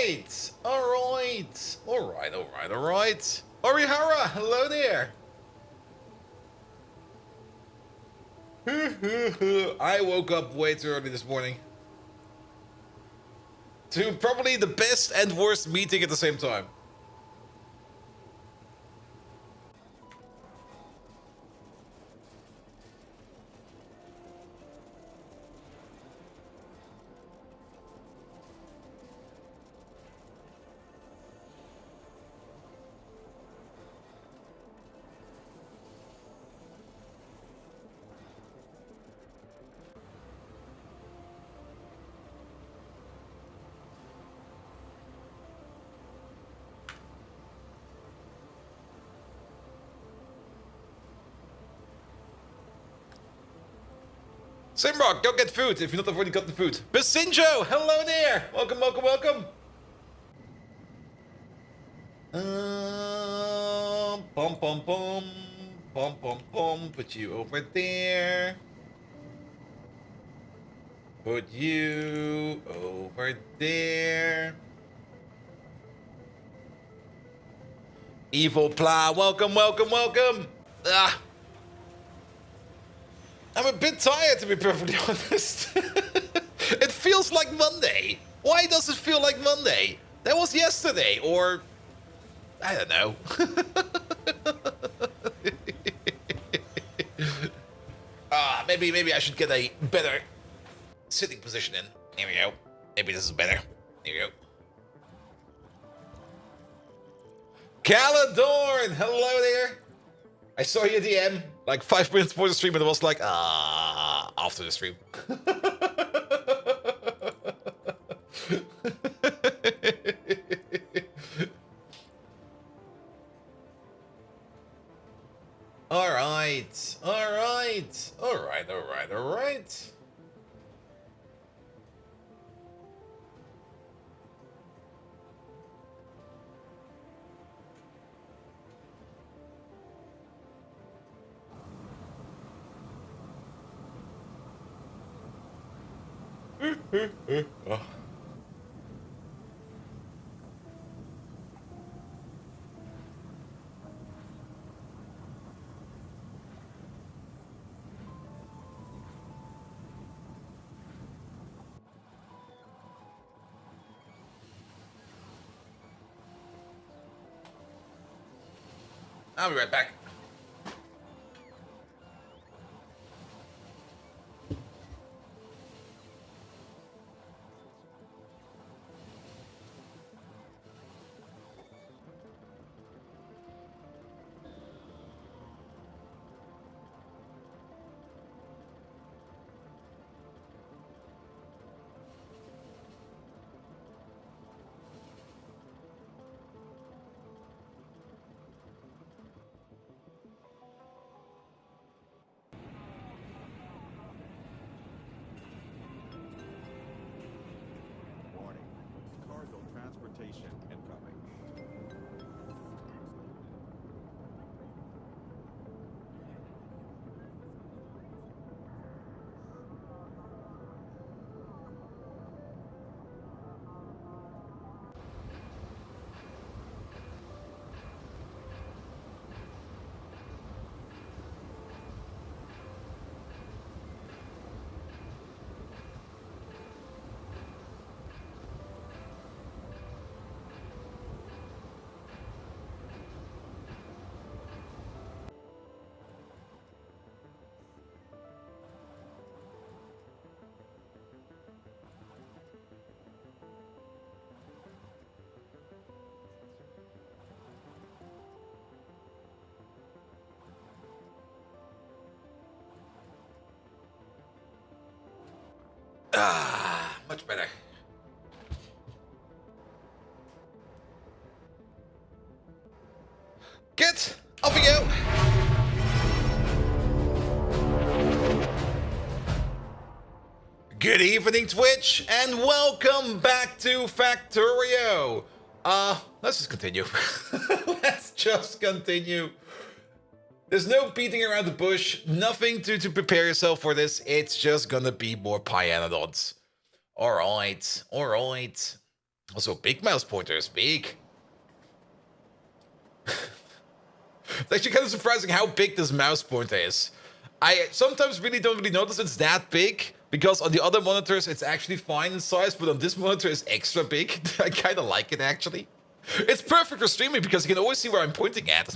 Alright! Alright! Alright! Orihara, hello there! I woke up way too early this morning. To probably the best and worst meeting at the same time. Simrock, go get food if you've not already gotten food. Basinjo, hello there! Welcome, welcome, welcome! Pom pom pom. Pom pom pom. Put you over there. Put you over there. Evil Pla, welcome, welcome, welcome! Ah! I'm a bit tired, to be perfectly honest. It feels like Monday. Why does it feel like Monday? That was yesterday, or... I don't know. Maybe I should get a better sitting position in. Here we go. Maybe this is better. Here we go. Caladorn! Hello there! I saw your DM like 5 minutes before the stream, and it was like, after the stream. Alright, alright, alright, alright, alright. Oh. I'll be right back. Transportation incoming. Much better. Good. Off we go. Good evening, Twitch, and welcome back to Factorio. Let's just continue. Let's just continue. There's no beating around the bush, nothing to prepare yourself for this. It's just gonna be more Pyanodons. Alright, alright. Also, big mouse pointer is big. It's actually kind of surprising how big this mouse pointer is. I sometimes don't really notice it's that big, because on the other monitors it's actually fine in size, but on this monitor it's extra big. I kind of like it, actually. It's perfect for streaming because you can always see where I'm pointing at.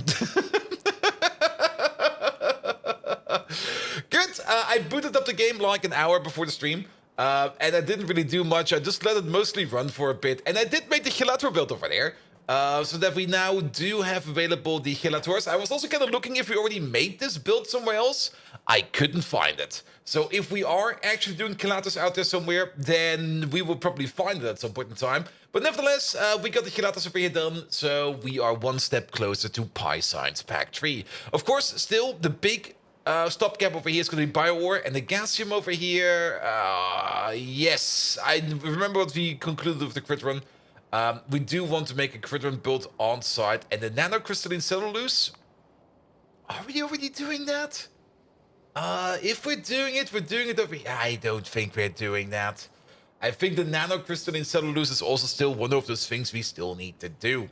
Good. I booted up the game like an hour before the stream, and I didn't really do much. I just let it mostly run for a bit, and I did make the Gelator build over there. So that we now do have available the Gelators. I was also kind of looking if we already made this build somewhere else. I couldn't find it. So if we are actually doing Gelators out there somewhere, then we will probably find it at some point in time. But nevertheless, we got the Gelators over here done, so we are one step closer to Pi Science Pack 3. Of course, still, the big stopgap over here is going to be Bio-Ore, and the Gasium over here, yes, I remember what we concluded with the crit run. We do want to make a crit run build on site, and the nanocrystalline cellulose. Are we already doing that? If we're doing it over here. I don't think we're doing that. I think the nanocrystalline cellulose is also still one of those things we still need to do.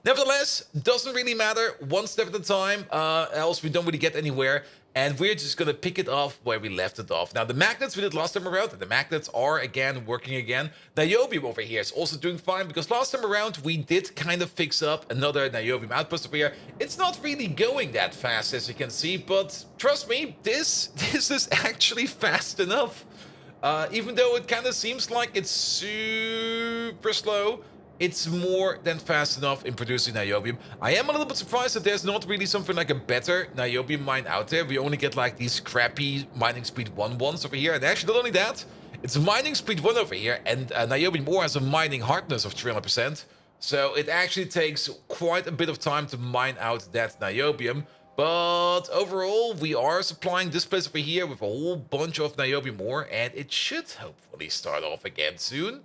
Nevertheless, doesn't really matter. One step at a time, else we don't really get anywhere. And we're just going to pick it off where we left it off. Now, the magnets we did last time around, the magnets are again working again. Niobium over here is also doing fine, because last time around we did kind of fix up another Niobium outpost over here. It's not really going that fast, as you can see, but trust me, this is actually fast enough. Even though it kind of seems like it's super slow, it's more than fast enough in producing niobium. I am a little bit surprised that there's not really something like a better niobium mine out there. We only get like these crappy mining speed 1 ones over here. And actually, not only that, it's mining speed 1 over here, and niobium ore has a mining hardness of 300%. So it actually takes quite a bit of time to mine out that niobium. But overall, we are supplying this place over here with a whole bunch of niobium ore, and it should hopefully start off again soon.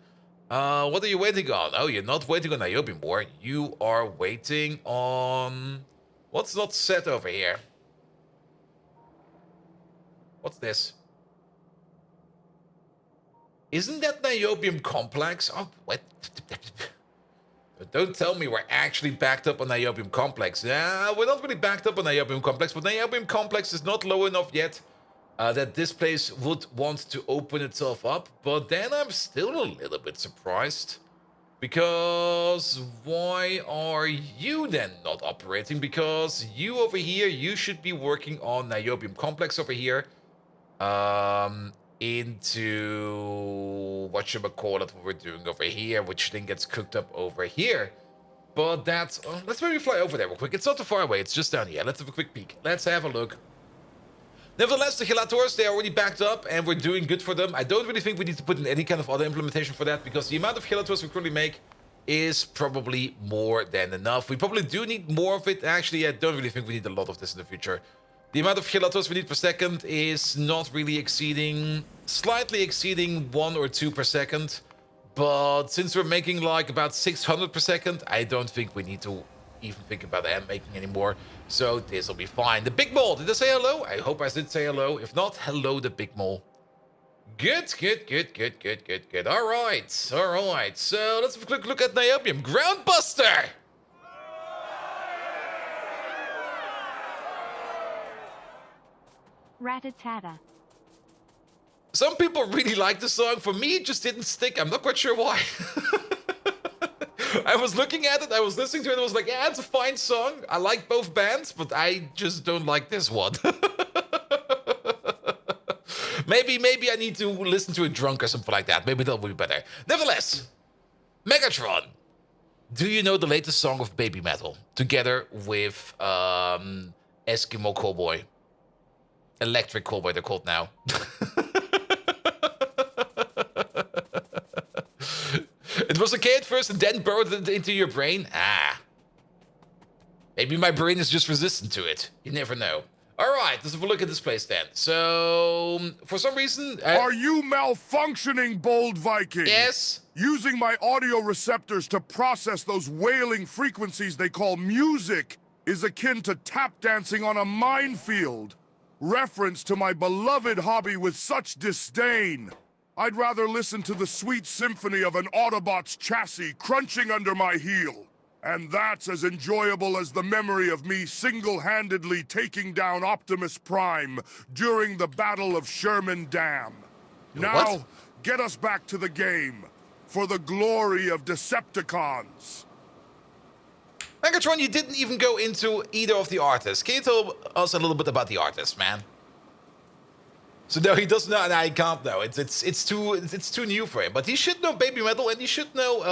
What are you waiting on? Oh, you're not waiting on niobium ore. You are waiting on... What's not set over here? What's this? Isn't that niobium complex? Oh, what? Don't tell me we're actually backed up on niobium complex. Yeah, we're not really backed up on niobium complex, but niobium complex is not low enough yet that this place would want to open itself up. But then I'm still a little bit surprised, because why are you then not operating? Because you over here, you should be working on niobium complex over here into whatchamacallit, what we're doing over here, which then gets cooked up over here. But that's let's maybe fly over there real quick. It's not too far away, it's just down here. Let's have a quick peek. Let's have a look. Nevertheless, the Gelators, they are already backed up, and we're doing good for them. I don't really think we need to put in any kind of other implementation for that, because the amount of Gelators we currently make is probably more than enough. We probably do need more of it. Actually, I don't really think we need a lot of this in the future. The amount of Gelators we need per second is not really exceeding, slightly exceeding 1 or 2 per second. But since we're making like about 600 per second, I don't think we need to even think about making anymore. So this will be fine. The Big Mole, did I say hello? I hope I did say hello. If not, hello, the Big Mole. Good. All right. So let's have a quick look at niobium. Groundbuster! Rat-a-tat-a. Some people really like the song. For me, it just didn't stick. I'm not quite sure why. I was looking at it, I was listening to it, and I was like, yeah, it's a fine song. I like both bands, but I just don't like this one. Maybe I need to listen to it drunk or something like that. Maybe that will be better. Nevertheless, Megatron. Do you know the latest song of Baby Metal? Together with Eskimo Cowboy. Electric Cowboy, they're called now. It was okay at first and then burrowed it into your brain? Ah. Maybe my brain is just resistant to it. You never know. Alright, let's have a look at this place then. So, for some reason... Are you malfunctioning, Bold Viking? Yes? Using my audio receptors to process those wailing frequencies they call music is akin to tap dancing on a minefield. Reference to my beloved hobby with such disdain. I'd rather listen to the sweet symphony of an Autobot's chassis crunching under my heel. And that's as enjoyable as the memory of me single-handedly taking down Optimus Prime during the Battle of Sherman Dam. Now, get us back to the game, for the glory of Decepticons. Megatron, you didn't even go into either of the artists. Can you tell us a little bit about the artists, man? So no, he doesn't know. No, he can't know. It's too new for him. But he should know Baby Metal, and he should know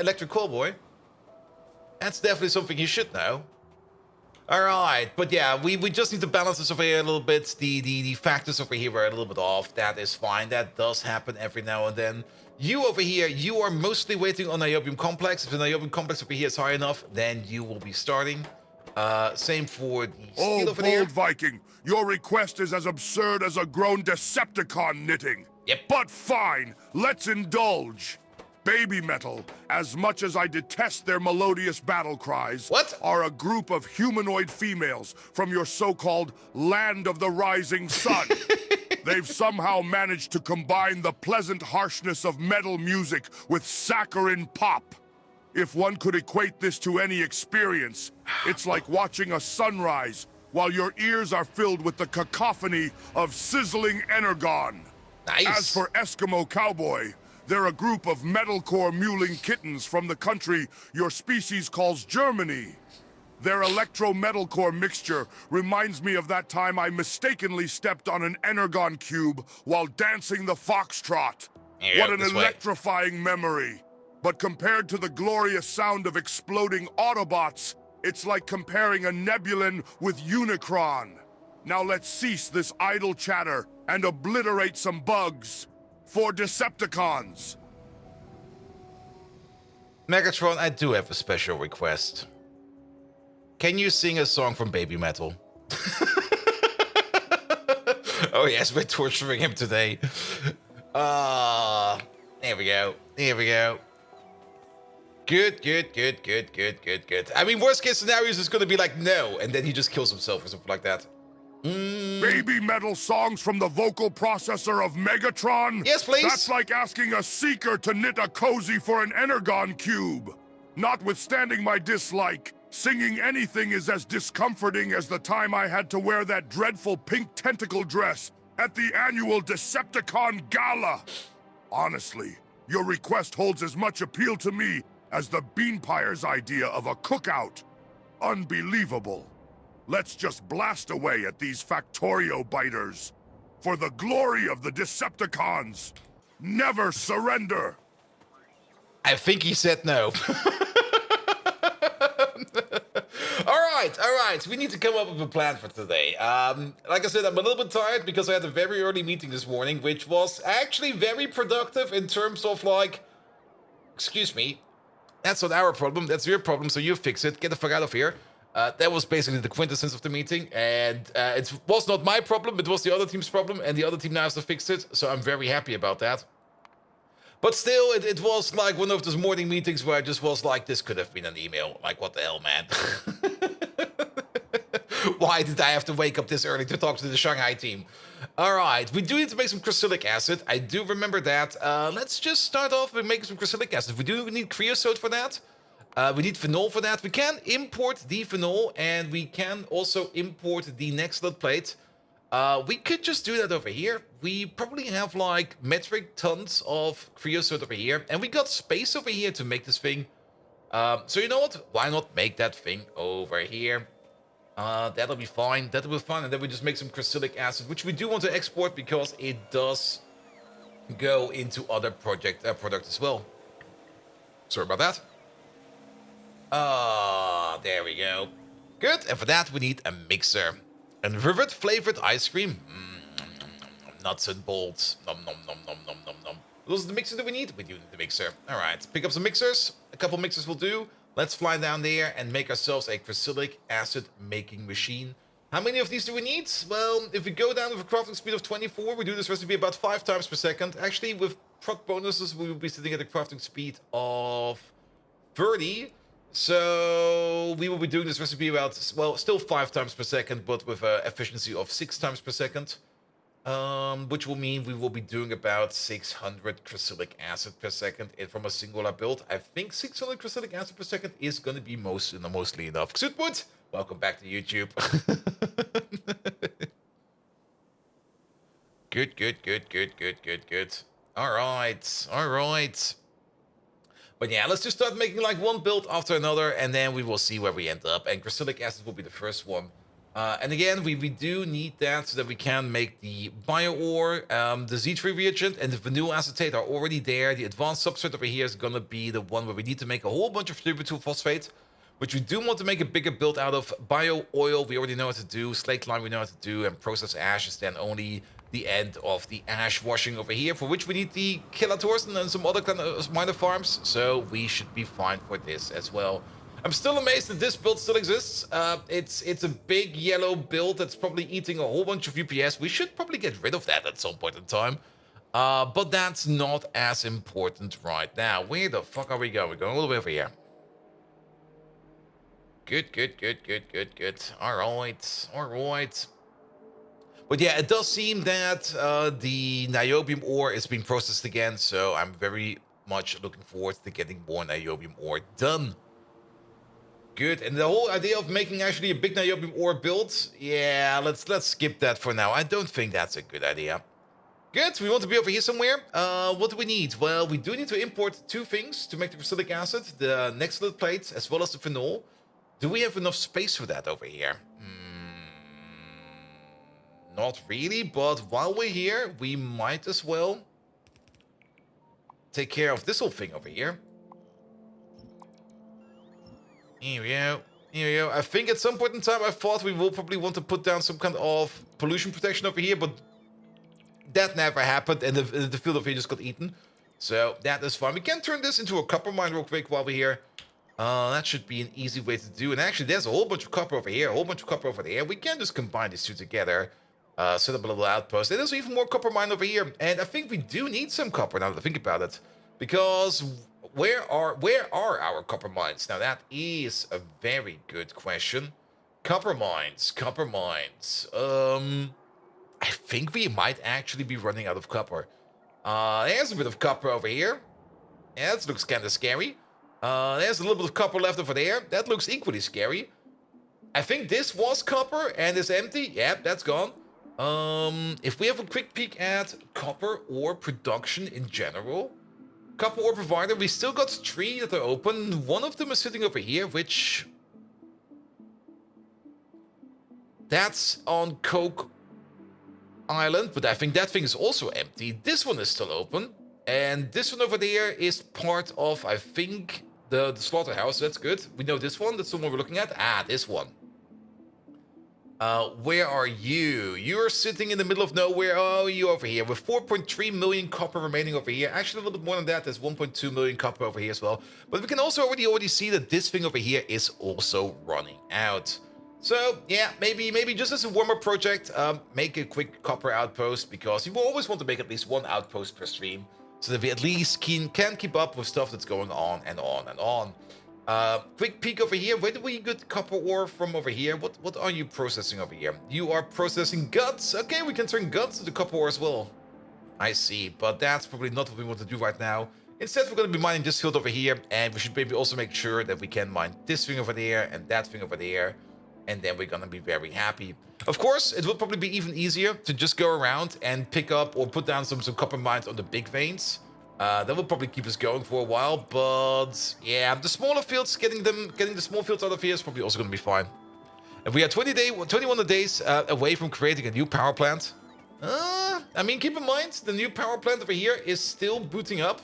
Electric Callboy. That's definitely something he should know. All right, but yeah, we just need to balance this over here a little bit. The factors over here are a little bit off. That is fine. That does happen every now and then. You over here, you are mostly waiting on Niobium Complex. If the Niobium Complex over here is high enough, then you will be starting. Same for the steel over there. Bold Viking, your request is as absurd as a grown Decepticon knitting. Yep. But fine, let's indulge. Baby Metal, as much as I detest their melodious battle cries, are a group of humanoid females from your so-called Land of the Rising Sun. They've somehow managed to combine the pleasant harshness of metal music with saccharine pop. If one could equate this to any experience, it's like watching a sunrise while your ears are filled with the cacophony of sizzling energon. Nice. As for Eskimo Cowboy, they're a group of metalcore mewling kittens from the country your species calls Germany. Their electro-metalcore mixture reminds me of that time I mistakenly stepped on an energon cube while dancing the foxtrot. What an electrifying memory. But compared to the glorious sound of exploding Autobots, it's like comparing a Nebulon with Unicron. Now let's cease this idle chatter and obliterate some bugs. For Decepticons. Megatron, I do have a special request. Can you sing a song from Baby Metal? Oh yes, we're torturing him today. There we go. There we go. Good. I mean, worst case scenario is going to be like, no, and then he just kills himself or something like that. Baby Metal songs from the vocal processor of Megatron? Yes, please. That's like asking a seeker to knit a cozy for an energon cube. Notwithstanding my dislike, singing anything is as discomforting as the time I had to wear that dreadful pink tentacle dress at the annual Decepticon Gala. Honestly, your request holds as much appeal to me as the Beanpire's idea of a cookout. Unbelievable. Let's just blast away at these Factorio biters. For the glory of the Decepticons, never surrender! I think he said no. All right. We need to come up with a plan for today. Like I said, I'm a little bit tired because I had a very early meeting this morning, which was actually very productive in terms of like, excuse me, that's not our problem, that's your problem, so you fix it, get the fuck out of here. That was basically the quintessence of the meeting, and it was not my problem, it was the other team's problem, and the other team now has to fix it, so I'm very happy about that. But still, it was like one of those morning meetings where I just was like, this could have been an email. Like, what the hell, man? Why did I have to wake up this early to talk to the Shanghai team? All right, we do need to make some cryolic acid. I do remember that. Let's just start off with making some cryolic acid. We do need creosote for that. We need phenol for that. We can import the phenol, and we can also import the next lead plate. We could just do that over here. We probably have like metric tons of creosote over here, and we got space over here to make this thing. So you know what? Why not make that thing over here? That'll be fine. That'll be fun. And then we just make some cryolic acid, which we do want to export because it does go into other products as well. Sorry about that. There we go. Good. And for that, we need a mixer. And rivet flavored ice cream. Nuts and bolts. Nom nom nom nom nom nom nom. Those are the mixers that we need. We do need the mixer. All right. Pick up some mixers. A couple mixers will do. Let's fly down there and make ourselves a cryolic acid making machine. How many of these do we need? Well, if we go down with a crafting speed of 24, we do this recipe about 5 times per second. Actually, with proc bonuses, we will be sitting at a crafting speed of 30. So we will be doing this recipe about, well, still 5 times per second, but with an efficiency of 6 times per second. which will mean we will be doing about 600 crucilic acid per second from a singular build. I think 600 crucilic acid per second is going to be mostly enough. Xutwood, welcome back to YouTube. Good. All right. But yeah, let's just start making like one build after another, and then we will see where we end up. And crucilic acid will be the first one. And again, we do need that so that we can make the bio ore, the Z3 reagent, and the vinyl acetate are already there. The advanced substrate over here is gonna be the one where we need to make a whole bunch of 3-2 phosphate, which we do want to make a bigger build out of. Bio oil, we already know what to do. Slate lime, we know what to do. And process ash is then only the end of the ash washing over here, for which we need the killators and then some other kind of minor farms. So we should be fine for this as well. I'm still amazed that this build still exists. It's a big yellow build that's probably eating a whole bunch of UPS. We should probably get rid of that at some point in time. But that's not as important right now. Where the fuck are we going? We're going all the way over here. Good. All right. But yeah, it does seem that the niobium ore is being processed again, so I'm very much looking forward to getting more niobium ore done. Good, and the whole idea of making actually a big niobium ore build, yeah, let's skip that for now. I don't think that's a good idea. Good, we want to be over here somewhere. What do we need? Well, we do need to import 2 things to make the crucilic acid, the nextlet plates as well as the phenol. Do we have enough space for that over here? Not really, but while we're here, we might as well take care of this whole thing over here. Here we go. I think at some point in time I thought we will probably want to put down some kind of pollution protection over here, but that never happened, and the field over here just got eaten. So that is fine. We can turn this into a copper mine real quick while we're here. That should be an easy way to do. And actually, there's a whole bunch of copper over here, a whole bunch of copper over there. We can just combine these two together. Set up a little outpost. And there's even more copper mine over here. And I think we do need some copper now that I think about it. Because where are our copper mines? Now that is a very good question. Copper mines. I think we might actually be running out of copper. There's a bit of copper over here. Yeah, that looks kind of scary. There's a little bit of copper left over there. That looks equally scary. I think this was copper and is empty. Yep, that's gone. If we have a quick peek at copper ore production in general, copper ore provider, we still got 3 that are open. One of them is sitting over here, which... that's on Coke Island, but I think that thing is also empty. This one is still open. And this one over there is part of, I think, the slaughterhouse. That's good. We know this one. That's the one we're looking at. Ah, this one. Where are you? You're sitting in the middle of nowhere. Oh, you over here with 4.3 million copper remaining over here. Actually, a little bit more than that. There's 1.2 million copper over here as well. But we can also already see that this thing over here is also running out. So yeah, maybe just as a warm-up project, make a quick copper outpost, because you will always want to make at least 1 outpost per stream, so that we at least can keep up with stuff that's going on and on and on. Quick peek over here. Where do we get copper ore from over here? What are you processing over here? You are processing guts. Okay, we can turn guts into copper ore as well. I see, but that's probably not what we want to do right now. Instead, we're going to be mining this field over here, and we should maybe also make sure that we can mine this thing over there and that thing over there, and then we're going to be very happy. Of course, it will probably be even easier to just go around and pick up or put down some copper mines on the big veins. That will probably keep us going for a while, but yeah, the smaller fields, getting the small fields out of here is probably also going to be fine. And we are 21 days away from creating a new power plant. I mean, keep in mind, the new power plant over here is still booting up.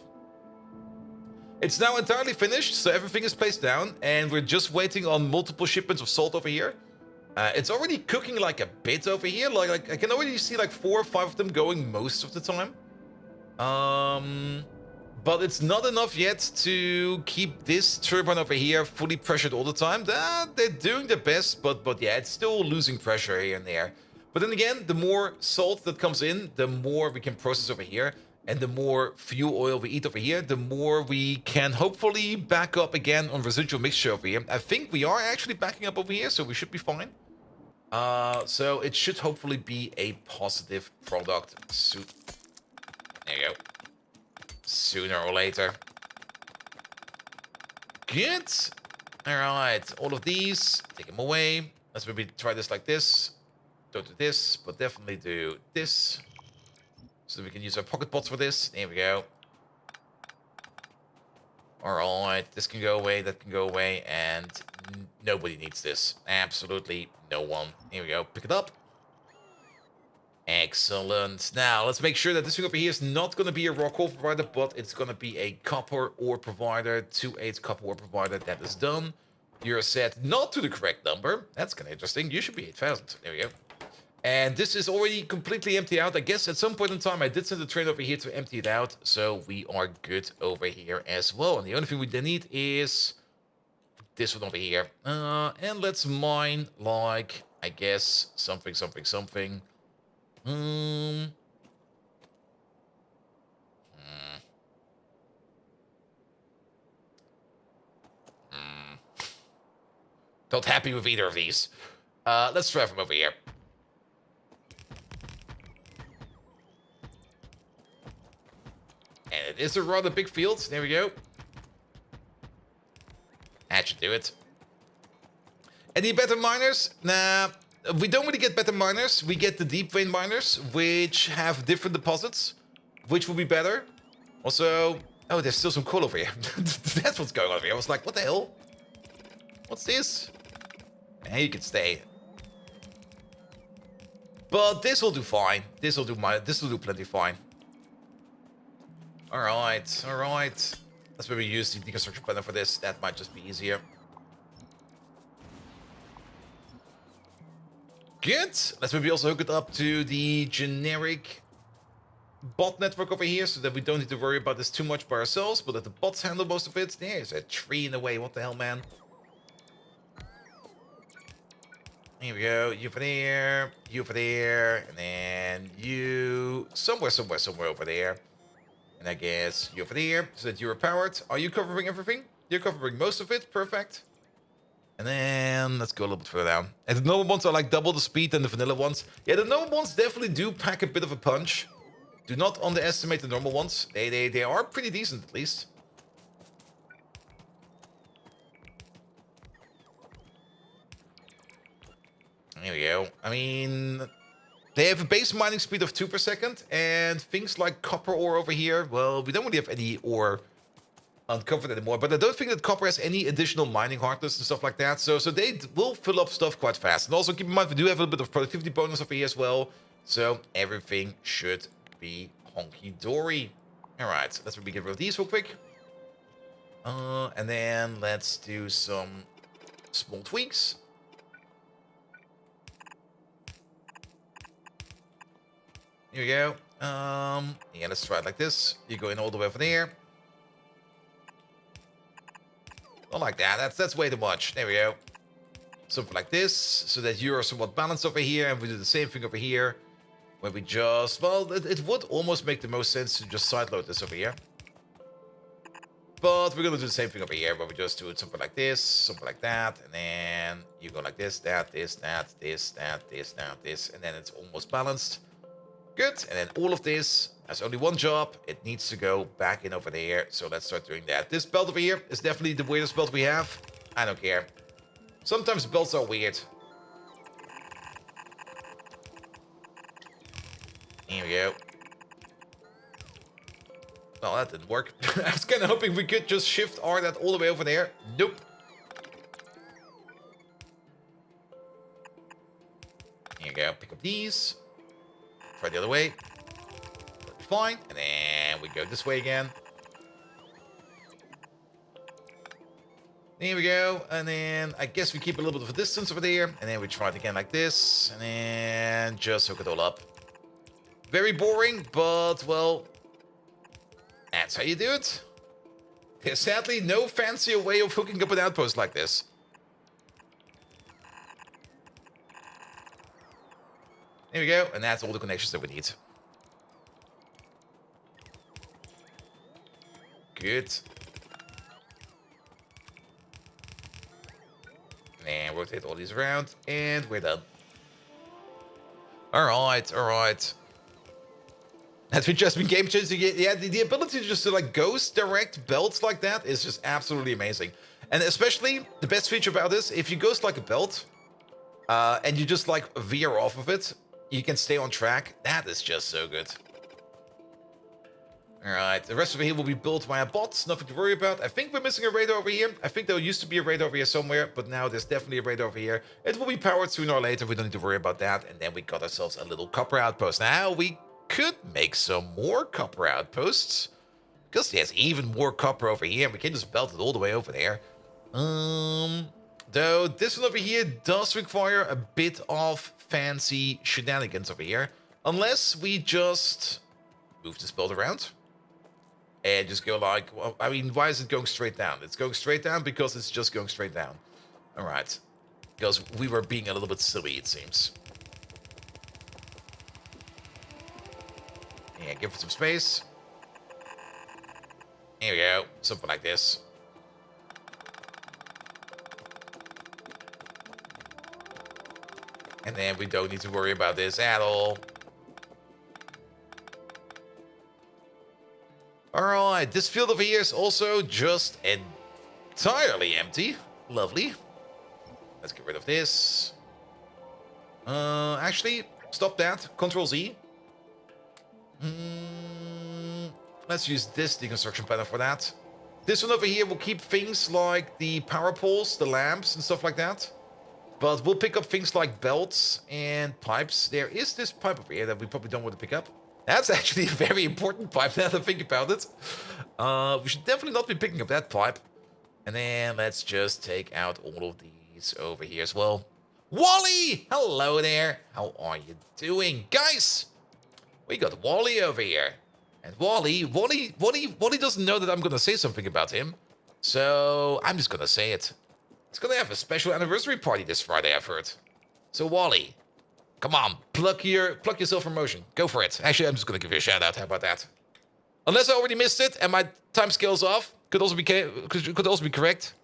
It's now entirely finished, so everything is placed down, and we're just waiting on multiple shipments of salt over here. It's already cooking like a bit over here. Like I can already see like 4 or 5 of them going most of the time. But it's not enough yet to keep this turbine over here fully pressured all the time. They're doing their best, but yeah, it's still losing pressure here and there. But then again, the more salt that comes in, the more we can process over here. And the more fuel oil we eat over here, the more we can hopefully back up again on residual mixture over here. I think we are actually backing up over here, so we should be fine. So it should hopefully be a positive product soon. There you go. Sooner or later. Good. All right, all of these, take them away. Let's maybe try this like this. Don't do this, but definitely do this. So that we can use our pocket pots for this. There we go. Alright, this can go away, that can go away, and nobody needs this. Absolutely no one. Here we go, pick it up. Excellent. Now, let's make sure that this thing over here is not going to be a rock ore provider, but it's going to be a copper ore provider. 2/8 copper ore provider. That is done. You're set not to the correct number. That's kind of interesting. You should be 8,000. There we go. And this is already completely emptied out. I guess at some point in time, I did send the train over here to empty it out. So we are good over here as well. And the only thing we need is this one over here. And let's mine like, I guess, something. Not happy with either of these. Let's try from over here. And it is a rather big field. There we go. That should do it. Any better miners? Nah, we don't really get better miners. We get the deep vein miners, which have different deposits, which will be better. Also, oh, there's still some coal over here. That's what's going on over here. I was like, what the hell? What's this? And you can stay. But this will do fine. This will do plenty fine. Alright, alright. Let's maybe use the deconstruction planner for this. That might just be easier. Good. Let's maybe also hook it up to the generic bot network over here so that we don't need to worry about this too much by ourselves, but that the bots handle most of it. There's a tree in the way. What the hell, man? Here we go. You for there, and then you somewhere over there. And I guess you over there, so that you're powered. Are you covering everything? You're covering most of it. Perfect. And then let's go a little bit further down. And the normal ones are like double the speed than the vanilla ones. Yeah, the normal ones definitely do pack a bit of a punch. Do not underestimate the normal ones. They are pretty decent, at least. Here we go. I mean, they have a base mining speed of 2 per second, and things like copper ore over here, well, we don't really have any ore uncovered anymore, but I don't think that copper has any additional mining hardness and stuff like that, so they will fill up stuff quite fast. And also keep in mind, we do have a little bit of productivity bonus over here as well, so everything should be honky-dory. Alright, let's maybe get rid of these real quick. And then let's do some small tweaks. Here we go. Yeah, let's try it like this. You go in all the way over there. Not like that. That's way too much. There we go. Something like this, so that you're somewhat balanced over here, and we do the same thing over here, where we just, well, it would almost make the most sense to just sideload this over here. But we're gonna do the same thing over here, where we just do it something like this, something like that, and then you go like this, that, this, that, this, that, this, that, this, and then it's almost balanced. Good, and then all of this has only one job. It needs to go back in over there, so let's start doing that. This belt over here is definitely the weirdest belt we have. I don't care. Sometimes belts are weird. Here we go. Well, that didn't work. I was kind of hoping we could just shift R that all the way over there. Nope. Here you go, pick up these. Try the other way. Fine. And then we go this way again. Here we go. And then I guess we keep a little bit of a distance over there. And then we try it again like this. And then just hook it all up. Very boring, but, well, that's how you do it. There's sadly no fancier way of hooking up an outpost like this. There we go, and that's all the connections that we need. Good. And rotate all these around, and we're done. Alright, alright. Has just been game changing. Yeah, the ability to just to like ghost direct belts like that is just absolutely amazing. And especially the best feature about this, if you ghost like a belt, and you just like veer off of it, you can stay on track. That is just so good. Alright, the rest of it here will be built via bots, nothing to worry about. I think we're missing a radar over here. I think there used to be a radar over here somewhere, but now there's definitely a radar over here. It will be powered sooner or later, we don't need to worry about that. And then we got ourselves a little copper outpost. Now we could make some more copper outposts, because there's even more copper over here, and we can just belt it all the way over there. Though this one over here does require a bit of fancy shenanigans over here, unless we just move this belt around. And just go like, well, I mean, why is it going straight down? It's going straight down because it's just going straight down. All right. Because we were being a little bit silly, it seems. Yeah, give it some space. Here we go. Something like this. And then we don't need to worry about this at all. Alright, this field over here is also just entirely empty. Lovely. Let's get rid of this. Actually, stop that. Control Z. Let's use this deconstruction panel for that. This one over here will keep things like the power poles, the lamps, and stuff like that. But we'll pick up things like belts and pipes. There is this pipe over here that we probably don't want to pick up. That's actually a very important pipe now that I think about it. We should definitely not be picking up that pipe. And then let's just take out all of these over here as well. Wally! Hello there. How are you doing? Guys, we got Wally over here. And Wally doesn't know that I'm going to say something about him. So I'm just going to say it. It's going to have a special anniversary party this Friday, I've heard. So Wally, come on, pluck yourself from motion. Go for it. Actually, I'm just going to give you a shout out. How about that? Unless I already missed it and my time scale's off. Could also be correct.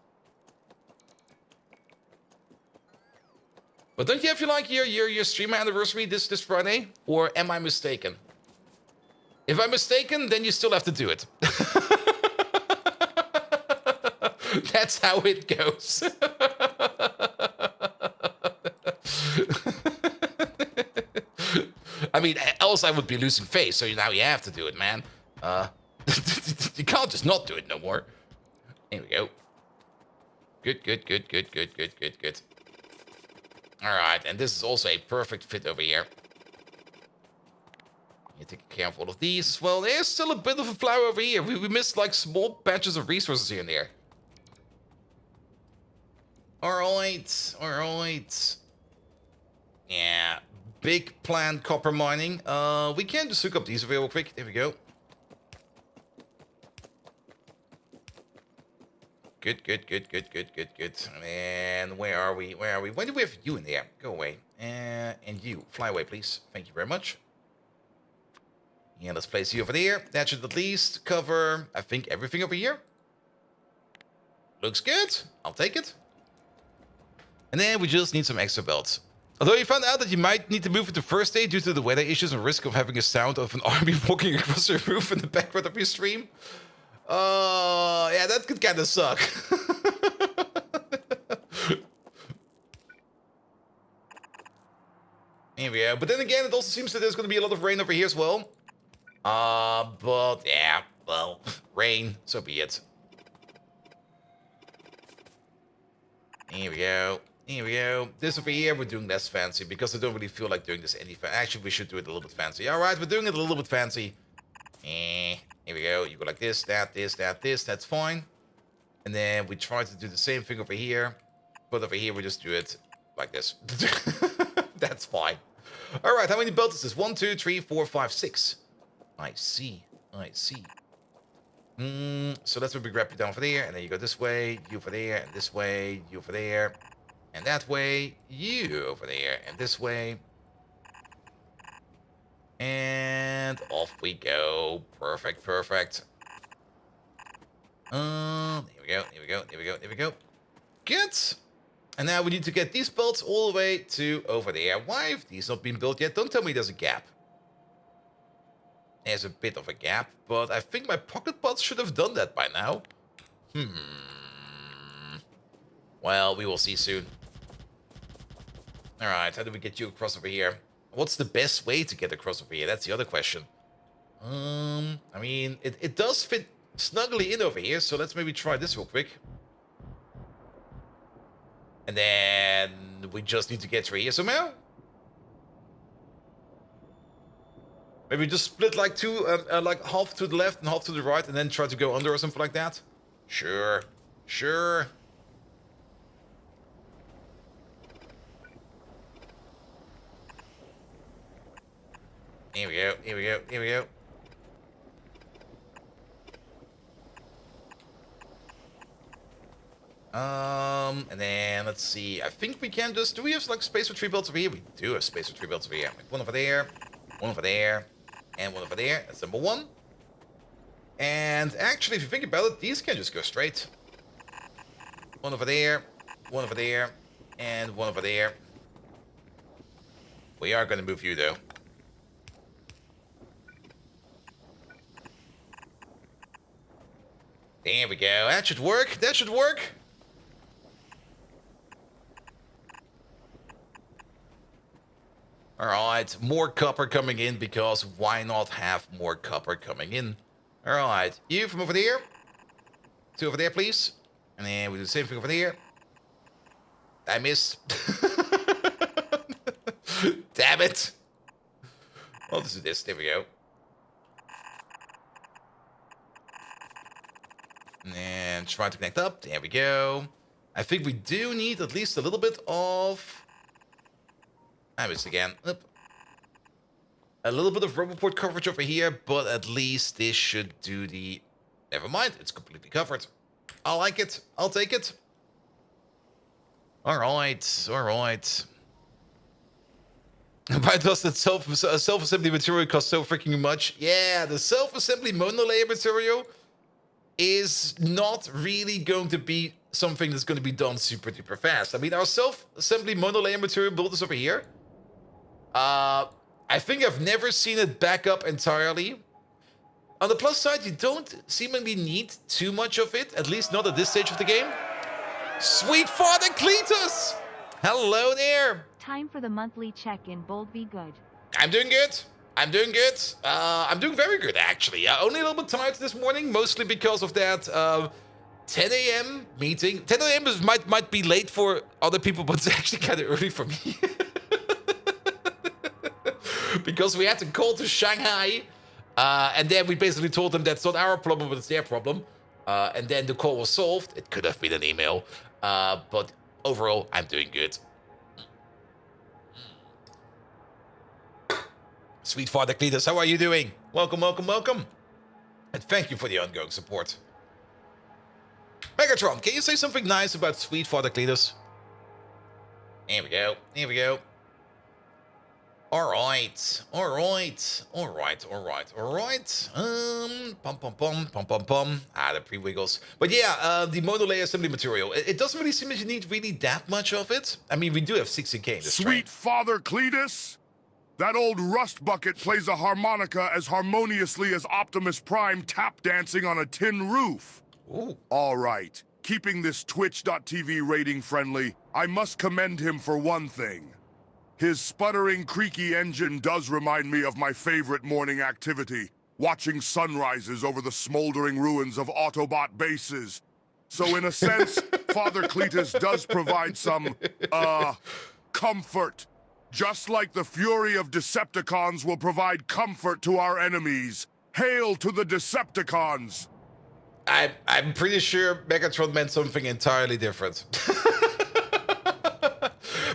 But don't you have your stream anniversary this Friday? Or am I mistaken? If I'm mistaken, then you still have to do it. That's how it goes. I mean, else I would be losing face, so now you have to do it, man. You can't just not do it no more. Here we go. Good. Alright, and this is also a perfect fit over here. You take care of all of these as well. There's still a bit of a flower over here. We missed like small patches of resources here and there. Alright. Yeah, big planned copper mining. We can just hook up these over here real quick. There we go. Good. And where are we? Why do we have you in there? Go away. And you, fly away, please. Thank you very much. Yeah, let's place you over there. That should at least cover, I think, everything over here. Looks good. I'll take it. And then we just need some extra belts. Although you found out that you might need to move it to first day due to the weather issues and risk of having a sound of an army walking across the roof in the background of your stream. Yeah, that could kind of suck. Here we go. But then again, it also seems that there's going to be a lot of rain over here as well. But yeah, well, rain, so be it. Here we go. This over here, we're doing less fancy because I don't really feel like doing this any fancy. Actually, we should do it a little bit fancy. All right, we're doing it a little bit fancy. Here we go. You go like this, that. That's fine. And then we try to do the same thing over here. But over here, we just do it like this. That's fine. All right, how many belts is this? 1, 2, 3, 4, 5, 6. I see. So let's maybe grab you down over there, and then you go this way, you over there, and this way, you over there, and that way, you over there, and this way. And off we go. Perfect. Here we go. Good. And now we need to get these belts all the way to over there. Why have these not been built yet? Don't tell me there's a gap. There's a bit of a gap, but I think my pocket pods should have done that by now. Well, we will see soon. Alright, how do we get you across over here? What's the best way to get across over here? That's the other question. I mean, it does fit snugly in over here, so let's maybe try this real quick. And then we just need to get through here somehow. Maybe just split like two, like half to the left and half to the right, and then try to go under or something like that. Sure, sure. Here we go, here we go, here we go. And then let's see. I think we can just. Do we have like space for 3 belts over here? We do have space for 3 belts over here. Like one over there, one over there, and one over there. That's number 1. And actually, if you think about it, these can just go straight. One over there, one over there, and one over there. We are going to move you though. There we go. That should work. That should work. Alright, more copper coming in, because why not have more copper coming in? Alright, you from over there. 2 over there, please. And then we do the same thing over there. I missed. Damn it. Well, let's do this. There we go. And try to connect up. There we go. I think we do need at least a little bit of... I missed again. Oop. A little bit of rubber port coverage over here, but at least this should do the... Never mind, it's completely covered. I like it. I'll take it. Alright, alright. Why does that self-assembly material cost so freaking much? Yeah, the self-assembly monolayer material is not really going to be something that's going to be done super duper fast. I mean, our self-assembly monolayer material builders over here, I think I've never seen it back up entirely. On the plus side, you don't seemingly need too much of it, at least not at this stage of the game. Sweet Father Cletus! Hello there! Time for the monthly check-in. Bold, be good. I'm doing good. I'm doing good. I'm doing very good, actually. Only a little bit tired this morning, mostly because of that 10 a.m. meeting. 10 a.m. might be late for other people, but it's actually kind of early for me. Because we had to call to Shanghai, and then we basically told them that's not our problem, but it's their problem. And then the call was solved. It could have been an email, but overall, I'm doing good. Sweet Father Cletus, how are you doing? Welcome, welcome, welcome. And thank you for the ongoing support. Megatron, can you say something nice about Sweet Father Cletus? Here we go, here we go. Alright, alright, alright, alright, alright. Pum pum pum, pum pum pum. The pre-wiggles. But yeah, the monolayer assembly material. It doesn't really seem that you need really that much of it. I mean, we do have 60k in this train. Sweet Father Cletus? That old rust bucket plays a harmonica as harmoniously as Optimus Prime tap dancing on a tin roof. Ooh. All right, keeping this Twitch.tv rating friendly, I must commend him for one thing. His sputtering, creaky engine does remind me of my favorite morning activity, watching sunrises over the smoldering ruins of Autobot bases. So in a sense, Father Cletus does provide some, comfort. Just like the fury of Decepticons will provide comfort to our enemies. Hail to the Decepticons! I'm pretty sure Megatron meant something entirely different.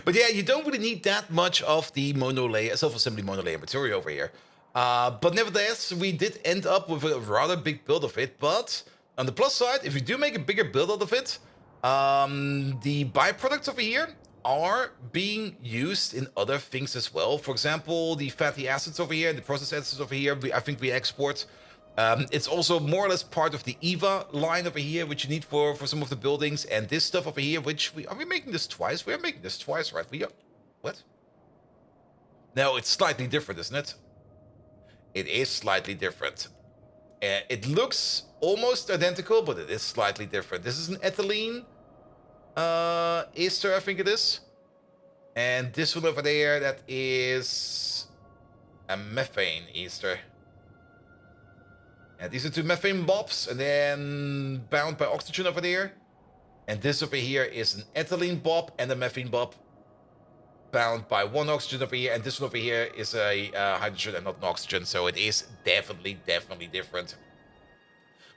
But yeah, you don't really need that much of the monolayer, self-assembly monolayer material over here. But nevertheless, we did end up with a rather big build of it. But on the plus side, if you do make a bigger build out of it, the byproducts over here are being used in other things as well. For example, the fatty acids over here, the processed acids over here, I think we export It's also more or less part of the EVA line over here, which you need for some of the buildings. And this stuff over here, which are we making this twice? We are making this twice, right? We are... What? No, it's slightly different, isn't it? It is slightly different. It looks almost identical, but it is slightly different. This is an ethylene ester, I think it is. And this one over there, that is a methane ester. And these are two methane bobs, and then bound by oxygen over there. And this over here is an ethylene bob and a methane bob, bound by one oxygen over here. And this one over here is a hydrogen and not an oxygen, so it is definitely different.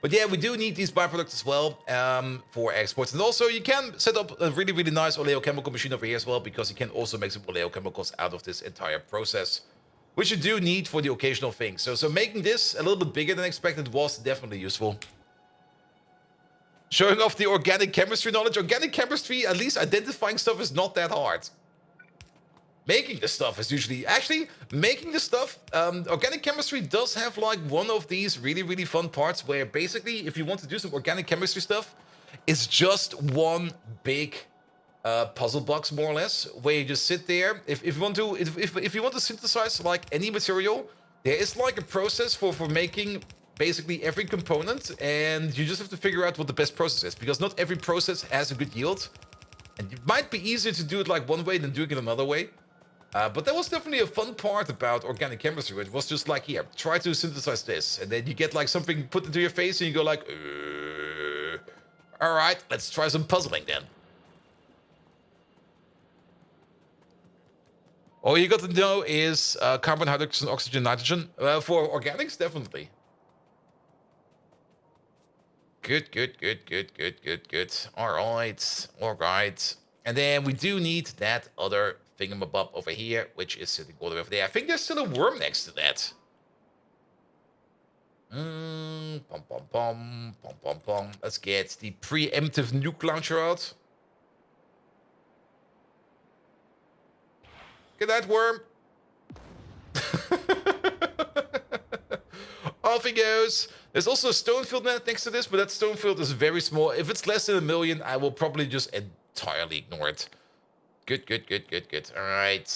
But yeah, we do need these byproducts as well for exports. And also, you can set up a really nice oleochemical machine over here as well, because you can also make some oleochemicals out of this entire process, which you do need for the occasional thing. So making this a little bit bigger than expected was definitely useful. Showing off the organic chemistry knowledge. Organic chemistry, at least identifying stuff is not that hard. Making the stuff is usually... Actually, making the stuff... organic chemistry does have like one of these really fun parts where basically, if you want to do some organic chemistry stuff, it's just one big... puzzle box, more or less, where you just sit there. If you want to synthesize like any material, there is like a process for making basically every component, and you just have to figure out what the best process is, because not every process has a good yield, and it might be easier to do it like one way than doing it another way. But that was definitely a fun part about organic chemistry. It was just like, here, try to synthesize this, and then you get like something put into your face, and you go like, all right, let's try some puzzling then. All you got to know is carbon, hydrogen, oxygen, nitrogen. For organics, definitely. Good. All right. And then we do need that other thingamabob over here, which is sitting all the way over there. I think there's still a worm next to that. Let's get the preemptive nuke launcher out. Get that worm. Off he goes. There's also a stone field next to this, but that stone field is very small. If it's less than 1 million, I will probably just entirely ignore it. Good. All right.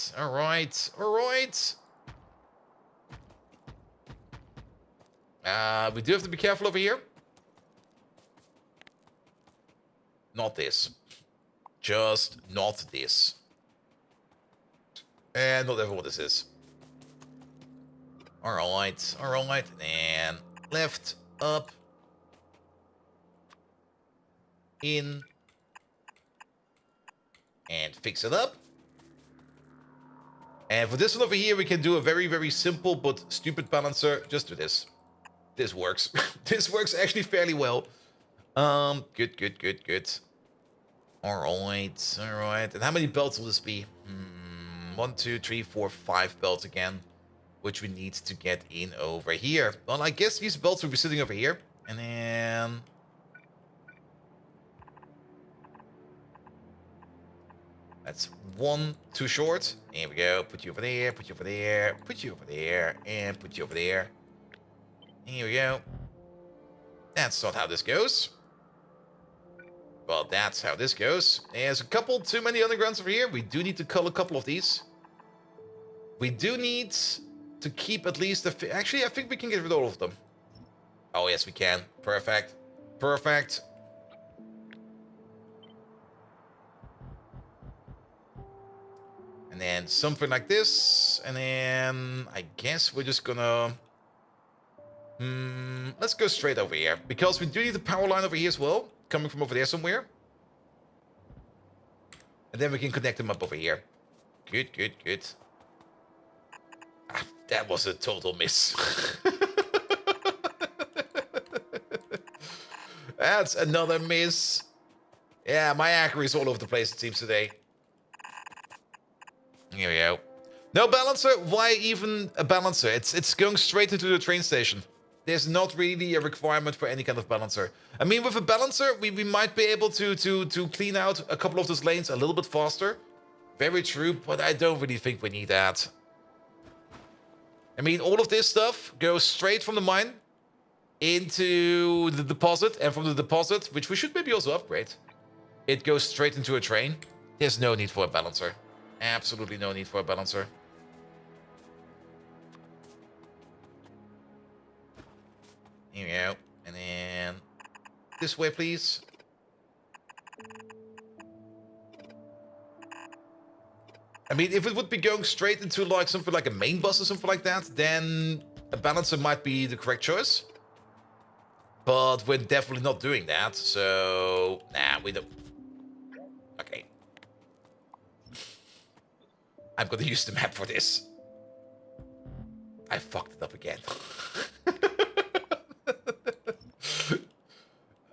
We do have to be careful over here. Not this. Just not this. And not everyone this is. Alright. And left, up, in, and fix it up. And for this one over here, we can do a very simple but stupid balancer. Just do this. This works. This works actually fairly well. Good. Alright. And how many belts will this be? 1, 2, 3, 4, 5 belts again, which we need to get in over here. Well, I guess these belts will be sitting over here, and then that's 1 too short. There we go. Put you over there. Put you over there. Put you over there, and put you over there. Here we go. That's not how this goes. Well, that's how this goes. There's a couple too many undergrounds over here. We do need to cull a couple of these. We do need to keep at least actually, I think we can get rid of all of them. Oh, yes, we can. Perfect. And then something like this. And then I guess we're just gonna... let's go straight over here. Because we do need the power line over here as well. Coming from over there somewhere. And then we can connect them up over here. Good. Ah, that was a total miss. That's another miss. Yeah, my accuracy is all over the place, it seems, today. Here we go. No balancer? Why even a balancer? It's going straight into the train station. There's not really a requirement for any kind of balancer. I mean, with a balancer, we might be able to clean out a couple of those lanes a little bit faster. Very true, but I don't really think we need that. I mean, all of this stuff goes straight from the mine into the deposit, and from the deposit, which we should maybe also upgrade, it goes straight into a train. There's no need for a balancer. Absolutely no need for a balancer. Here we go. And then this way, please. I mean, if it would be going straight into like something like a main bus or something like that, then a balancer might be the correct choice. But we're definitely not doing that, so nah, we don't. Okay. I'm gonna use the map for this. I fucked it up again.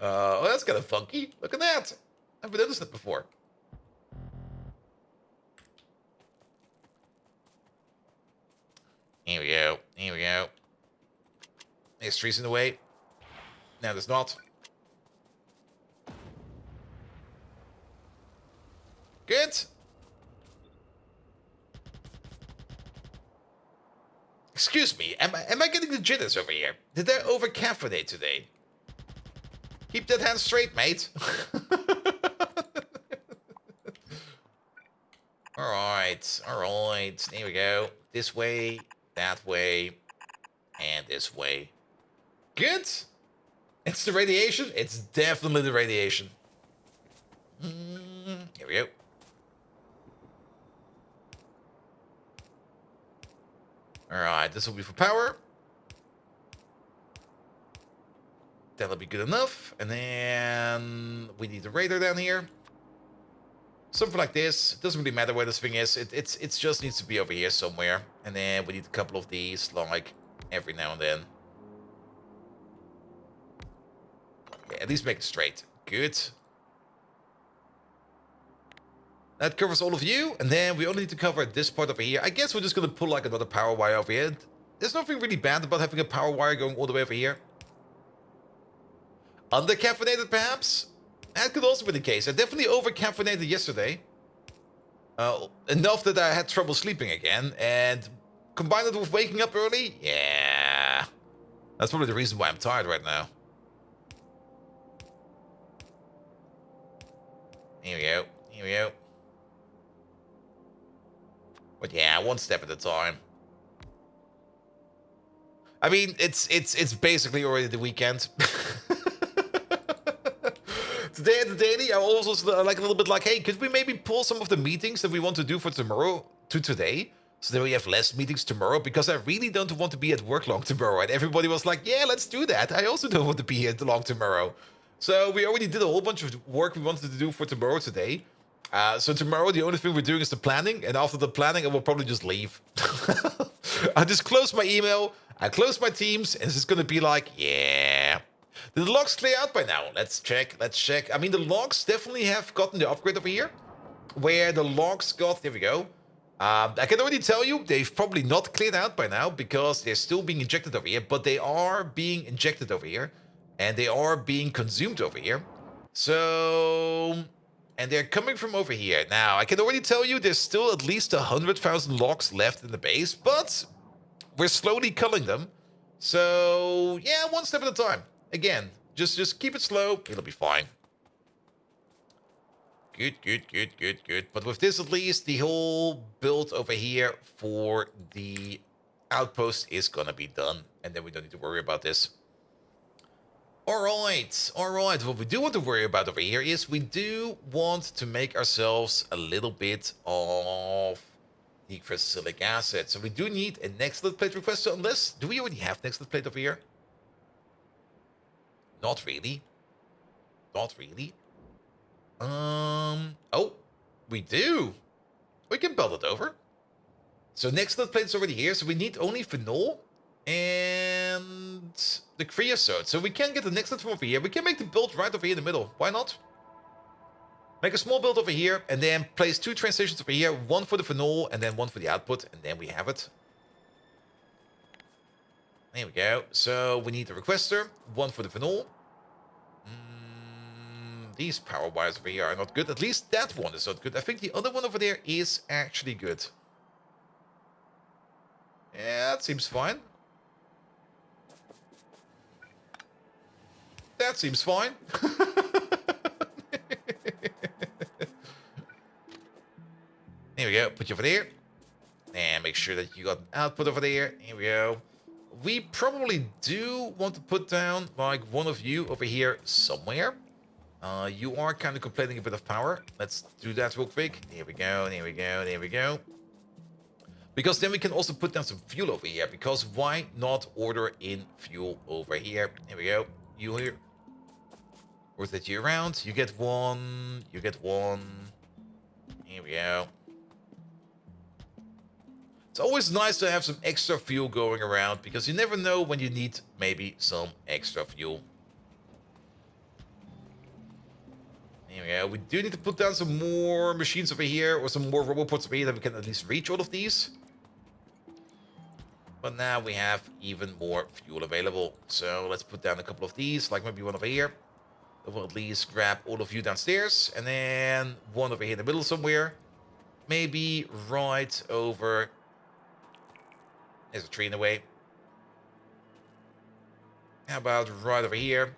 Oh, that's kind of funky. Look at that. I've never noticed that before. Here we go. Here we go. There's trees in the way. No, there's not. Good. Excuse me, am I getting the jitters over here? Did I over-caffeinate today? Keep that hand straight, mate. Alright, alright. Here we go. This way, that way, and this way. Good. It's the radiation? It's definitely the radiation. Here we go. Alright, this will be for power. That'll be good enough. And then we need a radar down here. Something like this. Doesn't really matter where this thing is. It just needs to be over here somewhere. And then we need a couple of these, like, every now and then. Okay, at least make it straight. Good. That covers all of you. And then we only need to cover this part over here. I guess we're just going to pull, like, another power wire over here. There's nothing really bad about having a power wire going all the way over here. Under-caffeinated, perhaps? That could also be the case. I definitely over-caffeinated yesterday. Enough that I had trouble sleeping again. And combine it with waking up early? Yeah. That's probably the reason why I'm tired right now. Here we go. Here we go. But yeah, one step at a time. I mean, it's basically already the weekend. Today at the daily, I also like a little bit like, hey, could we maybe pull some of the meetings that we want to do for tomorrow to today? So that we have less meetings tomorrow, because I really don't want to be at work long tomorrow. And everybody was like, yeah, let's do that. I also don't want to be here long tomorrow. So we already did a whole bunch of work we wanted to do for tomorrow today. So tomorrow, the only thing we're doing is the planning. And after the planning, I will probably just leave. I'll just close my email. I close my Teams. And it's just going to be like, yeah. Did the logs clear out by now? Let's check. Let's check. I mean, the logs definitely have gotten the upgrade over here. Where the logs got... There we go. I can already tell you, they've probably not cleared out by now. Because they're still being injected over here. But they are being injected over here. And they are being consumed over here. So... And they're coming from over here. Now, I can already tell you there's still at least 100,000 logs left in the base. But we're slowly culling them. So, yeah, one step at a time. Again, just keep it slow. It'll be fine. Good, good, good, good, good. But with this, at least, the whole build over here for the outpost is gonna be done. And then we don't need to worry about this. Alright, alright. What we do want to worry about over here is we do want to make ourselves a little bit of the cryssilic acid. So we do need a next lit plate requester, unless... Do we already have next lit plate over here? Not really. Not really. Oh, we do. We can build it over. So next lit plate is already here. So we need only phenol and the creosote. So we can get the next lit from over here. We can make the build right over here in the middle. Why not? Make a small build over here and then place 2 train stations over here. One for the phenol and then one for the output. And then we have it. There we go. So we need the requester, one for the phenol. These power wires over here are not good. At least that one is not good. I think the other one over there is actually good. Yeah, that seems fine. That seems fine. There we go. Put you over there. And make sure that you got an output over there. Here we go. We probably do want to put down, like, one of you over here somewhere. You are kind of complaining a bit of power. Let's do that real quick. There we go, there we go, there we go. Because then we can also put down some fuel over here. Because why not order in fuel over here? Here we go. You here. Rotate you around. You get one. You get one. Here we go. It's always nice to have some extra fuel going around, because you never know when you need maybe some extra fuel. There we go. We do need to put down some more machines over here, or some more roboports over here, that we can at least reach all of these. But now we have even more fuel available. So let's put down a couple of these, like maybe one over here. That will at least grab all of you downstairs. And then one over here in the middle somewhere. Maybe right over... There's a tree in the way. How about right over here?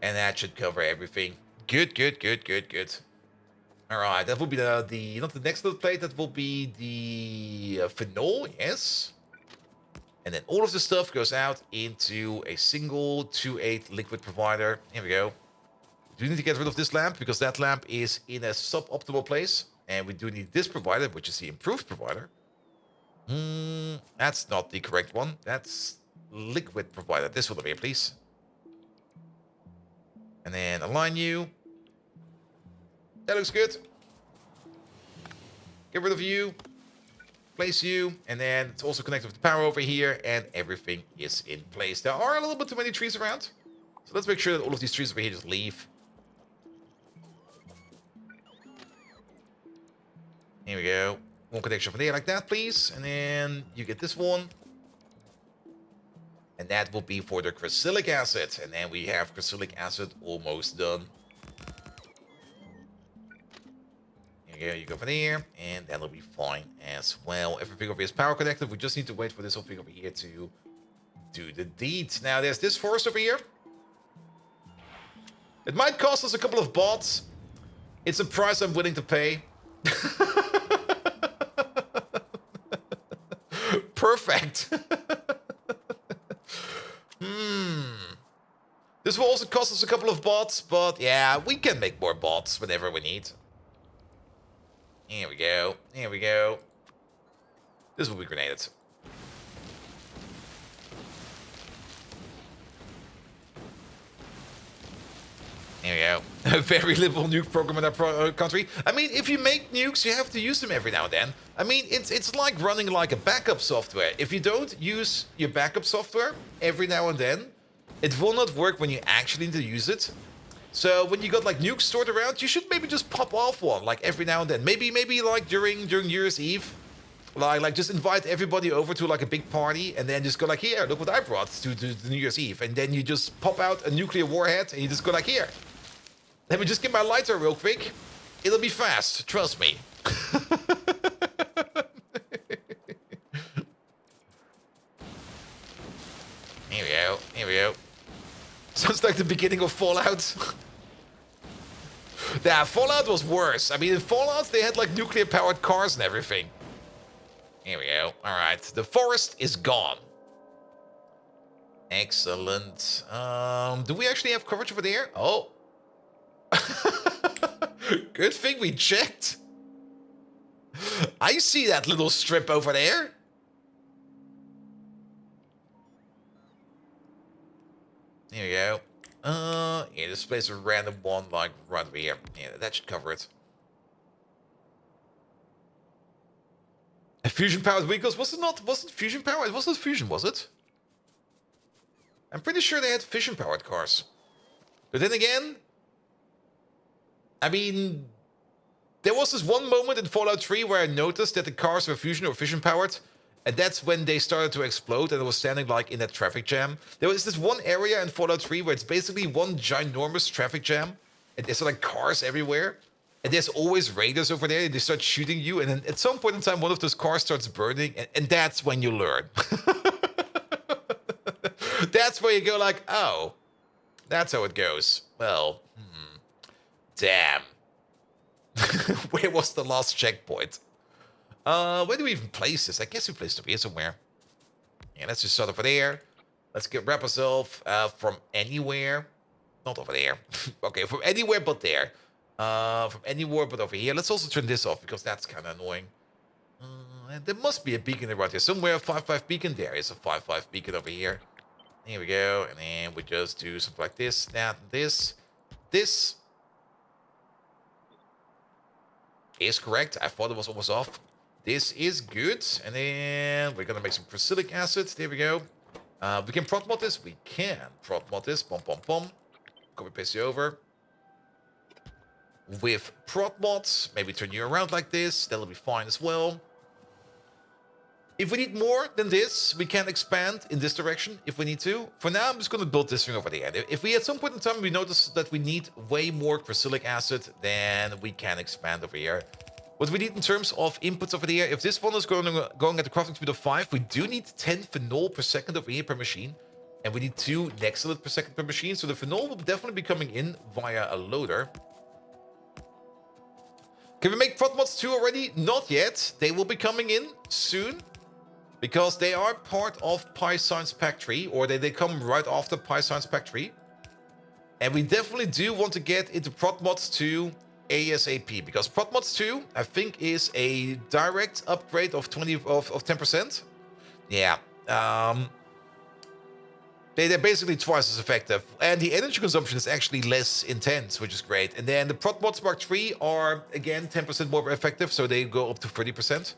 And that should cover everything. Good, good, good, good, good. All right, that will be the not the next little plate. That will be the phenol, yes. And then all of the stuff goes out into a single 2.8 liquid provider. Here we go. We do need to get rid of this lamp, because that lamp is in a suboptimal place. And we do need this provider, which is the improved provider. That's not the correct one. That's liquid provider. This one over here, please. And then align you. That looks good. Get rid of you. Place you. And then it's also connected with the power over here. And everything is in place. There are a little bit too many trees around. So let's make sure that all of these trees over here just leave. Here we go. One connection from there like that, please. And then you get this one. And that will be for the crylic acid. And then we have crylic acid almost done. Here you go, you go from there. And that'll be fine as well. Everything over here is power connected. We just need to wait for this whole thing over here to do the deeds. Now, there's this forest over here. It might cost us a couple of bots. It's a price I'm willing to pay. Perfect. This will also cost us a couple of bots, but yeah, we can make more bots whenever we need. Here we go. Here we go. This will be grenaded. Here we go. A very liberal nuke program in our country. I mean, if you make nukes, you have to use them every now and then. I mean, it's like running like a backup software. If you don't use your backup software every now and then, it will not work when you actually need to use it. So when you got like nukes stored around, you should maybe just pop off one like every now and then. Maybe like during New Year's Eve. Like just invite everybody over to like a big party and then just go like, here, look what I brought to New Year's Eve. And then you just pop out a nuclear warhead and you just go like, here. Let me just get my lighter real quick. It'll be fast, trust me. Here we go, here we go. Sounds like the beginning of Fallout. Yeah, Fallout was worse. I mean, in Fallout, they had like nuclear-powered cars and everything. Here we go. All right, the forest is gone. Excellent. Do we actually have coverage over there? Oh. Good thing we checked. I see that little strip over there. Here we go. Yeah, this place a random one like right over here. Yeah, that should cover it. Fusion powered vehicles? Was it not? Was it fusion powered? It wasn't fusion, was it? I'm pretty sure they had fission powered cars. But then again, I mean, there was this one moment in Fallout 3 where I noticed that the cars were fusion or fission powered. And that's when they started to explode and I was standing like in that traffic jam. There was this one area in Fallout 3 where it's basically one ginormous traffic jam. And there's like cars everywhere. And there's always raiders over there and they start shooting you. And then at some point in time, one of those cars starts burning. And that's when you learn. That's where you go like, oh, That's how it goes. Well, damn. Where was the last checkpoint? Where do we even place this? I guess we placed it over here somewhere. Yeah, let's just start over there. Let's wrap ourselves from anywhere. Not over there. Okay, from anywhere but there. From anywhere but over here. Let's also turn this off because that's kind of annoying. And there must be a beacon around here. Somewhere a 5-5 beacon. There is a 5-5 beacon over here. Here we go. And then we just do something like this, that, and this. This is correct. I thought it was almost off. This is good. And then we're going to make some prussic acid. There we go. We can prot mod this. We can prot mod this. Bum, bum, bum. Copy paste you over. With prot mods, maybe turn you around like this. That'll be fine as well. If we need more than this, we can expand in this direction if we need to. For now, I'm just going to build this thing over there. If we at some point in time we notice that we need way more prussic acid, then we can expand over here. What we need in terms of inputs over there, if this one is going at the crafting speed of 5, we do need 10 phenol per second over here per machine. And we need 2 nexolite per second per machine. So the phenol will definitely be coming in via a loader. Can we make prot mods 2 already? Not yet. They will be coming in soon. Because they are part of PyScience Pack 3, or they come right after PyScience Pack 3. And we definitely do want to get into prot mods 2 ASAP, because prot mods 2, I think, is a direct upgrade of 10%. Yeah. They're basically twice as effective, and the energy consumption is actually less intense, which is great. And then the prot mods Mark 3 are again 10% more effective, so they go up to 30%.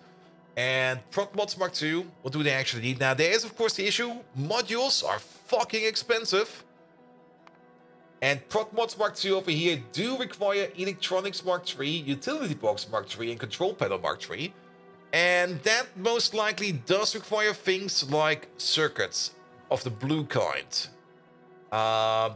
And prot mods Mark 2, what do they actually need? Now, there is, of course, the issue. Modules are fucking expensive. And prot mods Mark 2 over here do require electronics Mark 3, utility box Mark 3, and control panel Mark 3. And that most likely does require things like circuits of the blue kind.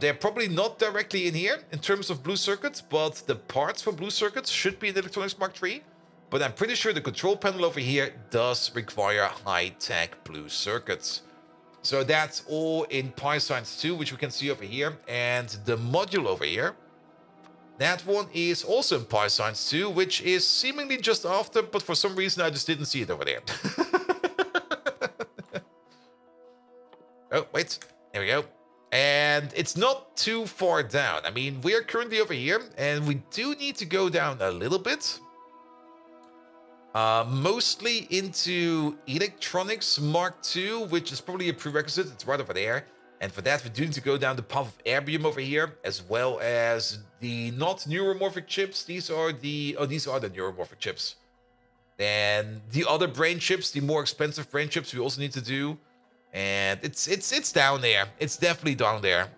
They're probably not directly in here in terms of blue circuits, but the parts for blue circuits should be in electronics Mark 3. But I'm pretty sure the control panel over here does require high-tech blue circuits. So that's all in PyScience 2, which we can see over here. And the module over here, that one is also in PyScience 2, which is seemingly just after, but for some reason I just didn't see it over there. Oh, wait. There we go. And it's not too far down. I mean, we are currently over here, and we do need to go down a little bit. Mostly into electronics Mark II, which is probably a prerequisite. It's right over there. And for that, we do need to go down the path of erbium over here, as well as the not neuromorphic chips. These are the neuromorphic chips. Then the other brain chips, the more expensive brain chips, we also need to do. And it's down there. It's definitely down there.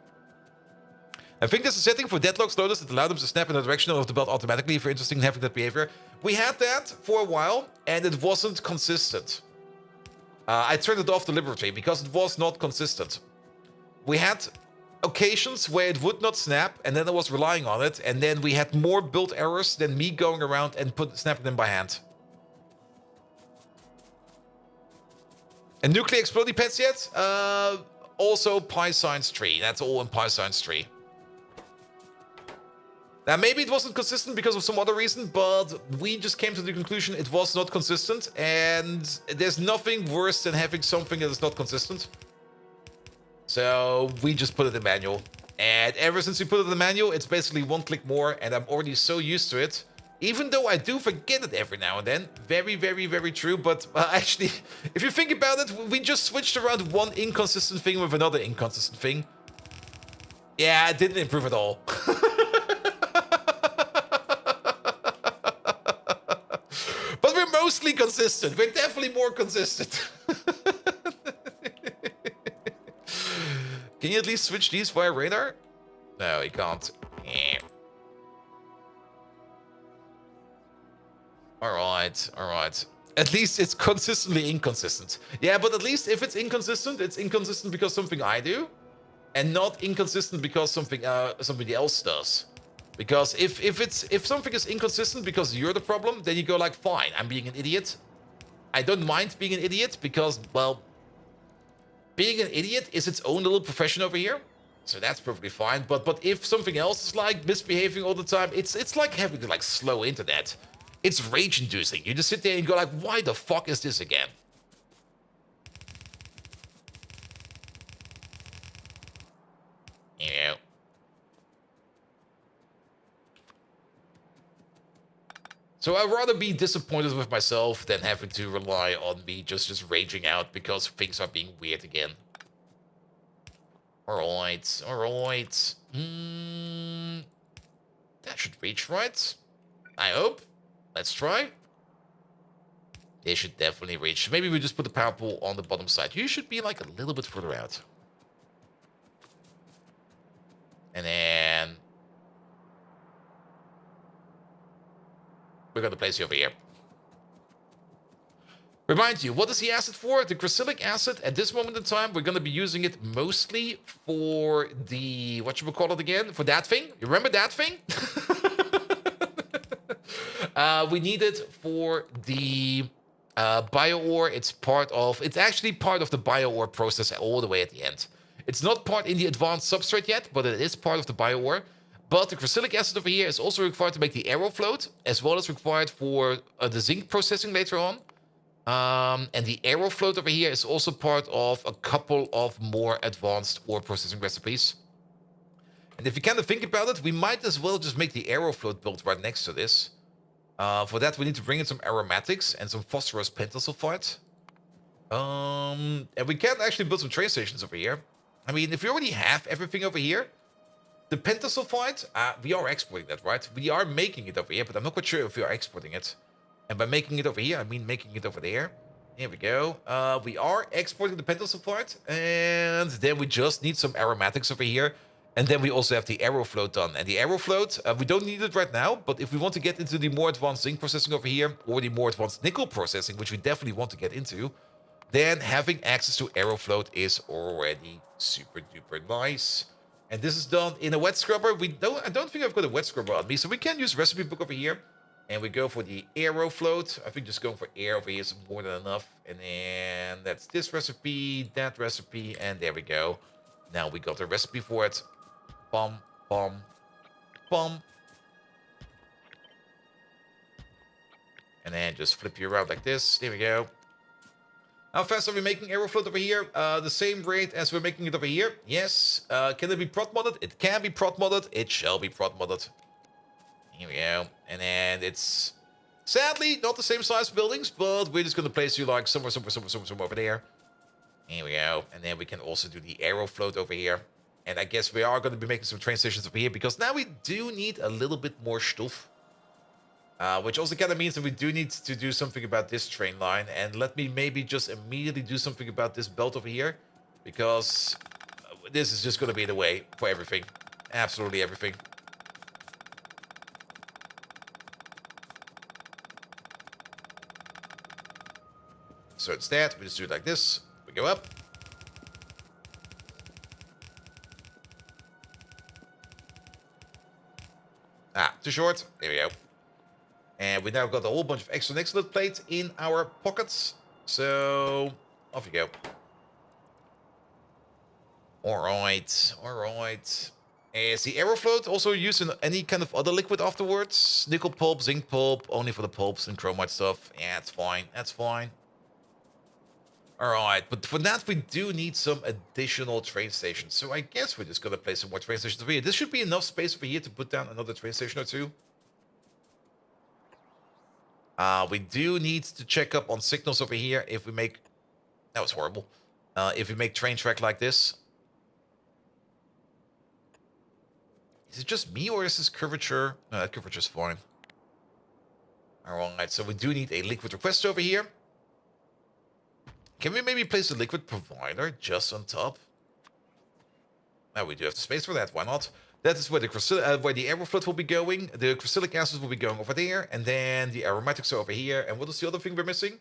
I think there's a setting for deadlocks loaders that allow them to snap in the direction of the belt automatically if you're interested in having that behavior. We had that for a while, and it wasn't consistent. I turned it off deliberately because it was not consistent. We had occasions where it would not snap, and then I was relying on it, and then we had more build errors than me going around and snapping them by hand. And nuclear exploding pets yet? Also PyScience 3. That's all in PyScience 3. Now, maybe it wasn't consistent because of some other reason, but we just came to the conclusion it was not consistent, and there's nothing worse than having something that is not consistent. So we just put it in manual. And ever since we put it in the manual, it's basically one click more, and I'm already so used to it. Even though I do forget it every now and then. Very, very, very true. But actually, if you think about it, we just switched around one inconsistent thing with another inconsistent thing. Yeah, it didn't improve at all. But we're mostly consistent. We're definitely more consistent. Can you at least switch these via radar? No, you can't. Yeah. Alright, alright. At least it's consistently inconsistent. Yeah, but at least if it's inconsistent because something I do, and not inconsistent because something somebody else does. Because if something is inconsistent because you're the problem, then you go like, fine, I'm being an idiot. I don't mind being an idiot because, well, being an idiot is its own little profession over here. So that's perfectly fine. But if something else is like misbehaving all the time, it's like having like slow internet. It's rage inducing. You just sit there and go like, why the fuck is this again? You know. So I'd rather be disappointed with myself than having to rely on me just raging out because things are being weird again. Alright, alright. That should reach, right? I hope. Let's try. They should definitely reach. Maybe we just put the power pole on the bottom side. You should be like a little bit further out. And then we're going to place you over here. Remind you, what is the acid for? The gracilic acid, at this moment in time, we're going to be using it mostly for the, whatchamacallit again? For that thing? You remember that thing? We need it for the bio-ore. It's actually part of the bio-ore process all the way at the end. It's not part in the advanced substrate yet, but it is part of the bio-ore. But the gracilic acid over here is also required to make the aerofloat, as well as required for the zinc processing later on. And the aerofloat over here is also part of a couple of more advanced ore processing recipes. And if you kind of think about it, we might as well just make the aerofloat build right next to this. For that, we need to bring in some aromatics and some phosphorus pentasulfide. And we can actually build some train stations over here. I mean, if we already have everything over here, the pentasulfide, we are exporting that, right? We are making it over here, but I'm not quite sure if we are exporting it. And by making it over here, I mean making it over there. Here we go. We are exporting the pentasulfide, and then we just need some aromatics over here. And then we also have the aerofloat done. And the aerofloat, we don't need it right now, but if we want to get into the more advanced zinc processing over here, or the more advanced nickel processing, which we definitely want to get into, then having access to aerofloat is already super duper nice. And this is done in a wet scrubber. I don't think I've got a wet scrubber on me, so we can use recipe book over here. And we go for the aerofloat. I think just going for air over here is more than enough. And then that's this recipe, that recipe, and there we go. Now we got a recipe for it. Bum, bum, bum. And then just flip you around like this. There we go. How fast are we making aerofloat over here? The same rate as we're making it over here. Yes. Can it be prot modded? It can be prot modded. It shall be prot modded. Here we go. And then it's sadly not the same size buildings, but we're just going to place you like somewhere over there. Here we go. And then we can also do the aerofloat over here. And I guess we are going to be making some train stations over here because now we do need a little bit more stuff. Which also kind of means that we do need to do something about this train line. And let me maybe just immediately do something about this belt over here. Because this is just going to be the way for everything. Absolutely everything. So instead, we just do it like this. We go up. Too short. There we go. And we now got a whole bunch of extra excellent plates in our pockets. So, off you go. Alright, alright. Is the aerofloat also used in any kind of other liquid afterwards? Nickel pulp, zinc pulp, only for the pulps and chromite stuff. Yeah, that's fine, that's fine. Alright, but for that we do need some additional train stations. So I guess we're just gonna place some more train stations over here. This should be enough space over here to put down another train station or two. We do need to check up on signals over here if we make... That was horrible. If we make train track like this. Is it just me or is this curvature? No, that curvature's fine. Alright, so we do need a liquid request over here. Can we maybe place a liquid provider just on top? Now we do have the space for that, why not? That is where the aerofloat will be going. The gracilic acid will be going over there. And then the aromatics are over here. And what is the other thing we're missing?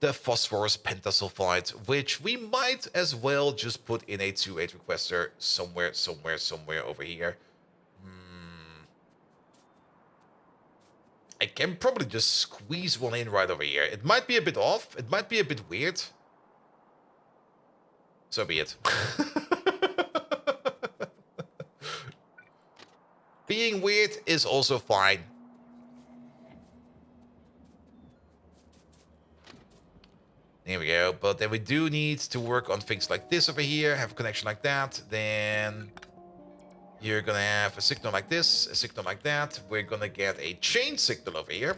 The phosphorus pentasulfide, which we might as well just put in a 2.8 requester somewhere over here. I can probably just squeeze one in right over here. It might be a bit off. It might be a bit weird. So be it. Being weird is also fine. There we go. But then we do need to work on things like this over here. Have a connection like that. Then you're gonna have a signal like this, a signal like that. We're gonna get a chain signal over here.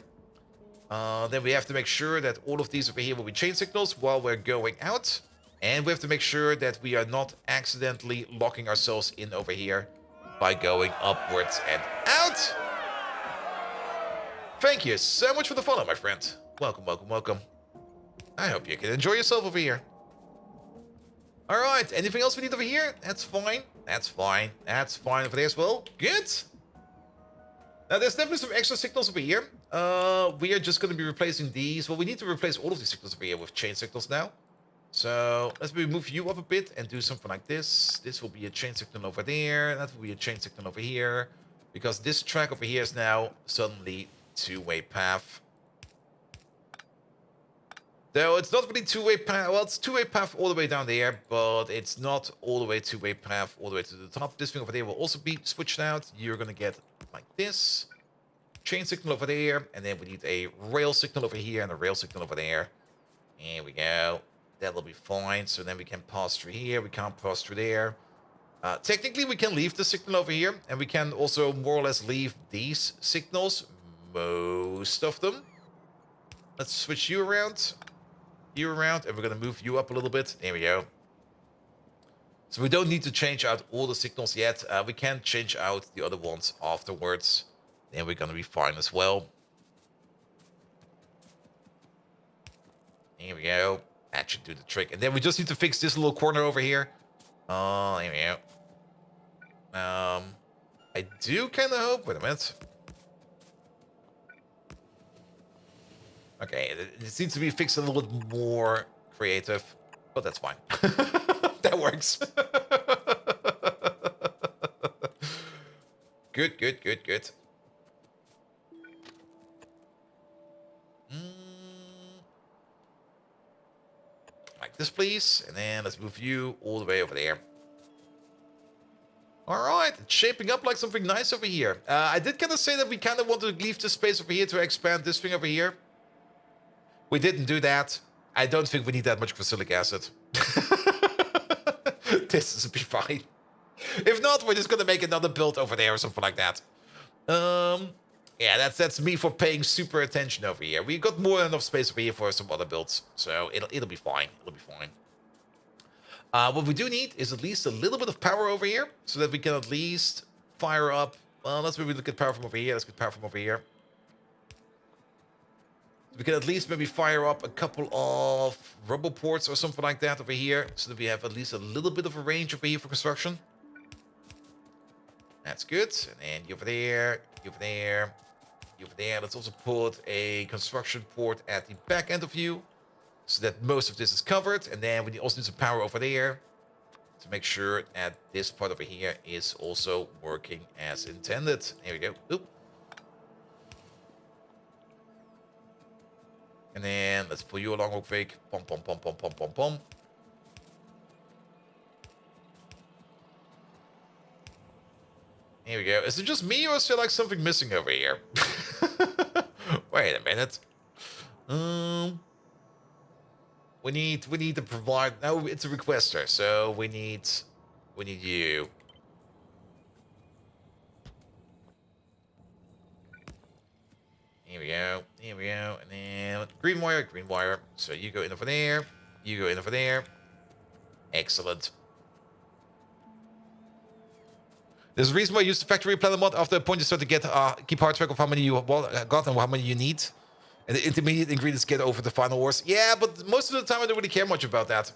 Then we have to make sure that all of these over here will be chain signals while we're going out. And we have to make sure that we are not accidentally locking ourselves in over here by going upwards and out. Thank you so much for the follow, my friend. Welcome, welcome, welcome. I hope you can enjoy yourself over here. Alright, anything else we need over here? That's fine. That's fine. That's fine over there as well. Good. Now, there's definitely some extra signals over here. We are just going to be replacing these. Well, we need to replace all of these signals over here with chain signals now. So, let's move you up a bit and do something like this. This will be a chain signal over there. That will be a chain signal over here. Because this track over here is now suddenly two-way path. Though it's not really two-way path. Well, it's two-way path all the way down there, but it's not all the way two-way path all the way to the top. This thing over there will also be switched out. You're going to get like this. Chain signal over there. And then we need a rail signal over here and a rail signal over there. Here we go. That'll be fine. So then we can pass through here. We can't pass through there. Technically, we can leave the signal over here. And we can also more or less leave these signals. Most of them. Let's switch you around. You around. And we're going to move you up a little bit. There we go. So we don't need to change out all the signals yet. We can change out the other ones afterwards. Then we're going to be fine as well. Here we go. That should do the trick. And then we just need to fix this little corner over here. Oh, there we go. I do kind of hope. Wait a minute. Okay, it seems to be fixed a little bit more creative. But that's fine. That works. Good, good, good, good. Like this, please. And then let's move you all the way over there. Alright, it's shaping up like something nice over here. I did kind of say that we kind of want to leave this space over here to expand this thing over here. We didn't do that. I don't think we need that much facilic acid. This will be fine. If not, we're just gonna make another build over there or something like that. Yeah, that's me for paying super attention over here. We got more than enough space over here for some other builds, so it'll be fine. It'll be fine. What we do need is at least a little bit of power over here, so that we can at least fire up. Well, let's maybe look at power from over here. Let's get power from over here. We can at least maybe fire up a couple of rubble ports or something like that over here, so that we have at least a little bit of a range over here for construction. That's good. And then you over there, you over there, you over there. Let's also put a construction port at the back end of you, so that most of this is covered. And then we also need some power over there to make sure that this part over here is also working as intended. Here we go. Oop. And then let's pull you along real quick. Pom, pom, pom, pom, pom, pom, pom. Here we go. Is it just me or is there like something missing over here? Wait a minute. We need to provide. No, it's a requester, so we need you. Here we go. Here we go. And then green wire, green wire. So you go in over there. You go in over there. Excellent. There's a reason why I use the factory planner mod. After a point, you start to get keep hard track of how many you got and how many you need. And the intermediate ingredients get over the final wars. Yeah, but most of the time I don't really care much about that.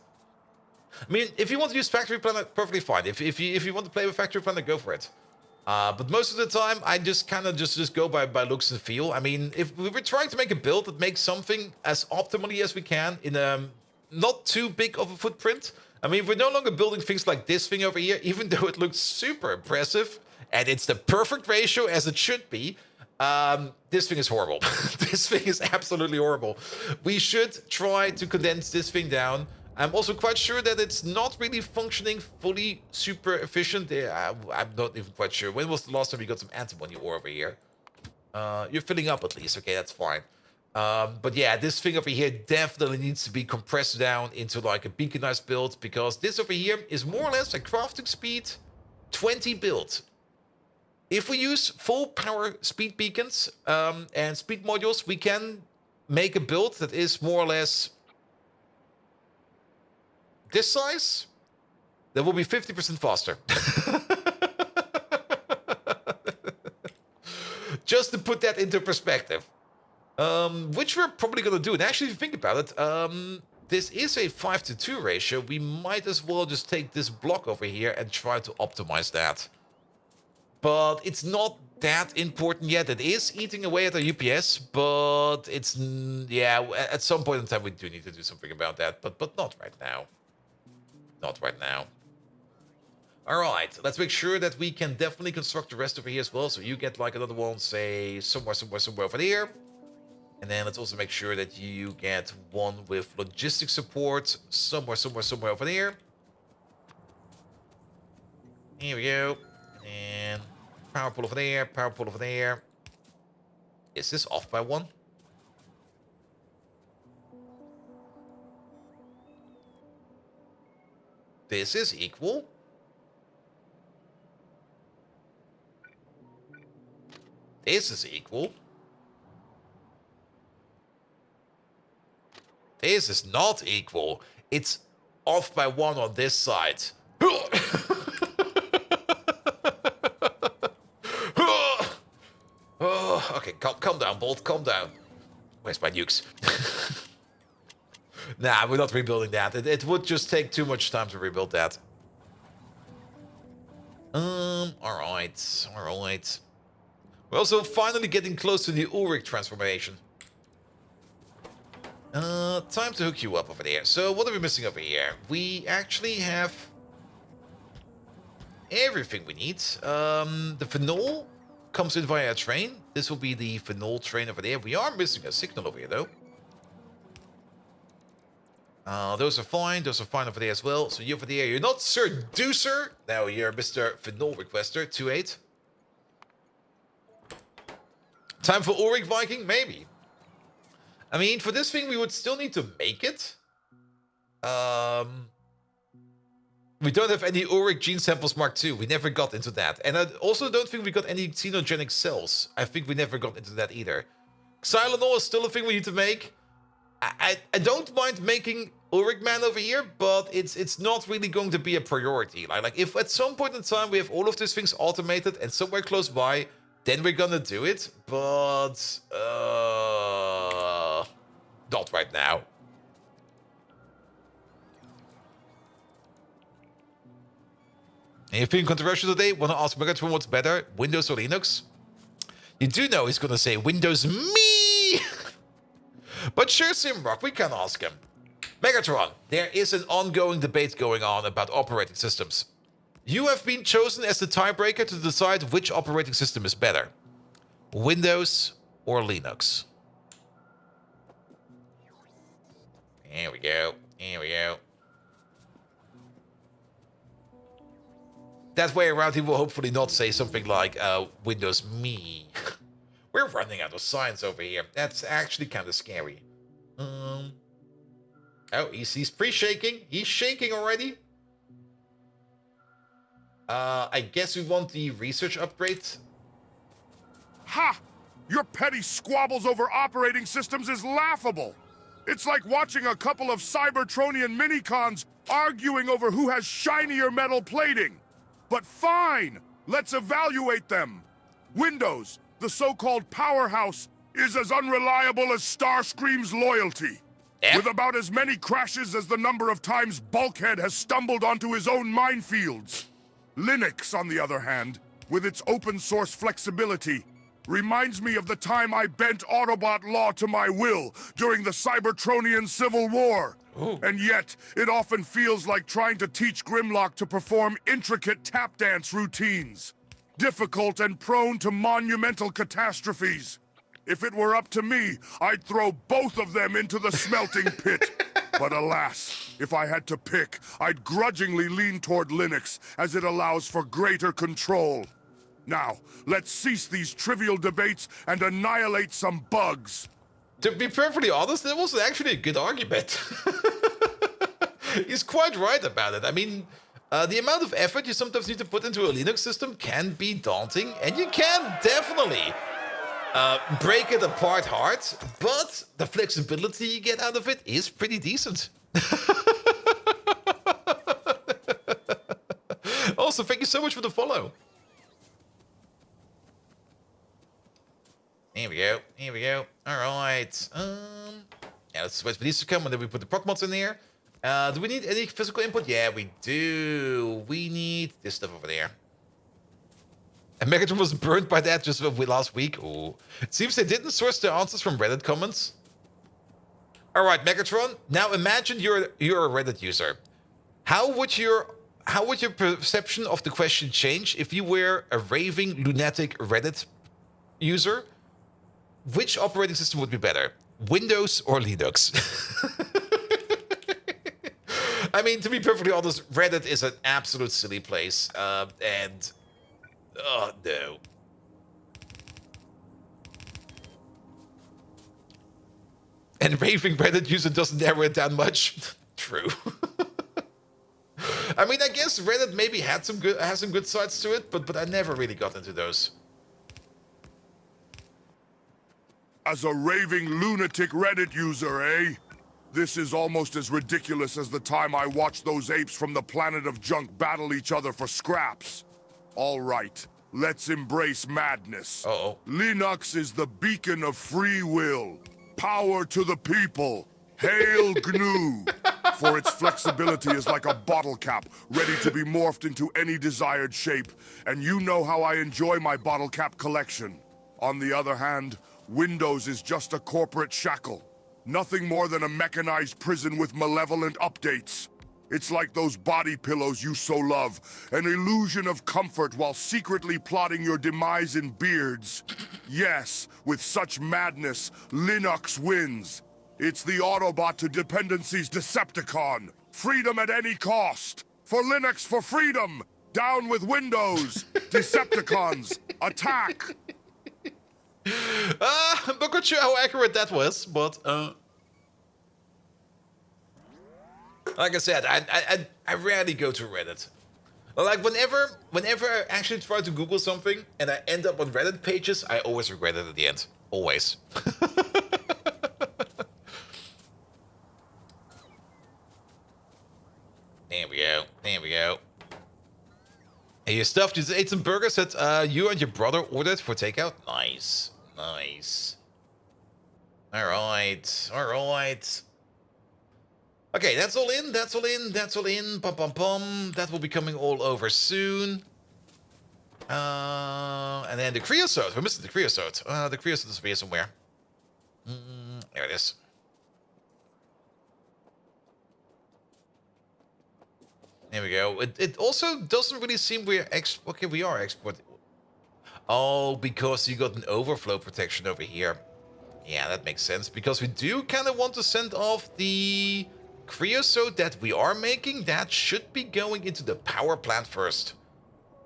I mean, if you want to use factory planner, perfectly fine. If you want to play with factory planner, go for it. But most of the time, I just kind of just go by looks and feel. I mean, if we were trying to make a build that makes something as optimally as we can in a not too big of a footprint. I mean, we're no longer building things like this thing over here, even though it looks super impressive. And it's the perfect ratio as it should be. This thing is horrible. This thing is absolutely horrible. We should try to condense this thing down I'm also quite sure that it's not really functioning fully super efficient. Yeah, I'm not even quite sure. When was the last time we got some antimony ore over here? You're filling up at least. Okay, that's fine. But yeah, this thing over here definitely needs to be compressed down into like a beaconized build, because this over here is more or less a crafting speed 20 build. If we use full power speed beacons and speed modules, we can make a build that is more or less this size. That will be 50% faster. Just to put that into perspective. Which we're probably going to do. And actually, if you think about it, this is a 5-to-2 ratio. We might as well just take this block over here and try to optimize that. But it's not that important yet. It is eating away at our UPS, but it's, yeah, at some point in time we do need to do something about that, but not right now. Not right now. All right, let's make sure that we can definitely construct the rest over here as well. So you get like another one, say, somewhere over there. And then let's also make sure that you get one with logistic support somewhere over there. Here we go. And power pole over there, power pole over there. Is this off by one? This is equal. This is equal. This is not equal. It's off by one on this side. Oh, okay, calm down, Bolt, calm down. Where's my nukes? Nah, we're not rebuilding that. It would just take too much time to rebuild that. Alright. We're also finally getting close to the Ulrich transformation. Time to hook you up over there. So what are we missing over here? We actually have everything we need. The phenol comes in via a train. This will be the phenol train over there. We are missing a signal over here, though. Those are fine. Those are fine over there as well. So you over there, you're not Sir Deucer. Now you're Mr. Phenol Requester, 2-8. Time for Ulrich Viking? Maybe. I mean, for this thing, we would still need to make it. We don't have any Ulrich gene samples Mark II. We never got into that. And I also don't think we got any xenogenic cells. I think we never got into that either. Xylanol is still a thing we need to make. I don't mind making Ulrich Man over here, but it's not really going to be a priority. Like if at some point in time we have all of these things automated and somewhere close by, then we're gonna do it. But not right now. Anything controversial today? Want to ask Megatron what's better, Windows or Linux? You do know he's gonna say Windows me. But sure, Simrock, we can ask him. Megatron, there is an ongoing debate going on about operating systems. You have been chosen as the tiebreaker to decide which operating system is better. Windows or Linux? Here we go. Here we go. That way around, he will hopefully not say something like, Windows me. We're running out of science over here. That's actually kind of scary. Oh, he's pre-shaking. He's shaking already. I guess we want the research upgrade. Ha! Your petty squabbles over operating systems is laughable. It's like watching a couple of Cybertronian minicons arguing over who has shinier metal plating. But fine, let's evaluate them. Windows, the so-called powerhouse, is as unreliable as Starscream's loyalty. With about as many crashes as the number of times Bulkhead has stumbled onto his own minefields. Linux, on the other hand, with its open-source flexibility, reminds me of the time I bent Autobot law to my will during the Cybertronian Civil War. Ooh. And yet, it often feels like trying to teach Grimlock to perform intricate tap dance routines. Difficult and prone to monumental catastrophes. If it were up to me, I'd throw both of them into the smelting pit. But alas, If I had to pick, I'd grudgingly lean toward Linux, as it allows for greater control. Now, let's cease these trivial debates and annihilate some bugs. To be perfectly honest, that was actually a good argument. He's quite right about it. I mean, the amount of effort you sometimes need to put into a Linux system can be daunting, and you can definitely break it apart hard, but the flexibility you get out of it is pretty decent. Also, thank you so much for the follow. Here we go. Here we go. All right. Yeah, let's wait for these to come, and then we put the proc mods in here. Do we need any physical input? Yeah, we do. We need this stuff over there. And Megatron was burned by that just last week. Ooh. It seems they didn't source their answers from Reddit comments. All right, Megatron. Now imagine you're a Reddit user. How would your perception of the question change if you were a raving lunatic Reddit user? Which operating system would be better, Windows or Linux? I mean, to be perfectly honest, Reddit is an absolute silly place, and oh no. And raving Reddit user doesn't narrow it down much. True. I mean, I guess Reddit maybe has some good sides to it, but I never really got into those. As a raving lunatic Reddit user, eh? This is almost as ridiculous as the time I watched those apes from the planet of junk battle each other for scraps. All right, let's embrace madness. Uh-oh. Linux is the beacon of free will. Power to the people. Hail GNU! For its flexibility is like a bottle cap, ready to be morphed into any desired shape. And you know how I enjoy my bottle cap collection. On the other hand, Windows is just a corporate shackle. Nothing more than a mechanized prison with malevolent updates. It's like those body pillows you so love, an illusion of comfort while secretly plotting your demise in beards. Yes, with such madness, Linux wins. It's the Autobot to dependencies Decepticon. Freedom at any cost. For Linux for freedom. Down with Windows. Decepticons, attack. I'm not quite sure how accurate that was, but like I said, I rarely go to Reddit. Like whenever I actually try to Google something and I end up on Reddit pages, I always regret it at the end. Always. There we go. There we go. Hey, your stuff. Just ate some burgers that you and your brother ordered for takeout. Nice. Nice. Alright. Alright. Okay, that's all in. That's all in. That's all in. Pum pum pum. That will be coming all over soon. And then the creosote. We're missing the creosote. The creosote is here somewhere. There it is. There we go. It also doesn't really seem we're okay, we are exporting. Oh, because you got an overflow protection over here. Yeah, that makes sense. Because we do kind of want to send off the creosote that we are making. That should be going into the power plant first.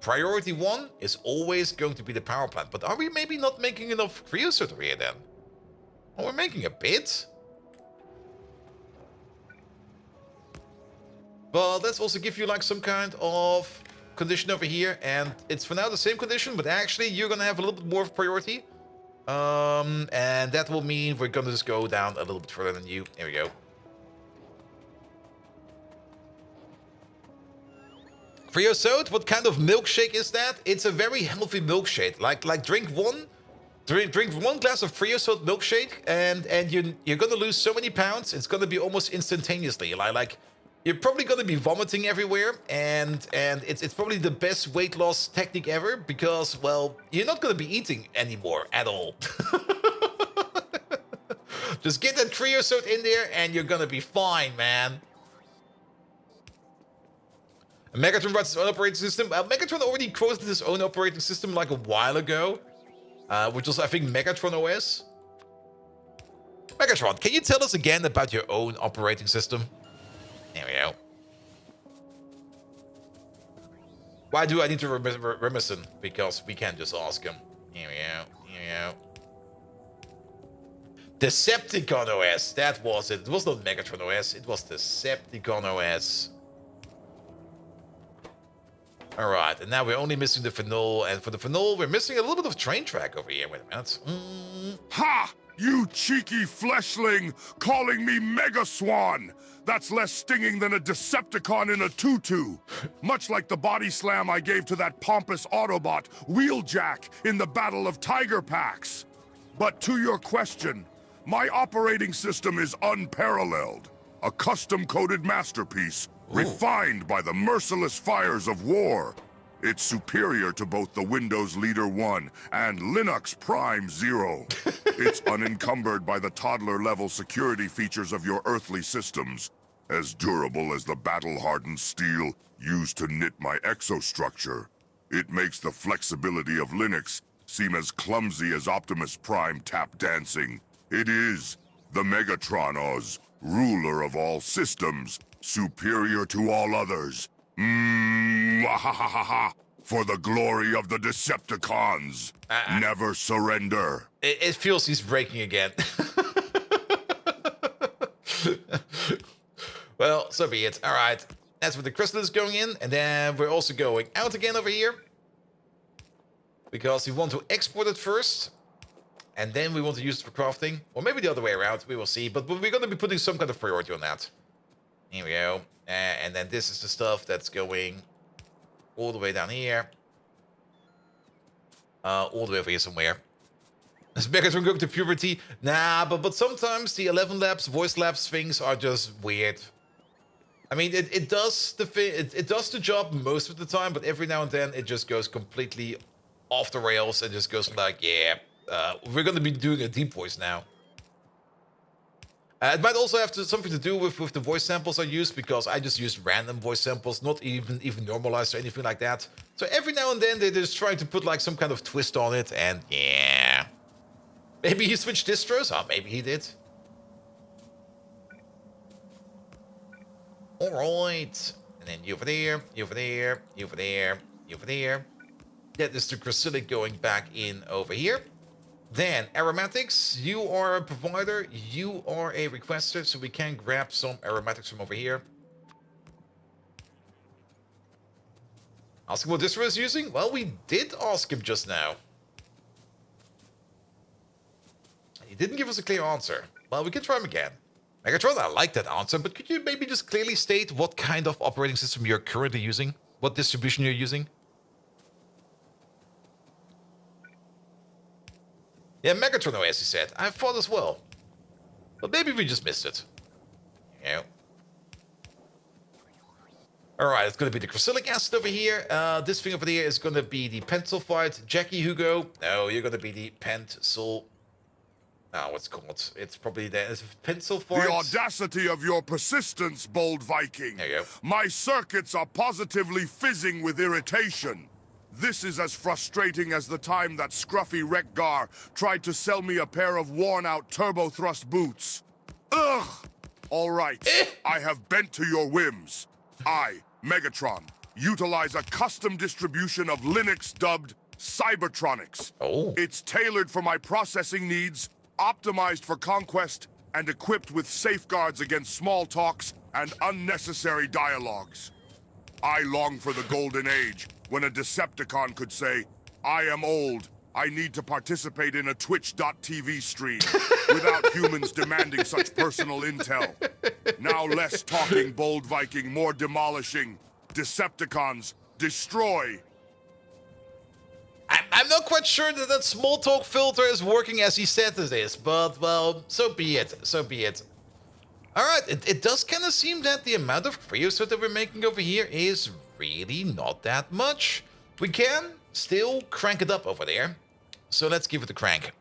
Priority 1 is always going to be the power plant. But are we maybe not making enough creosote over here then? Oh, we're making a bit. But let's also give you like some kind of condition over here, and it's for now the same condition, but actually you're gonna have a little bit more of priority. And that will mean we're gonna just go down a little bit further than you. There we go. Creosote, what kind of milkshake is that? It's a very healthy milkshake. Like drink one glass of creosote milkshake, and you're gonna lose so many pounds. It's gonna be almost instantaneously. Like you're probably gonna be vomiting everywhere, and it's probably the best weight loss technique ever because, well, you're not gonna be eating anymore at all. Just get that creosote in there, and you're gonna be fine, man. Megatron runs his own operating system. Megatron already quoted his own operating system like a while ago, which was, I think, Megatron OS. Megatron, can you tell us again about your own operating system? There we go. Why do I need to remison? Because we can't just ask him. Here we go. Here we go. Decepticon OS. That was it. It was not Megatron OS. It was Decepticon OS. Alright, and now we're only missing the phenol. And for the phenol, we're missing a little bit of train track over here. Wait a minute. Ha! You cheeky fleshling, calling me Mega Swan! That's less stinging than a Decepticon in a tutu. Much like the body slam I gave to that pompous Autobot, Wheeljack, in the Battle of Tiger Packs. But to your question, my operating system is unparalleled. A custom-coded masterpiece, refined by the merciless fires of war. It's superior to both the Windows Leader 1 and Linux Prime 0. It's unencumbered by the toddler-level security features of your earthly systems. As durable as the battle-hardened steel used to knit my exostructure. It makes the flexibility of Linux seem as clumsy as Optimus Prime tap dancing. It is the Megatron Oz, ruler of all systems, superior to all others. For the glory of the Decepticons. Never surrender. It feels he's breaking again. Well, so be it. Alright. That's where the crystal is going in. And then we're also going out again over here. Because we want to export it first. And then we want to use it for crafting. Or maybe the other way around. We will see. But we're going to be putting some kind of priority on that. Here we go. And then this is the stuff that's going all the way down here. All the way over here somewhere. Is Megatron going to puberty? Nah, but sometimes the 11 Labs, Voice Labs things are just weird. I mean, it does the job most of the time, but every now and then it just goes completely off the rails and just goes like, yeah, we're going to be doing a deep voice now. It might also have something to do with the voice samples I use, because I just use random voice samples, not even normalized or anything like that. So every now and then they're just trying to put like some kind of twist on it, and yeah. Maybe he switched distros? Oh, maybe he did. Alright. And then you over there, you over there, you over there, you over there. That is the Chrysalic going back in over here. Then, aromatics, you are a provider, you are a requester, so we can grab some aromatics from over here. Ask him what distro is using? Well, we did ask him just now. He didn't give us a clear answer. Well, we can try him again. Megatron, I like that answer, but could you maybe just clearly state what kind of operating system you're currently using? What distribution you're using? Yeah, Megatron OS, he said. I thought as well. But maybe we just missed it. Yeah. Alright, it's going to be the Chrysalic acid over here. This thing over there is going to be the Pensulfide. Jackie Hugo. No, you're going to be the Pensul... Oh, what's it called? It's probably the Pensulfide. The audacity of your persistence, bold Viking. There you go. My circuits are positively fizzing with irritation. This is as frustrating as the time that scruffy Rekgar tried to sell me a pair of worn-out turbo-thrust boots. Ugh! All right, I have bent to your whims. I, Megatron, utilize a custom distribution of Linux dubbed Cybertronics. Oh. It's tailored for my processing needs, optimized for conquest, and equipped with safeguards against small talks and unnecessary dialogues. I long for the golden age, when a Decepticon could say, I am old, I need to participate in a Twitch.tv stream, without humans demanding such personal intel. Now less talking, bold Viking, more demolishing. Decepticons, destroy! I'm not quite sure that that small talk filter is working as he said it is, but, well, so be it, so be it. Alright, it does kind of seem that the amount of creosote that we're making over here is really not that much. We can still crank it up over there, so let's give it a crank.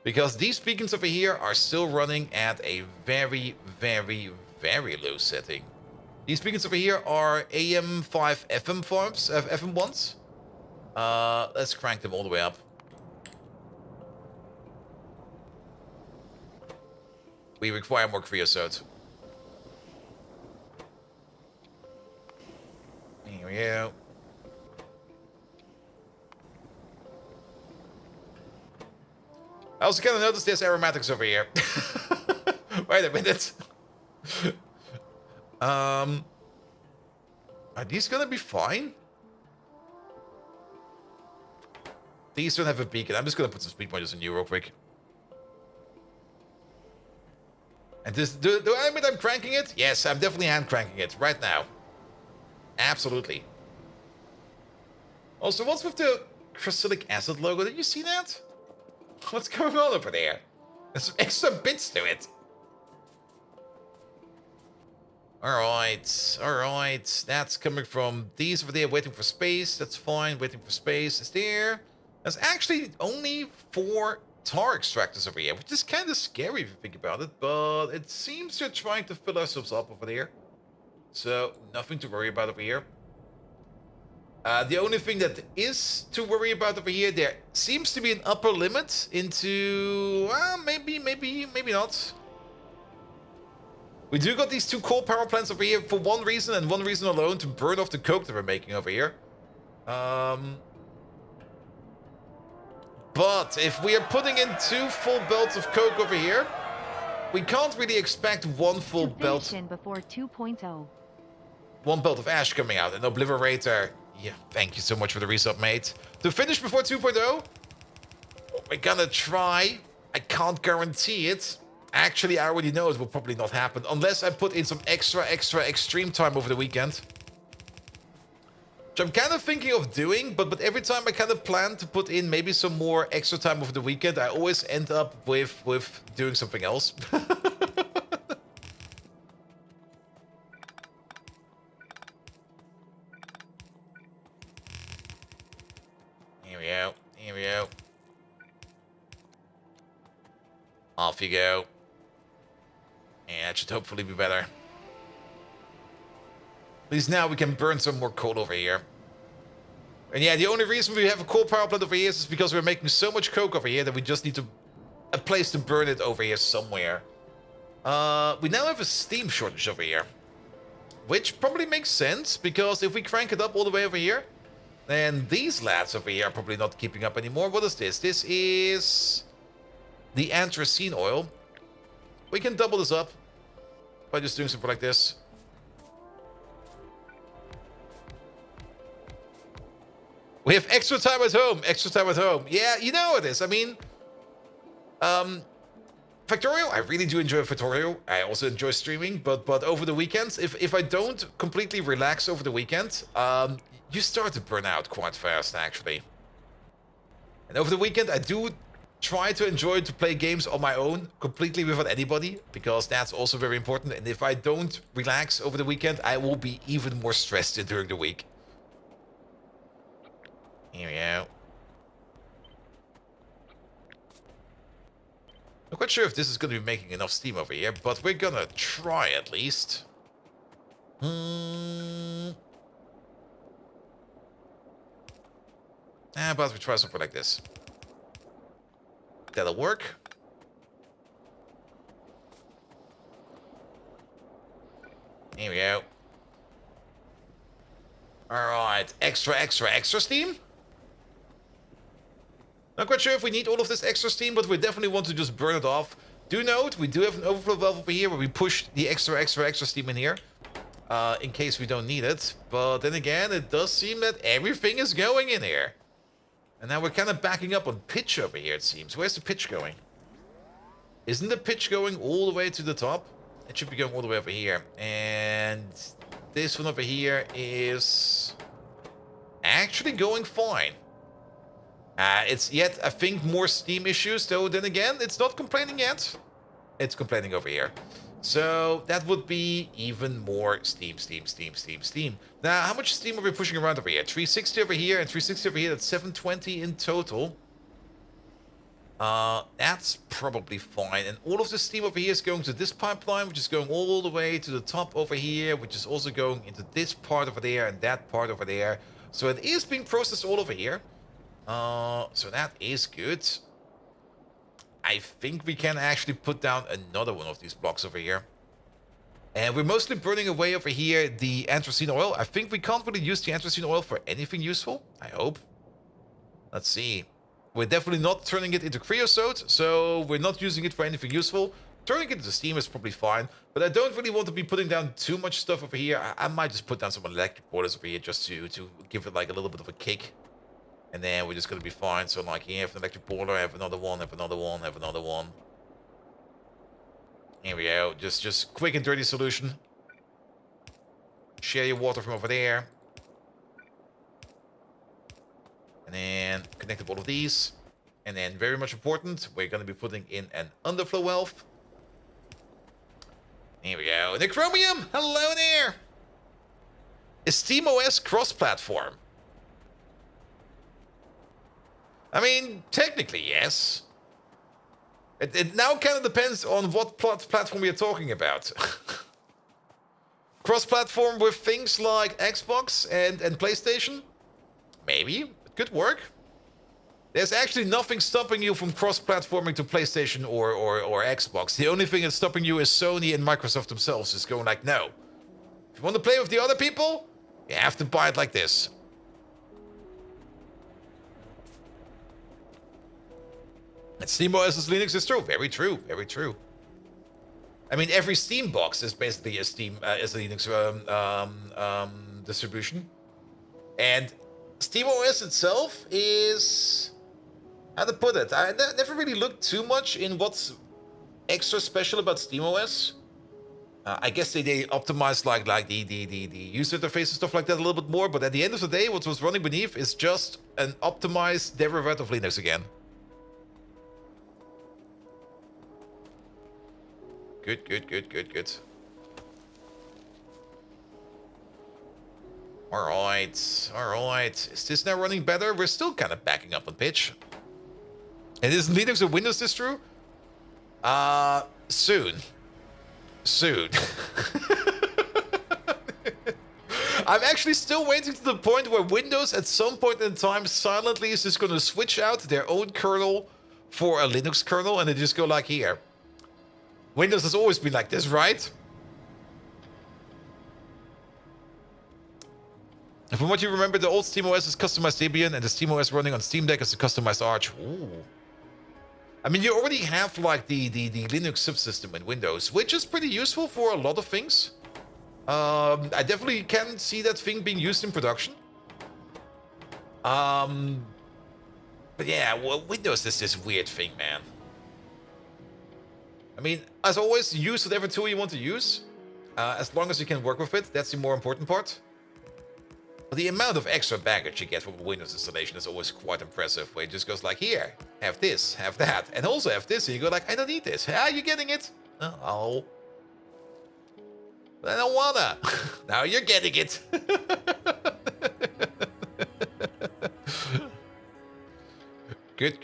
Because these beacons over here are still running at a very, very, very low setting. These beacons over here are AM5 FM farms, FM1s. Let's crank them all the way up. We require more creosote. we go. I also kind of noticed there's aromatics over here. Wait a minute. Are these gonna be fine? These don't have a beacon. I'm just gonna put some speed pointers on you real quick. And this, do I admit I'm cranking it? Yes, I'm definitely hand cranking it right now. Absolutely. Also, what's with the crucilic acid logo? Did you see that? What's going on over there? There's some extra bits to it. Alright, alright. That's coming from these over there, waiting for space. That's fine, waiting for space. Is there? There's actually only 4 tar extractors over here, which is kind of scary if you think about it, but it seems they're trying to fill ourselves up over there. So, nothing to worry about over here. The only thing that is to worry about over here, there seems to be an upper limit into... maybe not. We do got these 2 coal power plants over here for one reason and one reason alone, to burn off the coke that we're making over here. But if we are putting in 2 full belts of coke over here, we can't really expect 1 full belt. Before 2.0. 1 belt of ash coming out, an obliterator. Yeah, thank you so much for the resub, mate. To finish before 2.0, we're gonna try. I can't guarantee it. Actually, I already know it will probably not happen unless I put in some extra extreme time over the weekend. Which I'm kind of thinking of doing, but every time I kind of plan to put in maybe some more extra time over the weekend, I always end up with doing something else. Here we go. Here we go. Off you go. And that should hopefully be better. At least now we can burn some more coal over here. And yeah, the only reason we have a coal power plant over here is because we're making so much coke over here that we just need a place to burn it over here somewhere. We now have a steam shortage over here. Which probably makes sense, because if we crank it up all the way over here, then these lads over here are probably not keeping up anymore. What is this? This is the anthracene oil. We can double this up by just doing something like this. We have extra time at home. Extra time at home. Yeah, you know it is. I mean, Factorio, I really do enjoy Factorio. I also enjoy streaming, but over the weekends, if I don't completely relax over the weekend, you start to burn out quite fast, actually. And over the weekend, I do try to enjoy to play games on my own, completely without anybody, because that's also very important. And if I don't relax over the weekend, I will be even more stressed during the week. Here we go. Not quite sure if this is going to be making enough steam over here, but we're gonna try at least. How about we try something like this? That'll work. Here we go. Alright, extra steam? Not quite sure if we need all of this extra steam, but we definitely want to just burn it off. Do note, we do have an overflow valve over here where we push the extra steam in here. In case we don't need it. But then again, it does seem that everything is going in here. And now we're kind of backing up on pitch over here, it seems. Where's the pitch going? Isn't the pitch going all the way to the top? It should be going all the way over here. And this one over here is actually going fine. It's yet, I think, more steam issues, though then again, it's not complaining yet. It's complaining over here. So that would be even more steam. Now, how much steam are we pushing around over here? 360 over here and 360 over here. That's 720 in total. That's probably fine. And all of the steam over here is going to this pipeline, which is going all the way to the top over here, which is also going into this part over there and that part over there. So it is being processed all over here. So that is good. I think we can actually put down another one of these blocks over here. And we're mostly burning away over here the anthracene oil. I think we can't really use the anthracene oil for anything useful. I hope. Let's see. We're definitely not turning it into creosote, so we're not using it for anything useful. Turning it into steam is probably fine, but I don't really want to be putting down too much stuff over here. I might just put down some electric boilers over here just to give it like a little bit of a kick. And then we're just going to be fine. So like here, have an electric boiler, have another one, have another one, have another one. Here we go. Just quick and dirty solution. Share your water from over there. And then connect up all of these. And then very much important, we're going to be putting in an underflow valve. Here we go. The Chromium! Hello there! Is SteamOS cross-platform? I mean, technically, yes. It now kind of depends on what platform you're talking about. Cross-platform with things like Xbox and PlayStation? Maybe. It could work. There's actually nothing stopping you from cross-platforming to PlayStation or Xbox. The only thing that's stopping you is Sony and Microsoft themselves just going like, no. If you want to play with the other people, you have to buy it like this. And SteamOS is Linux is true. Very true. Very true. I mean, every Steam box is basically a Linux distribution. And SteamOS itself is... How to put it? I never really looked too much in what's extra special about SteamOS. I guess they optimized like the user interface and stuff like that a little bit more. But at the end of the day, what was running beneath is just an optimized derivative of Linux again. Good. Alright. Is this now running better? We're still kind of backing up on pitch. And isn't Linux a Windows distro? Soon. I'm actually still waiting to the point where Windows at some point in time silently is just going to switch out their own kernel for a Linux kernel and they just go like here. Windows has always been like this, right? And from what you remember, the old SteamOS is customized Debian, and the SteamOS running on Steam Deck is a customized Arch. Ooh. I mean, you already have like the Linux subsystem in Windows, which is pretty useful for a lot of things. I definitely can see that thing being used in production. But yeah, well, Windows is this weird thing, man. I mean, as always, use whatever tool you want to use. As long as you can work with it, that's the more important part. But the amount of extra baggage you get from a Windows installation is always quite impressive. Where it just goes like, here, have this, have that, and also have this. And you go like, I don't need this. Are you getting it? Oh. But I don't wanna. Now you're getting it. Good.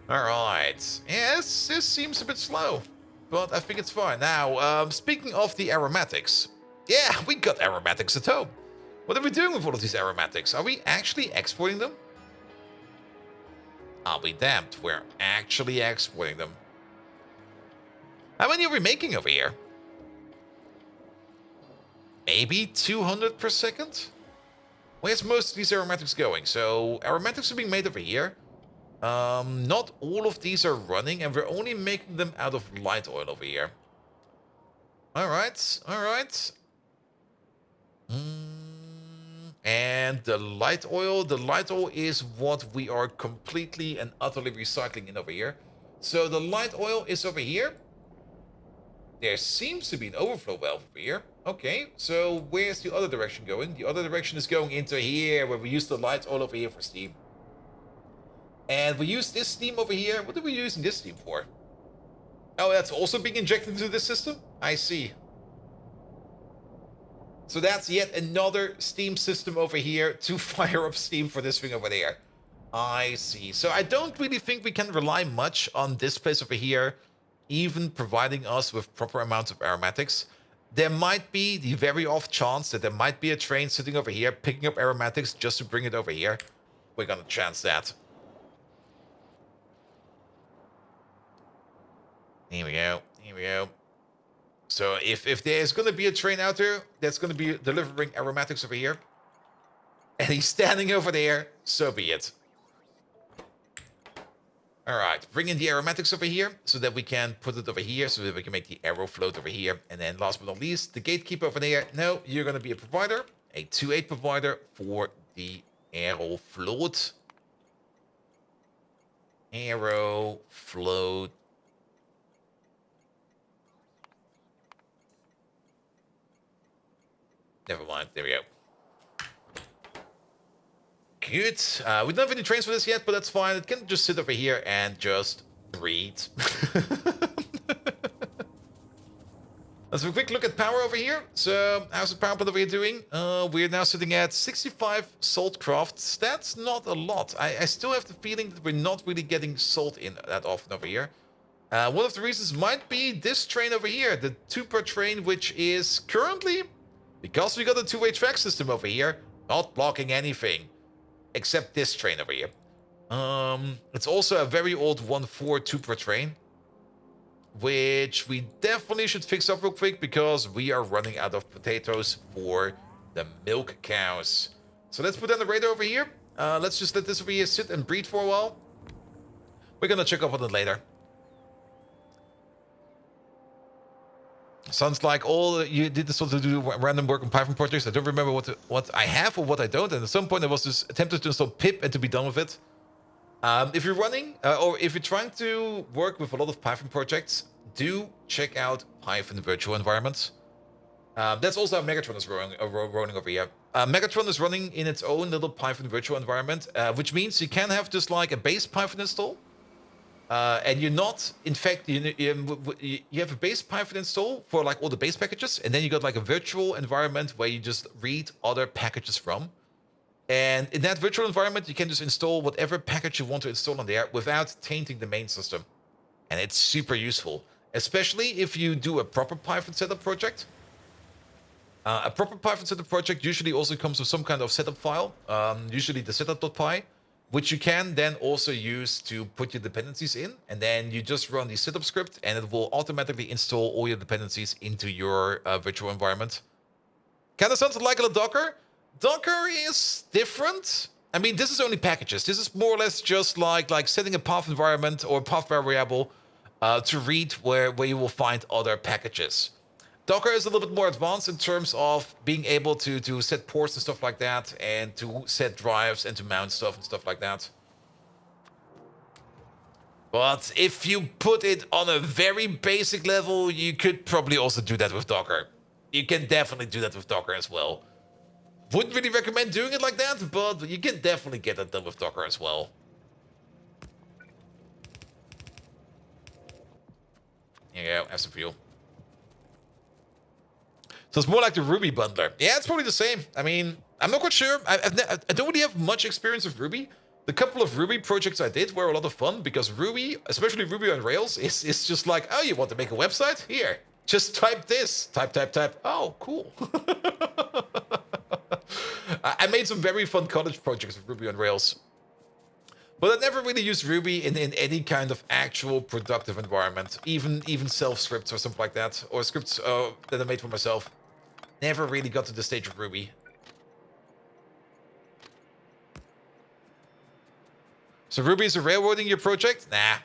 Alright. Yeah, this seems a bit slow. But I think it's fine. Now, speaking of the aromatics. Yeah, we got aromatics at home. What are we doing with all of these aromatics? Are we actually exporting them? I'll be damned. We're actually exporting them. How many are we making over here? Maybe 200 per second? Where's most of these aromatics going? So, aromatics are being made over here. Not all of these are running, and we're only making them out of light oil over here. Alright. And the light oil is what we are completely and utterly recycling in over here. So the light oil is over here. There seems to be an overflow valve over here. Okay, so where's the other direction going? The other direction is going into here, where we use the light oil over here for steam. And we use this steam over here. What are we using this steam for? Oh, that's also being injected into this system? I see. So that's yet another steam system over here to fire up steam for this thing over there. I see. So I don't really think we can rely much on this place over here, even providing us with proper amounts of aromatics. There might be the very off chance that there might be a train sitting over here picking up aromatics just to bring it over here. We're gonna chance that. Here we go. Here we go. So if there's going to be a train out there that's going to be delivering aromatics over here, and he's standing over there, so be it. All right, bring in the aromatics over here so that we can put it over here so that we can make the arrow float over here. And then last but not least, the gatekeeper over there. No, you're going to be a provider, a 2-8 provider for the arrow float. Arrow float. Never mind, there we go. Good. We don't have any trains for this yet, but that's fine. It can just sit over here and just breathe. Let's have a quick look at power over here. So, how's the power plant over here doing? We're now sitting at 65 salt crafts. That's not a lot. I still have the feeling that we're not really getting salt in that often over here. One of the reasons might be this train over here, the 2 per train, which is currently, because we got a 2-way track system over here, not blocking anything. Except this train over here. It's also a very old 1-4 2 per train, which we definitely should fix up real quick because we are running out of potatoes for the milk cows. So let's put on the radar over here. Let's just let this over here sit and breathe for a while. We're gonna check up on it later. Sounds like all you did this to do random work on Python projects. I don't remember what I have or what I don't. And at some point I was just attempted to install pip and to be done with it. If you're running or if you're trying to work with a lot of Python projects, do check out Python virtual environments. That's also how Megatron is running over here. Megatron is running in its own little Python virtual environment, which means you can have just like a base Python install. And you're not, in fact, you have a base Python install for like all the base packages, and then you got like a virtual environment where you just read other packages from. And in that virtual environment, you can just install whatever package you want to install on there without tainting the main system. And it's super useful, especially if you do a proper Python setup project. A proper Python setup project usually also comes with some kind of setup file, usually the setup.py, which you can then also use to put your dependencies in. And then you just run the setup script and it will automatically install all your dependencies into your virtual environment. Kind of sounds like a Docker. Docker is different. I mean, this is only packages. This is more or less just like setting a path environment or path variable to read where you will find other packages. Docker is a little bit more advanced in terms of being able to set ports and stuff like that, and to set drives and to mount stuff and stuff like that. But if you put it on a very basic level, you could probably also do that with Docker. You can definitely do that with Docker as well. Wouldn't really recommend doing it like that, but you can definitely get that done with Docker as well. Here you go, have some fuel. So it's more like the Ruby bundler. Yeah, it's probably the same. I mean, I'm not quite sure. I don't really have much experience with Ruby. The couple of Ruby projects I did were a lot of fun because Ruby, especially Ruby on Rails, is just like, oh, you want to make a website? Here, just type this. Type. Oh, cool. I made some very fun college projects with Ruby on Rails. But I never really used Ruby in any kind of actual productive environment. Even self-scripts or something like that. Or scripts that I made for myself. Never really got to the stage of Ruby. So Ruby is railroading your project? Nah.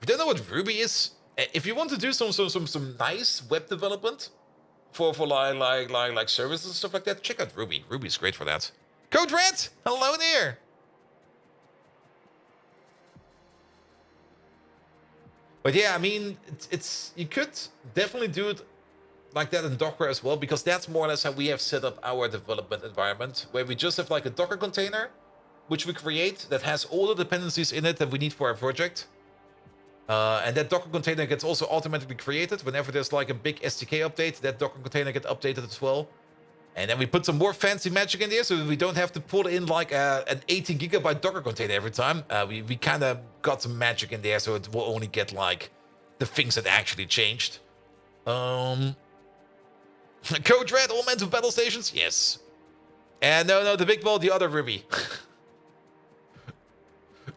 If you don't know what Ruby is, if you want to do some nice web development for like services and stuff like that, check out Ruby. Ruby's great for that. Code Red, hello there. But yeah, I mean, it's you could definitely do it like that in Docker as well, because that's more or less how we have set up our development environment, where we just have like a Docker container, which we create that has all the dependencies in it that we need for our project. And that Docker container gets also automatically created whenever there's like a big SDK update. That Docker container gets updated as well. And then we put some more fancy magic in there so that we don't have to pull in like an 18 gigabyte Docker container every time. We kind of got some magic in there so it will only get like the things that actually changed. Code Red, all meant to battle stations? Yes. And no, the big ball, the other Ruby.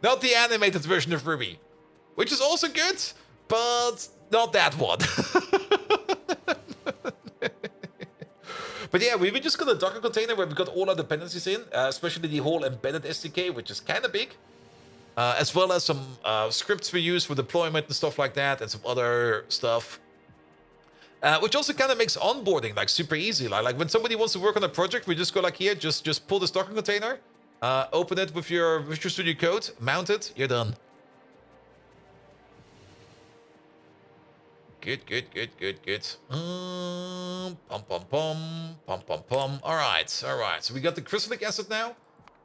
Not the animated version of Ruby. Which is also good, but not that one. But yeah, we've just got a Docker container where we've got all our dependencies in, especially the whole embedded SDK, which is kind of big. As well as some scripts we use for deployment and stuff like that, and some other stuff. Which also kind of makes onboarding like super easy. Like when somebody wants to work on a project, we just go like here, just pull this Docker container, open it with your Visual Studio Code, mount it, you're done. Good. Pum. All right. So we got the crystallic acid now.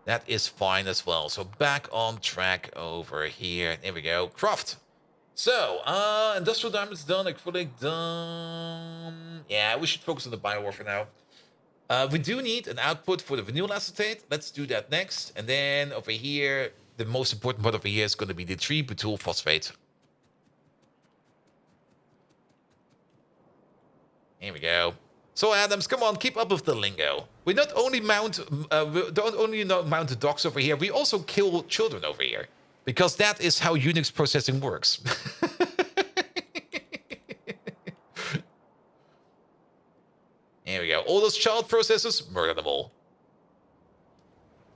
That is fine as well. So back on track over here. There we go. Craft. So, industrial diamonds done, acrylic done. Yeah, we should focus on the biowar for now. We do need an output for the vinyl acetate. Let's do that next. And then over here, the most important part over here is going to be the 3-butyl phosphate. Here we go. So Adams, come on, keep up with the lingo. We not only mount, mount the dogs over here, we also kill children over here. Because that is how Unix processing works. Here we go. All those child processors, murder them all.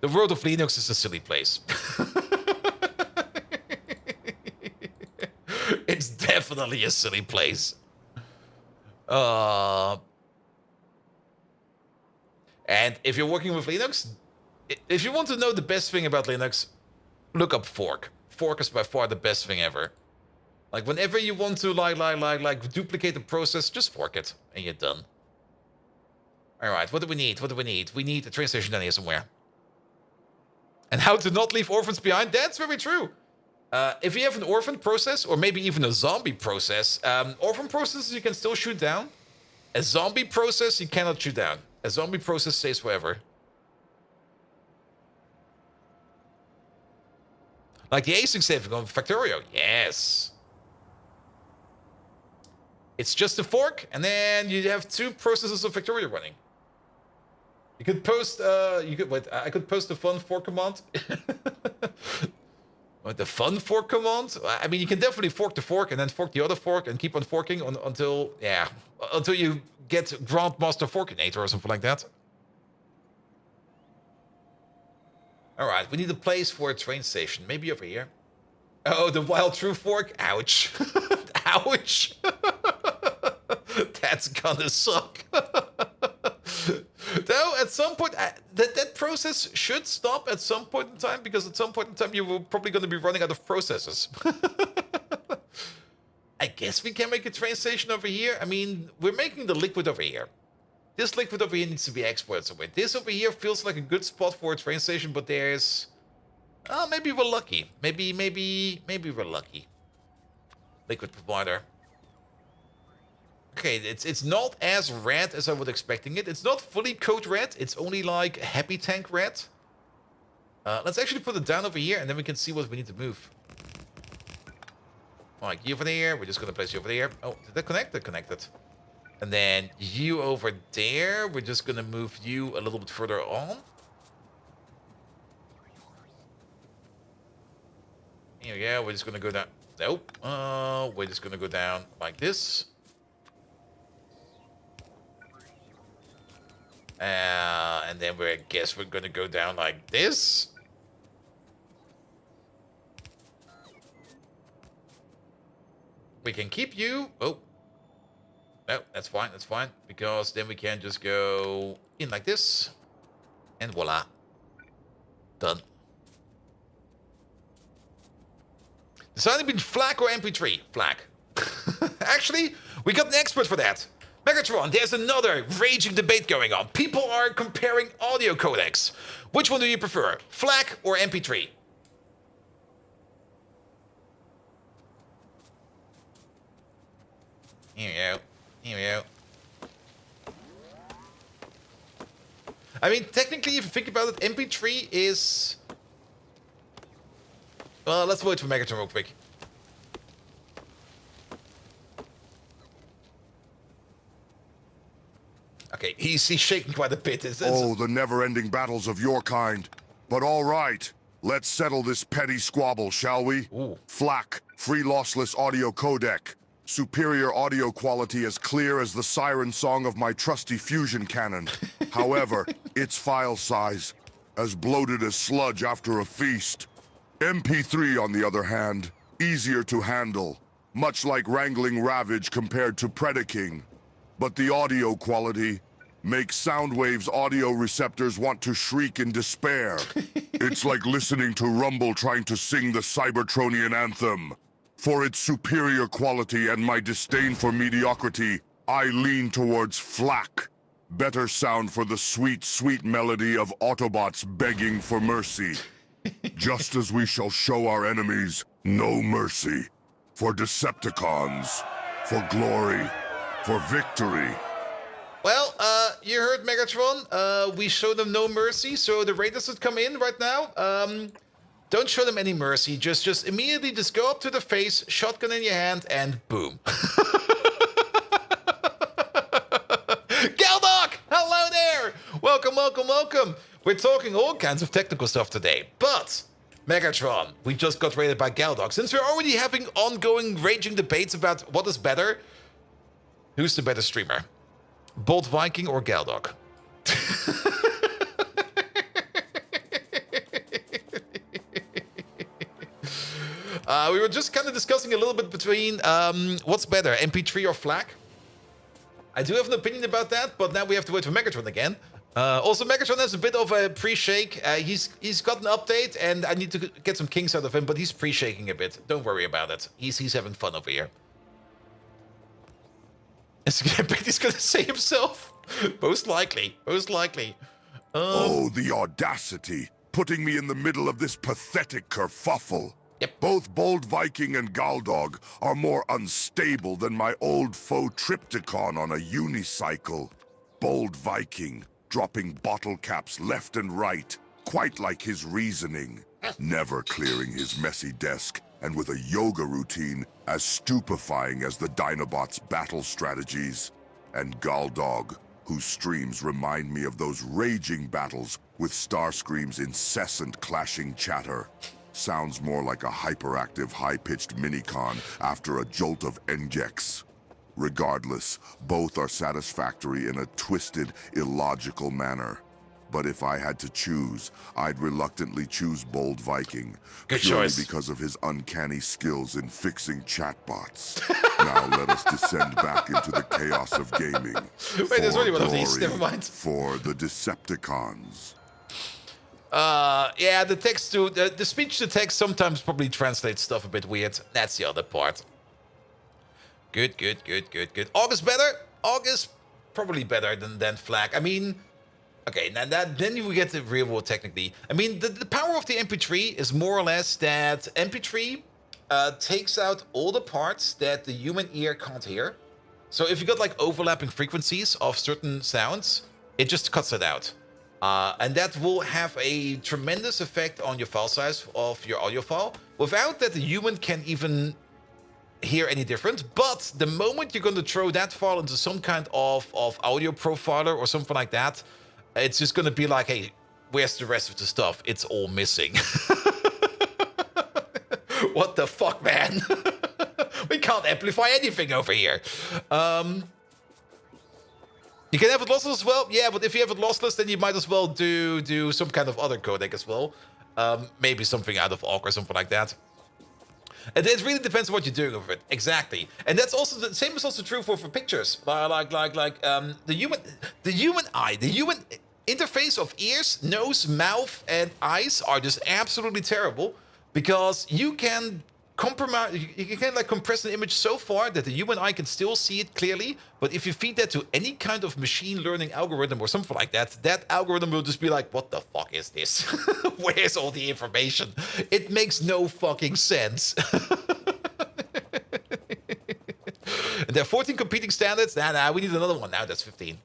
The world of Linux is a silly place. It's definitely a silly place. And if you're working with Linux, if you want to know the best thing about Linux, look up fork. Fork is by far the best thing ever. Like whenever you want to like duplicate the process, just fork it and you're done. All right, what do we need? We need a train station down here somewhere. And how to not leave orphans behind? That's very true. If you have an orphan process, or maybe even a zombie process, orphan processes you can still shoot down. A zombie process you cannot shoot down. A zombie process stays forever. Like the async saving on Factorio, yes. It's just a fork, and then you have 2 processes of Factorio running. You could post, I could post the fun fork command. What, the fun fork command? I mean, you can definitely fork the fork and then fork the other fork and keep on forking until you get Grandmaster Forkinator or something like that. All right, we need a place for a train station. Maybe over here. Oh, the wild true fork. Ouch. Ouch. That's gonna suck. Though, at some point, that process should stop at some point in time, because at some point in time, you're probably going to be running out of processes. I guess we can make a train station over here. I mean, we're making the liquid over here. This liquid over here needs to be exported somewhere. This over here feels like a good spot for a train station, but there's... Oh, maybe we're lucky. Maybe we're lucky. Liquid provider. Okay, it's not as red as I was expecting it. It's not fully code red. It's only like happy tank red. Let's actually put it down over here, and then we can see what we need to move. Like you over there. We're just going to place you over there. Oh, did that connect? That connected. And then you over there. We're just going to move you a little bit further on. Here we go. We're just going to go down. Nope. We're just going to go down like this. And then I guess we're going to go down like this. We can keep you. Oh. No, that's fine. That's fine. Because then we can just go in like this. And voila. Done. Deciding between FLAC or MP3? FLAC. Actually, we got an expert for that. Megatron, there's another raging debate going on. People are comparing audio codecs. Which one do you prefer? FLAC or MP3? Here we go. Here we go. I mean, technically, if you think about it, MP3 is... Well, let's wait for Megatron real quick. Okay, he's shaking quite a bit. Oh, the never-ending battles of your kind. But all right, Let's settle this petty squabble, shall we? Ooh. FLAC, free lossless audio codec. Superior audio quality as clear as the siren song of my trusty fusion cannon. However, its file size, as bloated as sludge after a feast. MP3, on the other hand, easier to handle, much like wrangling Ravage compared to Predaking. But the audio quality makes Soundwave's audio receptors want to shriek in despair. It's like listening to Rumble trying to sing the Cybertronian anthem. For its superior quality and my disdain for mediocrity, I lean towards FLAC. Better sound for the sweet, sweet melody of Autobots begging for mercy. Just as we shall show our enemies no mercy. For Decepticons, for glory, for victory. Well, you heard Megatron. We show them no mercy, so the raiders would come in right now. Don't show them any mercy. Just immediately just go up to the face, shotgun in your hand, and boom. Geldok! Hello there! Welcome, welcome, welcome. We're talking all kinds of technical stuff today, but Megatron, we just got raided by Geldok. Since we're already having ongoing raging debates about what is better, who's the better streamer? Bolt Viking or Geldok? We were just kind of discussing a little bit between what's better, MP3 or FLAC. I do have an opinion about that, but now we have to wait for Megatron again. Also, Megatron has a bit of a pre-shake. He's got an update, and I need to get some kinks out of him, but he's pre-shaking a bit. Don't worry about it. He's having fun over here. I bet he's gonna say himself. Most likely. Most likely. Oh, the audacity. Putting me in the middle of this pathetic kerfuffle. Yep. Both Bold Viking and Galdog are more unstable than my old foe Triptychon on a unicycle. Bold Viking, dropping bottle caps left and right, quite like his reasoning. Never clearing his messy desk, and with a yoga routine as stupefying as the Dinobots' battle strategies. And Galdog, whose streams remind me of those raging battles with Starscream's incessant clashing chatter. Sounds more like a hyperactive, high-pitched minicon after a jolt of NGEX. Regardless, both are satisfactory in a twisted, illogical manner. But if I had to choose, I'd reluctantly choose Bold Viking. Good purely choice. Because of his uncanny skills in fixing chatbots. Now let us descend back into the chaos of gaming. Wait, there's For only one of these. glory, Never mind. For the Decepticons. Yeah, the text to the speech to text sometimes probably translates stuff a bit weird. That's the other part. Good. August better? August probably better than FLAC. I mean, okay, now then you get the real world technically. I mean, the power of the MP3 is more or less that MP3 takes out all the parts that the human ear can't hear. So if you got like overlapping frequencies of certain sounds, it just cuts it out. And that will have a tremendous effect on your file size of your audio file. Without that, the human can't even hear any different. But the moment you're going to throw that file into some kind of audio profiler or something like that, it's just going to be like, hey, where's the rest of the stuff? It's all missing. What the fuck, man? We can't amplify anything over here. You can have it lossless as well. Yeah, but if you have it lossless, then you might as well do some kind of other codec as well. Maybe something out of Awk or something like that. And it really depends on what you're doing with it. Exactly. And that's also the same is also true for pictures. Like the human eye, the human interface of ears, nose, mouth, and eyes are just absolutely terrible because you can compromise. You can like compress an image so far that the human eye can still see it clearly. But if you feed that to any kind of machine learning algorithm or something like that, that algorithm will just be like, "What the fuck is this? Where's all the information?" It makes no fucking sense. And there are 14 competing standards. Nah, we need another one now. That's 15.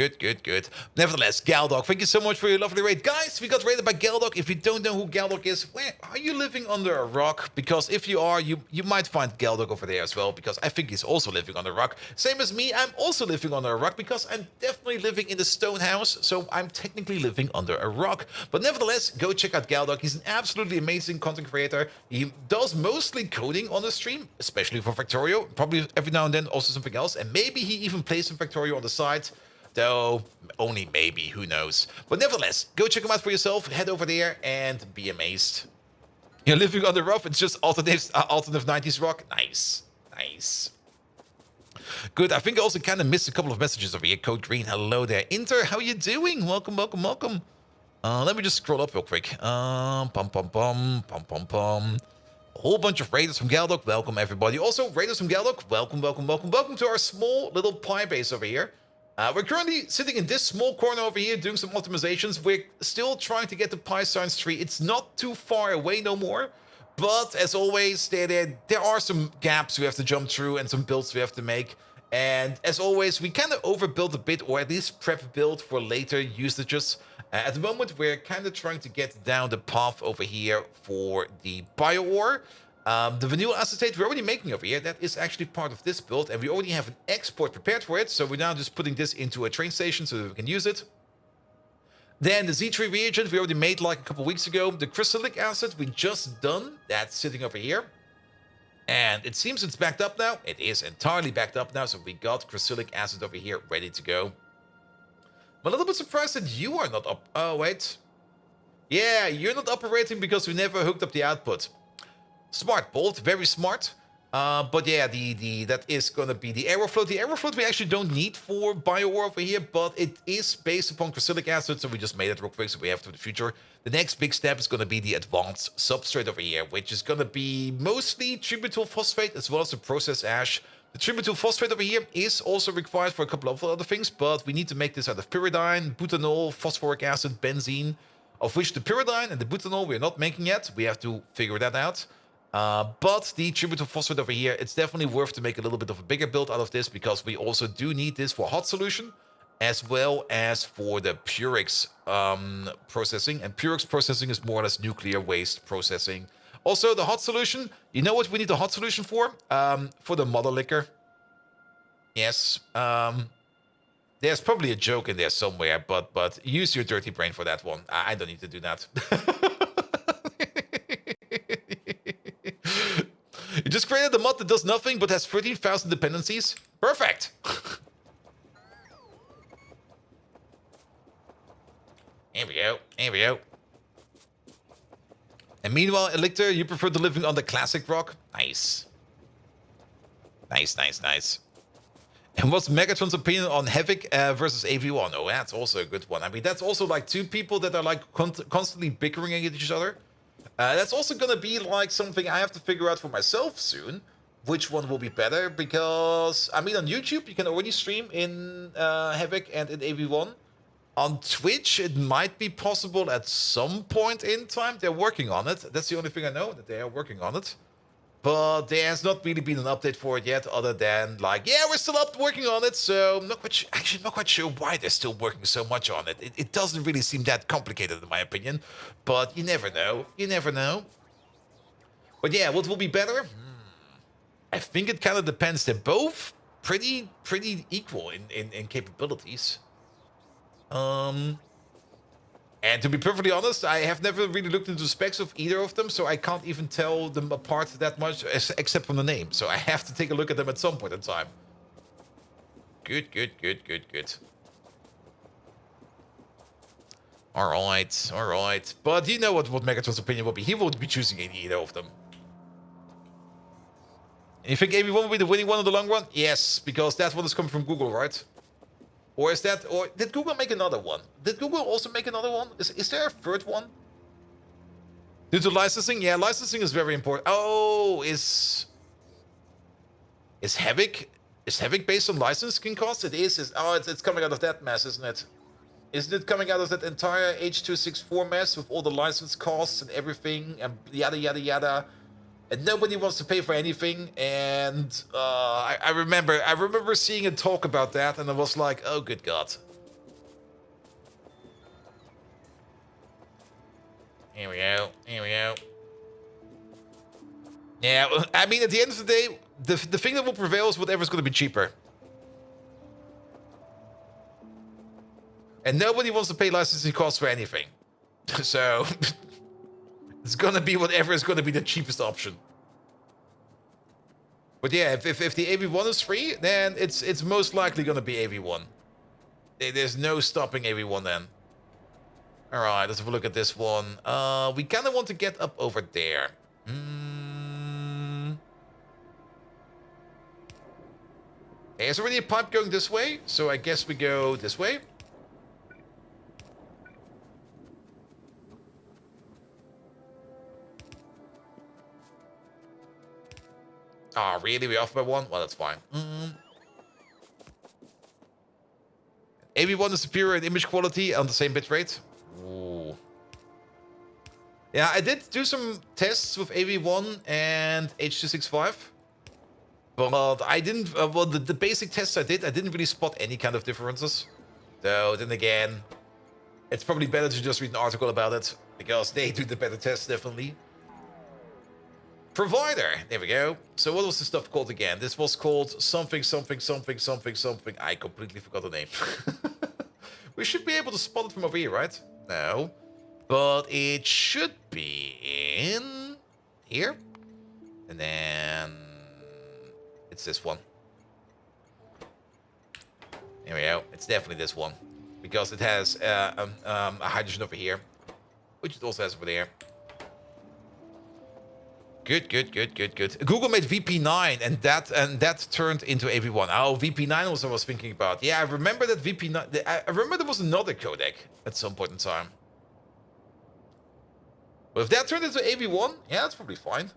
Good. Nevertheless, Galdog, thank you so much for your lovely raid. Guys, we got raided by Galdog. If you don't know who Galdog is, where are you living under a rock? Because if you are, you might find Galdog over there as well, because I think he's also living under a rock. Same as me, I'm also living under a rock, because I'm definitely living in the stone house, so I'm technically living under a rock. But nevertheless, go check out Galdog. He's an absolutely amazing content creator. He does mostly coding on the stream, especially for Factorio. Probably every now and then also something else, and maybe he even plays some Factorio on the side. Though, only maybe, who knows. But nevertheless, go check him out for yourself, head over there, and be amazed. You're living on the rough, it's just alternative 90s rock. Nice. Good, I think I also kind of missed a couple of messages over here. Code Green, hello there. Inter, how you doing? Welcome. Let me just scroll up real quick. A whole bunch of raiders from Galdog. Welcome, everybody. Also, raiders from Galdog, welcome to our small little pie base over here. We're currently sitting in this small corner over here doing some optimizations. We're still trying to get the Pi Science tree. It's not too far away no more. But as always, there are some gaps we have to jump through and some builds we have to make. And as always, we kind of overbuild a bit, or at least prep build for later usages. At the moment, we're kind of trying to get down the path over here for the bio ore. The vanilla acetate we're already making over here, that is actually part of this build, and we already have an export prepared for it, so we're now just putting this into a train station so that we can use it. Then the Z3 reagent we already made like a couple weeks ago. The crystallic acid we just done, that's sitting over here. And it seems it's backed up now. It is entirely backed up now, so we got crystallic acid over here ready to go. I'm a little bit surprised that you are not up. Oh, wait. Yeah, you're not operating because we never hooked up the output. Smart, Bolt, very smart. But yeah, that is gonna be the aerofloat. The aerofloat we actually don't need for bio ore over here, but it is based upon crystallic acid, so we just made it real quick, so we have for the future. The next big step is gonna be the advanced substrate over here, which is gonna be mostly tributyl phosphate as well as the processed ash. The tributyl phosphate over here is also required for a couple of other things, but we need to make this out of pyridine, butanol, phosphoric acid, benzene, of which the pyridine and the butanol we're not making yet. We have to figure that out. But the tributyl phosphate over here, it's definitely worth to make a little bit of a bigger build out of this, because we also do need this for hot solution as well as for the Purex processing. And Purex processing is more or less nuclear waste processing. Also, the hot solution, you know what we need the hot solution for? For the mother liquor. Yes. There's probably a joke in there somewhere, but use your dirty brain for that one. I don't need to do that. You just created a mod that does nothing but has 13,000 dependencies. Perfect. Here we go. And meanwhile, Elictor, you prefer the living on the classic rock? Nice. Nice. And what's Megatron's opinion on Havoc versus AV1? Oh, that's also a good one. I mean, that's also like two people that are like constantly bickering at each other. That's also going to be like something I have to figure out for myself soon. Which one will be better? Because, I mean, on YouTube, you can already stream in Havoc and in AV1. On Twitch, it might be possible at some point in time. They're working on it. That's the only thing I know, that they are working on it. But there has not really been an update for it yet, other than like, yeah, we're still working on it. So I'm not quite sure why they're still working so much on it. It doesn't really seem that complicated, in my opinion. But you never know. But yeah, what will be better? I think it kind of depends. They're both pretty equal in capabilities. And to be perfectly honest, I have never really looked into the specs of either of them, so I can't even tell them apart that much, except from the name. So I have to take a look at them at some point in time. Good. All right. But you know what Megatron's opinion will be. He won't be choosing either of them. You think AV1 will be the winning one in the long run? Yes, because that one is coming from Google, right? Or is that, or did Google make another one? Did Google also make another one? Is there a third one? Due to licensing? Yeah, licensing is very important. Oh, is Havoc based on licensing costs? It is. It's coming out of that mess, isn't it? Isn't it coming out of that entire H.264 mess with all the license costs and everything and yada yada yada? And nobody wants to pay for anything. And I remember seeing a talk about that, and I was like, oh, good God. Here we go. Here we go. Yeah, I mean, at the end of the day, the thing that will prevail is whatever's going to be cheaper. And nobody wants to pay licensing costs for anything. So, it's going to be whatever is going to be the cheapest option. But yeah, if the AV1 is free, then it's most likely going to be AV1. There's no stopping AV1 then. Alright, let's have a look at this one. We kind of want to get up over there. There's already a pipe going this way, so I guess we go this way. Ah, oh, really? We off by one? Well, that's fine. AV1 is superior in image quality on the same bitrate. Ooh. Yeah, I did do some tests with AV1 and H.265. But I didn't, well, the basic tests I didn't really spot any kind of differences. So then again, it's probably better to just read an article about it, because they do the better tests, definitely. Provider, there we go. So what was the stuff called again? This was called something, something, something, something, something. I completely forgot the name. We should be able to spot it from over here, right? No. But it should be in here. And then it's this one. There we go. It's definitely this one. Because it has a hydrogen over here. Which it also has over there. Good, good, good, good, good. Google made VP9 and that turned into AV1. Oh, VP9 was what I was thinking about. Yeah, I remember that VP9. I remember there was another codec at some point in time. But if that turned into AV1, yeah, that's probably fine.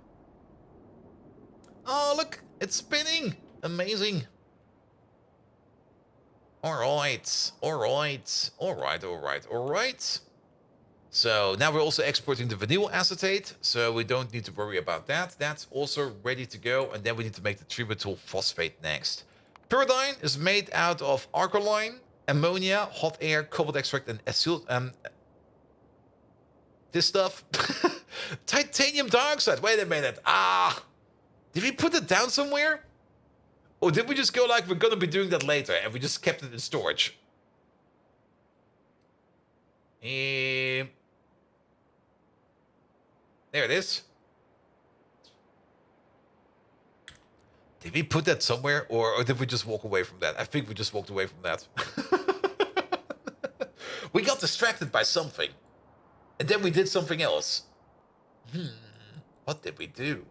Oh, look, it's spinning. Amazing. All right, all right, all right, all right, all right. So now we're also exporting the vinyl acetate, so we don't need to worry about that. That's also ready to go, and then we need to make the tributyl phosphate next. Pyridine is made out of alkaline, ammonia, hot air, cobalt extract, and acyl. This stuff. Titanium dioxide. Wait a minute. Did we put it down somewhere? Or did we just go like, we're gonna be doing that later, and we just kept it in storage? There it is. Did we put that somewhere, or did we just walk away from that? I think we just walked away from that. We got distracted by something. And then we did something else. What did we do?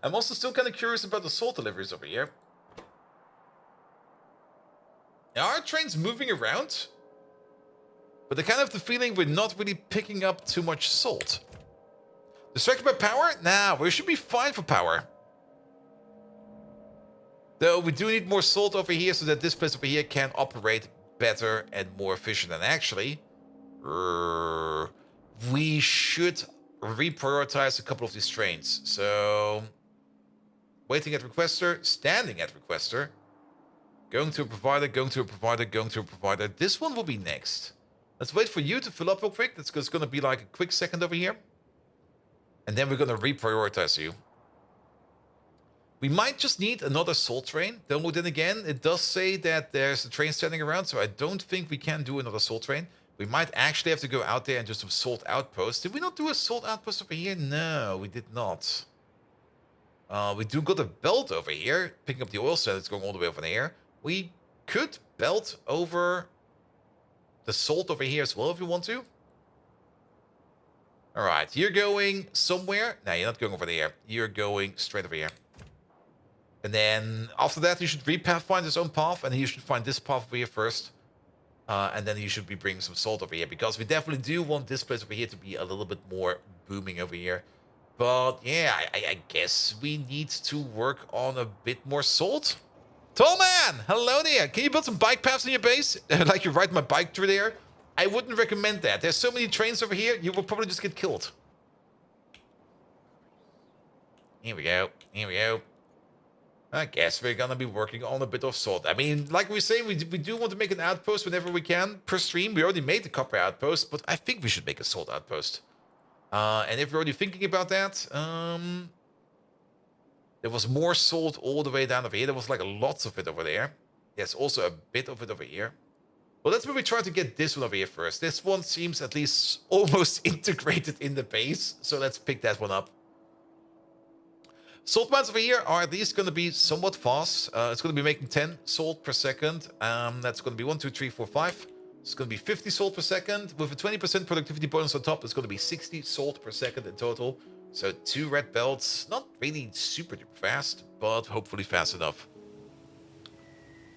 I'm also still kind of curious about the salt deliveries over here. Now, are trains moving around? But I kind of have the feeling we're not really picking up too much salt. Distracted by power? Nah, we should be fine for power. Though we do need more salt over here so that this place over here can operate better and more efficient. And actually, we should reprioritize a couple of these trains. So, waiting at requester, standing at requester, going to a provider, going to a provider, going to a provider. This one will be next. Let's wait for you to fill up real quick. That's going to be like a quick second over here. And then we're going to reprioritize you. We might just need another salt train. Then again, it does say that there's a train standing around, so I don't think we can do another salt train. We might actually have to go out there and do some salt outposts. Did we not do a salt outpost over here? No, we did not. We do got a belt over here, picking up the oil sand that's going all the way over there. We could belt over the salt over here as well if you want to. All right, you're going somewhere. No, you're not going over there. You're going straight over here. And then after that, you should find his own path, and you should find this path over here first. And then you should be bringing some salt over here, because we definitely do want this place over here to be a little bit more booming over here. But yeah, I guess we need to work on a bit more salt. Tall man, hello there. Can you build some bike paths in your base? Like you ride my bike through there? I wouldn't recommend that. There's so many trains over here, you will probably just get killed. Here we go. Here we go. I guess we're gonna be working on a bit of salt. I mean, like we say, we do want to make an outpost whenever we can per stream. We already made the copper outpost, but I think we should make a salt outpost. And if you're already thinking about that, there was more salt all the way down over here. There was like lots of it over there. There's also a bit of it over here. Well, let's maybe try to get this one over here first. This one seems at least almost integrated in the base. So let's pick that one up. Salt mines over here are at least going to be somewhat fast. It's going to be making 10 salt per second. That's going to be 1, 2, 3, 4, 5. It's going to be 50 salt per second. With a 20% productivity bonus on top, it's going to be 60 salt per second in total. So 2 red belts. Not really super duper fast, but hopefully fast enough.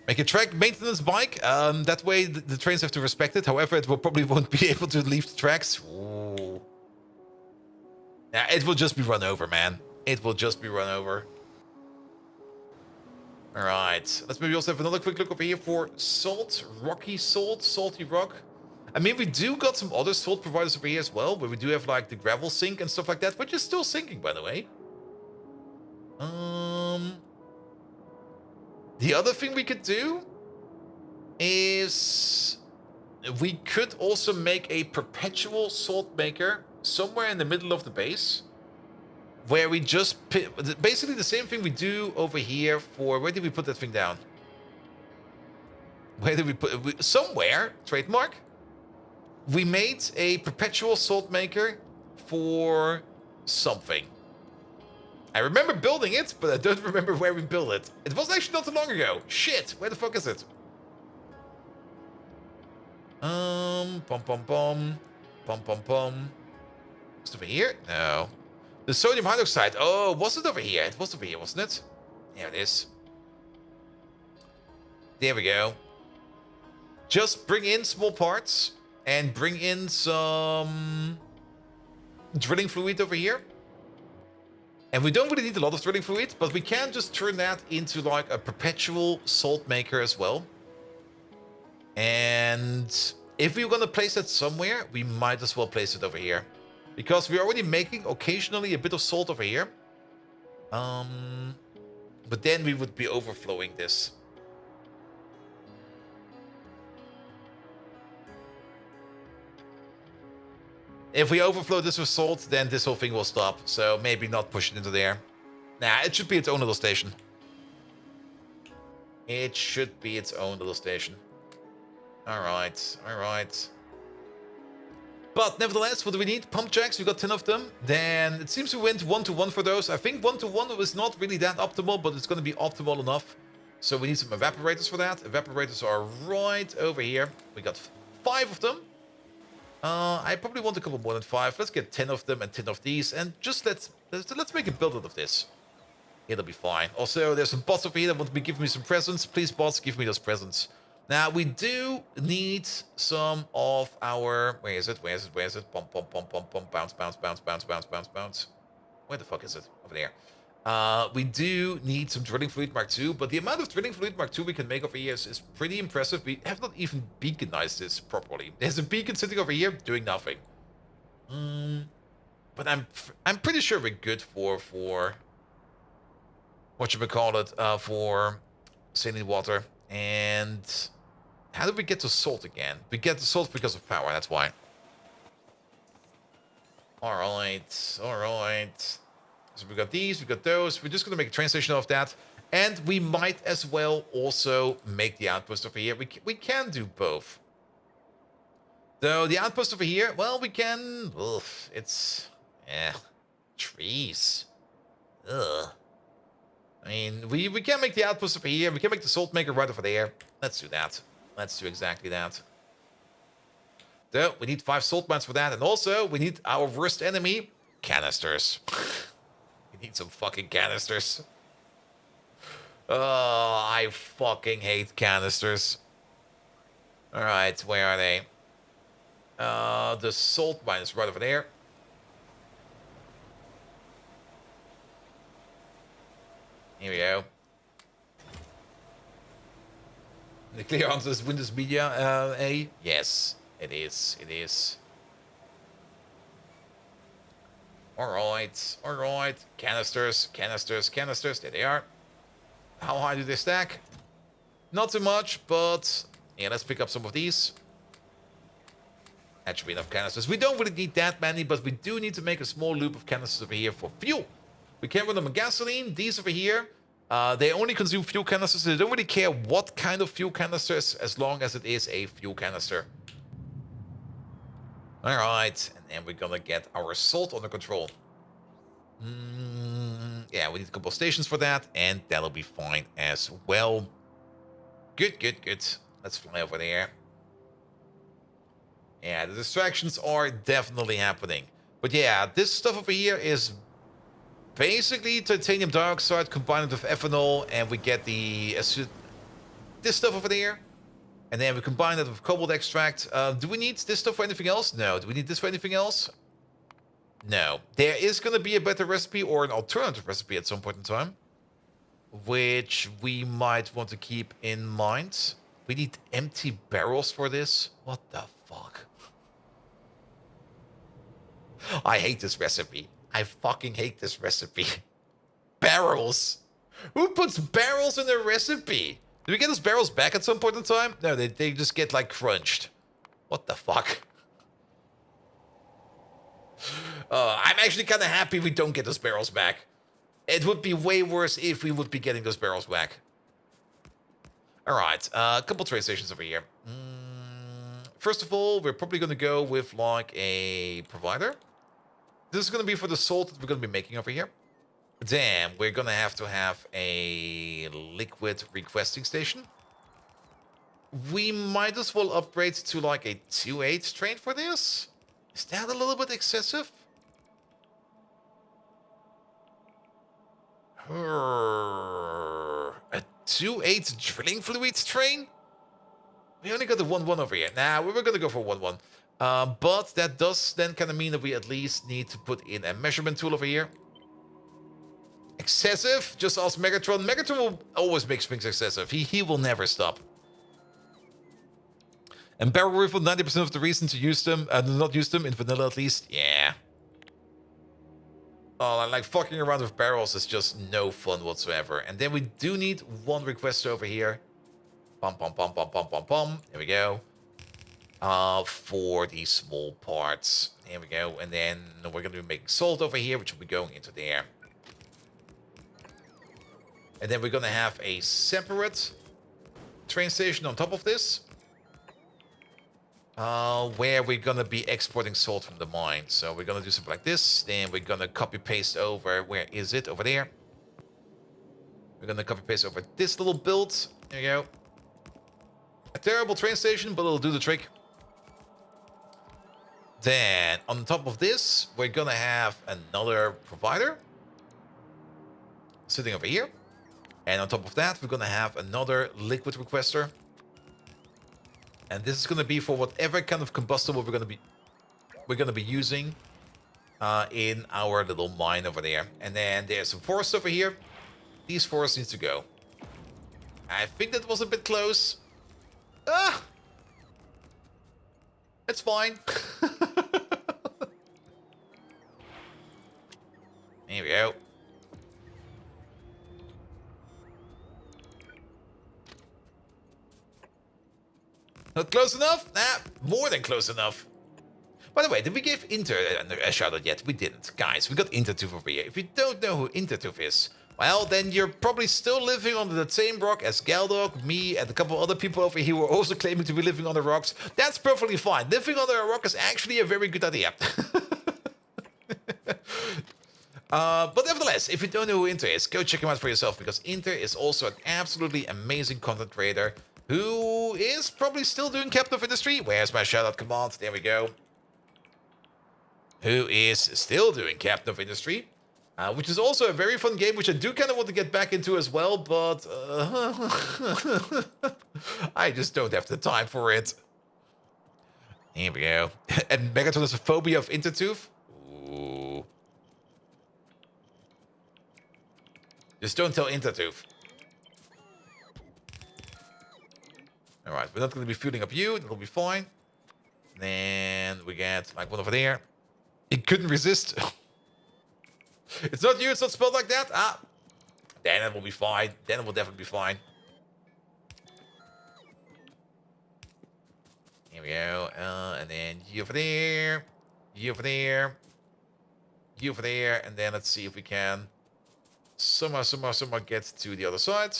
Make a track maintenance bike. That way the trains have to respect it. However, it will probably won't be able to leave the tracks. Ooh. Nah, it will just be run over, man. It will just be run over. Alright. Let's maybe also have another quick look over here for salt. Rocky salt. Salty rock. I mean, we do got some other salt providers over here as well. Where we do have like the gravel sink and stuff like that. Which is still sinking, by the way. The other thing we could do is we could also make a perpetual salt maker somewhere in the middle of the base, where we just basically the same thing we do over here for, where did we put that thing down? Where did we put somewhere, trademark? We made a perpetual salt maker for something. I remember building it, but I don't remember where we built it. It was actually not too long ago. Shit, where the fuck is it? Pom pom pom. Pom pom pom. Is it over here? No. The sodium hydroxide. Oh, was it over here? It was over here, wasn't it? There it is. There we go. Just bring in small parts and bring in some drilling fluid over here. And we don't really need a lot of drilling fluid, but we can just turn that into like a perpetual salt maker as well. And if we're going to place it somewhere, we might as well place it over here. Because we're already making occasionally a bit of salt over here. But then we would be overflowing this. If we overflow this with salt, then this whole thing will stop. So maybe not push it into there. Nah, it should be its own little station. It should be its own little station. Alright, alright. But nevertheless, what do we need? Pump jacks, we got 10 of them. Then it seems we went 1-to-1 for those. I think 1-to-1 was not really that optimal, but it's going to be optimal enough. So we need some evaporators for that. Evaporators are right over here. We got 5 of them. I probably want a couple more than 5. Let's get 10 of them and 10 of these, and just let's make a build out of this. It'll be fine. Also, there's some bots over here that want to be giving me some presents. Please, bots, give me those presents. Now, we do need some of our... Where is it? Where is it? Where is it? Pump, pump, pump, pump, pump, bounce, bounce, bounce, bounce, bounce, bounce, bounce. Where the fuck is it? Over there. We do need some drilling fluid Mark II, but the amount of drilling fluid Mark II we can make over here is pretty impressive. We have not even beaconized this properly. There's a beacon sitting over here doing nothing. But I'm pretty sure we're good for what you would call it, for saline water. And how did we get to salt again? We get to salt because of power, that's why. Alright, alright. So we got these, we got those. We're just going to make a train station of that. And we might as well also make the outpost over here. We can do both. Though the outpost over here, well, we can... Ugh, it's... trees. Ugh. I mean, we can make the outpost over here. We can make the salt maker right over there. Let's do that. Let's do exactly that. Though, we need 5 salt mines for that. And also, we need our worst enemy, canisters. We need some fucking canisters. Oh, I fucking hate canisters. Alright, where are they? The salt mine is right over there. Here we go. The clear answer is Windows Media A. Yes, it is. It is. Alright, alright. Canisters, canisters, canisters. There they are. How high do they stack? Not too much, but... Yeah, let's pick up some of these. That should be enough canisters. We don't really need that many, but we do need to make a small loop of canisters over here for fuel. We can run them on gasoline. These over here, they only consume fuel canisters. So they don't really care what kind of fuel canisters as long as it is a fuel canister. Alright, and then we're gonna get our salt under control. Yeah, we need a couple of stations for that, and that'll be fine as well. Good, good, good. Let's fly over there. Yeah, the distractions are definitely happening. But yeah, this stuff over here is basically titanium dioxide combined with ethanol, and we get the this stuff over there. And then we combine that with cobalt extract. Do we need this stuff for anything else? No. Do we need this for anything else? No. There is going to be a better recipe or an alternative recipe at some point in time, which we might want to keep in mind. We need empty barrels for this. What the fuck? I hate this recipe. I fucking hate this recipe. Barrels. Who puts barrels in their recipe? Do we get those barrels back at some point in time? No, they just get, like, crunched. What the fuck? I'm actually kind of happy we don't get those barrels back. It would be way worse if we would be getting those barrels back. Alright, a couple train stations over here. First of all, we're probably going to go with, like, a provider. This is going to be for the salt that we're going to be making over here. Then we're going to have a liquid requesting station. We might as well upgrade to like a 2.8 train for this. Is that a little bit excessive? A 2.8 drilling fluids train? We only got the 1.1 over here. Nah, we were going to go for 1.1. But that does then kind of mean that we at least need to put in a measurement tool over here. Excessive? Just ask Megatron. Megatron will always make things excessive. He will never stop. And barrel refill, 90% of the reason to use them, not use them in vanilla at least. Yeah. Oh, like fucking around with barrels is just no fun whatsoever. And then we do need one request over here. Pum pum pum pum pum pum pum. There we go. For these small parts. There we go. And then we're gonna be making salt over here, which will be going into there. And then we're going to have a separate train station on top of this. Where we're going to be exporting salt from the mine. So we're going to do something like this. Then we're going to copy-paste over... Where is it? Over there. We're going to copy-paste over this little build. There you go. A terrible train station, but it'll do the trick. Then, on top of this, we're going to have another provider. Sitting over here. And on top of that, we're going to have another liquid requester. And this is going to be for whatever kind of combustible we're going to be using in our little mine over there. And then there's some forest over here. These forests need to go. I think that was a bit close. Ah! It's fine. There we go. Not close enough? Nah, more than close enough. By the way, did we give Inter a shout out yet? We didn't. Guys, we got Intertooth over here. If you don't know who Intertooth is, well, then you're probably still living under the same rock as Galdog, me, and a couple other people over here who are also claiming to be living on the rocks. That's perfectly fine. Living under a rock is actually a very good idea. But nevertheless, if you don't know who Inter is, go check him out for yourself, because Inter is also an absolutely amazing content creator who is probably still doing Captain of Industry. Where's my shout-out command? There we go. Who is still doing Captain of Industry, which is also a very fun game, which I do kind of want to get back into as well, but I just don't have the time for it. Here we go. And Megatron has a phobia of Intertooth. Ooh. Just don't tell Intertooth. Alright, we're not going to be fueling up you. That'll be fine. Then we get like one over there. It couldn't resist. It's not you, it's not spelled like that. Ah. Then it will be fine. Then it will definitely be fine. Here we go. And then you over there. You over there. You over there. And then let's see if we can somehow get to the other side.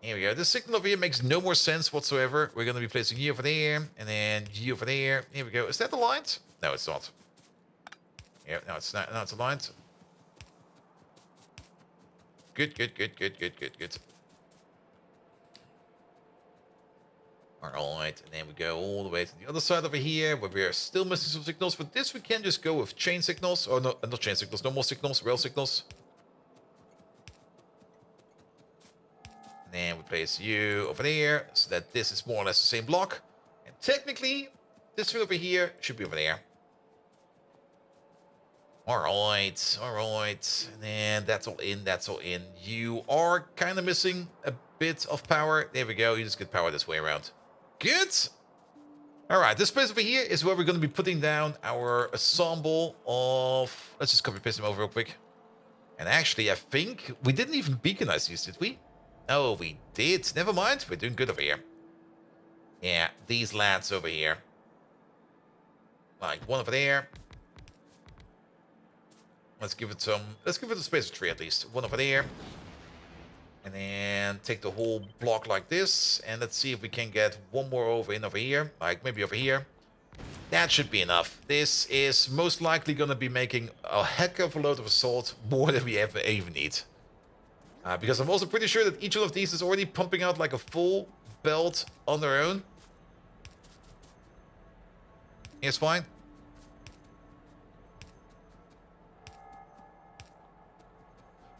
Here we go. This signal over here makes no more sense whatsoever. We're going to be placing you over there. And then you over there. Here we go. Is that aligned? No, it's not. Yeah, no, it's not. No, it's aligned. Good. Alright, and then we go all the way to the other side over here, where we are still missing some signals. For this, we can just go with chain signals. Or no, not chain signals, normal signals, rail signals. And then we place you over there, so that this is more or less the same block. And technically, this one over here should be over there. Alright. And then that's all in. You are kind of missing a bit of power. There we go, you just get power this way around. Good. Alright, this place over here is where we're going to be putting down our ensemble of... Let's just copy paste them over real quick. And actually, I think we didn't even beaconize these, did we? Oh, we did. Never mind, we're doing good over here. Yeah, these lads over here. Like one over there. Let's give it a space of 3 at least. One over there. And then take the whole block like this. And let's see if we can get one more over here. Like maybe over here. That should be enough. This is most likely going to be making a heck of a load of assault. More than we ever even need. Because I'm also pretty sure that each one of these is already pumping out like a full belt on their own. It's fine.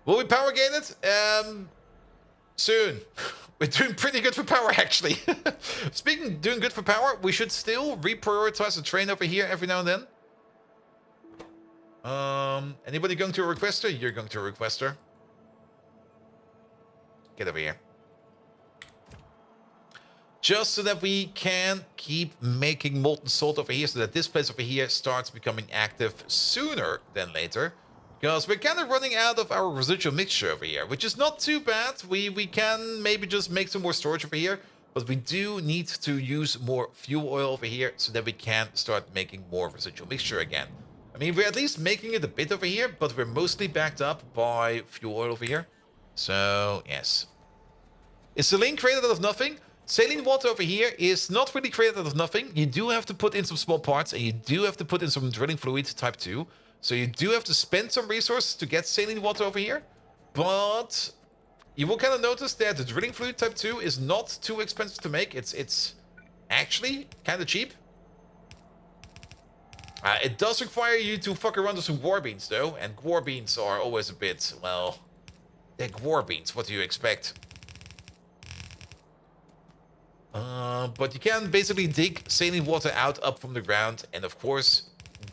Will we power gain it? Soon. We're doing pretty good for power, actually. Speaking of doing good for power, we should still reprioritize the train over here every now and then. Anybody going to a requester? You're going to a requester. Get over here. Just so that we can keep making molten salt over here, so that this place over here starts becoming active sooner than later. Because we're kind of running out of our residual mixture over here, which is not too bad. We can maybe just make some more storage over here, but we do need to use more fuel oil over here so that we can start making more residual mixture again. I mean, we're at least making it a bit over here, but we're mostly backed up by fuel oil over here. So, yes. Is saline created out of nothing? Saline water over here is not really created out of nothing. You do have to put in some small parts, and you do have to put in some drilling fluid type 2. So you do have to spend some resources to get saline water over here. But you will kind of notice that the drilling fluid type 2 is not too expensive to make. It's actually kind of cheap. It does require you to fuck around with some guar beans, though. And guar beans are always a bit, well... They're guar beans, what do you expect? But you can basically dig saline water out up from the ground. And of course,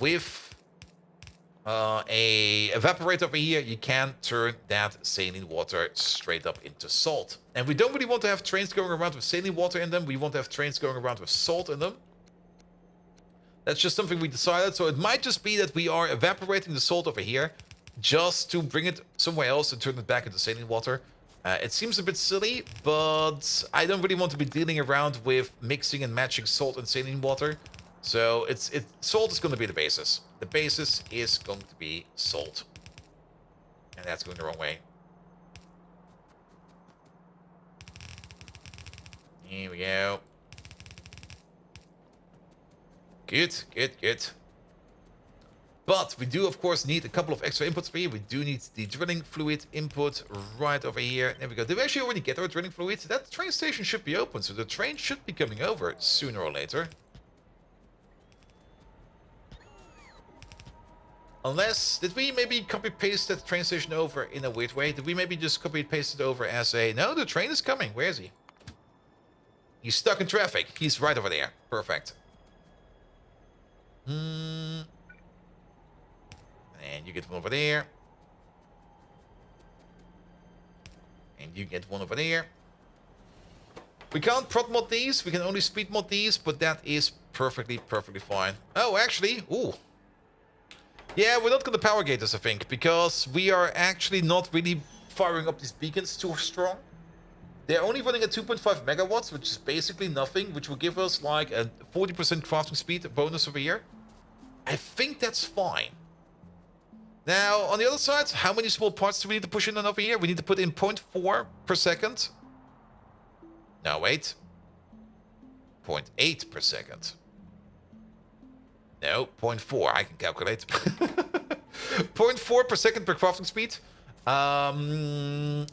with a evaporator over here, you can turn that saline water straight up into salt. And we don't really want to have trains going around with saline water in them. We want to have trains going around with salt in them. That's just something we decided. So it might just be that we are evaporating the salt over here just to bring it somewhere else and turn it back into saline water. It seems a bit silly, but I don't really want to be dealing around with mixing and matching salt and saline water. So salt is going to be the basis. The basis is going to be salt. And that's going the wrong way. Here we go. Good. But we do, of course, need a couple of extra inputs for here. We do need the drilling fluid input right over here. There we go. Did we actually already get our drilling fluid? That train station should be open, so the train should be coming over sooner or later. Unless, did we maybe copy-paste that train station over in a weird way? Did we maybe just copy-paste it over as a... No, the train is coming. Where is he? He's stuck in traffic. He's right over there. Perfect. And you get one over there. And you get one over there. We can't prot mod these. We can only speed mod these, but that is perfectly fine. Oh, actually, ooh. Yeah, we're not going to power gate this, I think, because we are actually not really firing up these beacons too strong. They're only running at 2.5 megawatts, which is basically nothing, which will give us like a 40% crafting speed bonus over here. I think that's fine. Now, on the other side, how many small parts do we need to push in over here? We need to put in 0.4 per second. No, wait. 0.8 per second. No, 0.4. I can calculate. 0.4 per second per crafting speed.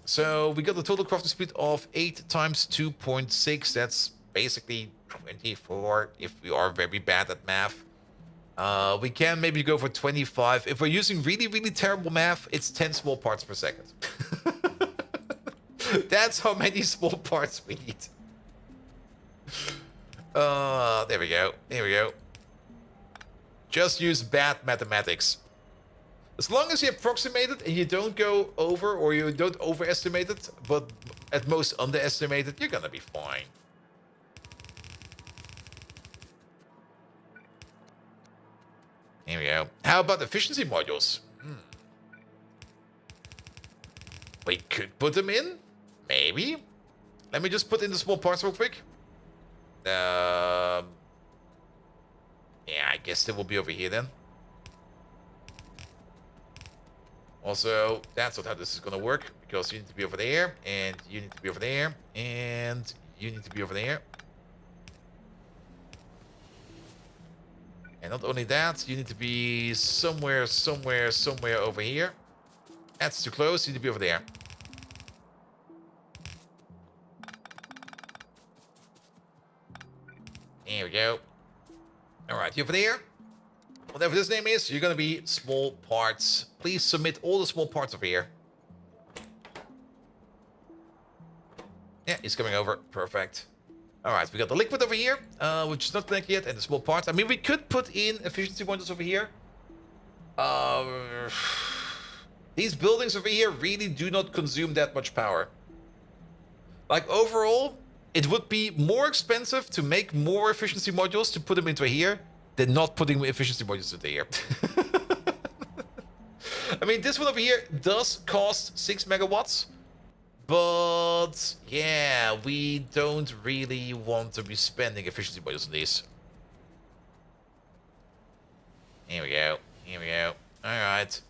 So we got a total crafting speed of 8 times 2.6. That's basically 24 if we are very bad at math. We can maybe go for 25. If we're using really, really terrible math, it's 10 small parts per second. That's how many small parts we need. There we go. There we go. Just use bad mathematics. As long as you approximate it and you don't go over or you don't overestimate it, but at most underestimate it, you're gonna be fine. Here we go. How about efficiency modules? We could put them in. Maybe. Let me just put in the small parts real quick. Yeah, I guess they will be over here then. Also, that's not how this is going to work, because you need to be over there, and you need to be over there, and you need to be over there. And not only that, you need to be somewhere over here. That's too close, you need to be over there. There we go. Alright, you over there. Whatever this name is, you're gonna be small parts. Please submit all the small parts over here. Yeah, he's coming over. Perfect. Alright, we got the liquid over here, which is not connected yet, and the small parts. I mean, we could put in efficiency modules over here. These buildings over here really do not consume that much power. Like, overall, it would be more expensive to make more efficiency modules to put them into here than not putting efficiency modules into here. I mean, this one over here does cost 6 megawatts. But, yeah, we don't really want to be spending efficiency modules on these. Here we go. Here we go. Alright.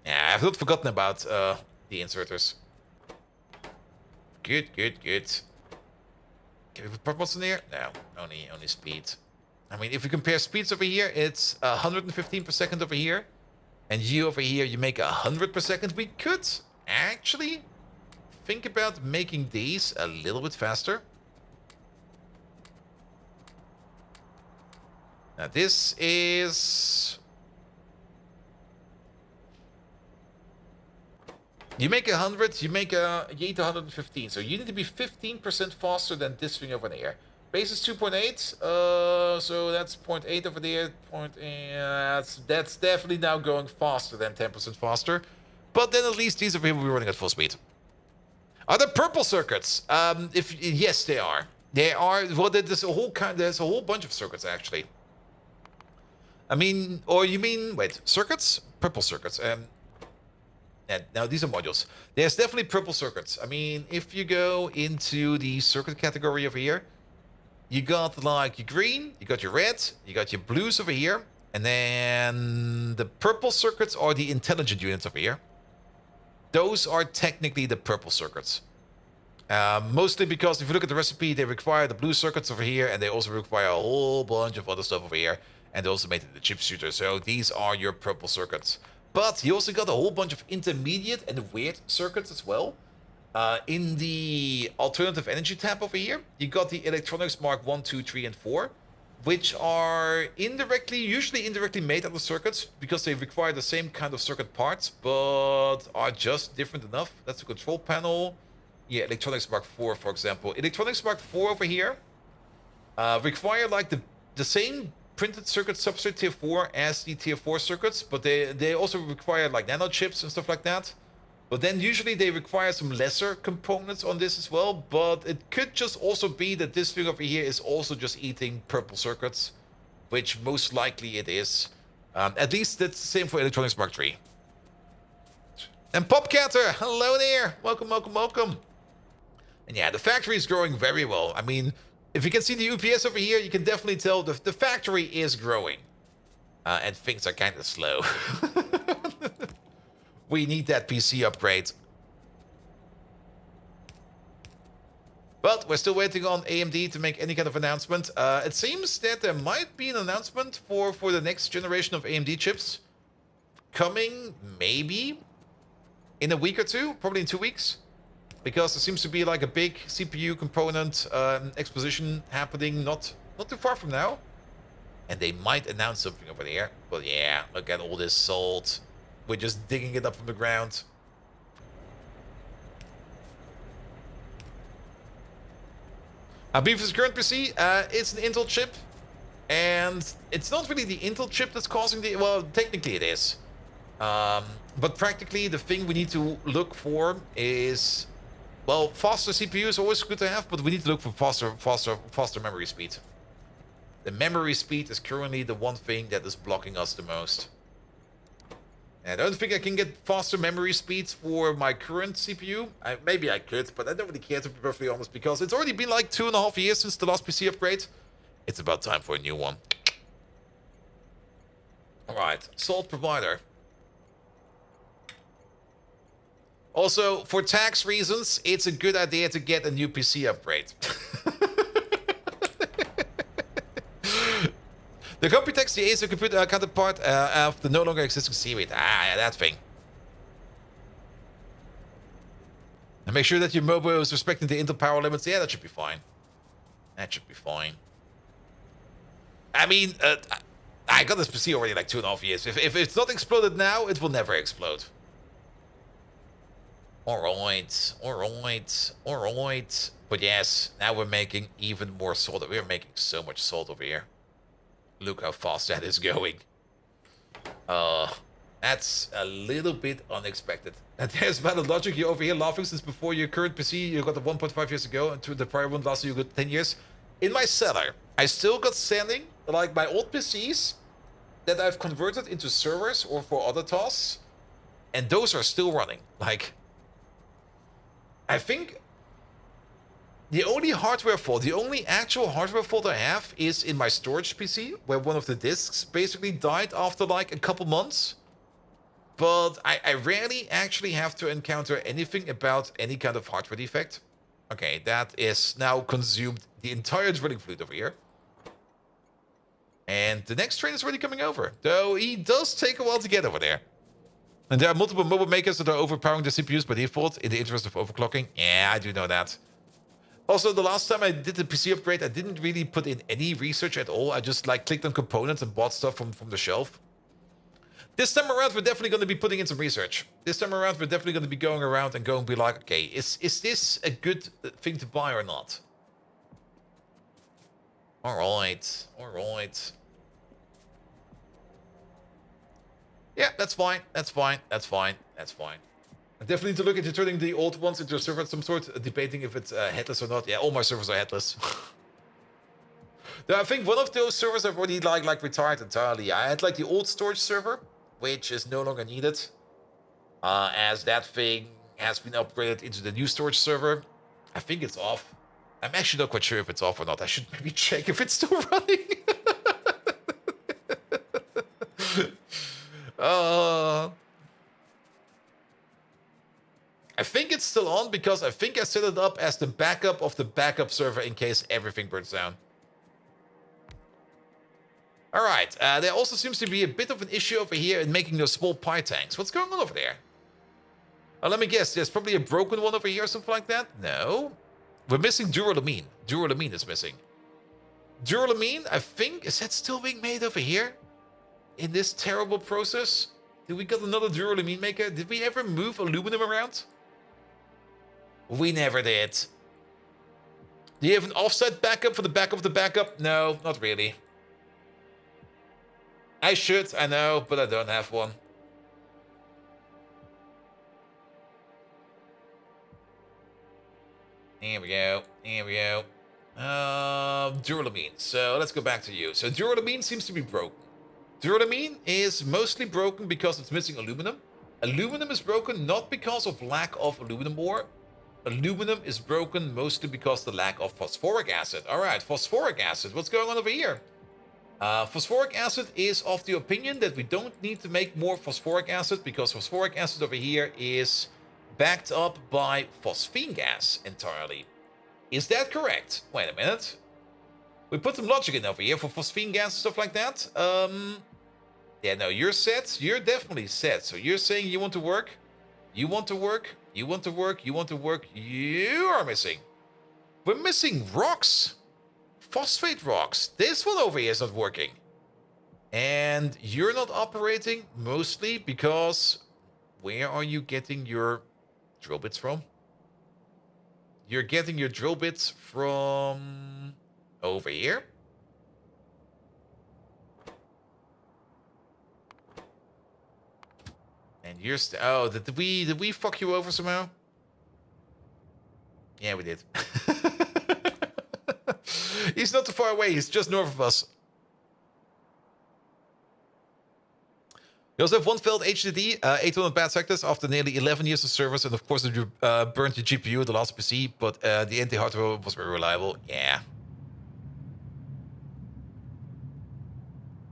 Yeah, I've not forgotten about the inserters. Good, good, good. Can we put purples in here? No, only speed. I mean, if we compare speeds over here, it's 115 per second over here. And you over here, you make 100 per second. We could actually think about making these a little bit faster. Now this is... You make 100, you make you need 115. So you need to be 15% faster than this thing over there. Base is 2.8, so that's 0.8 over there. That's definitely now going faster than 10% faster. But then at least these over here will be running at full speed. Are there purple circuits? Yes, they are. They are. Well, there's a whole bunch of circuits actually. I mean, or you mean circuits? Purple circuits. Now these are modules. There's definitely purple circuits. I mean, if you go into the circuit category over here, you got like your green, you got your red, you got your blues over here, and then the purple circuits are the intelligent units over here. Those are technically the purple circuits. Mostly because if you look at the recipe, they require the blue circuits over here, and they also require a whole bunch of other stuff over here, and they also made it the chip shooter. So these are your purple circuits. But you also got a whole bunch of intermediate and weird circuits as well. In the alternative energy tab over here, you got the electronics mark 1, 2, 3, and 4, which are usually indirectly made out of circuits because they require the same kind of circuit parts, but are just different enough. That's the control panel. Yeah, electronics mark 4, for example. Electronics mark 4 over here require like the same printed circuit substrate tier 4 as the tier 4 circuits, but they also require like nano chips and stuff like that. But then usually they require some lesser components on this as well, but it could just also be that this thing over here is also just eating purple circuits, which most likely it is. At least that's the same for Electronics Mark 3. And Popcatter, hello there! Welcome, welcome, welcome! And yeah, the factory is growing very well. I mean, if you can see the UPS over here, you can definitely tell the factory is growing. And things are kind of slow. We need that PC upgrade. But we're still waiting on AMD to make any kind of announcement. It seems that there might be an announcement for the next generation of AMD chips. Coming, maybe, in a week or two. Probably in 2 weeks. Because there seems to be like a big CPU component exposition happening not too far from now. And they might announce something over there. But yeah, look at all this salt. We're just digging it up from the ground. Beef's current PC, it's an Intel chip. And it's not really the Intel chip that's causing the... Well, technically it is. But practically the thing we need to look for is... Well, faster CPU is always good to have, but we need to look for faster memory speed. The memory speed is currently the one thing that is blocking us the most. And I don't think I can get faster memory speeds for my current CPU. Maybe I could, but I don't really care, to be perfectly honest, because it's already been like 2.5 years since the last PC upgrade. It's about time for a new one. Alright, salt provider. Also, for tax reasons, it's a good idea to get a new PC upgrade. The Computex, the Acer computer counterpart of the no longer existing seaweed. Ah, yeah, that thing. And make sure that your mobile is respecting the Intel power limits. Yeah, that should be fine. That should be fine. I mean, I got this PC already like 2.5 years. If it's not exploded now, it will never explode. Alright, alright, alright. But yes, now we're making even more salt. We're making so much salt over here. Look how fast that is going. That's a little bit unexpected. And there's valid logic. You're over here laughing since before your current PC, you got the 1.5 years ago, and to the prior one last year you got 10 years. In my cellar, I still got standing, like my old PCs that I've converted into servers or for other tasks. And those are still running. Like, I think the only hardware fault, the only actual hardware fault I have is in my storage PC, where one of the disks basically died after like a couple months. But I rarely actually have to encounter anything about any kind of hardware defect. Okay, that is now consumed the entire drilling fluid over here. And the next train is already coming over, though he does take a while to get over there. And there are multiple mobile makers that are overpowering the CPUs by default in the interest of overclocking. Yeah, I do know that. Also, the last time I did the PC upgrade, I didn't really put in any research at all. I just like clicked on components and bought stuff from the shelf. This time around, we're definitely going to be putting in some research. This time around, we're definitely going to be going around and going and be like, okay, is this a good thing to buy or not? Alright, alright. Yeah, that's fine, that's fine, that's fine, that's fine. I definitely need to look into turning the old ones into a server of some sort, debating if it's headless or not. Yeah, all my servers are headless. Though I think one of those servers I've already like retired entirely. I had like the old storage server, which is no longer needed, as that thing has been upgraded into the new storage server. I think it's off. I'm actually not quite sure if it's off or not. I should maybe check if it's still running. I think it's still on because I think I set it up as the backup of the backup server in case everything burns down. Alright, there also seems to be a bit of an issue over here in making those small pie tanks. What's going on over there? Let me guess, there's probably a broken one over here or something like that? No. We're missing duralumin. Duralumin is missing. Duralumin, I think, is that still being made over here? In this terrible process? Did we get another duralumin maker? Did we ever move aluminum around? We never did. Do you have an offset backup for the backup of the backup? No, not really. I should, I know, but I don't have one. Here we go, here we go. Duralumin. So let's go back to you. So duralumin seems to be broken. Duralumin is mostly broken because it's missing aluminum. Aluminum is broken not because of lack of aluminum ore, Aluminum is broken mostly because the lack of phosphoric acid. All right, phosphoric acid. What's going on over here? Phosphoric acid is of the opinion that we don't need to make more phosphoric acid because phosphoric acid over here is backed up by phosphine gas entirely. Is that correct? Wait a minute. We put some logic in over here for phosphine gas and stuff like that. Yeah, no, you're set. You're definitely set. So you're saying you want to work? You want to work? You want to work? You want to work? You are missing. We're missing rocks. Phosphate rocks. This one over here is not working. And you're not operating mostly because... Where are you getting your drill bits from? You're getting your drill bits from... over here? And you're oh, did we fuck you over somehow? Yeah, we did. He's not too far away. He's just north of us. You also have one failed HDD, 800 bad sectors after nearly 11 years of service, and of course you burnt your GPU, the last PC, but the anti-hardware was very reliable. Yeah.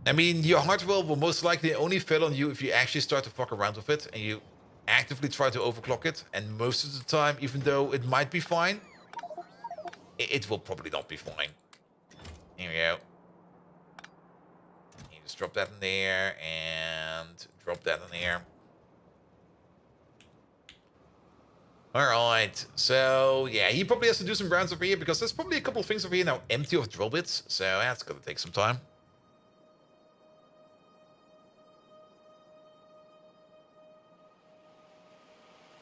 I mean, your hardware will most likely only fail on you if you actually start to fuck around with it and you actively try to overclock it. And most of the time, even though it might be fine, it will probably not be fine. Here we go. You just drop that in there and drop that in there. Alright, so yeah, he probably has to do some rounds over here because there's probably a couple of things over here now empty of drill bits. So that's gonna take some time.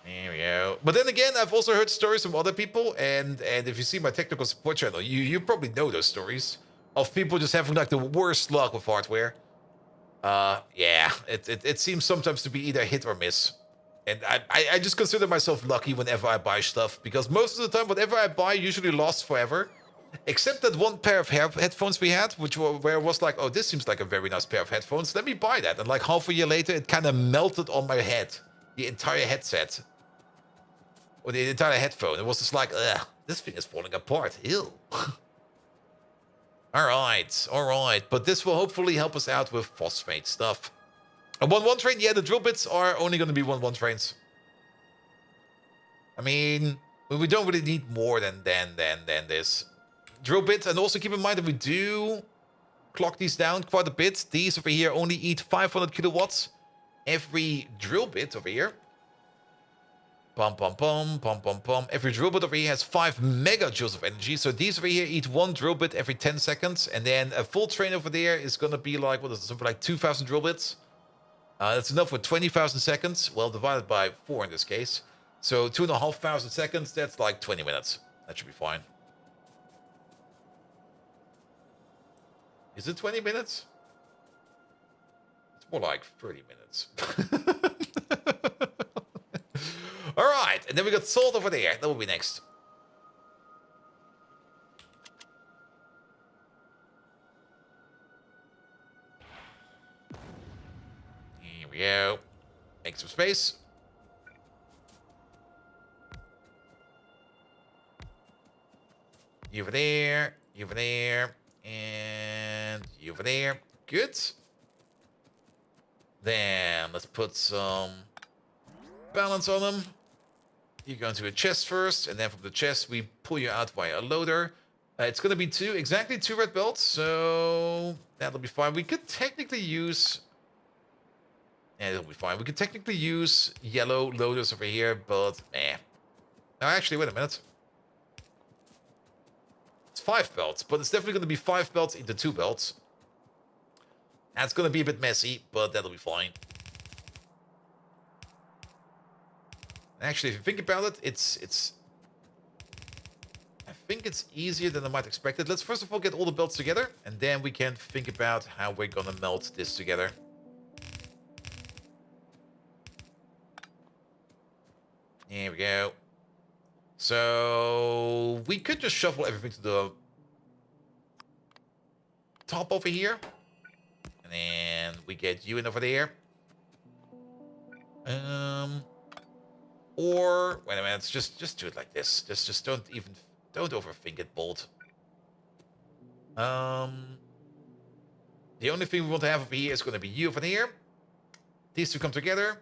There we go. But then again, I've also heard stories from other people, and if you see my technical support channel, you probably know those stories of people just having like the worst luck with hardware. Yeah, it seems sometimes to be either hit or miss. And I just consider myself lucky whenever I buy stuff, because most of the time, whatever I buy usually lasts forever. Except that one pair of headphones we had, where it was like, oh, this seems like a very nice pair of headphones. Let me buy that. And like half a year later, it kind of melted on my head. The entire headset. Or the entire headphone. It was just like, ugh, this thing is falling apart. Ew. Alright. But this will hopefully help us out with phosphate stuff. A 1-1 train? Yeah, the drill bits are only going to be 1-1 trains. I mean, we don't really need more than this. Drill bits, and also keep in mind that we do clock these down quite a bit. These over here only eat 500 kilowatts. Every drill bit over here. Pum, pum, pum, pum, pum, pum. Every drill bit over here has 5 megajoules of energy. So these over here eat 1 drill bit every 10 seconds. And then a full train over there is going to be like, what is it, something like 2,000 drill bits. That's enough for 20,000 seconds. Well, divided by 4 in this case. So 2,500 seconds, that's like 20 minutes. That should be fine. Is it 20 minutes? It's more like 30 minutes. Alright, and then we got salt over there. That will be next. Here we go. Make some space. You over there, you over there, and you over there. Good. Then let's put some balance on them. You go into a chest first, and then from the chest we pull you out via a loader. It's going to be exactly two red belts, so that'll be fine. We could technically use... Yeah, it'll be fine. We could technically use yellow loaders over here, but No, actually, wait a minute. It's 5 belts, but it's definitely going to be 5 belts into 2 belts. That's going to be a bit messy, but that'll be fine. Actually, if you think about it, it's... I think it's easier than I might expect it. Let's first of all get all the belts together, and then we can think about how we're gonna melt this together. Here we go. So we could just shuffle everything to the top over here. And then we get you in over there. Or wait a minute, just do it like this. Just don't overthink it, Bolt. The only thing we want to have over here is going to be you over here. These two come together.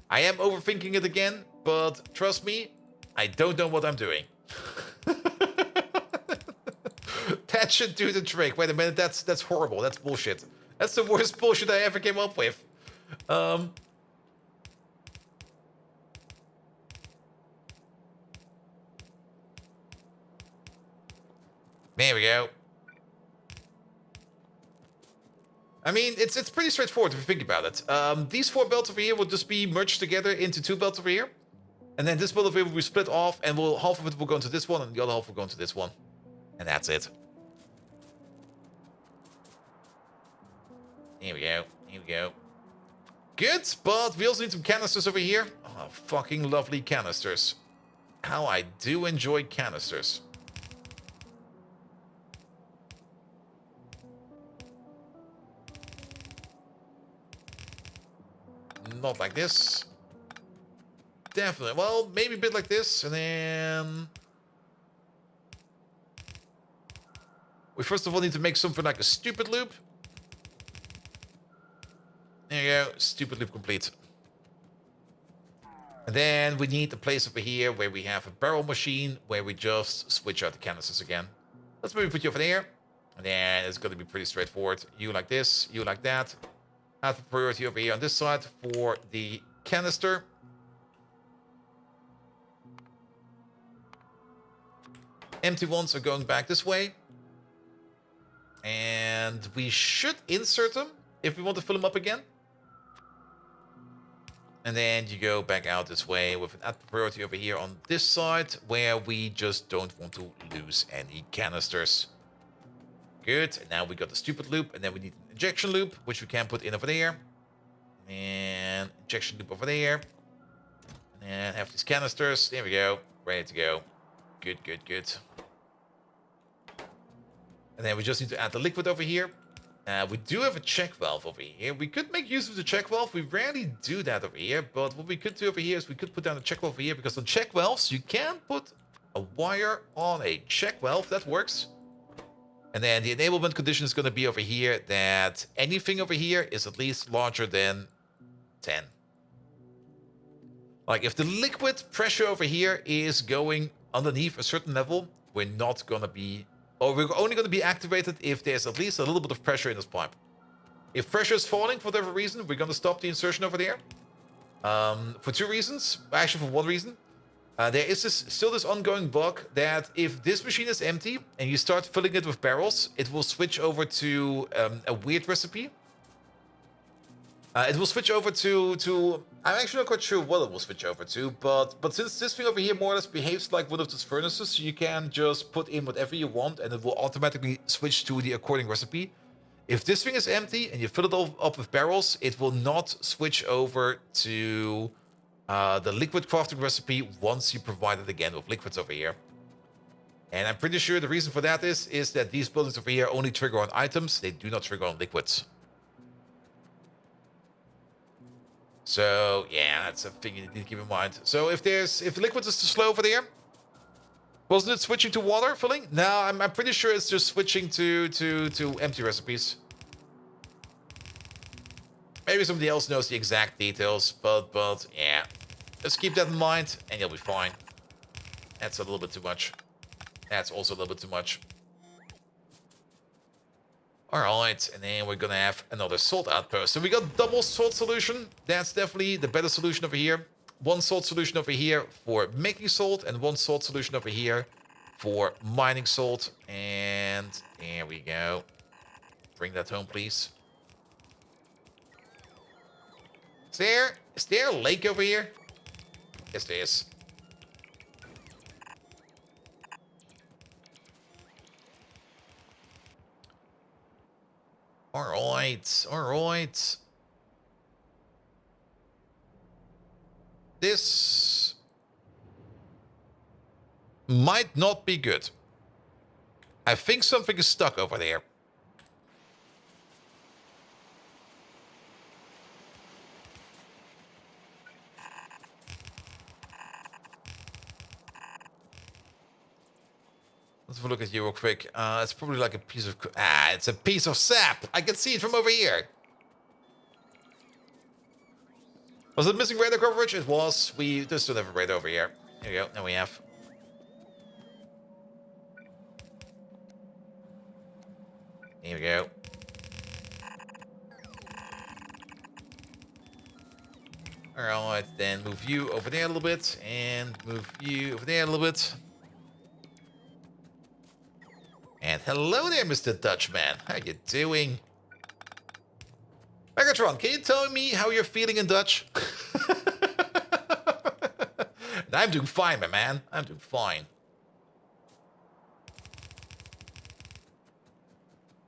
I am overthinking it again, but trust me, I don't know what I'm doing. That should do the trick. Wait a minute, that's horrible. That's bullshit. That's the worst bullshit I ever came up with. There we go. I mean, it's pretty straightforward if you think about it. These 4 belts over here will just be merged together into 2 belts over here. And then this belt over here will be split off, and half of it will go into this one, and the other half will go into this one. And that's it. Here we go. Here we go. Good, but we also need some canisters over here. Oh, fucking lovely canisters. How I do enjoy canisters. Not like this. Definitely. Well, maybe a bit like this, and then... we first of all need to make something like a stupid loop. There you go. Stupid loop complete. And then we need a place over here where we have a barrel machine where we just switch out the canisters again. Let's maybe put you over there. And then it's going to be pretty straightforward. You like this, you like that. Have a priority over here on this side for the canister. Empty ones are going back this way. And we should insert them if we want to fill them up again. And then you go back out this way with an add priority over here on this side where we just don't want to lose any canisters. Good. And now we got the stupid loop, and then we need an injection loop, which we can put in over there. And injection loop over there. And then have these canisters. There we go. Ready to go. Good, good, good. And then we just need to add the liquid over here. We do have a check valve over here. We could make use of the check valve. We rarely do that over here. But what we could do over here is we could put down a check valve over here. Because on check valves, you can put a wire on a check valve. That works. And then the enablement condition is going to be over here that anything over here is at least larger than 10. Like if the liquid pressure over here is going underneath a certain level, we're not going to be... or we're only going to be activated if there's at least a little bit of pressure in this pipe. If pressure is falling for whatever reason, we're going to stop the insertion over there. For 2 reasons. Actually, for 1 reason. There is still this ongoing bug that if this machine is empty and you start filling it with barrels, it will switch over to a weird recipe. It will switch over to... I'm actually not quite sure what it will switch over to, but since this thing over here more or less behaves like one of those furnaces, you can just put in whatever you want and it will automatically switch to the according recipe. If this thing is empty and you fill it all up with barrels, it will not switch over to the liquid crafting recipe once you provide it again with liquids over here. And I'm pretty sure the reason for that is that these buildings over here only trigger on items, they do not trigger on liquids. So, yeah, that's a thing you need to keep in mind. So, if the liquid is too slow over there, wasn't it switching to water filling? No, I'm pretty sure it's just switching to empty recipes. Maybe somebody else knows the exact details, but yeah. Just keep that in mind, and you'll be fine. That's a little bit too much. That's also a little bit too much. Alright, and then we're gonna have another salt outpost. So we got double salt solution. That's definitely the better solution over here. 1 salt solution over here for making salt, and 1 salt solution over here for mining salt. And there we go. Bring that home, please. Is there a lake over here? Yes, there is. Alright. This might not be good. I think something is stuck over there. Let's have a look at you real quick. It's probably like a piece of... it's a piece of sap. I can see it from over here. Was it missing radar coverage? It was. We just don't have a radar over here. Here we go. Now we have. Here we go. Alright, then move you over there a little bit, and move you over there a little bit. And hello there, Mr. Dutchman. How you doing? Megatron, can you tell me how you're feeling in Dutch? I'm doing fine, my man. I'm doing fine.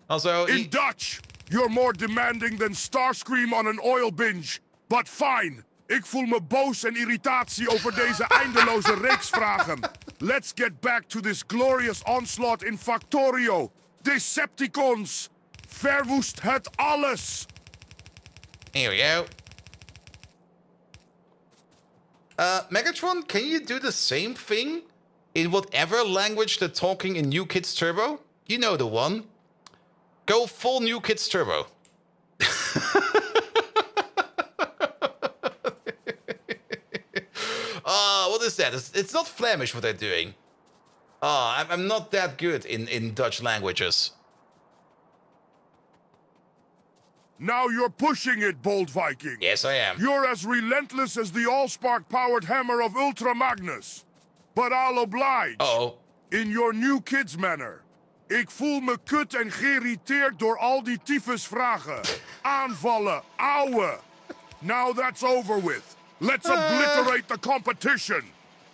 Also, in Dutch, you're more demanding than Starscream on an oil binge. But fine. Ik voel me boos en irritatie over deze eindeloze reeks vragen. Let's get back to this glorious onslaught in Factorio. Decepticons! Verwoest het alles! Here we go. Megatron, can you do the same thing in whatever language they're talking in New Kids Turbo? You know the one. Go full New Kids Turbo. What is that? It's not Flemish what they're doing. I'm not that good in Dutch languages. Now you're pushing it, Bold Viking. Yes, I am. You're as relentless as the Allspark-powered hammer of Ultra Magnus. But I'll oblige. Uh-oh. In your New Kids manner. Ik voel me kut en geïrriteerd door al die tyfusvragen. Aanvallen, ouwe. Now that's over with. Let's obliterate the competition.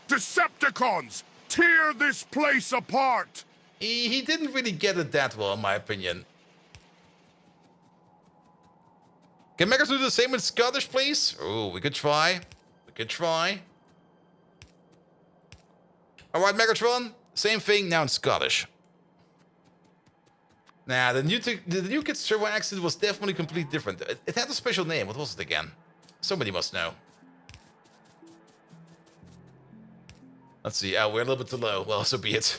Decepticons, tear this place apart. He didn't really get it that well, in my opinion. Can Megas do the same in Scottish, please? Oh, we could try. We could try. Alright, Megatron. Same thing, now in Scottish. Nah, the new Kids Turbo accent was definitely completely different. It had a special name. What was it again? Somebody must know. Let's see. We're a little bit too low. Well, so be it.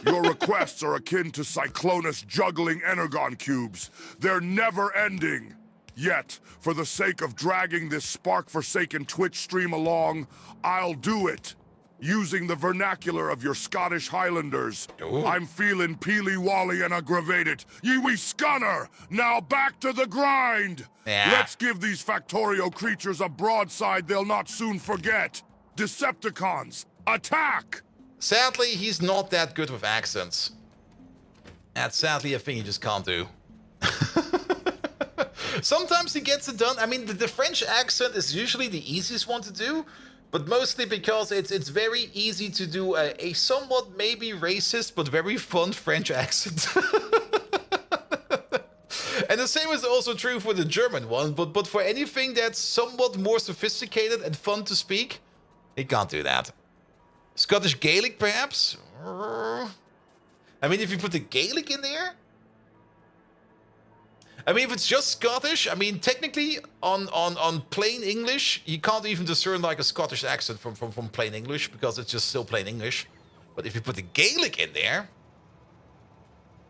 Your requests are akin to Cyclonus juggling Energon cubes. They're never ending. Yet, for the sake of dragging this spark-forsaken Twitch stream along, I'll do it. Using the vernacular of your Scottish Highlanders. Ooh. I'm feeling peely-wally and aggravated. Ye-wee scunner! Now back to the grind! Yeah. Let's give these Factorio creatures a broadside they'll not soon forget. Decepticons, attack! Sadly, he's not that good with accents. That's sadly a thing he just can't do. Sometimes he gets it done. I mean, the French accent is usually the easiest one to do, but mostly because it's very easy to do a somewhat maybe racist but very fun French accent. And the same is also true for the German one, but for anything that's somewhat more sophisticated and fun to speak, he can't do that. Scottish Gaelic, perhaps? I mean, if you put the Gaelic in there? I mean, if it's just Scottish, I mean, technically, on plain English, you can't even discern, like, a Scottish accent from plain English, because it's just still plain English. But if you put the Gaelic in there...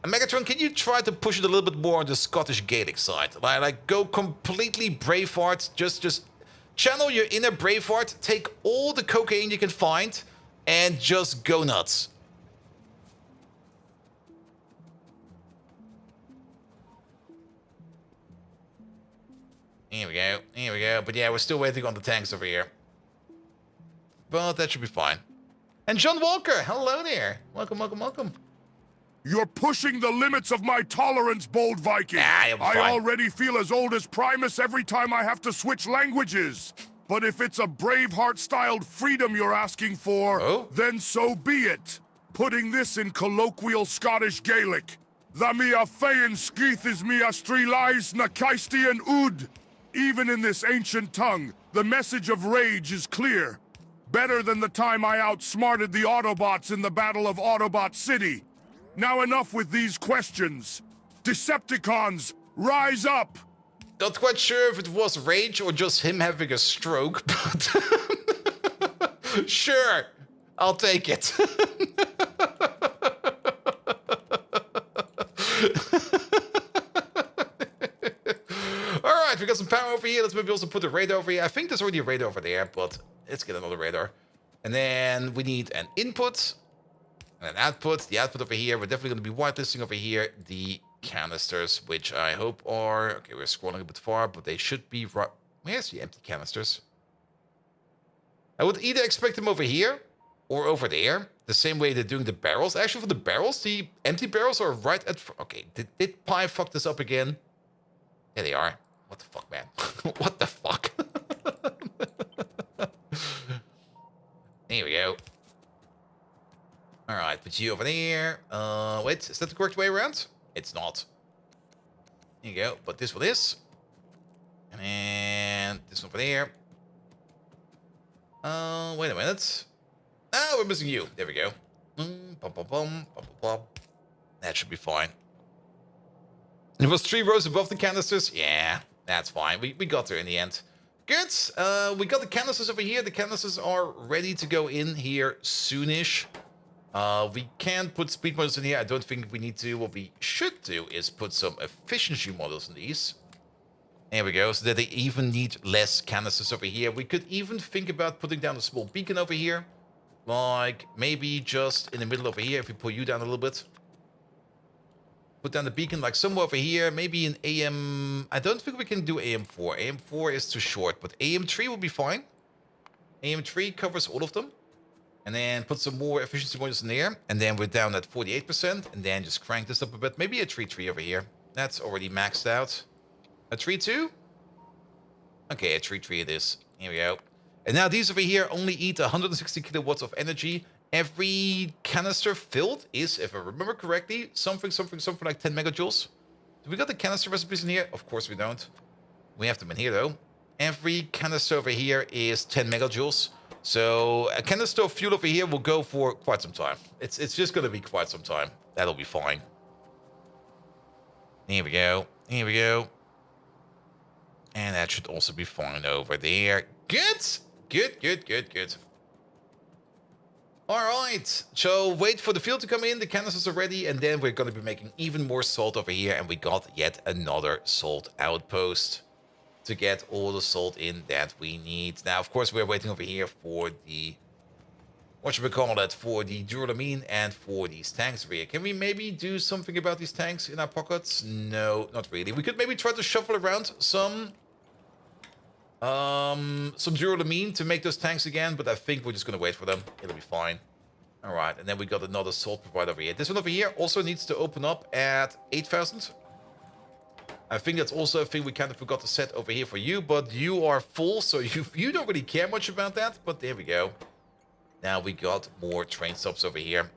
And Megatron, can you try to push it a little bit more on the Scottish Gaelic side? Like go completely Braveheart, just channel your inner Braveheart, take all the cocaine you can find, and just go nuts. Here we go, here we go. But yeah, we're still waiting on the tanks over here. But that should be fine. And John Walker, hello there. Welcome, welcome, welcome. You're pushing the limits of my tolerance, Bold Viking. You'll be fine. I already feel as old as Primus every time I have to switch languages. But if it's a Braveheart-styled freedom you're asking for, then so be it. Putting this in colloquial Scottish Gaelic. The mia fein skeith is mia strelais na kaistian ud. Even in this ancient tongue, the message of rage is clear. Better than the time I outsmarted the Autobots in the Battle of Autobot City. Now enough with these questions. Decepticons, rise up! Not quite sure if it was rage or just him having a stroke, but... Sure, I'll take it. we got some power over here. Let's maybe also put a radar over here. I think there's already a radar over there, but let's get another radar. And then we need an input and an output. The output over here, we're definitely going to be whitelisting over here the canisters, which I hope are... Okay, we're scrolling a bit far, but they should be right... Where's the empty canisters? I would either expect them over here or over there, the same way they're doing the barrels. Actually, for the barrels, the empty barrels are right at... Okay, did Pi fuck this up again? There they are. What the fuck, man? What the fuck? There we go. Alright, put you over there. Wait, is that the correct way around? It's not. There you go. But this one is. And this one over there. Wait a minute. Oh, we're missing you. There we go. That should be fine. It was 3 rows above the canisters. Yeah, that's fine. We got there in the end. Good. We got the canisters over here. The canisters are ready to go in here soonish. We can put speed models in here. I don't think we need to. What we should do is put some efficiency models in these. There we go. So that they even need less canisters over here. We could even think about putting down a small beacon over here. Like maybe just in the middle over here. If we pull you down a little bit. Put down the beacon like somewhere over here. Maybe in AM... I don't think we can do AM4. AM4 is too short. But AM3 will be fine. AM3 covers all of them. And then put some more efficiency modules in there. And then we're down at 48%. And then just crank this up a bit. Maybe a 3-3 over here. That's already maxed out. A 3-2? Okay, a 3-3 it is. Here we go. And now these over here only eat 160 kilowatts of energy. Every canister filled is, if I remember correctly, something like 10 megajoules. Do we got the canister recipes in here? Of course we don't. We have them in here though. Every canister over here is 10 megajoules. So a canister of fuel over here will go for quite some time. It's just going to be quite some time. That'll be fine. Here we go. Here we go. And that should also be fine over there. Good. Good, good, good, good. Alright, so wait for the fuel to come in, the canisters are ready, and then we're going to be making even more salt over here, and we got yet another salt outpost to get all the salt in that we need. Now, of course, we're waiting over here for the, what should we call it, for the duralumin and for these tanks over here. Can we maybe do something about these tanks in our pockets? No, not really. We could maybe try to shuffle around some duralumin to make those tanks again, but I think we're just going to wait for them. It'll be fine. All right, and then we got another salt provider over here. This one over here also needs to open up at 8,000. I think that's also a thing we kind of forgot to set over here for you, but you are full, so you don't really care much about that, but there we go. Now we got more train stops over here.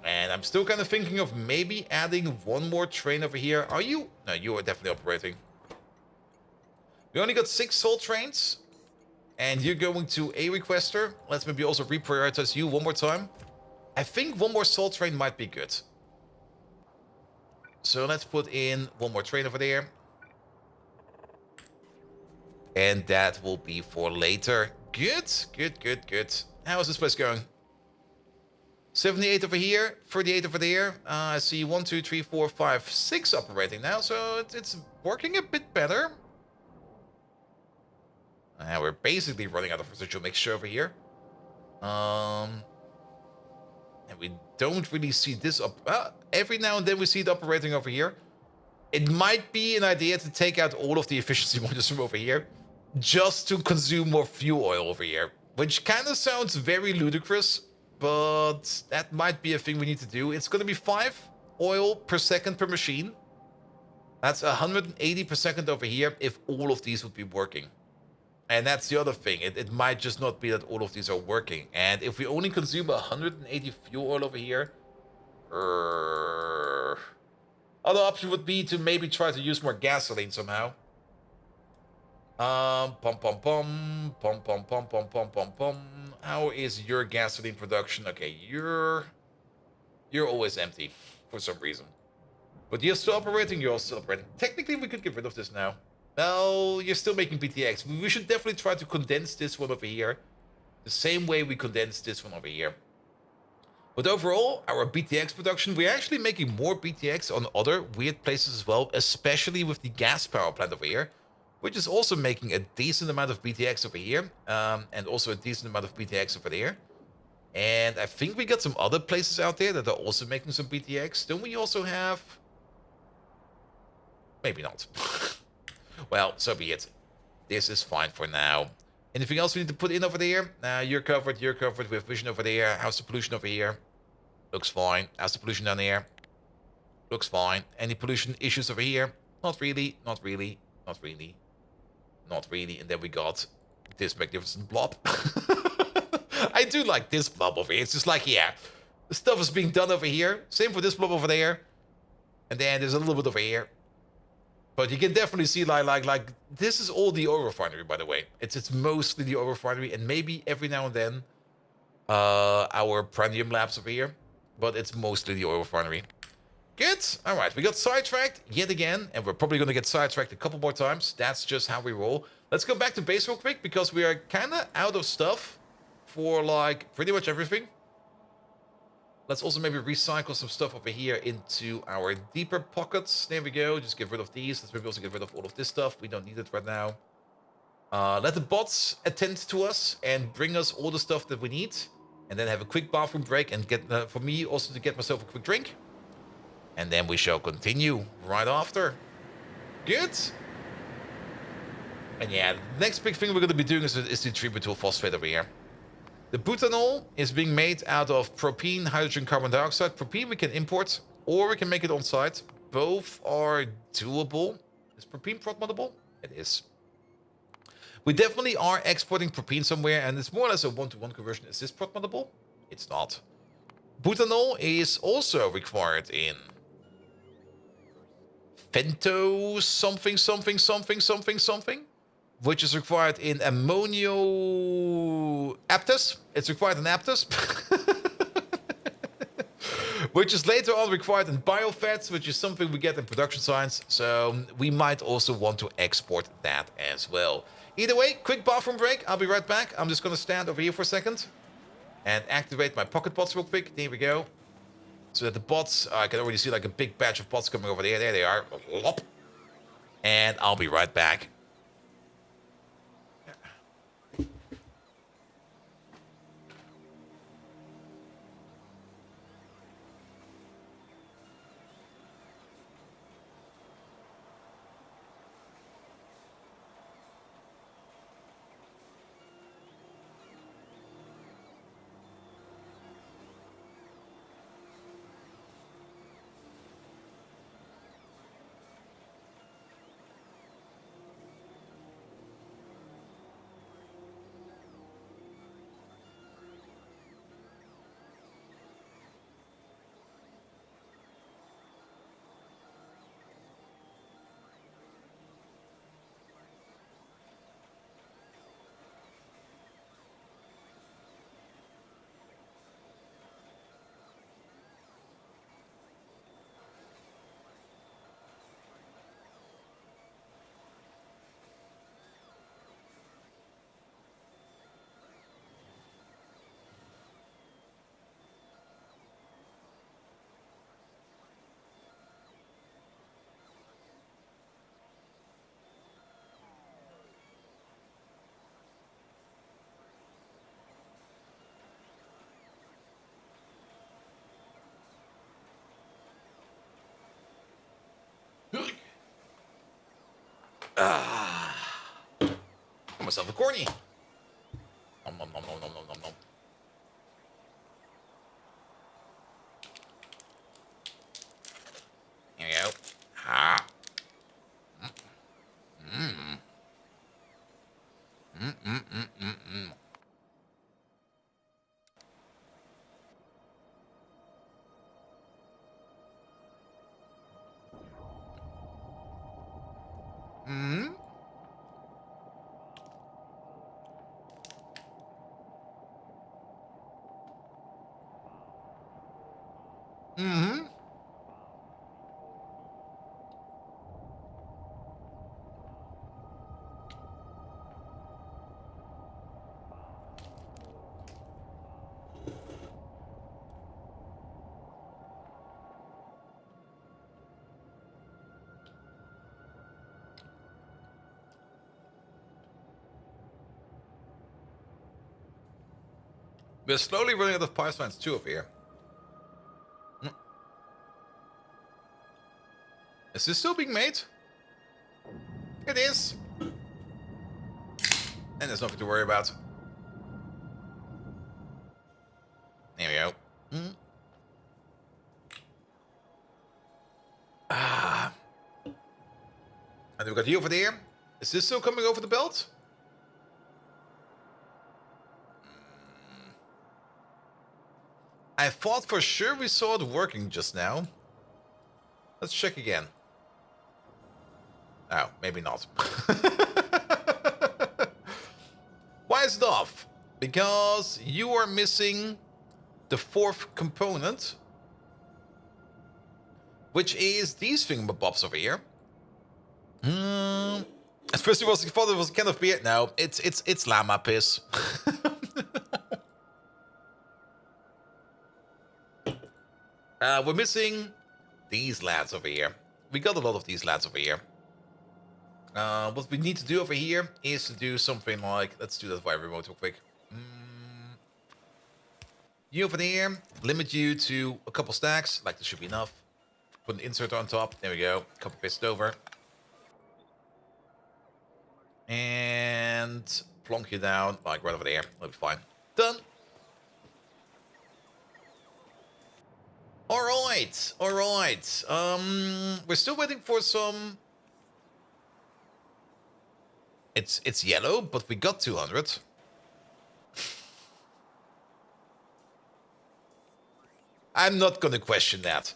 And I'm still kind of thinking of maybe adding one more train over here. Are you? No, you are definitely operating. We only got 6 salt trains. And you're going to a requester. Let's maybe also reprioritize you one more time. I think one more salt train might be good. So let's put in one more train over there. And that will be for later. Good, good, good, good. How is this place going? 78 over here, 38 over there. I see 1, 2, 3, 4, 5, 6 operating now. So it's working a bit better. We're basically running out of residual mixture over here. And we don't really see this up. Every now and then we see it operating over here. It might be an idea to take out all of the efficiency modules from over here, just to consume more fuel oil over here. Which kind of sounds very ludicrous, but that might be a thing we need to do. It's going to be 5 oil per second per machine. That's 180 per second over here if all of these would be working. And that's the other thing. It might just not be that all of these are working. And if we only consume 180 fuel oil over here... Other option would be to maybe try to use more gasoline somehow. Pum pum pum. Pum pum pum pum pum pum pum. How is your gasoline production? Okay, you're always empty for some reason. But you're still operating, you're still operating. Technically, we could get rid of this now. Well, you're still making PTX. We should definitely try to condense this one over here. The same way we condensed this one over here. But overall, our BTX production, we're actually making more BTX on other weird places as well, especially with the gas power plant over here, which is also making a decent amount of BTX over here, and also a decent amount of BTX over there. And I think we got some other places out there that are also making some BTX. Don't we also have... Maybe not. Well, so be it. This is fine for now. Anything else we need to put in over there? You're covered, you're covered. We have vision over there. How's the pollution over here? Looks fine. How's the pollution down here? Looks fine. Any pollution issues over here? Not really, not really, not really, not really. And then we got this magnificent blob. I do like this blob over here. It's just like, yeah, the stuff is being done over here. Same for this blob over there. And then there's a little bit over here. But you can definitely see, like this is all the oil refinery, by the way. It's mostly the oil refinery, and maybe every now and then our Prandium labs over here. But it's mostly the oil refinery. Good. All right, we got sidetracked yet again, and we're probably going to get sidetracked a couple more times. That's just how we roll. Let's go back to base real quick, because we are kind of out of stuff for, like, pretty much everything. Let's also maybe recycle some stuff over here into our deeper pockets. There we go. Just get rid of these. Let's maybe also get rid of all of this stuff. We don't need it right now. Let the bots attend to us and bring us all the stuff that we need. And then have a quick bathroom break and get for me also to get myself a quick drink. And then we shall continue right after. Good. And yeah, the next big thing we're going to be doing is the tributyl phosphate over here. The butanol is being made out of propene, hydrogen, carbon dioxide. Propene we can import, or we can make it on site. Both are doable. Is propene prod-moddable? It is. We definitely are exporting propene somewhere, and it's more or less a one-to-one conversion. Is this prod-moddable? It's not. Butanol is also required in Fento something, something, something, something, something, which is required in ammonio aptus. It's required in aptus. Which is later on required in biofats, which is something we get in production science. So we might also want to export that as well. Either way, quick bathroom break. I'll be right back. I'm just going to stand over here for a second and activate my pocket bots real quick. There we go. So that the bots, I can already see like a big batch of bots coming over there. There they are. Lop. And I'll be right back. Got myself a corny. Nom nom nom nom nom nom nom nom. Here we go. Ah. Mmm. Mmm. Mmm. Mmm. Mmm. Mmm. Mmm. Mm-hmm. We're slowly running out of pipelines too over here. Is this still being made? It is. And there's nothing to worry about. There we go. Ah. And we've got you over there. Is this still coming over the belt? I thought for sure we saw it working just now. Let's check again. Oh, maybe not. Why is it off? Because you are missing the fourth component, which is these thingamabobs over here. At first, I thought it was a can of beer. No, it's llama piss. We're missing these lads over here. We got a lot of these lads over here. What we need to do over here is to do something like... Let's do that via remote real quick. You over there, limit you to a couple stacks. Like, this should be enough. Put an insert on top. There we go. Copy paste it over. And plonk you down, like right over there. That'll be fine. Done. Alright, alright. We're still waiting for some... It's yellow, but we got 200. I'm not gonna question that.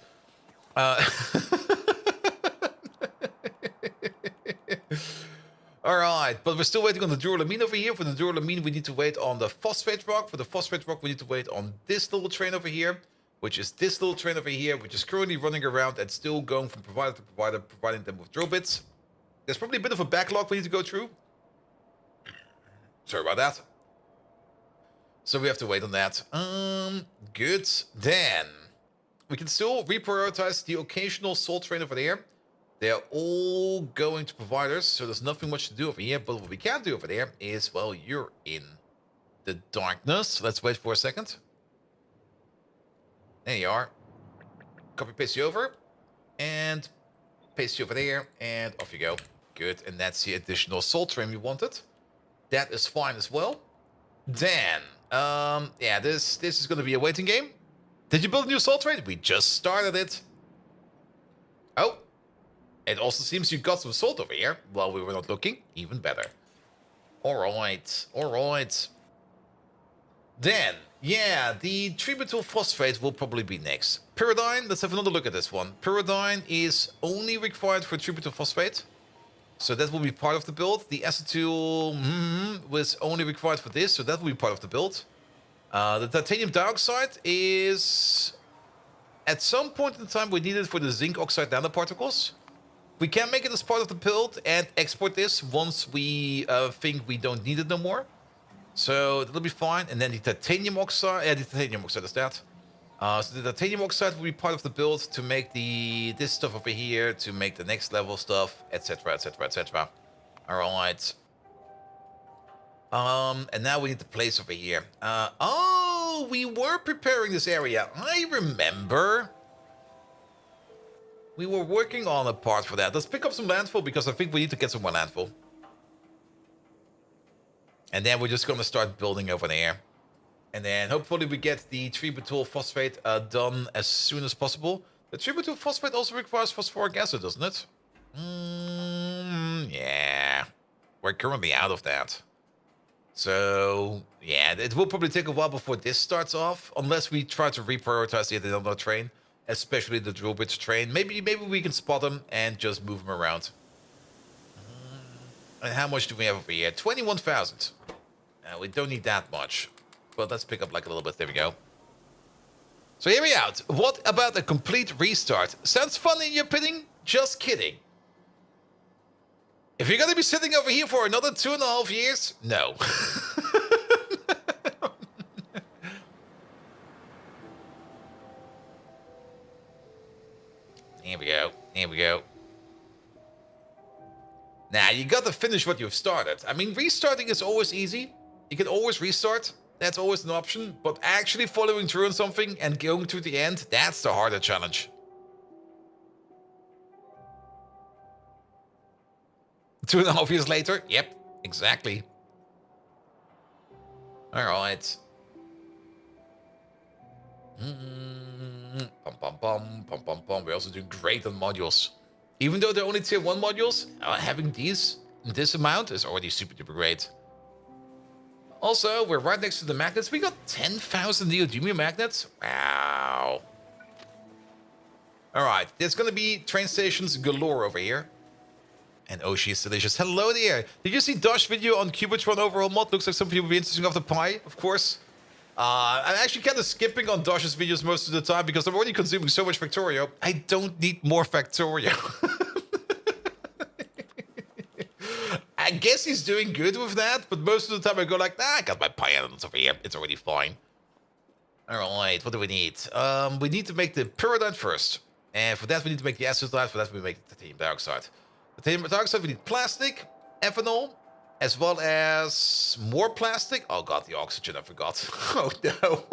Alright, but we're still waiting on the duralumin over here. For the duralumin, we need to wait on the phosphate rock. For the phosphate rock, we need to wait on this little train over here, which is this little train over here, which is currently running around and still going from provider to provider, providing them with drill bits. There's probably a bit of a backlog we need to go through. Sorry about that. So we have to wait on that. Good. Then we can still reprioritize the occasional salt train over there. They're all going to providers, so there's nothing much to do over here. But what we can do over there is, well, you're in the darkness. Let's wait for a second. There you are. Copy paste you over. And paste you over there. And off you go. Good. And that's the additional salt train we wanted. That is fine as well. Then, yeah, this is going to be a waiting game. Did you build a new salt train? We just started it. Oh. It also seems you got some salt over here while we were not looking. Even better. Alright. Alright. Then, yeah, the tributyl phosphate will probably be next. Pyridine, let's have another look at this one. Pyridine is only required for tributyl phosphate. So that will be part of the build. The acetyl was only required for this, so that will be part of the build. The titanium dioxide is... At some point in time, we need it for the zinc oxide nanoparticles. We can make it as part of the build and export this once we think we don't need it no more. So that'll be fine. And then the titanium oxide... the titanium oxide is that. So the titanium oxide will be part of the build to make this stuff over here, to make the next level stuff, etc, etc, etc. Alright. And now we need the place over here. Oh, we were preparing this area. I remember. We were working on a part for that. Let's pick up some landfill, because I think we need to get some more landfill. And then we're just going to start building over there. And then hopefully we get the tributyl phosphate done as soon as possible. The tributyl phosphate also requires phosphoric acid, doesn't it? Yeah. We're currently out of that. So, yeah, it will probably take a while before this starts off. Unless we try to reprioritize the other train. Especially the drill bits train. Maybe we can spot them and just move them around. And how much do we have over here? 21,000. We don't need that much. But let's pick up like a little bit. There we go. So hear me out. What about a complete restart? Sounds fun in your opinion? Just kidding. If you're going to be sitting over here for another 2.5 years, no. Here we go. Here we go. Now, you got to finish what you've started. I mean, restarting is always easy. You can always restart. that's always an option. But actually following through on something and going to the end, that's the harder challenge. 2.5 years later, yep, exactly. All right. Pum pum pum pum pum pum. We're also doing great on modules. Even though they're only tier 1 modules, having these this amount is already super duper great. Also, we're right next to the magnets. We got 10,000 neodymium magnets. Wow. All right, there's gonna be train stations galore over here. And Oshi is delicious. Hello there. Did you see Dosh's video on Cubitron overhaul mod? Looks like something will be interesting off the pie, of course. I'm actually kind of skipping on Dosh's videos most of the time because I'm already consuming so much Factorio. I don't need more Factorio. I guess he's doing good with that, but most of the time I go like, I got my Pyanodons over here. It's already fine. All right, what do we need? We need to make the pyridine first. And for that, we need to make the acetylide. For that, we make the titanium dioxide. Titanium dioxide, we need plastic, ethanol, as well as more plastic. Oh god, the oxygen, I forgot. Oh no.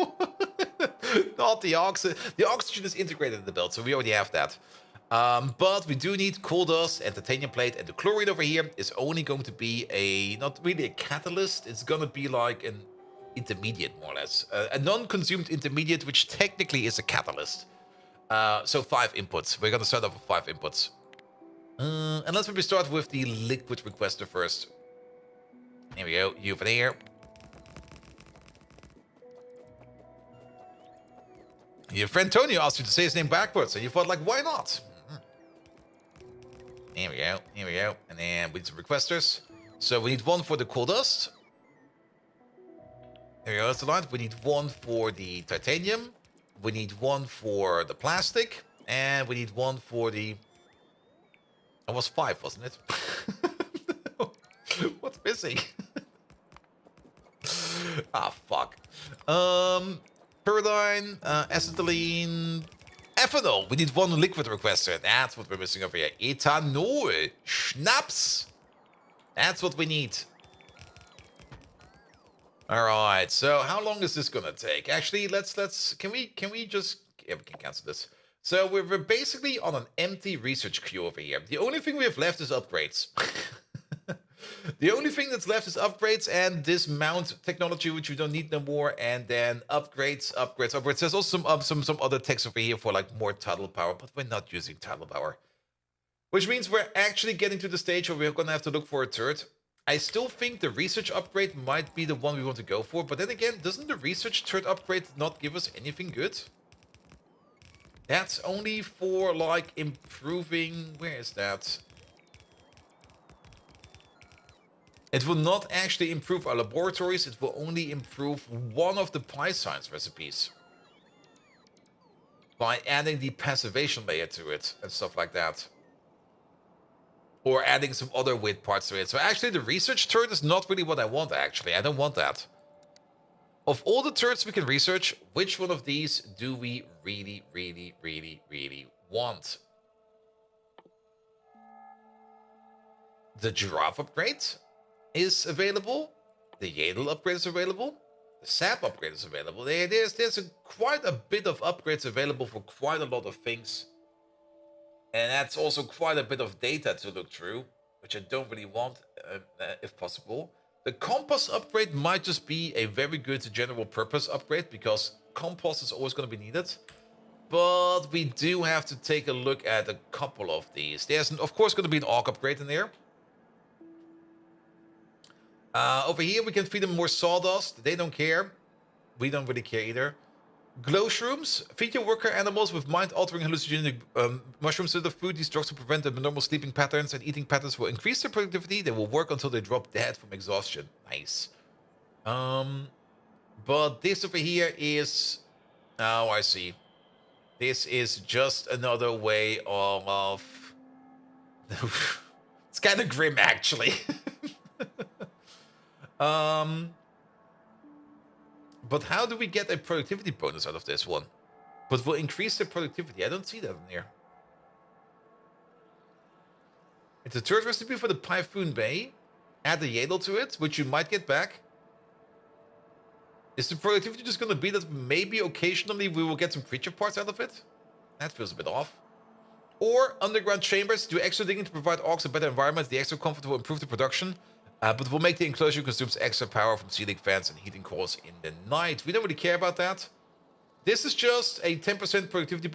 Not the oxygen. The oxygen is integrated in the build, so we already have that. But we do need coal dust and titanium plate, and the chlorine over here is only going to be not really a catalyst, it's gonna be like an intermediate, more or less. A non-consumed intermediate, which technically is a catalyst. So 5 inputs. We're gonna start off with 5 inputs. And let's maybe start with the liquid requester first. Here we go, you over there. Your friend Tony asked you to say his name backwards, and you thought, like, why not? Here we go, here we go. And then we need some requesters. So we need 1 for the coal dust. There we go, that's the line. We need 1 for the titanium. We need 1 for the plastic. And we need 1 for the... That was 5, wasn't it? What's missing? Ah, fuck. Pyridine, acetylene, ethanol. We need 1 liquid requester. That's what we're missing over here. Ethanol, schnapps. That's what we need. All right. So how long is this gonna take? Actually, let's. Can we just? Yeah, we can cancel this. So we're basically on an empty research queue over here. The only thing we have left is upgrades. The only thing that's left is upgrades and this mount technology, which we don't need no more, and then upgrades. There's also some other techs over here for like more tidal power, but we're not using tidal power. Which means we're actually getting to the stage where we're gonna have to look for a turret. I still think the research upgrade might be the one we want to go for, but then again, doesn't the research turret upgrade not give us anything good? That's only for, like, improving... Where is that? It will not actually improve our laboratories. It will only improve one of the pi science recipes. By adding the passivation layer to it and stuff like that. Or adding some other weird parts to it. So actually, the research turret is not really what I want, actually. I don't want that. Of all the turrets we can research, which one of these do we really, really, really, really want? The giraffe upgrade is available. The Yadel upgrade is available. The sap upgrade is available. There's quite a bit of upgrades available for quite a lot of things. And that's also quite a bit of data to look through, which I don't really want, if possible. The compost upgrade might just be a very good general purpose upgrade because compost is always going to be needed. But we do have to take a look at a couple of these. There's, of course, going to be an AUG upgrade in there. Over here, we can feed them more sawdust. They don't care. We don't really care either. Glow shrooms. Feed your worker animals with mind-altering hallucinogenic mushrooms to the food. These drugs will prevent abnormal sleeping patterns and eating patterns will increase their productivity. They will work until they drop dead from exhaustion. Nice. But this over here is... Oh, I see. This is just another way of... It's kind of grim, actually. But how do we get a productivity bonus out of this one? But we'll increase the productivity. I don't see that in here. It's a third recipe for the Typhoon Bay. Add the Yadel to it, which you might get back. Is the productivity just going to be that maybe occasionally we will get some creature parts out of it? That feels a bit off. Or underground chambers, do extra digging to provide orcs a better environment. The extra comfort will improve the production, but will make the enclosure consumes extra power from ceiling fans and heating coils in the night. We don't really care about that. This is just a 10% productivity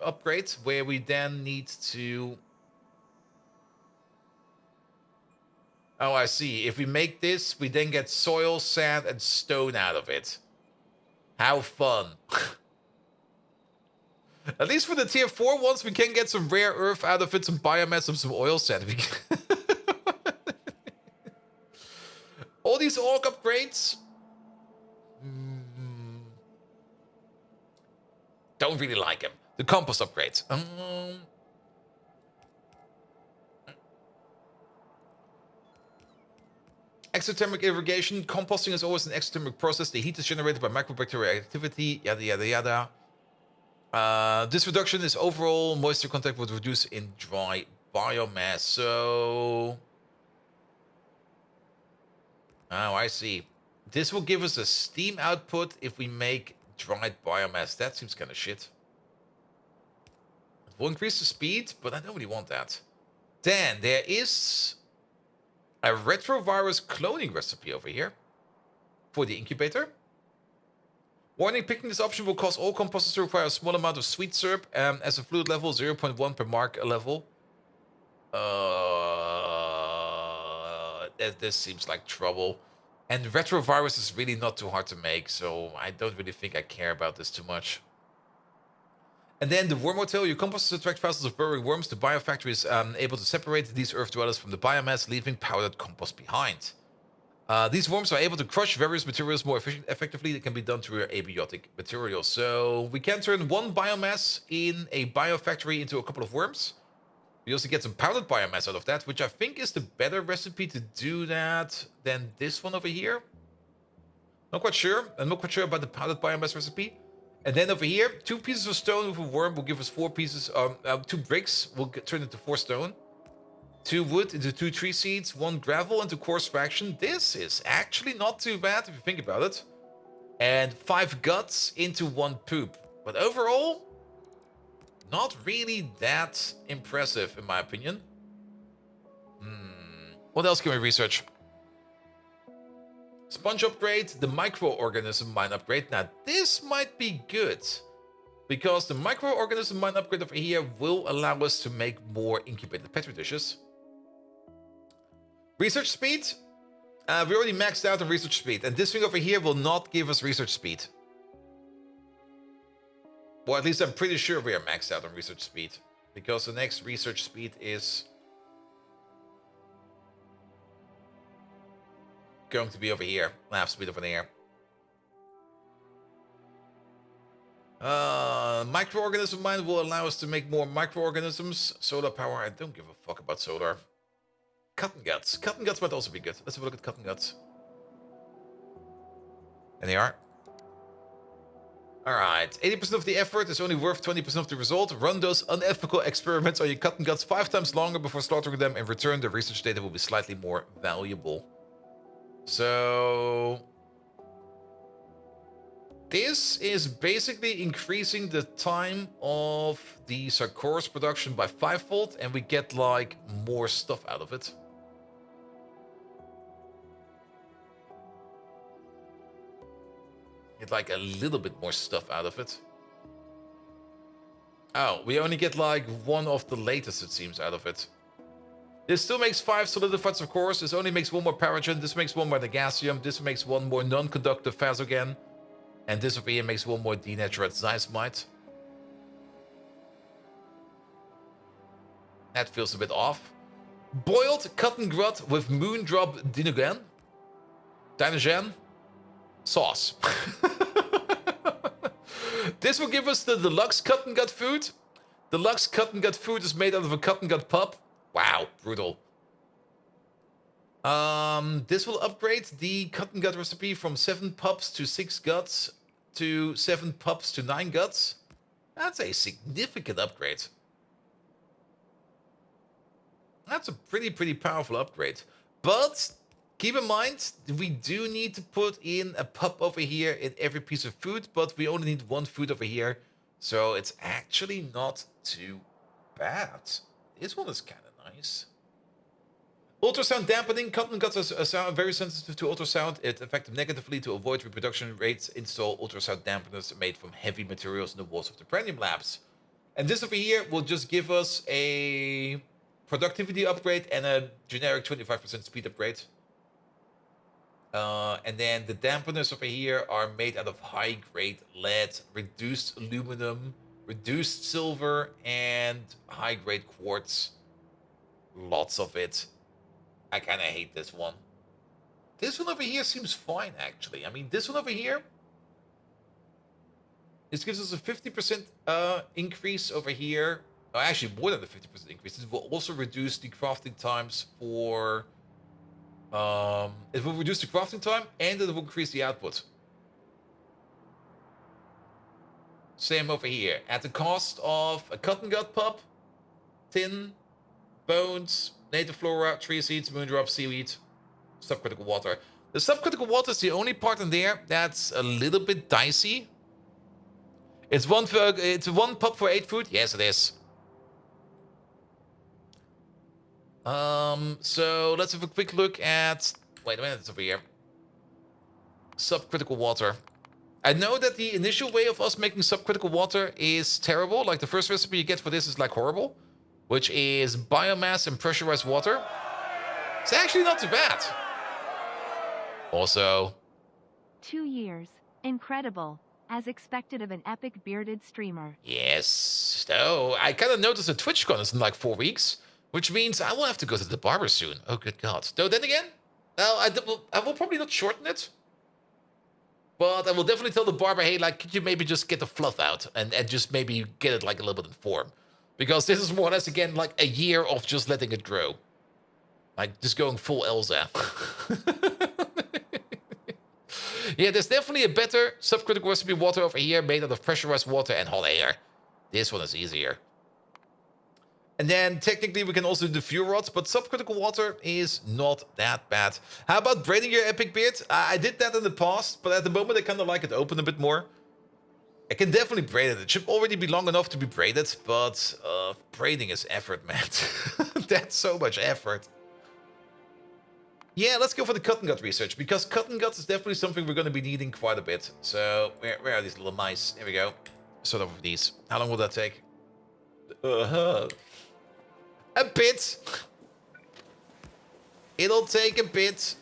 upgrade, where we then need to... Oh, I see. If we make this, we then get soil, sand, and stone out of it. How fun. At least for the tier 4 ones, we can get some rare earth out of it, some biomass, and some oil sand. All these orc upgrades... Don't really like them. The compost upgrades. Exothermic irrigation. Composting is always an exothermic process. The heat is generated by microbacterial activity. Yada, yada, yada. This reduction is overall moisture contact would reduce in dry biomass. So... Oh, I see. This will give us a steam output if we make dried biomass. That seems kind of shit. It will increase the speed, but I don't really want that. Then there is a retrovirus cloning recipe over here for the incubator. Warning, picking this option will cause all composters to require a small amount of sweet syrup as a fluid level 0.1 per mark level. This seems like trouble. And retrovirus is really not too hard to make, so I don't really think I care about this too much. And then the worm hotel. Your composters attract thousands of burrowing worms. The biofactory is able to separate these earth dwellers from the biomass, leaving powdered compost behind. These worms are able to crush various materials more effectively. It can be done through abiotic materials. So we can turn one biomass in a biofactory into a couple of worms. We also get some powdered biomass out of that, which I think is the better recipe to do that than this one over here. Not quite sure. I'm not quite sure about the powdered biomass recipe. And then over here, 2 pieces of stone with a worm will give us 4 pieces. 2 bricks will turn into 4 stone. 2 wood into 2 tree seeds. 1 gravel into coarse fraction. This is actually not too bad if you think about it. And 5 guts into 1 poop. But overall, not really that impressive, in my opinion. What else can we research? Sponge upgrade, the microorganism mine upgrade. Now, this might be good, because the microorganism mine upgrade over here will allow us to make more incubated petri dishes. Research speed. We already maxed out on research speed, and this thing over here will not give us research speed. Well, at least I'm pretty sure we are maxed out on research speed, because the next research speed is going to be over here. Lab speed over there. Microorganism mine will allow us to make more microorganisms. Solar power, I don't give a fuck about solar. Cotton guts. Cotton guts might also be good. Let's have a look at cotton guts. And they are. Alright, 80% of the effort is only worth 20% of the result. Run those unethical experiments on your cotton guts 5 times longer before slaughtering them. In return, the research data will be slightly more valuable. So... this is basically increasing the time of the Sarkoros production by 5-fold, and we get, like, more stuff out of it. Get like a little bit more stuff out of it. Oh, we only get like 1 of the latest, it seems, out of it. This still makes 5 solidifieds, of course. This only makes 1 more paragen. This makes 1 more negasium. This makes 1 more non-conductive phasogen. And this over here makes 1 more denatured seismite. That feels a bit off. Boiled cotton grut with moondrop dinogen. Dinogen. Sauce. This will give us the deluxe cotton gut food. Deluxe cotton gut food is made out of a cotton gut pup. Wow, brutal. This will upgrade the cotton gut recipe from 7 pups to 6 guts to 7 pups to 9 guts. That's a significant upgrade. That's a pretty powerful upgrade. But Keep in mind, we do need to put in a pup over here in every piece of food, but we only need one food over here. So it's actually not too bad. This one is kind of nice. Ultrasound dampening. Cotton guts are very sensitive to ultrasound. It affects them negatively. To avoid reproduction rates, install ultrasound dampeners made from heavy materials in the walls of the Premium Labs. And this over here will just give us a productivity upgrade and a generic 25% speed upgrade. And then the dampeners over here are made out of high-grade lead, reduced aluminum, reduced silver, and high-grade quartz. Lots of it. I kind of hate this one. This one over here seems fine, actually. I mean, this one over here, this gives us a 50% increase over here. Oh, actually, more than a 50% increase. This will also reduce the crafting times for... it will reduce the crafting time, and it will increase the output. Same over here. At the cost of a cotton gut pup, tin, bones, native flora, tree seeds, moondrop, seaweed, subcritical water. The subcritical water is the only part in there that's a little bit dicey. It's one pup for 8 food. Yes, it is. So let's have a quick look at... Wait a minute, it's over here. Subcritical water. I know that the initial way of us making subcritical water is terrible. Like, the first recipe you get for this is, like, horrible. Which is biomass and pressurized water. It's actually not too bad. Also... 2 years. Incredible. As expected of an epic bearded streamer. Yes. So, I kind of noticed that TwitchCon is in, like, 4 weeks. Which means I will have to go to the barber soon. Oh, good God. Though, then again, well, I will probably not shorten it. But I will definitely tell the barber, hey, like, could you maybe just get the fluff out and just maybe get it, like, a little bit in form? Because this is more or less, again, like a year of just letting it grow. Like, just going full Elsa. Yeah, there's definitely a better subcritical recipe water over here made out of pressurized water and hot air. This one is easier. And then, technically, we can also do fuel rods, but subcritical water is not that bad. How about braiding your epic beard? I did that in the past, but at the moment, I kind of like it open a bit more. I can definitely braid it. It should already be long enough to be braided, but braiding is effort, man. That's so much effort. Yeah, let's go for the cotton gut research, because cotton gut is definitely something we're going to be needing quite a bit. So, where are these little mice? Here we go. Start off with these. How long will that take? A bit. It'll take a bit.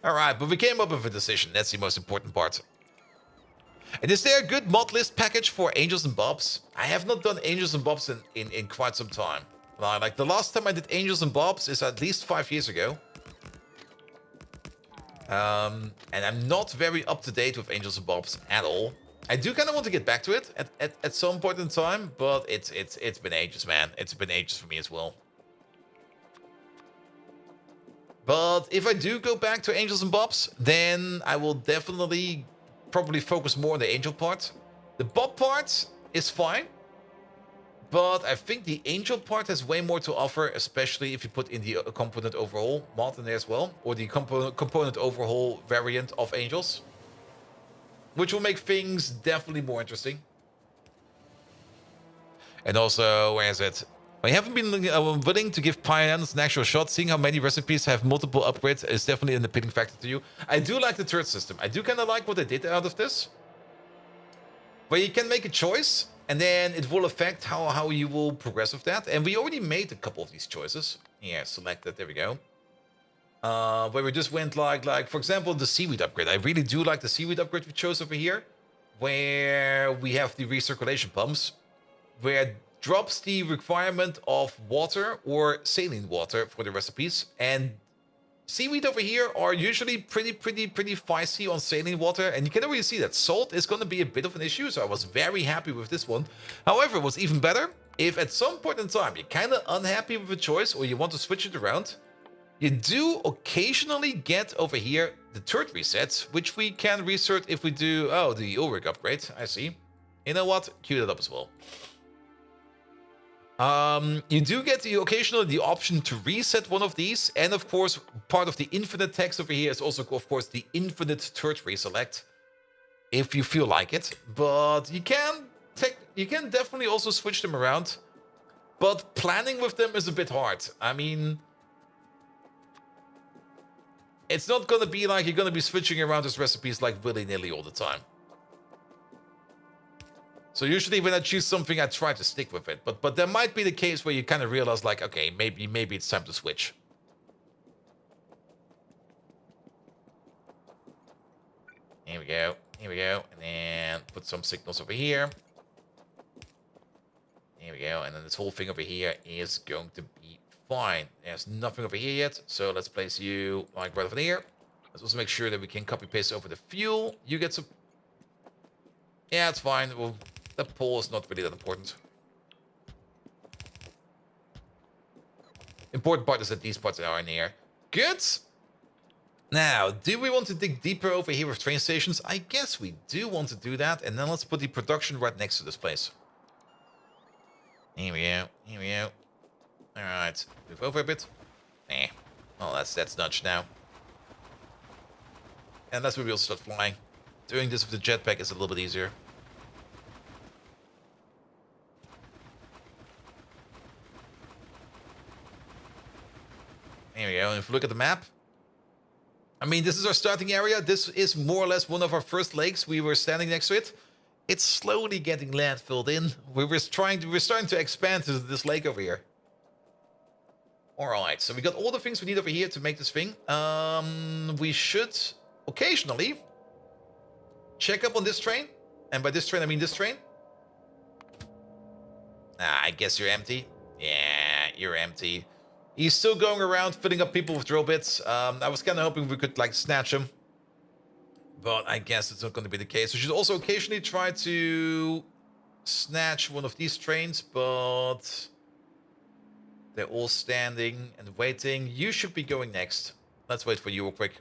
Alright, but we came up with a decision. That's the most important part. And is there a good mod list package for Angels and Bobs? I have not done Angels and Bobs in quite some time. Like, the last time I did Angels and Bobs is at least 5 years ago. And I'm not very up to date with Angels and Bobs at all. I do kind of want to get back to it at some point in time, but it's been ages, man. It's been ages for me as well. But if I do go back to Angels and Bobs, then I will definitely probably focus more on the Angel part. The Bob part is fine, but I think the Angel part has way more to offer, especially if you put in the component overhaul mod in there as well, or the component overhaul variant of Angels. Which will make things definitely more interesting. And also, where is it? I haven't been willing to give Pyanodons an actual shot. Seeing how many recipes have multiple upgrades is definitely an appealing factor to you. I do like the turret system. I do kind of like what they did out of this. Where you can make a choice, and then it will affect how you will progress with that. And we already made a couple of these choices. Yeah, selected. There we go. Where we just went like, for example, the seaweed upgrade. I really do like the seaweed upgrade we chose over here, where we have the recirculation pumps, where it drops the requirement of water or saline water for the recipes. And seaweed over here are usually pretty feisty on saline water, and you can already see that salt is going to be a bit of an issue, so I was very happy with this one. However, what's even better, if at some point in time you're kind of unhappy with a choice or you want to switch it around, you do occasionally get over here the turret resets, which we can resort if we do... Oh, the Ulrich upgrade. I see. You know what? Cue that up as well. You do get occasionally the option to reset one of these, and of course, part of the infinite text over here is also, of course, the infinite tertiary select, if you feel like it. But you can definitely also switch them around. But planning with them is a bit hard. I mean, it's not gonna be like you're gonna be switching around those recipes like willy-nilly all the time. So usually when I choose something, I try to stick with it. But there might be the case where you kind of realize, like, okay, maybe it's time to switch. Here we go. Here we go. And then put some signals over here. Here we go. And then this whole thing over here is going to be fine. There's nothing over here yet. So let's place you like right over there. Let's also make sure that we can copy paste over the fuel. You get some... Yeah, it's fine. Well, the pole is not really that important. Important part is that these parts are in here. Good. Now, do we want to dig deeper over here with train stations? I guess we do want to do that. And then let's put the production right next to this place. Here we go. Here we go. Alright. Move over a bit. Eh. Well, that's nudged now. And that's where we'll start flying. Doing this with the jetpack is a little bit easier. Here we go. And if we look at the map, I mean, this is our starting area. This is more or less one of our first lakes. We were standing next to it. It's slowly getting land filled in. We're starting to expand to this lake over here. All right, so we got all the things we need over here to make this thing. We should occasionally check up on this train. And by this train, I mean this train. I guess you're empty. Yeah, you're empty. He's still going around filling up people with drill bits. I was kind of hoping we could, like, snatch him. But I guess it's not going to be the case. We should also occasionally try to snatch one of these trains, but they're all standing and waiting. You should be going next. Let's wait for you real quick.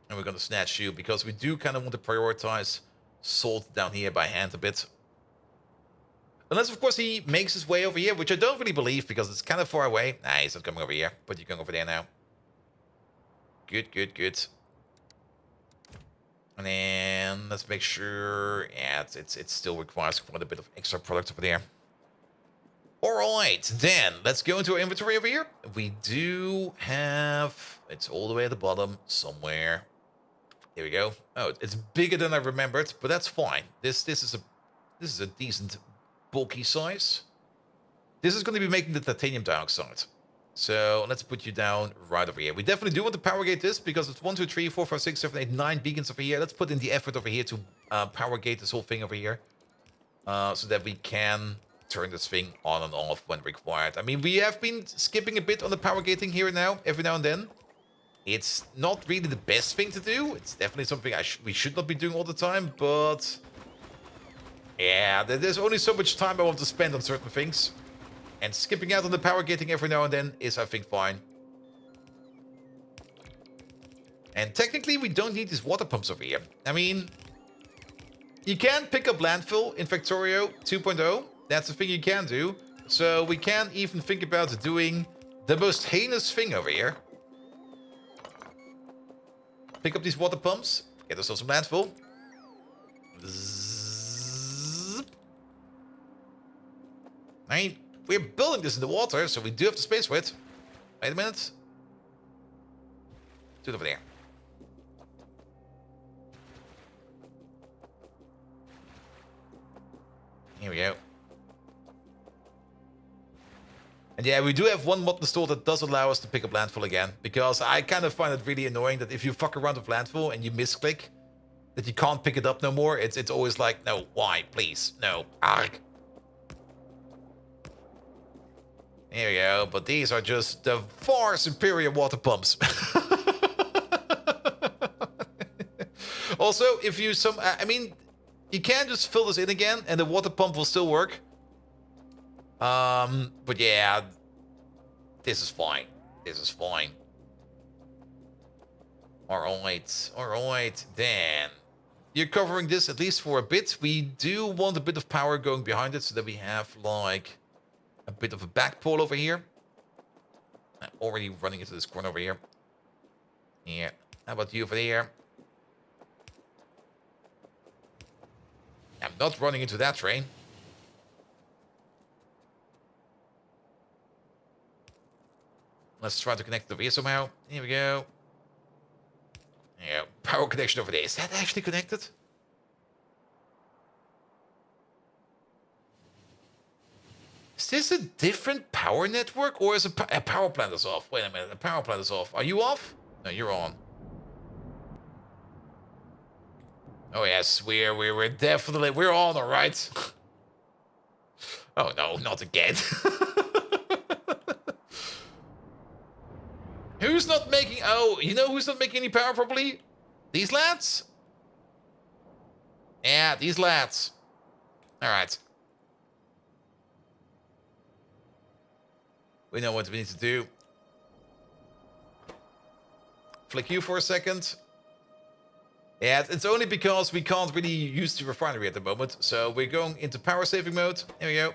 And we're going to snatch you, because we do kind of want to prioritize salt down here by hand a bit. Unless, of course, he makes his way over here, which I don't really believe, because it's kind of far away. Nah, he's not coming over here, but you're going over there now. Good, good, good. And then let's make sure, yeah, it still requires quite a bit of extra product over there. Alright, then let's go into our inventory over here. We do have, it's all the way at the bottom somewhere. Here we go. Oh, it's bigger than I remembered, but that's fine. This is a decent bulky size. This is going to be making the titanium dioxide. So let's put you down right over here. We definitely do want to power gate this, because it's 1, 2, 3, 4, 5, 6, 7, 8, 9 beacons over here. Let's put in the effort over here to power gate this whole thing over here. So that we can turn this thing on and off when required. I mean, we have been skipping a bit on the power gating here and now, every now and then. It's not really the best thing to do. It's definitely something we should not be doing all the time, but yeah, there's only so much time I want to spend on certain things. And skipping out on the power gating every now and then is, I think, fine. And technically, we don't need these water pumps over here. I mean, you can pick up landfill in Factorio 2.0. That's the thing you can do. So we can even think about doing the most heinous thing over here. Pick up these water pumps. Get ourselves some landfill. I mean, we're building this in the water, so we do have the space for it. Wait a minute. Do it over there. Here we go. And yeah, we do have one mod installed that does allow us to pick up landfill again, because I kind of find it really annoying that if you fuck around with landfill and you misclick, that you can't pick it up no more. It's always like, no, why, please, no, arg. Here we go, but these are just the far superior water pumps. Also, if you I mean, you can just fill this in again and the water pump will still work. But yeah, this is fine. This is fine. Alright, then. You're covering this at least for a bit. We do want a bit of power going behind it so that we have, like, a bit of a back pull over here. I'm already running into this corner over here. Yeah. How about you over there? I'm not running into that train. Let's try to connect over here somehow. Here we go. Yeah, power connection over there. Is that actually connected? Is this a different power network? Or is a power plant is off? Wait a minute, the power plant is off. Are you off? No, you're on. Oh yes, we're definitely we're on, alright. Oh no, not again. Who's not making... Oh, you know who's not making any power properly? These lads? Yeah, these lads. Alright. We know what we need to do. Flick you for a second. Yeah, it's only because we can't really use the refinery at the moment. So we're going into power saving mode. Here we go.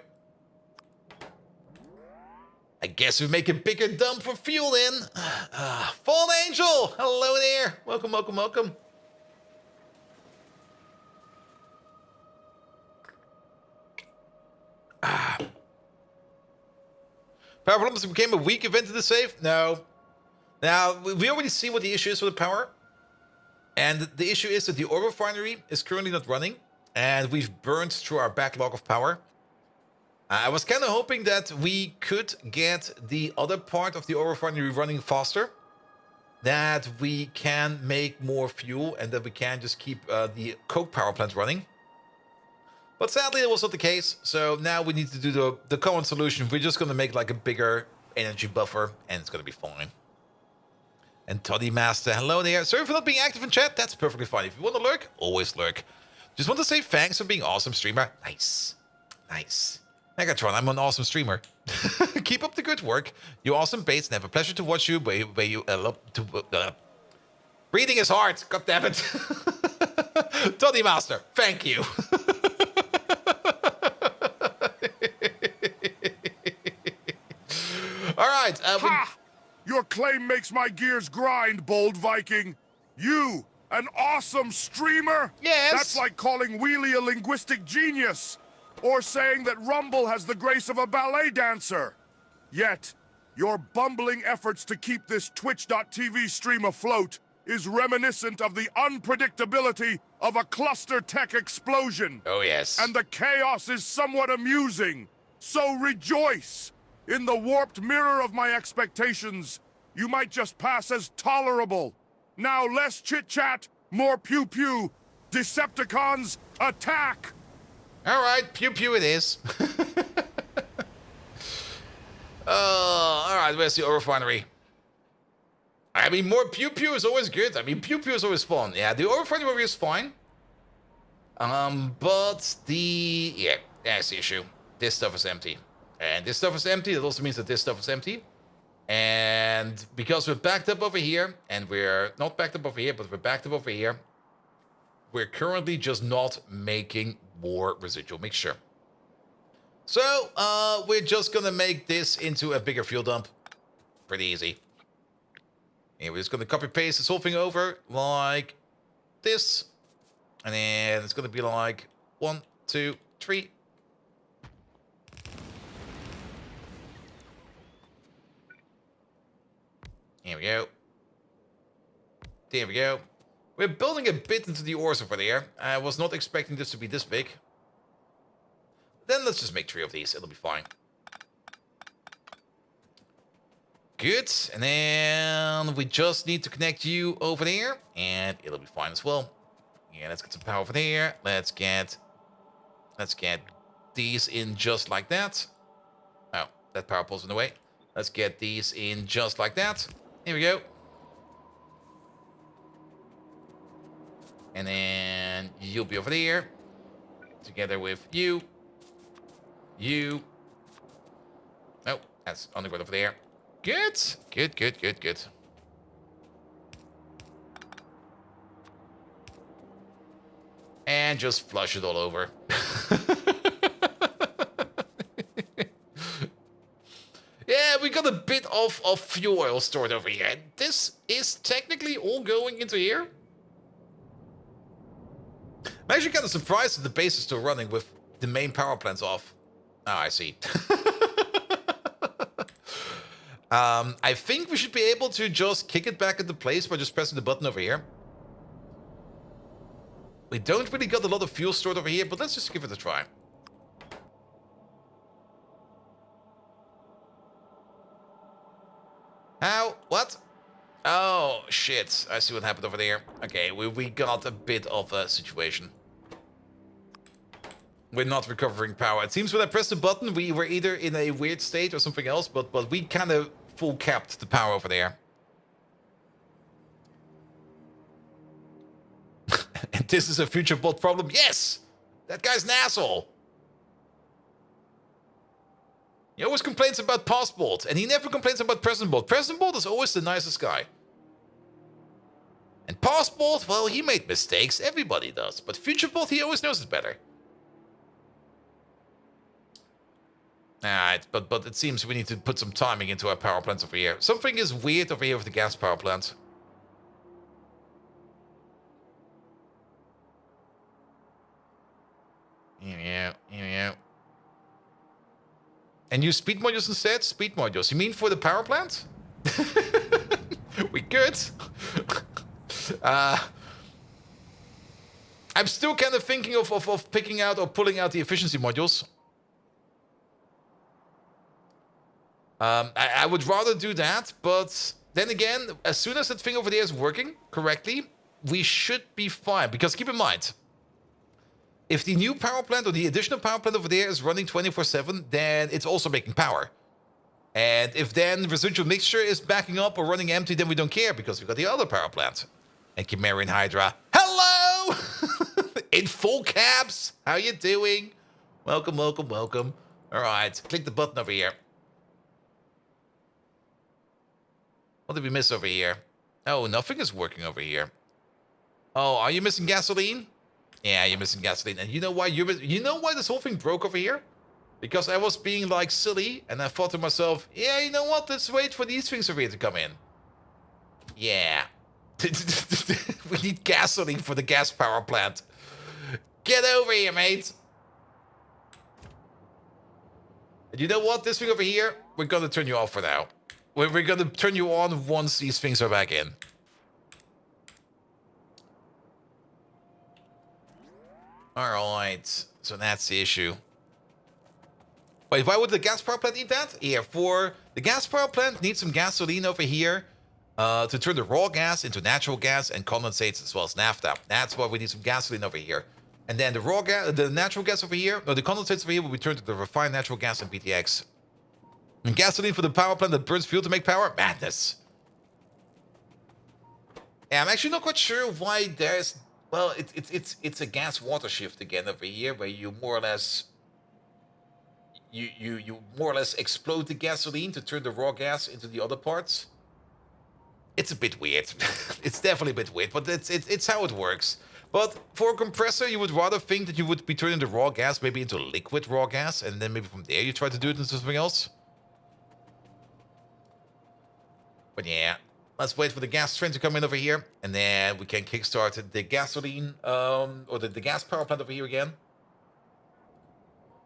I guess we make a bigger dump for fuel in. Fallen Angel! Hello there! Welcome, welcome, welcome. Power problems became a weak event in the save? No. Now, we already see what the issue is with the power. And the issue is that the ore refinery is currently not running. And we've burned through our backlog of power. I was kind of hoping that we could get the other part of the ore refinery running faster. That we can make more fuel and that we can just keep the coke power plant running. But sadly, that was not the case. So now we need to do the common solution. We're just going to make like a bigger energy buffer and it's going to be fine. And Toddy Master, hello there. Sorry for not being active in chat. That's perfectly fine. If you want to lurk, always lurk. Just want to say thanks for being awesome streamer. Nice. Nice. Megatron, I'm an awesome streamer. Keep up the good work. You awesome baits and have a pleasure to watch you. Where you love to. Reading is hard. God damn it. Toddy Master, thank you. All right. Ha! Your claim makes my gears grind, bold Viking. You, an awesome streamer? Yes. That's like calling Wheelie a linguistic genius. Or saying that Rumble has the grace of a ballet dancer. Yet, your bumbling efforts to keep this Twitch.tv stream afloat is reminiscent of the unpredictability of a cluster tech explosion. Oh, yes. And the chaos is somewhat amusing. So rejoice! In the warped mirror of my expectations, you might just pass as tolerable. Now less chit-chat, more pew-pew. Decepticons, attack! All right, pew-pew it is. All right, where's the ore refinery? I mean, more pew-pew is always good. I mean, pew-pew is always fun. Yeah, the ore refinery is fine. But yeah, that's the issue. This stuff is empty. And this stuff is empty. That also means that this stuff is empty. And because we're backed up over here, and we're not backed up over here, but we're backed up over here, we're currently just not making more residual mixture. So, we're just gonna make this into a bigger fuel dump. Pretty easy. And we're just gonna copy paste this whole thing over like this. And then it's gonna be like 1, 2, 3. Here we go. There we go. We're building a bit into the ores over there. I was not expecting this to be this big. Then let's just make 3 of these. It'll be fine. Good. And then we just need to connect you over there. And it'll be fine as well. Yeah, let's get some power over there. Let's get these in just like that. Oh, that power pole's in the way. Let's get these in just like that. Here we go. And then you'll be over there. Together with you. You. Oh, that's underground over there. Good. Good, good, good, good. And just flush it all over. got a bit of fuel oil stored over here. And this is technically all going into here. I'm actually kind of surprised that the base is still running with the main power plants off. Oh, I see. I think we should be able to just kick it back into place by just pressing the button over here. We don't really got a lot of fuel stored over here, but let's just give it a try. How? What? Oh, shit. I see what happened over there. Okay, we got a bit of a situation. We're not recovering power. It seems when I pressed the button, we were either in a weird state or something else, but we kind of full capped the power over there. And this is a future bot problem? Yes! That guy's an asshole. He always complains about past bot, and he never complains about present bot. Present bot is always the nicest guy. And past bot, well, he made mistakes. Everybody does. But future bot, he always knows it better. Alright, but it seems we need to put some timing into our power plants over here. Something is weird over here with the gas power plant. Yeah. And use speed modules instead? Speed modules. You mean for the power plant? We could. I'm still kind of thinking of picking out or pulling out the efficiency modules. I would rather do that, but then again, as soon as that thing over there is working correctly, we should be fine. Because keep in mind, if the new power plant or the additional power plant over there is running 24/7, then it's also making power. And if then residual mixture is backing up or running empty, then we don't care because we've got the other power plant. And Chimerian Hydra, hello! In full caps, how you doing? Welcome. All right, click the button over here. What did we miss over here? Oh, nothing is working over here. Oh, are you missing gasoline? Yeah, you're missing gasoline. And you know why you know why this whole thing broke over here? Because I was being like silly and I thought to myself, yeah, you know what? Let's wait for these things over here to come in. Yeah. We need gasoline for the gas power plant. Get over here, mate. And you know what? This thing over here, we're gonna turn you off for now. We're gonna turn you on once these things are back in. Alright, so that's the issue. Wait, why would the gas power plant need that? Yeah, for the gas power plant needs some gasoline over here to turn the raw gas into natural gas and condensates as well as naphtha. That's why we need some gasoline over here. And then the raw gas, the natural gas over here, no, the condensates over here will be turned to the refined natural gas and PTX. And gasoline for the power plant that burns fuel to make power? Madness. Yeah, I'm actually not quite sure why there's... Well, it's a gas-water shift again over here, where you more or less... You more or less explode the gasoline to turn the raw gas into the other parts. It's a bit weird. It's definitely a bit weird, but it's how it works. But for a compressor, you would rather think that you would be turning the raw gas maybe into liquid raw gas, and then maybe from there you try to do it into something else. But yeah, let's wait for the gas train to come in over here, and then we can kickstart the gasoline, or the gas power plant over here again.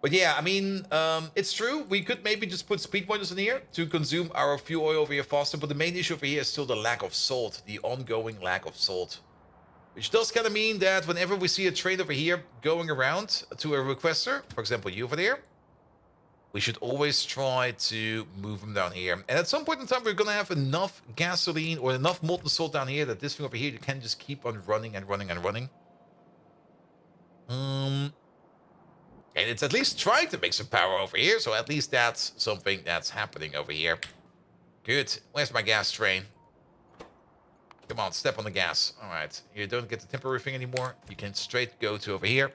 But yeah, I mean, it's true. We could maybe just put speed modules in here to consume our fuel oil over here faster, but the main issue over here is still the lack of salt, the ongoing lack of salt. Which does kind of mean that whenever we see a train over here going around to a requester, for example, you over there, we should always try to move them down here. And at some point in time, we're going to have enough gasoline or enough molten salt down here that this thing over here you can just keep on running and running and running. And it's at least trying to make some power over here, so at least that's something that's happening over here. Good. Where's my gas train? Come on, step on the gas. All right. You don't get the temporary thing anymore. You can straight go to over here.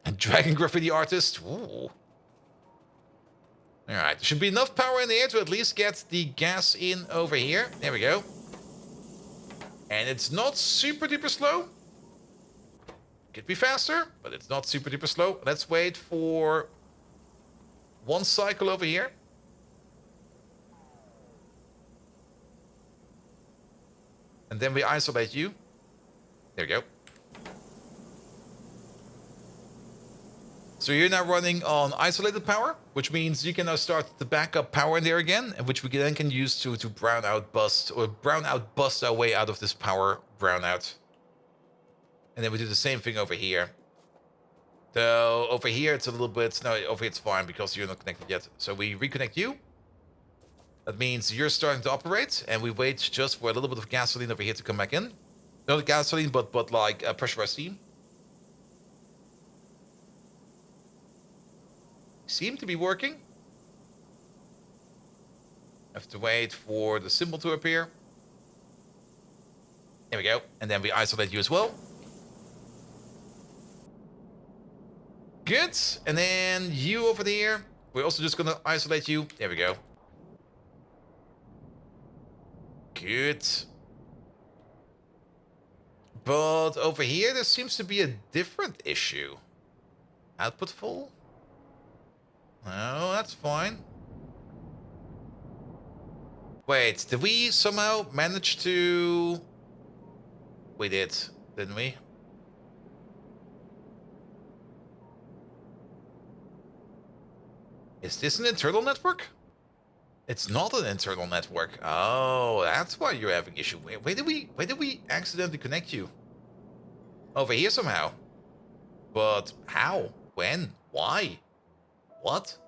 And Dragon Graffiti Artist. Ooh. All right. There should be enough power in the air to at least get the gas in over here. There we go. And it's not super duper slow. Could be faster, but it's not super duper slow. Let's wait for one cycle over here. And then we isolate you. There we go. So you're now running on isolated power, which means you can now start the backup power in there again, and which we then can use to brown out bust our way out of this power brownout. And then we do the same thing over here. So over here it's a little bit, no, over here it's fine because you're not connected yet. So we reconnect you. That means you're starting to operate, and we wait just for a little bit of gasoline over here to come back in. Not gasoline, but like pressurized steam. Seem to be working. Have to wait for the symbol to appear. There we go. And then we isolate you as well. Good. And then you over there. We're also just gonna isolate you. There we go. Good. But over here there seems to be a different issue. Output full? No, that's fine. Wait, did we somehow manage to... We did, didn't we? Is this an internal network? It's not an internal network. Oh, that's why you're having issue. Where did we accidentally connect you? Over here somehow. But how? When? Why? What?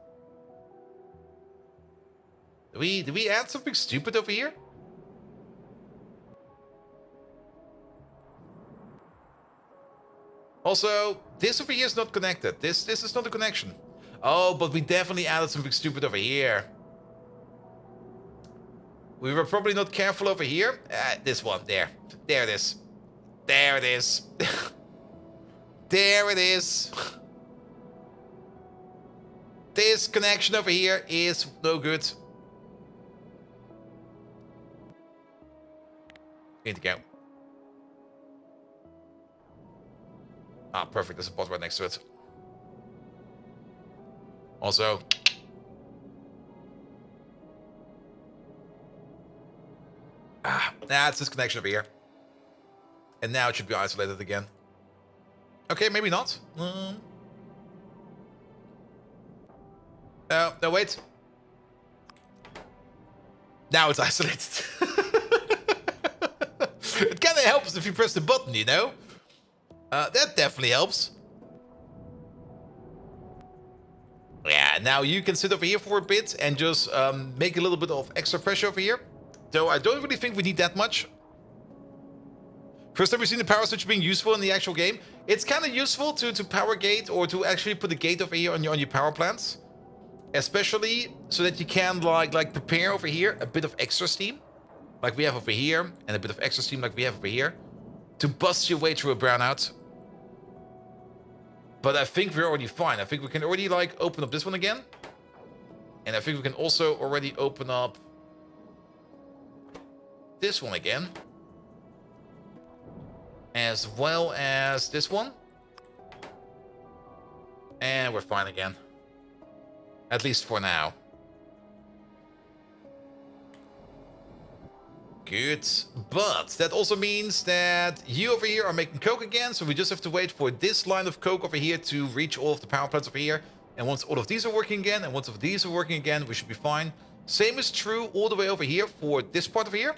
Did we add something stupid over here? Also, this over here is not connected. This is not a connection. Oh, but we definitely added something stupid over here. We were probably not careful over here. This one, there. There it is. There it is. There it is. This connection over here is no good. Need to go. Ah, perfect. There's a pot right next to it. Also. It's this connection over here. And now it should be isolated again. Okay, maybe not. No, wait. Now it's isolated. It kind of helps if you press the button, you know? That definitely helps. Yeah, now you can sit over here for a bit and just make a little bit of extra pressure over here. Though I don't really think we need that much. First time we've seen the power switch being useful in the actual game. It's kind of useful to power gate or to actually put a gate over here on your power plants. Especially so that you can like prepare over here a bit of extra steam. Like we have over here. And a bit of extra steam like we have over here. To bust your way through a brownout. But I think we're already fine. I think we can already like open up this one again. And I think we can also already open up this one again. As well as this one. And we're fine again. At least for now. Good. But that also means that you over here are making coke again. So we just have to wait for this line of coke over here to reach all of the power plants over here. And once all of these are working again, and once all of these are working again, we should be fine. Same is true all the way over here for this part over here.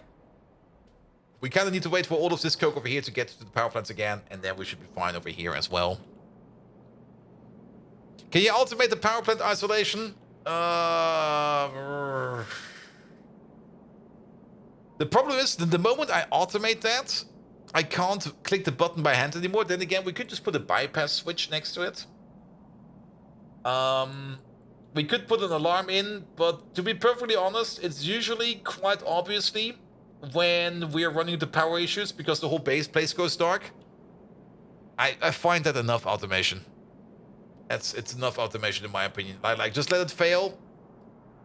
We kind of need to wait for all of this coke over here to get to the power plants again. And then we should be fine over here as well. Can you automate the power plant isolation? The problem is that the moment I automate that, I can't click the button by hand anymore. Then again, we could just put a bypass switch next to it. We could put an alarm in, but to be perfectly honest, it's usually quite obviously when we're running into power issues because the whole base place goes dark. I find that enough automation. It's enough automation in my opinion. Like just let it fail.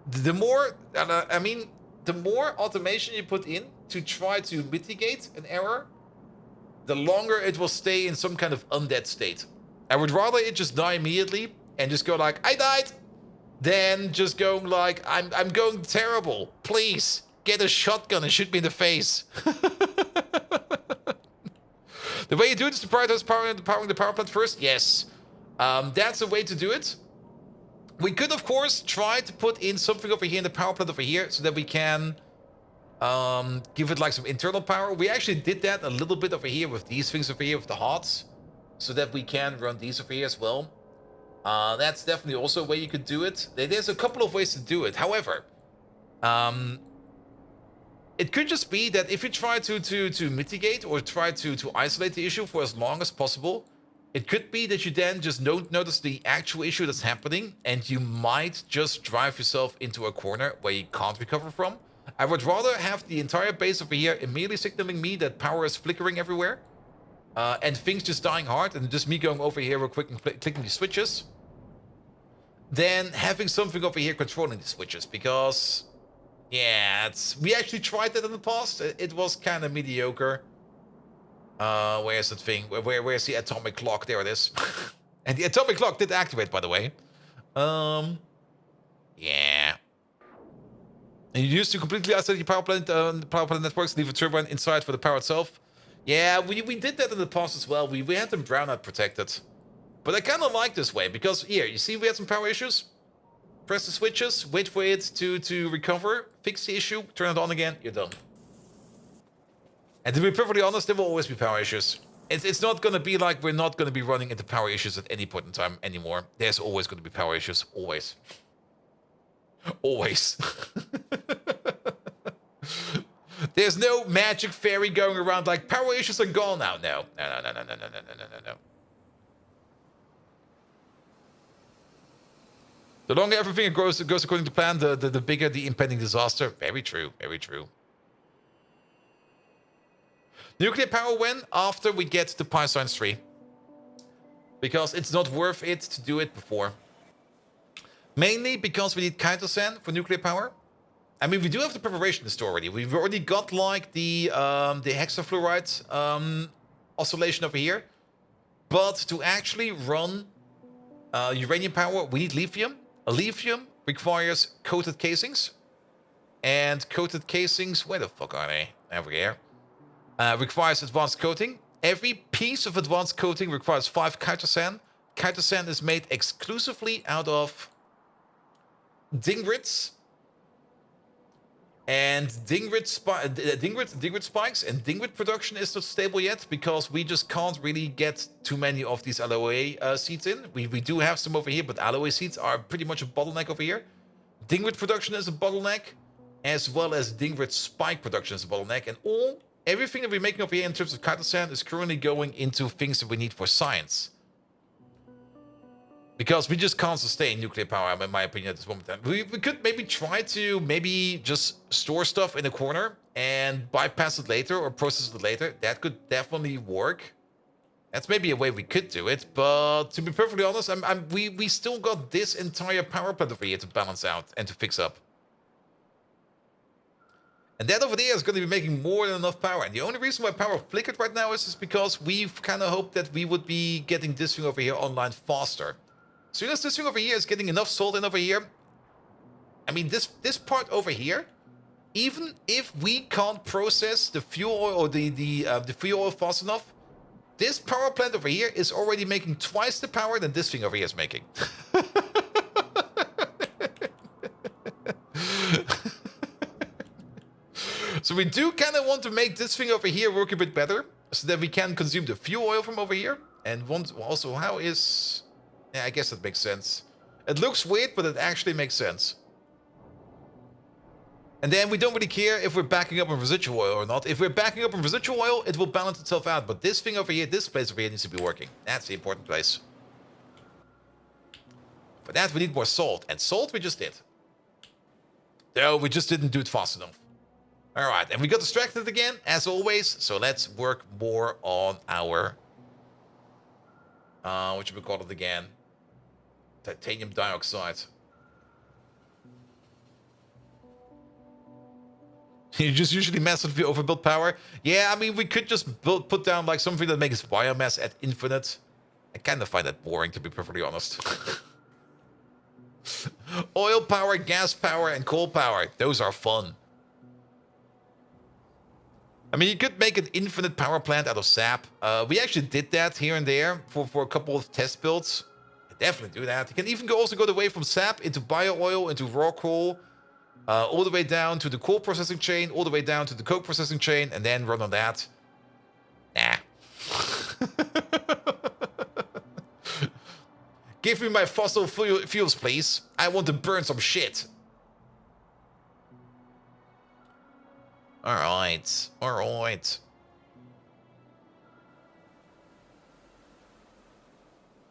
The more, the more automation you put in to try to mitigate an error, the longer it will stay in some kind of undead state. I would rather it just die immediately and just go like, I died, than just going like, I'm going terrible. Please, get a shotgun and shoot me in the face. The way you do it is to prioritize powering the power plant first? Yes. That's the way to do it. We could, of course, try to put in something over here in the power plant over here so that we can give it like some internal power. We actually did that a little bit over here with these things over here with the hots, so that we can run these over here as well. That's definitely also a way you could do it. There's a couple of ways to do it. However, it could just be that if you try to mitigate or try to isolate the issue for as long as possible, it could be that you then just don't notice the actual issue that's happening, and you might just drive yourself into a corner where you can't recover from. I would rather have the entire base over here immediately signaling me that power is flickering everywhere, and things just dying hard, and just me going over here real quick and clicking the switches, than having something over here controlling the switches, because, yeah, we actually tried that in the past. It was kind of mediocre. Where's that thing? Where's the atomic clock? There it is. And the atomic clock did activate, by the way. Yeah. And you used to completely isolate your power plant networks, leave a turbine inside for the power itself. Yeah, we did that in the past as well. We had them brownout protected. But I kind of like this way, because here, you see we had some power issues? Press the switches, wait for it to recover, fix the issue, turn it on again, you're done. And to be perfectly honest, there will always be power issues. It's not going to be like we're not going to be running into power issues at any point in time anymore. There's always going to be power issues. Always. Always. There's no magic fairy going around like, power issues are gone now. No. No. The longer everything goes according to plan, the bigger the impending disaster. Very true. Very true. Nuclear power when? After we get to Pi Science 3. Because it's not worth it to do it before. Mainly because we need Kaito-san for nuclear power. I mean, we do have the preparation in store already. We've already got like the hexafluoride oscillation over here. But to actually run uranium power, we need lithium. A lithium requires coated casings. And coated casings, where the fuck are they? Over here. Requires advanced coating. Every piece of advanced coating requires 5 Kaito-san. Kaito-san is made exclusively out of dingrits and dingrit spikes, and dingrit production is not stable yet because we just can't really get too many of these alloy seeds in. We do have some over here, but alloy seeds are pretty much a bottleneck over here. Dingrit production is a bottleneck, as well as dingrit spike production is a bottleneck, and everything that we're making over here in terms of Kaito-san is currently going into things that we need for science. Because we just can't sustain nuclear power, in my opinion, at this moment in time. We could maybe try to just store stuff in a corner and bypass it later or process it later. That could definitely work. That's maybe a way we could do it. But to be perfectly honest, we still got this entire power plant over here to balance out and to fix up. And that over there is going to be making more than enough power. And the only reason why power flickered right now is because we've kind of hoped that we would be getting this thing over here online faster. As soon as this thing over here is getting enough salt in over here, I mean, this part over here, even if we can't process the fuel oil or the fuel oil fast enough, this power plant over here is already making twice the power than this thing over here is making. So we do kind of want to make this thing over here work a bit better, so that we can consume the fuel oil from over here. And also, how is... Yeah, I guess that makes sense. It looks weird, but it actually makes sense. And then we don't really care if we're backing up on residual oil or not. If we're backing up on residual oil, it will balance itself out. But this thing over here, this place over here needs to be working. That's the important place. For that, we need more salt. And salt we just did. No, we just didn't do it fast enough. Alright, and we got distracted again, as always. So let's work more on our... what should we call it again? Titanium dioxide. You just usually massively overbuild power. Yeah, I mean, we could just put down like something that makes biomass at infinite. I kind of find that boring, to be perfectly honest. Oil power, gas power, and coal power. Those are fun. I mean, you could make an infinite power plant out of sap. We actually did that here and there for a couple of test builds. Definitely do that. You can even also go the way from sap into bio-oil, into raw coal, all the way down to the coal processing chain, all the way down to the coke processing chain, and then run on that. Nah. Give me my fossil fuels, please. I want to burn some shit. Alright. Alright.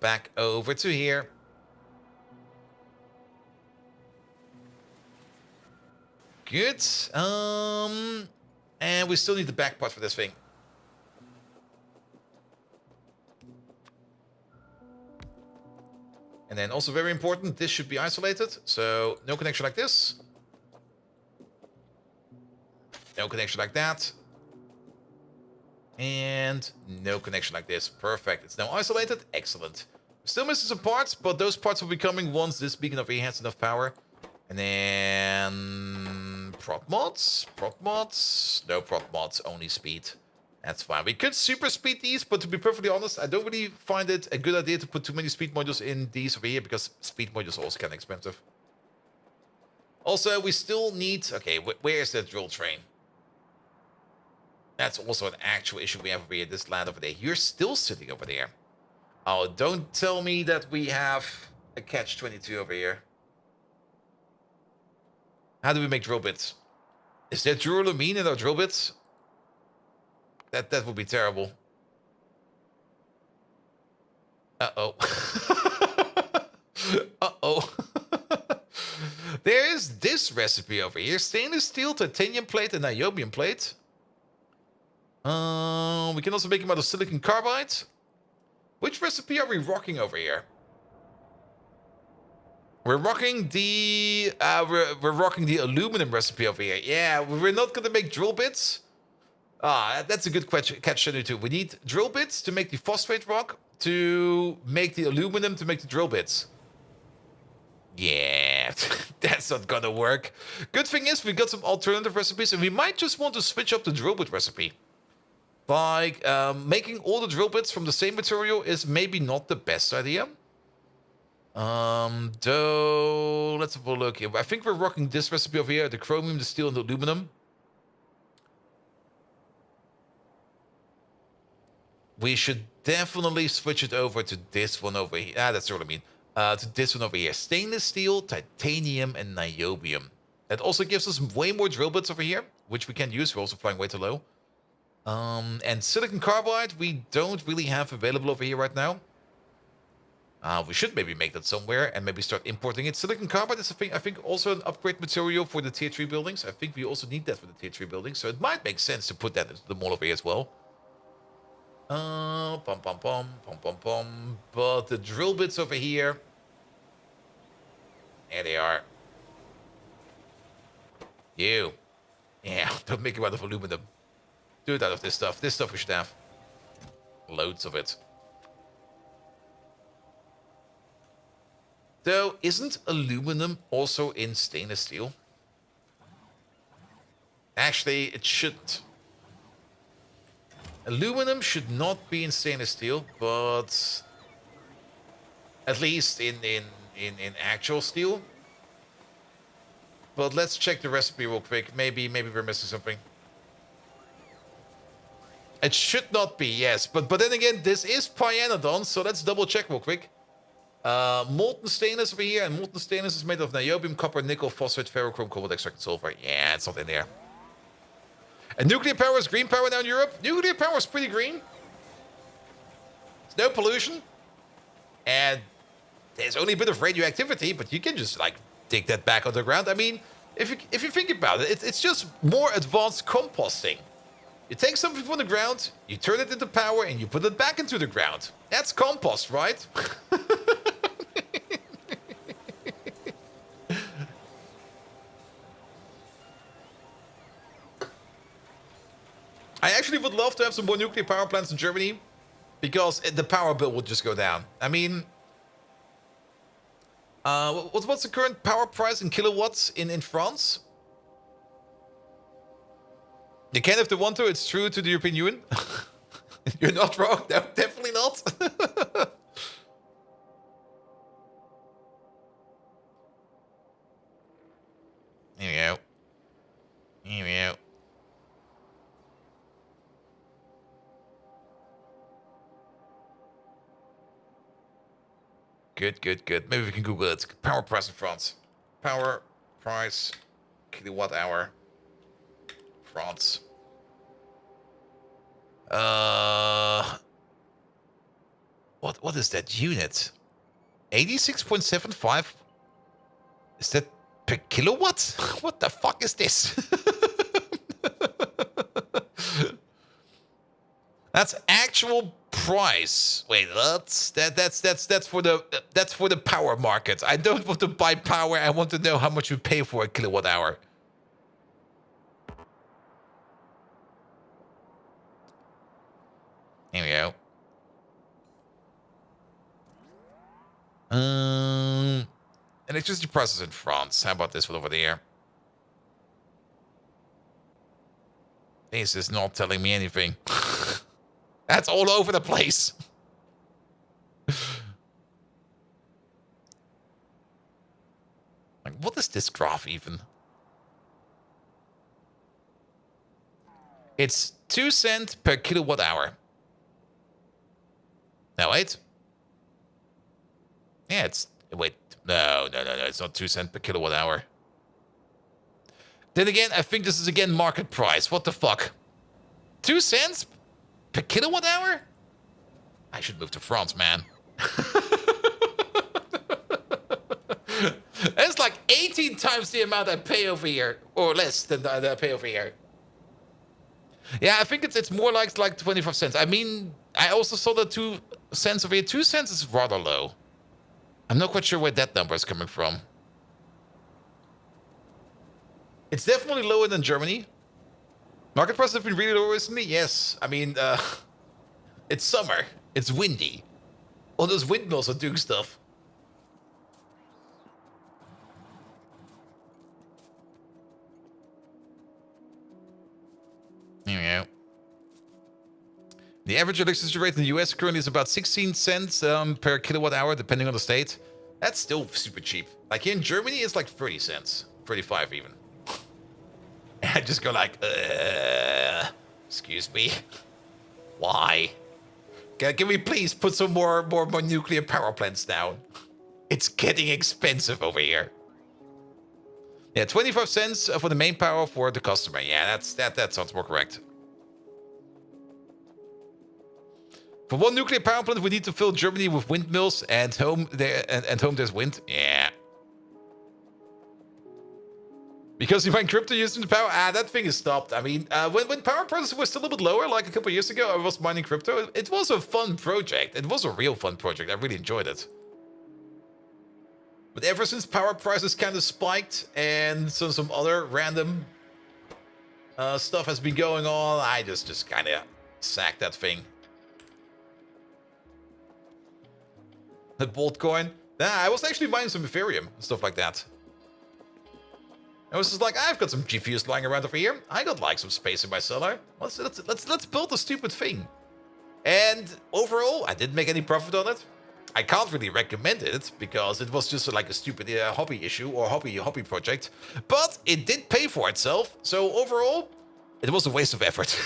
Back over to here. Good. And we still need the back part for this thing. And then also very important, this should be isolated. So no connection like this. No connection like that. And no connection like this. Perfect. It's now isolated. Excellent. We're still missing some parts, but those parts will be coming once this beacon over here has enough power. And then prot mods. Prot mods. No prot mods, only speed. That's fine. We could super speed these, but to be perfectly honest, I don't really find it a good idea to put too many speed modules in these over here, because speed modules are also kind of expensive. Also, we still need... Okay, where is that drill train? That's also an actual issue we have over here. This land over there. You're still sitting over there. Oh, don't tell me that we have a catch-22 over here. How do we make drill bits? Is there duralumin in our drill bits? That would be terrible. Uh-oh. Uh-oh. There is this recipe over here. Stainless steel, titanium plate, and niobium plate. We can also make them out of silicon carbide. Which recipe are we rocking over here? We're rocking the we're rocking the aluminum recipe over here. Yeah, we're not gonna make drill bits. That's a good question. Catch-22. We need drill bits to make the phosphate rock, to make the aluminum, to make the drill bits. Yeah, that's not gonna work. Good thing is we got some alternative recipes, and we might just want to switch up the drill bit recipe. Like, making all the drill bits from the same material is maybe not the best idea. Though, let's have a look here. I think we're rocking this recipe over here, the chromium, the steel, and the aluminum. We should definitely switch it over to this one over here. That's what I mean. To this one over here. Stainless steel, titanium, and niobium. That also gives us way more drill bits over here, which we can use. We're also flying way too low. And silicon carbide, we don't really have available over here right now. We should maybe make that somewhere and maybe start importing it. Silicon carbide is, I think, also an upgrade material for the tier 3 buildings. I think we also need that for the tier 3 buildings. So it might make sense to put that into the mall over here as well. Pom pom pom pom pom pom. But the drill bits over here. There they are. You. Yeah, don't make it out of aluminum. Do it out of this stuff. This stuff we should have. Loads of it. Though, isn't aluminum also in stainless steel? Actually, it shouldn't. Aluminum should not be in stainless steel, but at least in actual steel. But let's check the recipe real quick. Maybe we're missing something. It should not be, yes. But then again, this is Pyanodons, so let's double check real quick. Molten stainless over here, and molten stainless is made of niobium, copper, nickel, phosphate, ferrochrome, cobalt, extracted sulfur. Yeah, it's not in there. And nuclear power is green power now in Europe. Nuclear power is pretty green. There's no pollution. And there's only a bit of radioactivity, but you can just, like, dig that back underground. I mean, if you think about it, it's just more advanced composting. You take something from the ground, you turn it into power, and you put it back into the ground. That's compost, right? actually would love to have some more nuclear power plants in Germany, because the power bill would just go down. I mean, what's the current power price in kilowatts in France? They can if they want to. It's true to the European Union. You're not wrong. No, definitely not. Here we go. Here we go. Good, good, good. Maybe we can Google it. Power price in France. Power price kilowatt hour. France. What is that unit? 86.75? Is that per kilowatt? What the fuck is this? That's actual price. Wait, that's for the power market. I don't want to buy power. I want to know how much we pay for a kilowatt hour. Here we go. Electricity prices in France. How about this one over there? This is not telling me anything. That's all over the place. Like, what is this graph even? It's 2 cents per kilowatt hour. No, wait. Yeah, it's... Wait. No. It's not 2 cents per kilowatt hour. Then again, I think this is again market price. What the fuck? 2 cents per kilowatt hour? I should move to France, man. That's like 18 times the amount I pay over here. Or less than I pay over here. Yeah, I think it's more like 25 cents. I mean, I also saw that 2 cents over here. 2 cents is rather low. I'm not quite sure where that number is coming from. It's definitely lower than Germany. Market prices have been really low recently. Yes, I mean, it's summer. It's windy. All those windmills are doing stuff. Here we go. The average electricity rate in the US currently is about 16 cents per kilowatt hour, depending on the state. That's still super cheap. Like here in Germany, it's like 30 cents. 35 even. I just go like, excuse me. Why? Can we please put some more nuclear power plants down? It's getting expensive over here. Yeah, 25 cents for the main power for the customer. Yeah, that sounds more correct. For one nuclear power plant, we need to fill Germany with windmills, and home there's wind. Yeah. Because you find crypto using the power, that thing is stopped. I mean, when power prices were still a little bit lower, like a couple of years ago, I was mining crypto. It was a fun project. It was a real fun project. I really enjoyed it. But ever since power prices kind of spiked and some other random stuff has been going on, I just kind of sacked that thing. The Boltcoin. Nah, I was actually buying some Ethereum and stuff like that. I was just like, I've got some GPUs lying around over here. I got like some space in my cellar. Let's build a stupid thing. And overall, I didn't make any profit on it. I can't really recommend it because it was just like a stupid hobby issue or hobby project. But it did pay for itself. So overall, it was a waste of effort.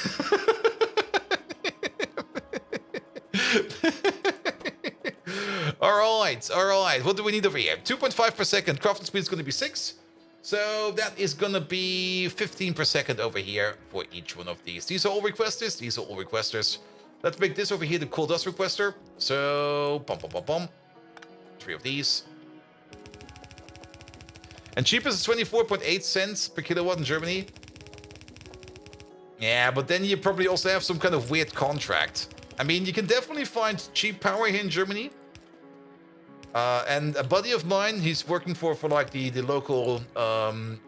All right. What do we need over here? 2.5 per second. Crafting speed is going to be 6. So that is going to be 15 per second over here for each one of these. These are all requesters. Let's make this over here the coal dust requester. So, 3 of these. And cheapest is 24.8 cents per kilowatt in Germany. Yeah, but then you probably also have some kind of weird contract. I mean, you can definitely find cheap power here in Germany. And a buddy of mine, he's working for like the local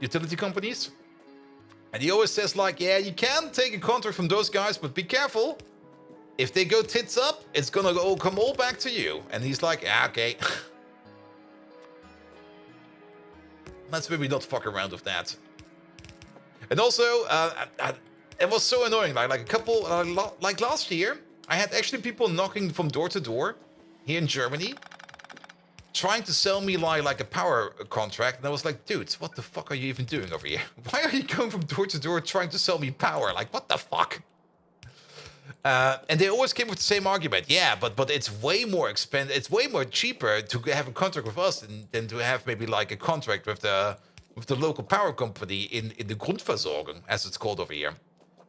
utility companies. And he always says like, yeah, you can take a contract from those guys, but be careful. If they go tits up, it's gonna all come all back to you. And he's like, yeah, okay. Let's maybe not fuck around with that. And also, it was so annoying. Like a couple, like last year, I had actually people knocking from door to door here in Germany, trying to sell me like a power contract. And I was like, dudes, what the fuck are you even doing over here? Why are you going from door to door trying to sell me power? Like, what the fuck? And they always came with the same argument. Yeah, but it's way more expensive. It's way more cheaper to have a contract with us than to have maybe like a contract with the local power company in the Grundversorgung, as it's called over here.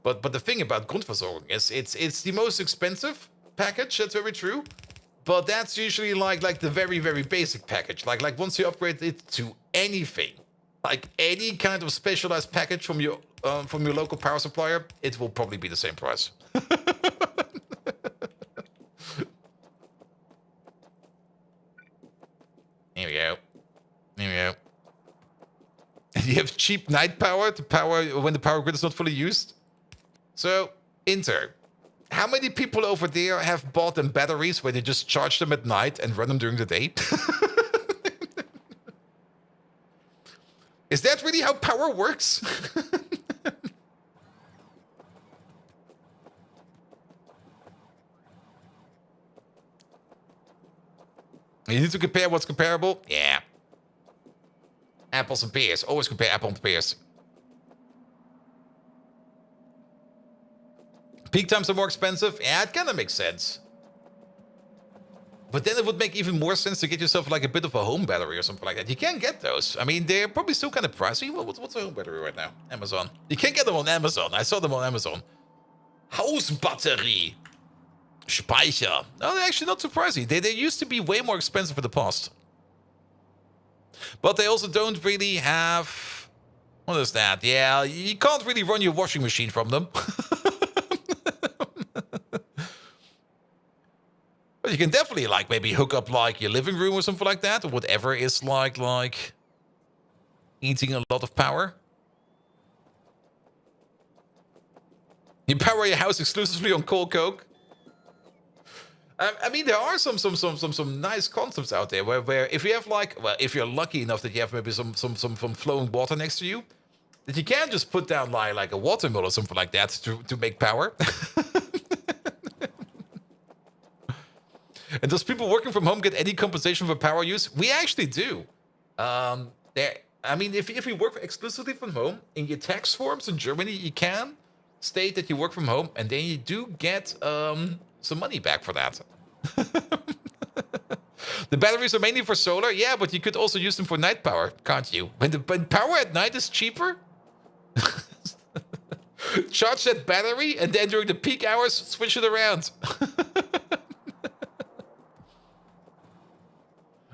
But the thing about Grundversorgung is it's the most expensive package. That's very true. But that's usually like the very, very basic package. Like once you upgrade it to anything, like any kind of specialized package from your local power supplier, it will probably be the same price. Here we go. Here we go. And you have cheap night power to power when the power grid is not fully used. So, Inter, how many people over there have bought them batteries where they just charge them at night and run them during the day? Is that really how power works? You need to compare what's comparable? Yeah. Apples and pears. Always compare apples and pears. Peak times are more expensive? Yeah, it kind of makes sense. But then it would make even more sense to get yourself like a bit of a home battery or something like that. You can get those. I mean, they're probably still kind of pricey. What's a home battery right now? Amazon. You can get them on Amazon. I saw them on Amazon. Hausbatterie. Speicher. No, they're actually not too pricey. They used to be way more expensive in the past. But they also don't really have... What is that? Yeah, you can't really run your washing machine from them. But you can definitely like maybe hook up like your living room or something like that, or whatever is like eating a lot of power. You power your house exclusively on coal coke. I mean, there are some nice concepts out there where if you have like, well, if you're lucky enough that you have maybe some flowing water next to you, that you can just put down like a watermill or something like that to make power. And does people working from home get any compensation for power use? We actually do. I mean, if you work exclusively from home, in your tax forms in Germany, you can state that you work from home, and then you do get some money back for that. The batteries are mainly for solar, yeah, but you could also use them for night power, can't you? When power at night is cheaper, charge that battery, and then during the peak hours, switch it around.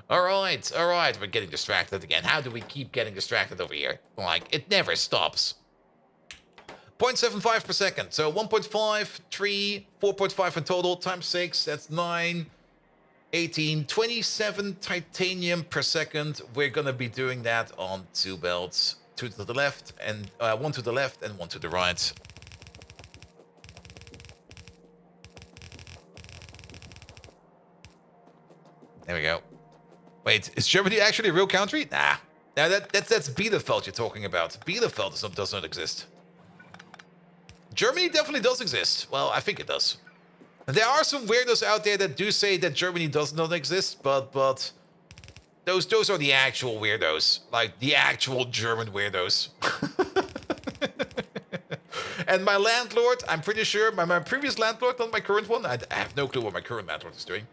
All right, we're getting distracted again. How do we keep getting distracted over here? Like, it never stops. 0.75 per second. So 1.5, 3, 4.5 in total, times 6, that's 9, 18, 27 titanium per second. We're going to be doing that on 2 belts. 2 to the left, and 1 to the left, and 1 to the right. There we go. Wait, is Germany actually a real country? Nah. Now that's Bielefeld you're talking about. Bielefeld does not exist. Germany definitely does exist. Well, I think it does. And there are some weirdos out there that do say that Germany does not exist, but those are the actual weirdos. Like, the actual German weirdos. And my landlord, I'm pretty sure, my previous landlord, not my current one, I have no clue what my current landlord is doing.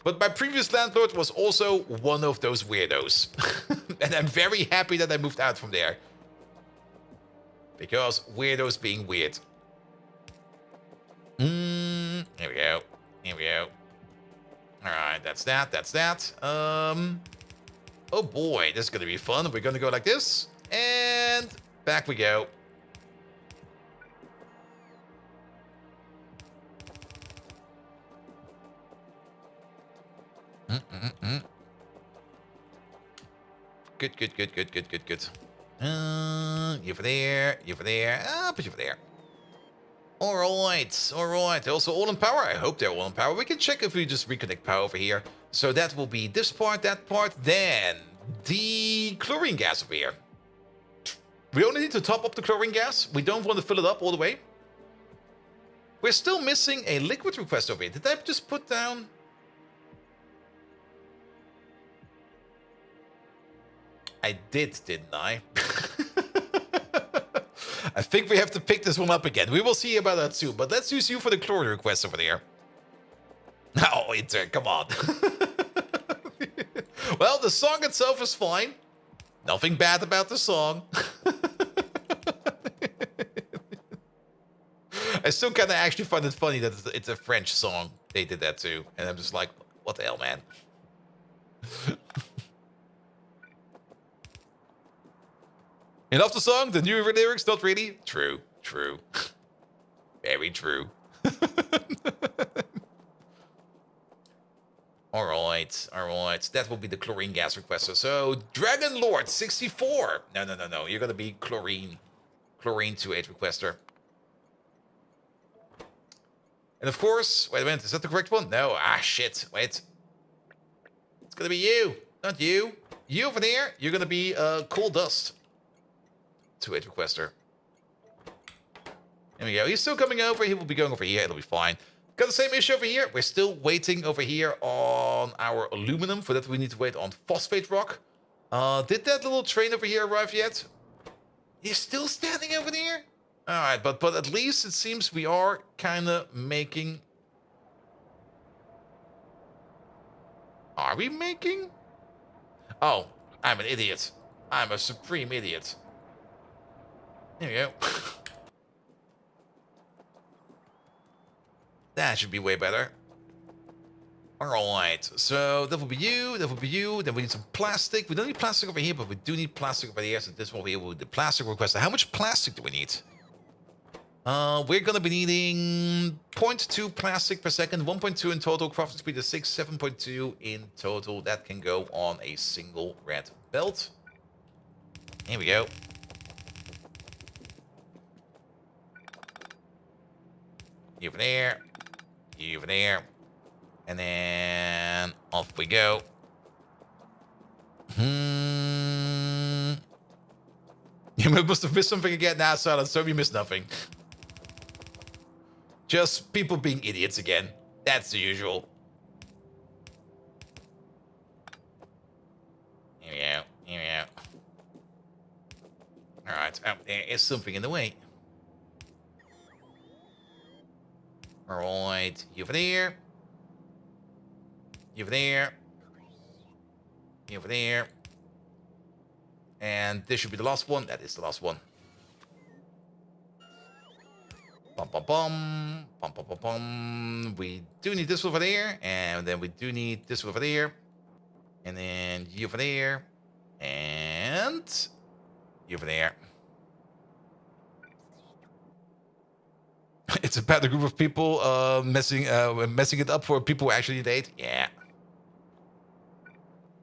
But my previous landlord was also one of those weirdos. And I'm very happy that I moved out from there. Because weirdos being weird. Here we go. Here we go. Alright, that's that. Oh boy, this is gonna be fun. We're gonna go like this. And back we go. Good. You over there, you over there. Put you over there. Alright, alright. They're also all in power. I hope they're all in power. We can check if we just reconnect power over here. So that will be this part, that part. Then the chlorine gas over here. We only need to top up the chlorine gas. We don't want to fill it up all the way. We're still missing a liquid request over here. Did I just put down... I did, didn't I? I think we have to pick this one up again. We will see about that soon. But let's use you for the chlorine request over there. Oh, intern, come on. Well, the song itself is fine. Nothing bad about the song. I still kind of actually find it funny that it's a French song. They did that too. And I'm just like, what the hell, man? You love the song? The new lyrics? Not really? True. True. Very true. Alright, alright. That will be the chlorine gas requester. So, Dragon Lord 64. No. You're gonna be chlorine. Chlorine 28 requester. And of course, wait a minute, is that the correct one? No, shit, wait. It's gonna be you, not you. You over there, you're gonna be Coal Dust. 28 requester. There we go, he's still coming over, he will be going over here, it'll be fine. Got the same issue over here, we're still waiting over here on our aluminum. For that we need to wait on phosphate rock. Did that little train over here arrive yet? He's still standing over there? Alright, but at least it seems we are kind of making... Are we making? Oh, I'm an idiot. I'm a supreme idiot. There we go. That should be way better. Alright, so that will be you, that will be you. Then we need some plastic. We don't need plastic over here, but we do need plastic over here. So this one will be the plastic requester. How much plastic do we need? We're gonna be needing 0.2 plastic per second, 1.2 in total, crafting speed is 6, 7.2 in total. That can go on a single red belt. Here we go. You over there, you over there, and then off we go. You must have missed something again. Nah, Silence, so you missed nothing. Just people being idiots again. That's the usual. Here we go. Here we go. Alright. Oh, there is something in the way. Alright. You over there. You over there. You over there. And this should be the last one. That is the last one. Bum, bum, bum. Bum, bum, bum, bum. We do need this over there. And then we do need this over there. And then you over there. And you over there. It's about a group of people messing it up for people who actually date. Yeah.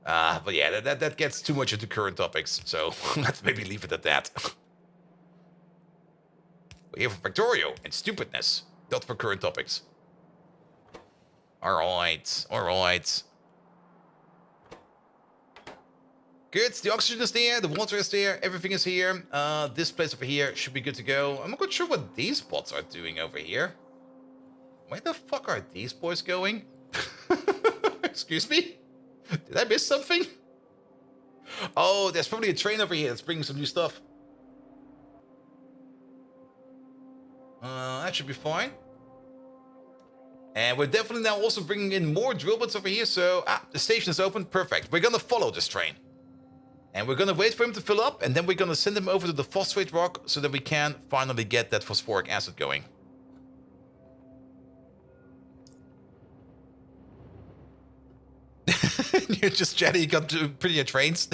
But yeah, that gets too much into current topics. So let's maybe leave it at that. We're here for Factorio and stupidness, not for current topics. Alright, alright. Good, the oxygen is there, the water is there, everything is here. This place over here should be good to go. I'm not quite sure what these bots are doing over here. Where the fuck are these boys going? Excuse me? Did I miss something? Oh, there's probably a train over here that's bringing some new stuff. That should be fine. And we're definitely now also bringing in more drill bits over here. So, the station is open. Perfect. We're going to follow this train. And we're going to wait for him to fill up. And then we're going to send him over to the phosphate rock so that we can finally get that phosphoric acid going. You're just chatting. You got to prettier trains.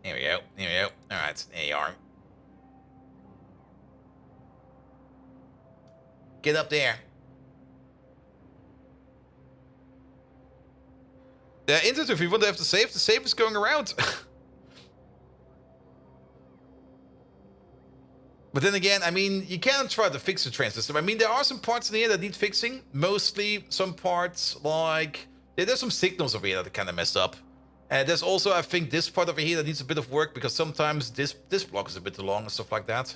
Here we go. Here we go. All right, there you are. Get up there. Internet, if you want to have the save is going around. But then again, I mean, you can't try to fix the train system. I mean, there are some parts in here that need fixing. Mostly some parts like... Yeah, there's some signals over here that are kind of messed up. And there's also, I think, this part over here that needs a bit of work because sometimes this block is a bit too long and stuff like that.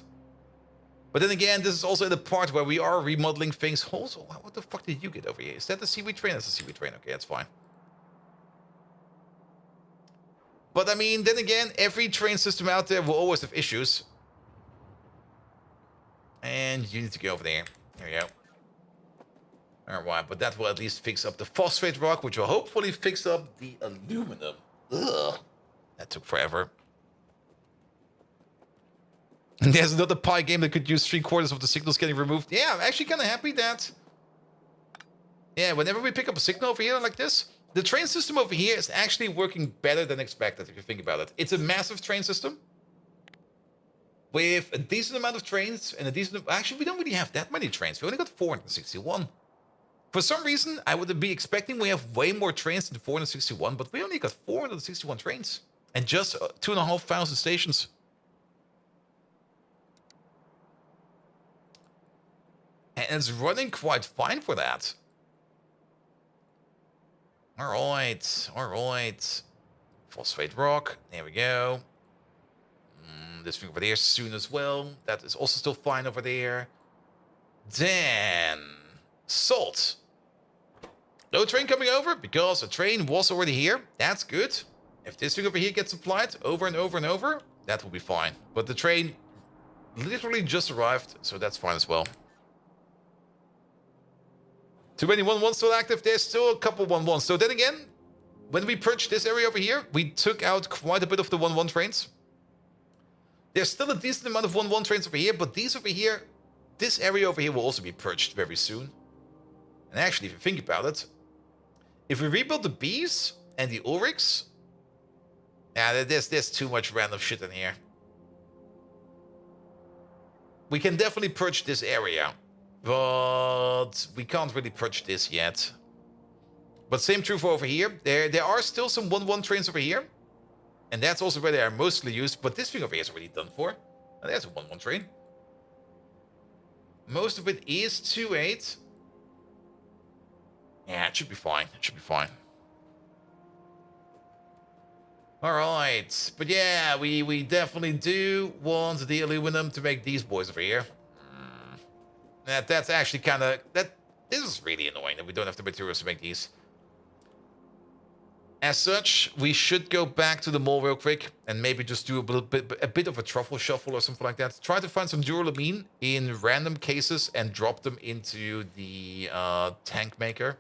But then again, this is also the part where we are remodeling things. Also, what the fuck did you get over here? Is that the seaweed train? That's the seaweed train. Okay, that's fine. But I mean, then again, every train system out there will always have issues. And you need to go over there. There you go. Alright, but that will at least fix up the phosphate rock, which will hopefully fix up the aluminum. Ugh. That took forever. And there's another Pi game that could use 3/4 of the signals getting removed. Yeah, I'm actually kind of happy that... Yeah, whenever we pick up a signal over here like this, the train system over here is actually working better than expected, if you think about it. It's a massive train system. With a decent amount of trains and a decent... Actually, we don't really have that many trains. We only got 461. For some reason, I would be expecting we have way more trains than 461, but we only got 461 trains. And just 2,500 stations. And it's running quite fine for that. Alright, alright. Phosphate rock, there we go. This thing over there soon as well. That is also still fine over there. Then... Salt. No train coming over because a train was already here. That's good. If this thing over here gets applied over and over and over, that will be fine. But the train literally just arrived, so that's fine as well. Too many 1-1s still active. There's still a couple 1-1s. So then again, when we purged this area over here, we took out quite a bit of the 1-1 trains. There's still a decent amount of 1-1 trains over here, but these over here, this area over here will also be purged very soon. And actually, if you think about it, if we rebuild the Bs and the Ulrichs, yeah, there's too much random shit in here. We can definitely purge this area, but we can't really purge this yet. But same true for over here. There are still some 1-1 trains over here. And that's also where they are mostly used. But this thing over here is already done for. And there's a 1-1 train. Most of it is 2-8. Yeah, it should be fine. It should be fine. Alright. But yeah, we definitely do want the aluminum to make these boys over here. That's actually kind of... This is really annoying that we don't have the materials to make these. As such, we should go back to the mall real quick and maybe just do a bit of a truffle shuffle or something like that. Try to find some duralumin in random cases and drop them into the tank maker.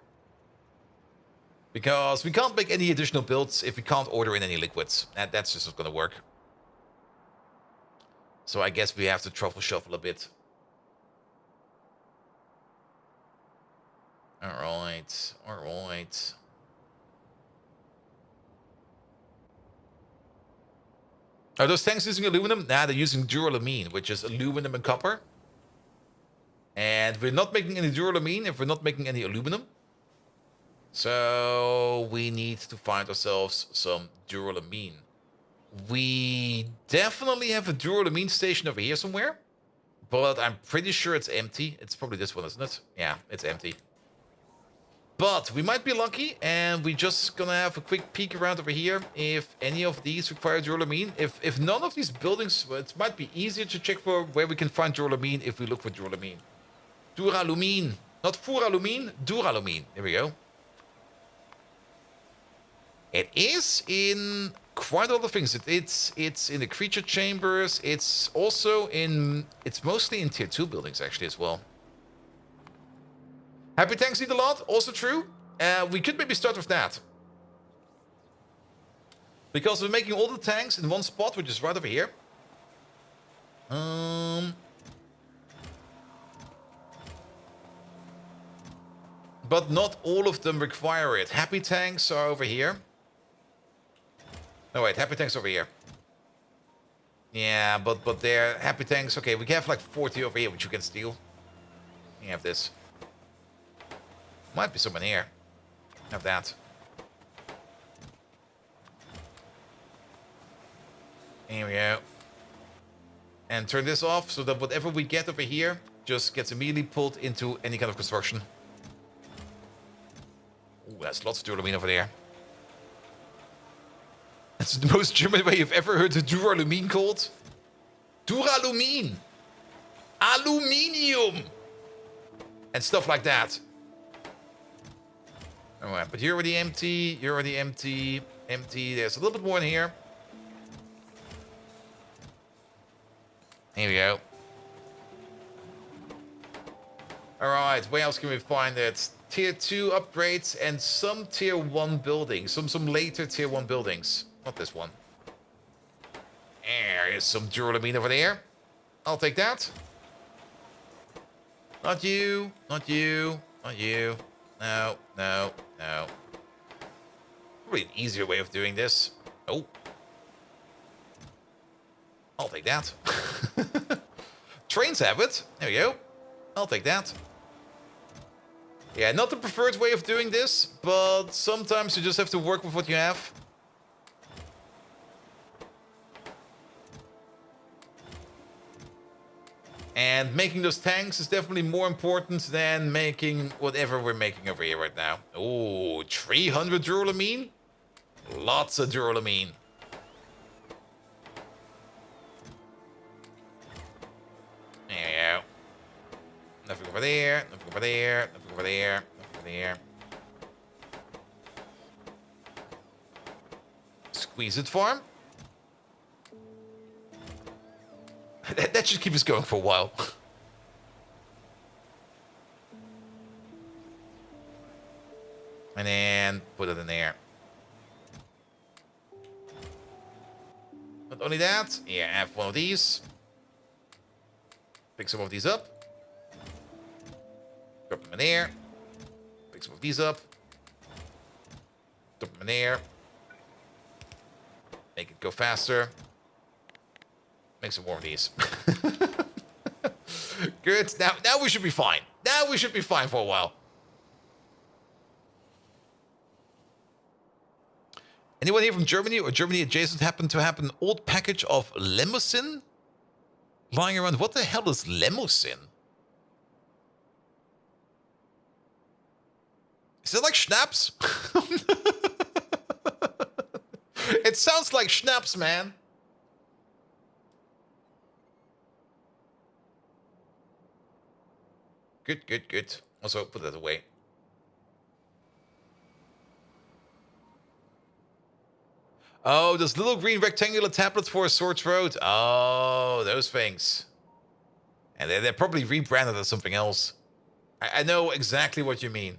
Because we can't make any additional builds if we can't order in any liquids. That's just not going to work. So I guess we have to truffle shuffle a bit. Alright, alright. Are those tanks using aluminum? Nah, they're using duralumin, which is aluminum and copper. And we're not making any duralumin if we're not making any aluminum. So we need to find ourselves some duralumin. We definitely have a duralumin station over here somewhere. But I'm pretty sure it's empty. It's probably this one, isn't it? Yeah, it's empty. But we might be lucky, and we're just gonna have a quick peek around over here if any of these require duralumin. If none of these buildings, well, it might be easier to check for where we can find duralumin if we look for duralumin. Duralumin. Not furalumin, duralumin. There we go. It is in quite a lot of things. It's in the creature chambers. It's also in... It's mostly in tier 2 buildings, actually, as well. Happy tanks need a lot, also true. We could maybe start with that. Because we're making all the tanks in one spot, which is right over here. But not all of them require it. Happy tanks are over here. No, wait, happy tanks over here. Yeah, but they're happy tanks. Okay, we can have like 40 over here, which you can steal. You have this. Might be someone here. Have that. Here we go. And turn this off so that whatever we get over here just gets immediately pulled into any kind of construction. Ooh, that's lots of duralumin over there. That's the most German way you've ever heard the duralumin called. Duralumin! Aluminium! And stuff like that. Alright, but you're already empty. You're already empty. Empty. There's a little bit more in here. Here we go. Alright, where else can we find it? Tier 2 upgrades and some Tier 1 buildings. Some later Tier 1 buildings. Not this one. There is some duralumin over there. I'll take that. Not you. Not you. Not you. No. No. No. Probably an easier way of doing this. Oh. I'll take that. Trains have it. There we go. I'll take that. Yeah, not the preferred way of doing this, but sometimes you just have to work with what you have. And making those tanks is definitely more important than making whatever we're making over here right now. Oh, 300 duralumin? Lots of duralumin. There we go. Nothing over there, nothing over there, nothing over there, nothing over there. Squeeze it farm. That should keep us going for a while. And then put it in there. Not only that, yeah, have one of these. Pick some of these up. Drop them in there. Pick some of these up. Drop them in there. Make it go faster. Make some more of these. Good. Now we should be fine. Now we should be fine for a while. Anyone here from Germany or Germany adjacent happen to have an old package of Lemosyn lying around? What the hell is Lemosyn? Is it like schnapps? It sounds like schnapps, man. Good, good, good. Also, put that away. Oh, those little green rectangular tablets for a sore throat. Oh, those things. And they're probably rebranded as something else. I know exactly what you mean.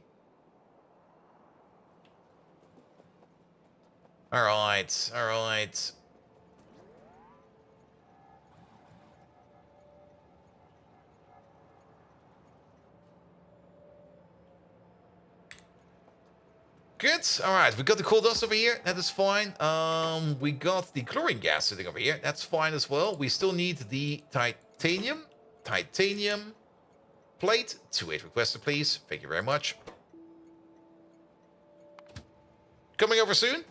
All right, all right. Good. All right, we got the coal dust over here. That is fine. We got the chlorine gas sitting over here. That's fine as well. We still need the titanium. Titanium plate. 2-8 requested, please. Thank you very much. Coming over soon.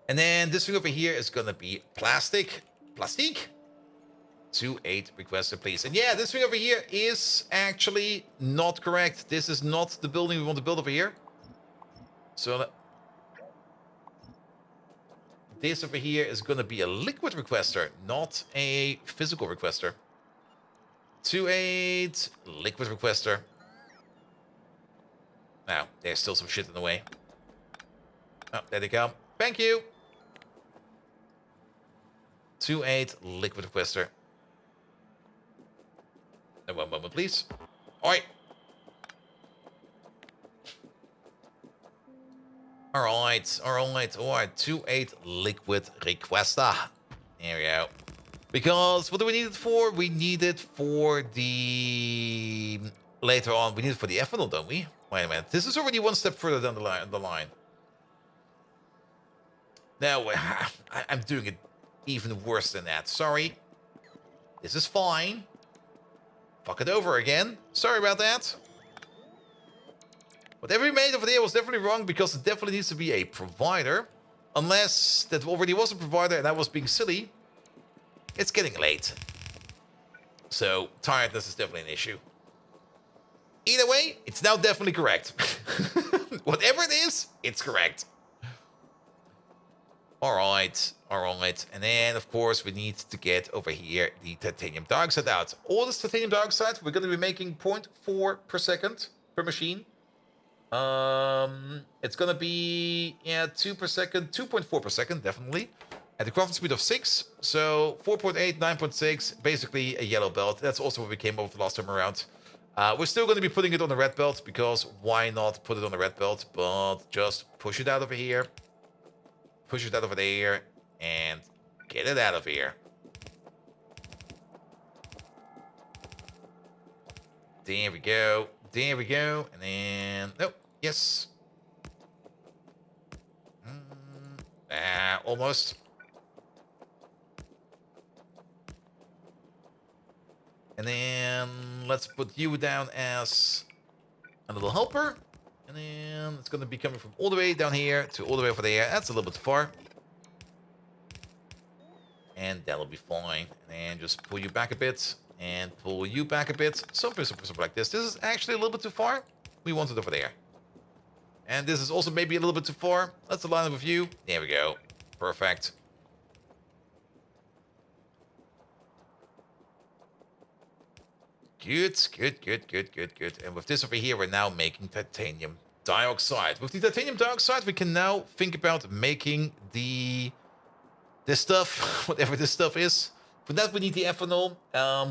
And then this thing over here is gonna be plastic. Plastique. 2-8 requested, please. And yeah, this thing over here is actually not correct. This is not the building we want to build over here. So this over here is going to be a liquid requester, not a physical requester. 2-8 liquid requester. Now, there's still some shit in the way. Oh, there they come. Thank you. 2-8 liquid requester. Now, one moment, please. All right. All right, all right, all right. 2-8 liquid requester. There we go. Because what do we need it for? We need it for the... Later on, we need it for the ethanol, don't we? Wait a minute. This is already one step further down the line. No, I'm doing it even worse than that. Sorry. This is fine. Fuck it over again. Sorry about that. Whatever we made over there was definitely wrong because it definitely needs to be a provider. unless that already was a provider and I was being silly, it's getting late. So tiredness is definitely an issue. Either way, it's now definitely correct. Whatever it is, it's correct. Alright, alright. And then, of course, we need to get over here the titanium dioxide out. All this titanium dioxide, we're going to be making 0.4 per second per machine. It's going to be, 2 per second, 2.4 per second, definitely. At the crafting speed of 6, so 4.8, 9.6, basically a yellow belt. That's also what we came up with last time around. We're still going to be putting it on the red belt, because why not put it on the red belt? But just push it out over here. Push it out over there, and get it out of here. There we go. There we go. And then... Nope. Yes. Almost. And then let's put you down as a little helper. And then it's going to be coming from all the way down here to all the way over there. That's a little bit far. And that'll be fine. And then just pull you back a bit. And pull you back a bit. Something like this. This is actually a little bit too far. We want it over there. And this is also maybe a little bit too far. Let's align it with you. There we go. Perfect. Good, good, good, good, good, good. And with this over here, we're now making titanium dioxide. With the titanium dioxide, we can now think about making this stuff, whatever this stuff is. For that, we need the ethanol,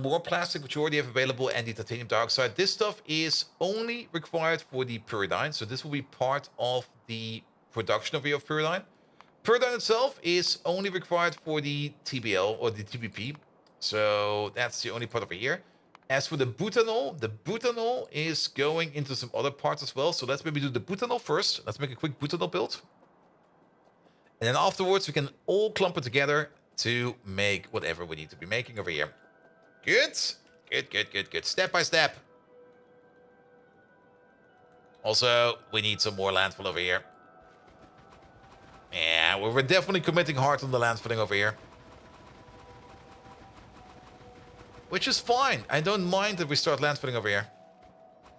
more plastic, which you already have available, and the titanium dioxide. This stuff is only required for the pyridine, so this will be part of the production of pyridine. Pyridine itself is only required for the TBL or the TBP, so that's the only part over here. As for the butanol is going into some other parts as well. So let's maybe do the butanol first. Let's make a quick butanol build. And then afterwards, we can all clump it together to make whatever we need to be making over here. Good. Good, good, good, good. Step by step. Also, we need some more landfill over here. Yeah, we're definitely committing hard on the landfilling over here. Which is fine. I don't mind that we start landfilling over here.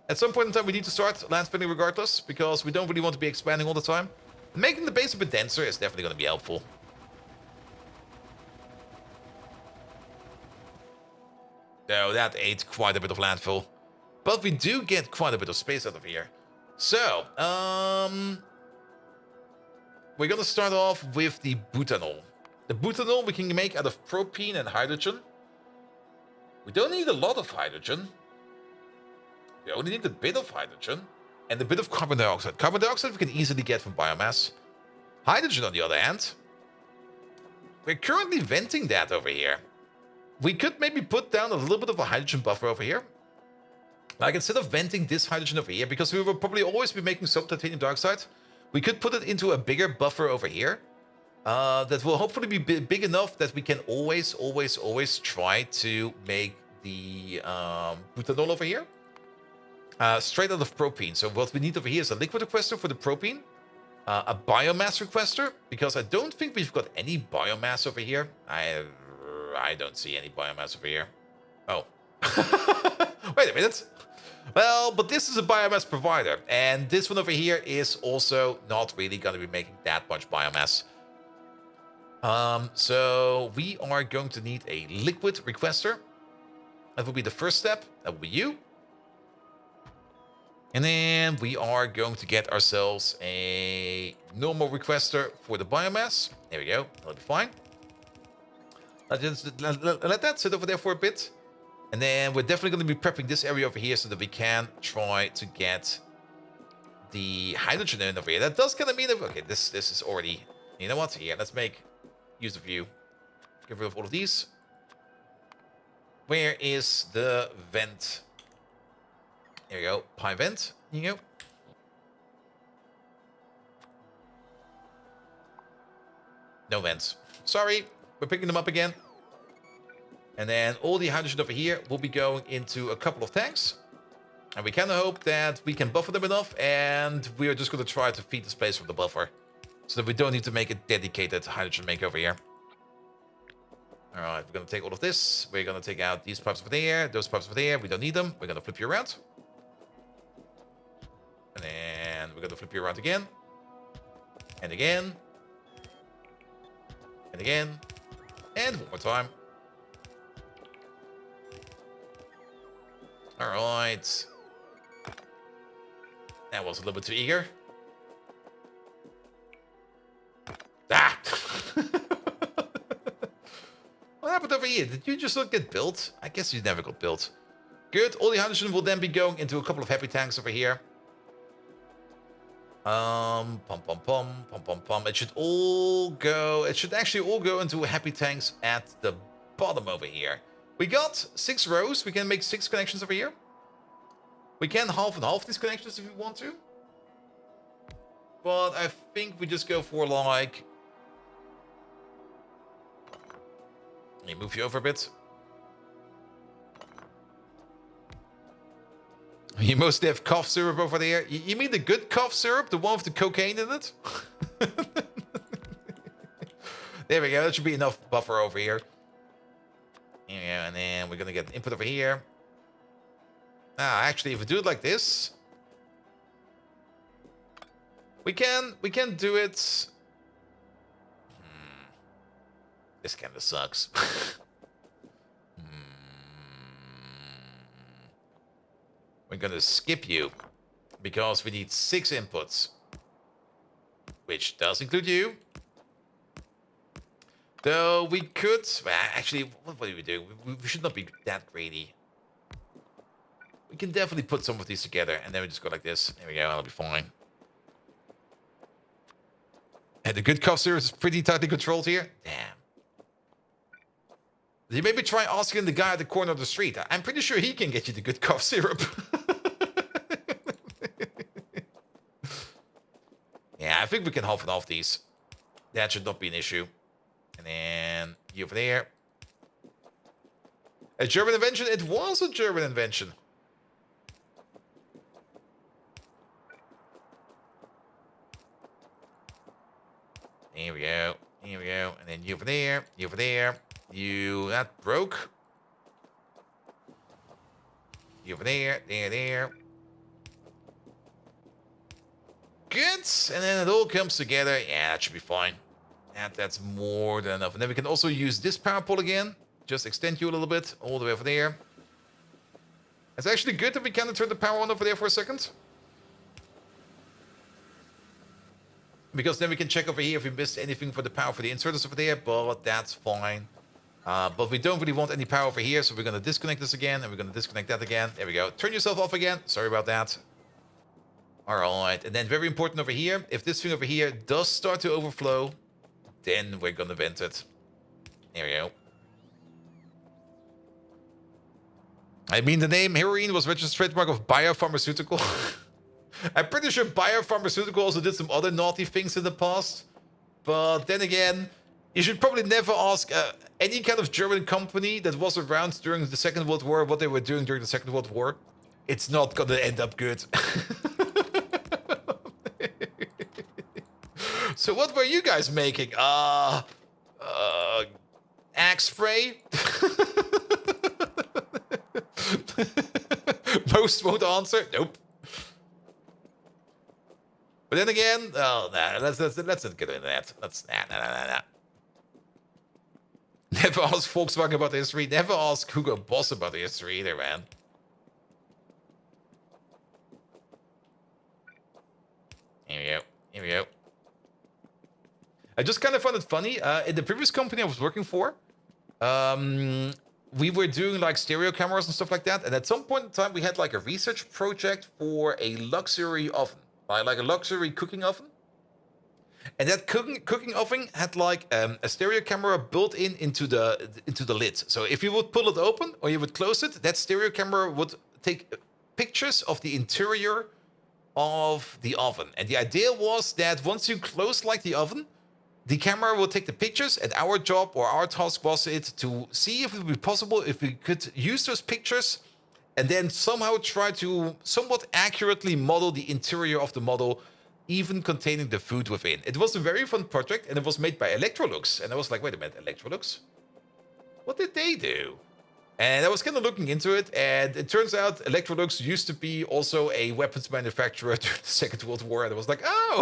At some point in time, we need to start landfilling regardless, because we don't really want to be expanding all the time. Making the base a bit denser is definitely going to be helpful. So that ate quite a bit of landfill. But we do get quite a bit of space out of here. So, we're going to start off with the butanol. The butanol we can make out of propene and hydrogen. We don't need a lot of hydrogen. We only need a bit of hydrogen and a bit of carbon dioxide. Carbon dioxide we can easily get from biomass. Hydrogen, on the other hand, we're currently venting that over here. We could maybe put down a little bit of a hydrogen buffer over here. Like, instead of venting this hydrogen over here, because we will probably always be making some titanium dioxide, we could put it into a bigger buffer over here. That will hopefully be big enough that we can always try to make the butanol over here. Straight out of propene. So what we need over here is a liquid requester for the propene. A biomass requester, because I don't think we've got any biomass over here. I don't see any biomass over here. Oh. Wait a minute. Well, but this is a biomass provider. And this one over here is also not really going to be making that much biomass. So we are going to need a liquid requester. That will be the first step. That will be you. And then we are going to get ourselves a normal requester for the biomass. There we go. That'll be fine. Let that sit over there for a bit. And then we're definitely going to be prepping this area over here so that we can try to get the hydrogen in over here. That does kind of mean that, okay, this is already, you know what? Here, let's make use of you. Get rid of all of these. Where is the vent? There we go. Pi vent. Here you go. No vents. Sorry. We're picking them up again. And then all the hydrogen over here will be going into a couple of tanks. And we kind of hope that we can buffer them enough. And we are just going to try to feed this place from the buffer. So that we don't need to make a dedicated hydrogen makeover here. Alright, we're gonna take all of this. We're gonna take out these pipes over there, those pipes over there. We don't need them. We're gonna flip you around. And then we're gonna flip you around again. And again. And again. And one more time. Alright. That was a little bit too eager. Ah! What happened over here? Did you just not get built? I guess you never got built. Good. All the hydrogen will then be going into a couple of happy tanks over here. Pum pum pum pum pum pum. It should all go. It should actually all go into happy tanks at the bottom over here. We got 6 rows. We can make 6 connections over here. We can half and half these connections if we want to. But I think we just go for like. Let me move you over a bit. You mostly have cough syrup over there. You mean the good cough syrup? The one with the cocaine in it? There we go. That should be enough buffer over here. There we go. And then we're going to get input over here. Ah, actually, if we do it like this, we can do it. This kind of sucks. We're gonna skip you because we need 6 inputs, which does include you. Though we could, well, actually, what do we do? We should not be that greedy. We can definitely put some of these together, and then we just go like this. There we go. That'll be fine. And the good cough syrup is pretty tightly controlled here. Damn. You maybe try asking the guy at the corner of the street. I'm pretty sure he can get you the good cough syrup. Yeah, I think we can half and half these. That should not be an issue. And then you over there. A German invention? It was a German invention. Here we go. Here we go. And then you over there. You over there. You, that broke. You over there, there. Good. And then it all comes together. Yeah, that should be fine. That's more than enough. And then we can also use this power pole again. Just extend you a little bit, all the way over there. It's actually good that we can turn the power on over there for a second. Because then we can check over here if we missed anything for the power for the inserters over there, but that's fine. But we don't really want any power over here, so we're going to disconnect this again, and we're going to disconnect that again. There we go. Turn yourself off again. Sorry about that. Alright, and then very important over here, if this thing over here does start to overflow, then we're going to vent it. There we go. I mean, the name heroin was registered trademark of biopharmaceutical. I'm pretty sure biopharmaceutical also did some other naughty things in the past. But then again, you should probably never ask any kind of German company that was around during the Second World War what they were doing during the Second World War. It's not gonna end up good. So what were you guys making? Axe spray? Most won't answer. Nope. But then again, oh, nah, let's not get into that. Nah. Never ask Volkswagen about the history. Never ask Hugo Boss about the history either, man. Here we go. I just kind of found it funny. In the previous company I was working for, we were doing like stereo cameras and stuff like that. And at some point in time, we had like a research project for a luxury oven. Like a luxury cooking oven. And that cooking oven had like a stereo camera built into the lid. So if you would pull it open or you would close it, that stereo camera would take pictures of the interior of the oven. And the idea was that once you close like the oven, the camera will take the pictures, and our job or our task was to see if it would be possible if we could use those pictures and then somehow try to somewhat accurately model the interior of the model even containing the food within. It was a very fun project, and it was made by Electrolux. And I was like, wait a minute, Electrolux? What did they do? And I was kind of looking into it, and it turns out Electrolux used to be also a weapons manufacturer during the Second World War. And I was like, oh,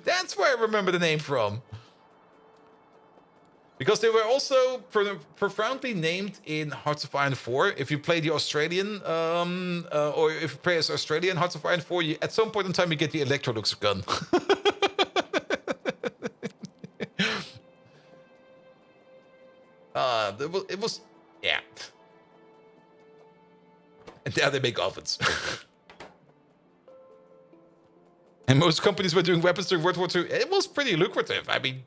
that's where I remember the name from. Because they were also profoundly named in Hearts of Iron 4. If you play the Australian, or if you play as Australian Hearts of Iron 4, at some point in time you get the Electrolux gun. It was, yeah. And now they make ovens. And most companies were doing weapons during World War II. It was pretty lucrative. I mean,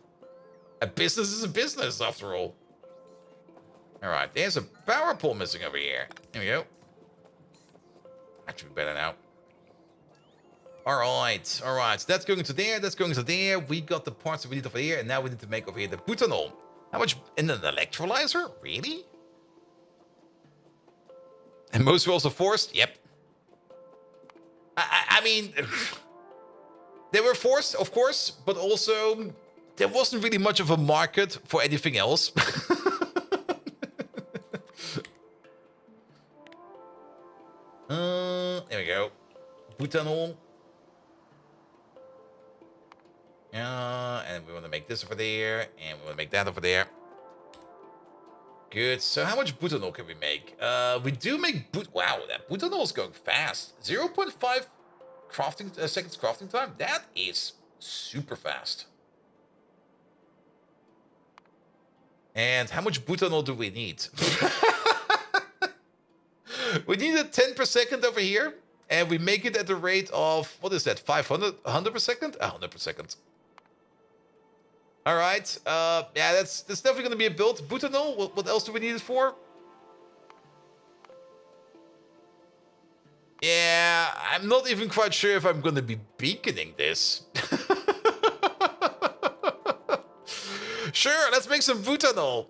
a business is a business, after all. All right, there's a power pole missing over here. There we go. Actually, better now. All right. So that's going to there. That's going to there. We got the parts that we need over here, and now we need to make over here the butanol. How much in an electrolyzer? Really? And most were also forced? Yep. I mean, they were forced, of course, but also there wasn't really much of a market for anything else. There we go. Butanol. And we want to make this over there, and we want to make that over there. Good. So how much butanol can we make? We do make wow, that butanol is going fast. 0.5 crafting seconds crafting time. That is super fast. And how much butanol do we need? We need a 10 per second over here, and we make it at the rate of, what is that, 100 per second? 100 per second. All right. Yeah, that's definitely going to be a build. Butanol, what else do we need it for? Yeah, I'm not even quite sure if I'm going to be beaconing this. Sure, let's make some butanol.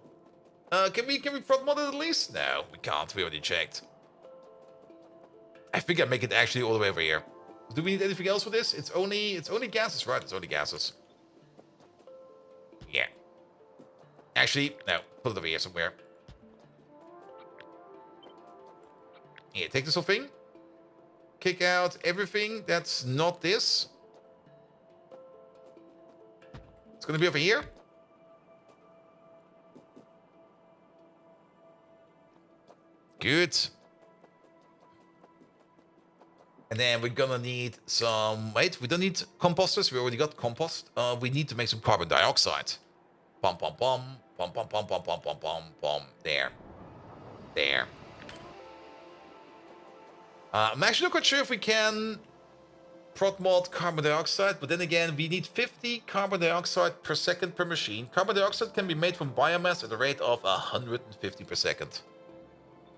Can we prod mod it at least? No, we can't. We already checked. I think I make it actually all the way over here. Do we need anything else for this? It's only gases, right? It's only gases. Yeah. Actually, no. Put it over here somewhere. Here, take this whole thing. Kick out everything that's not this. It's gonna be over here. Good. And then we're gonna need some... Wait, we don't need composters. We already got compost. We need to make some carbon dioxide. Pom, pom, pom. Pom, pom, pom, pom, pom, pom, pom, pom. There. There. I'm actually not quite sure if we can prod mod carbon dioxide, but then again, we need 50 carbon dioxide per second per machine. Carbon dioxide can be made from biomass at a rate of 150 per second.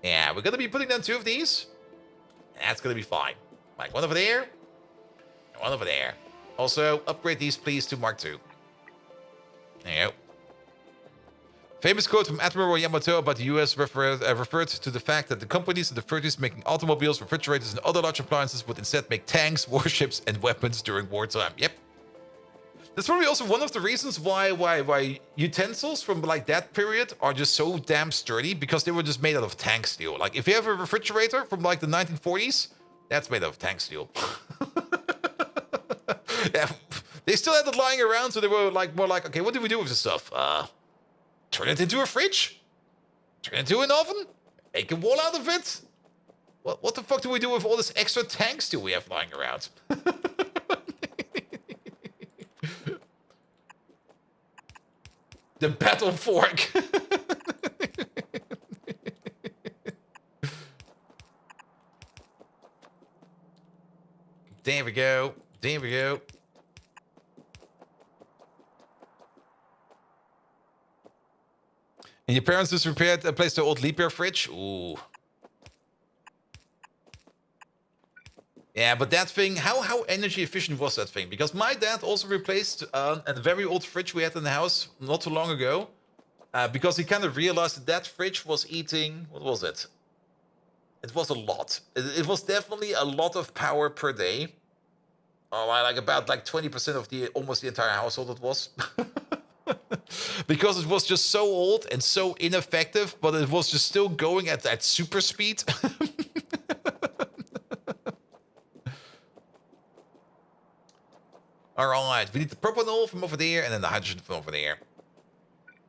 Yeah, we're gonna be putting down 2 of these. That's gonna be fine. Like one over there, and one over there. Also, upgrade these please to Mark II. There you go. Famous quote from Admiral Yamato about the US referred to the fact that the companies in the 30s making automobiles, refrigerators, and other large appliances would instead make tanks, warships, and weapons during wartime. Yep. That's probably also one of the reasons why utensils from like that period are just so damn sturdy, because they were just made out of tank steel. Like if you have a refrigerator from like the 1940s, that's made out of tank steel. Yeah, they still had it lying around, so they were like more like, okay, what do we do with this stuff? Turn it into a fridge? Turn it into an oven? Make a wall out of it? What the fuck do we do with all this extra tank steel we have lying around? The battle fork. There we go. There we go. And your parents just repaired a place to old leap year fridge? Ooh. Yeah, but that thing, how energy efficient was that thing? Because my dad also replaced a very old fridge we had in the house not too long ago. Because he kind of realized that that fridge was eating, what was it? It was a lot. It was definitely a lot of power per day. Oh, like about like 20% of the almost the entire household it was. Because it was just so old and so ineffective, but it was just still going at super speed. Alright, we need the propanol from over there and then the hydrogen from over there.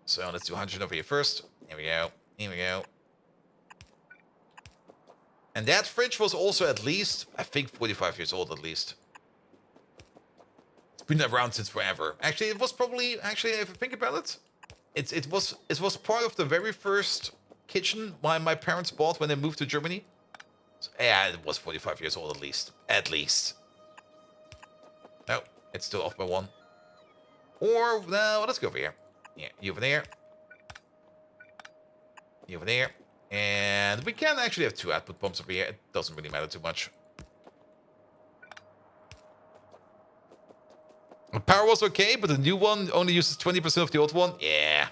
So let's do hydrogen over here first. Here we go. Here we go. And that fridge was also at least, I think, 45 years old at least. It's been around since forever. Actually, it was probably, actually, if I think about it, it was part of the very first kitchen my parents bought when they moved to Germany. So, yeah, it was 45 years old at least. At least. No, it's still off by 1. Or, no, let's go over here. Yeah, you over there. You over there. And we can actually have 2 output pumps over here. It doesn't really matter too much. The power was okay, but the new one only uses 20% of the old one. Yeah.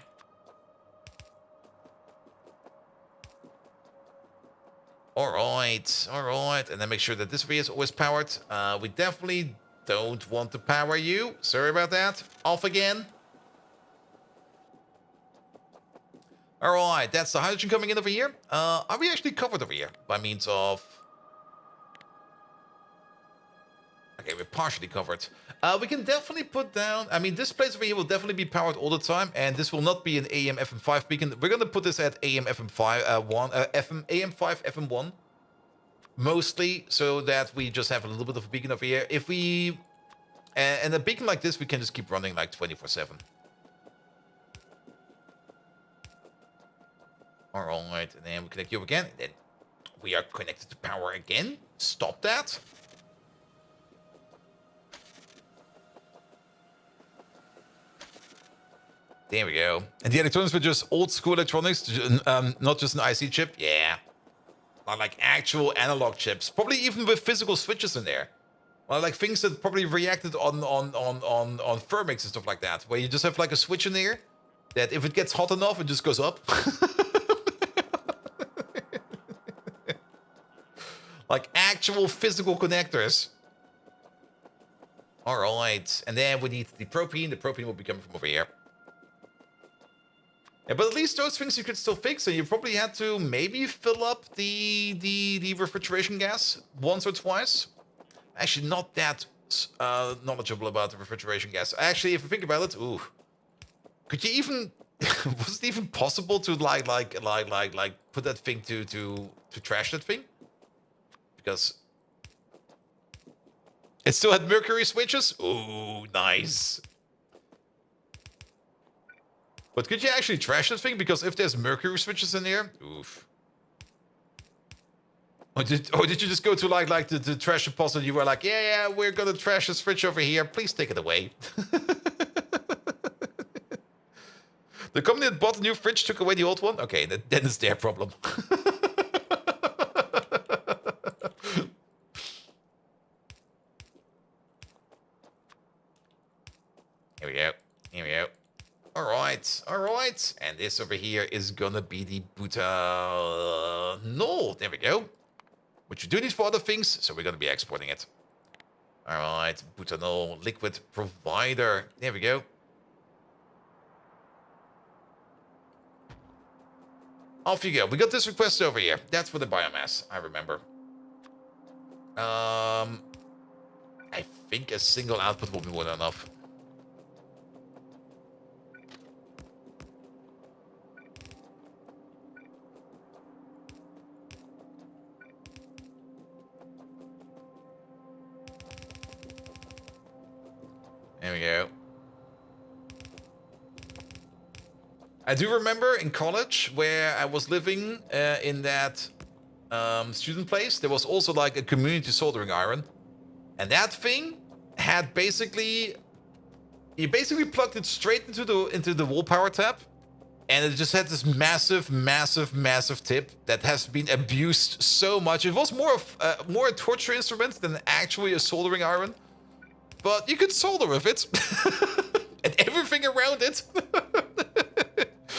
Alright, alright. And then make sure that this V is always powered. We definitely don't want to power you. Sorry about that. Off again. Alright, that's the hydrogen coming in over here. Are we actually covered over here? By means of... Okay, we're partially covered. We can definitely put down... I mean, this place over here will definitely be powered all the time. And this will not be an AM FM5 beacon. We're going to put this at AM FM5, AM5 FM1. Mostly, so that we just have a little bit of a beacon over here. If we... and a beacon like this, we can just keep running like 24/7. Alright, and then we connect you up again. And then we are connected to power again. Stop that. There we go. And the electronics were just old school electronics, not just an IC chip. Yeah. Like actual analog chips. Probably even with physical switches in there. Well, like things that probably reacted on thermics and stuff like that. Where you just have like a switch in there that if it gets hot enough, it just goes up. Like actual physical connectors. Alright. And then we need the propane. The propane will be coming from over here. Yeah, but at least those things you could still fix, and you probably had to maybe fill up the refrigeration gas once or twice. Actually, not that knowledgeable about the refrigeration gas. Actually, if you think about it, ooh, could you even was it even possible to like put that thing to trash that thing? Because it still had mercury switches. Ooh, nice. But could you actually trash this thing? Because if there's mercury switches in there, oof. Or did you just go to like the trash deposit? You were like, yeah, we're gonna trash this fridge over here. Please take it away. The company that bought the new fridge took away the old one. Okay, then it's their problem. Here we go. Here we go. Alright, alright. And this over here is gonna be the butanol. There we go. Which you do need for other things, so we're gonna be exporting it. Alright, butanol liquid provider. There we go. Off you go. We got this request over here. That's for the biomass, I remember. I think a single output will be more than enough. There we go. I do remember in college where I was living in that student place, there was also like a community soldering iron. And that thing had basically... You basically plugged it straight into the wall power tap. And it just had this massive, massive, massive tip that has been abused so much. It was more a torture instrument than actually a soldering iron. But you could solder with it. And everything around it.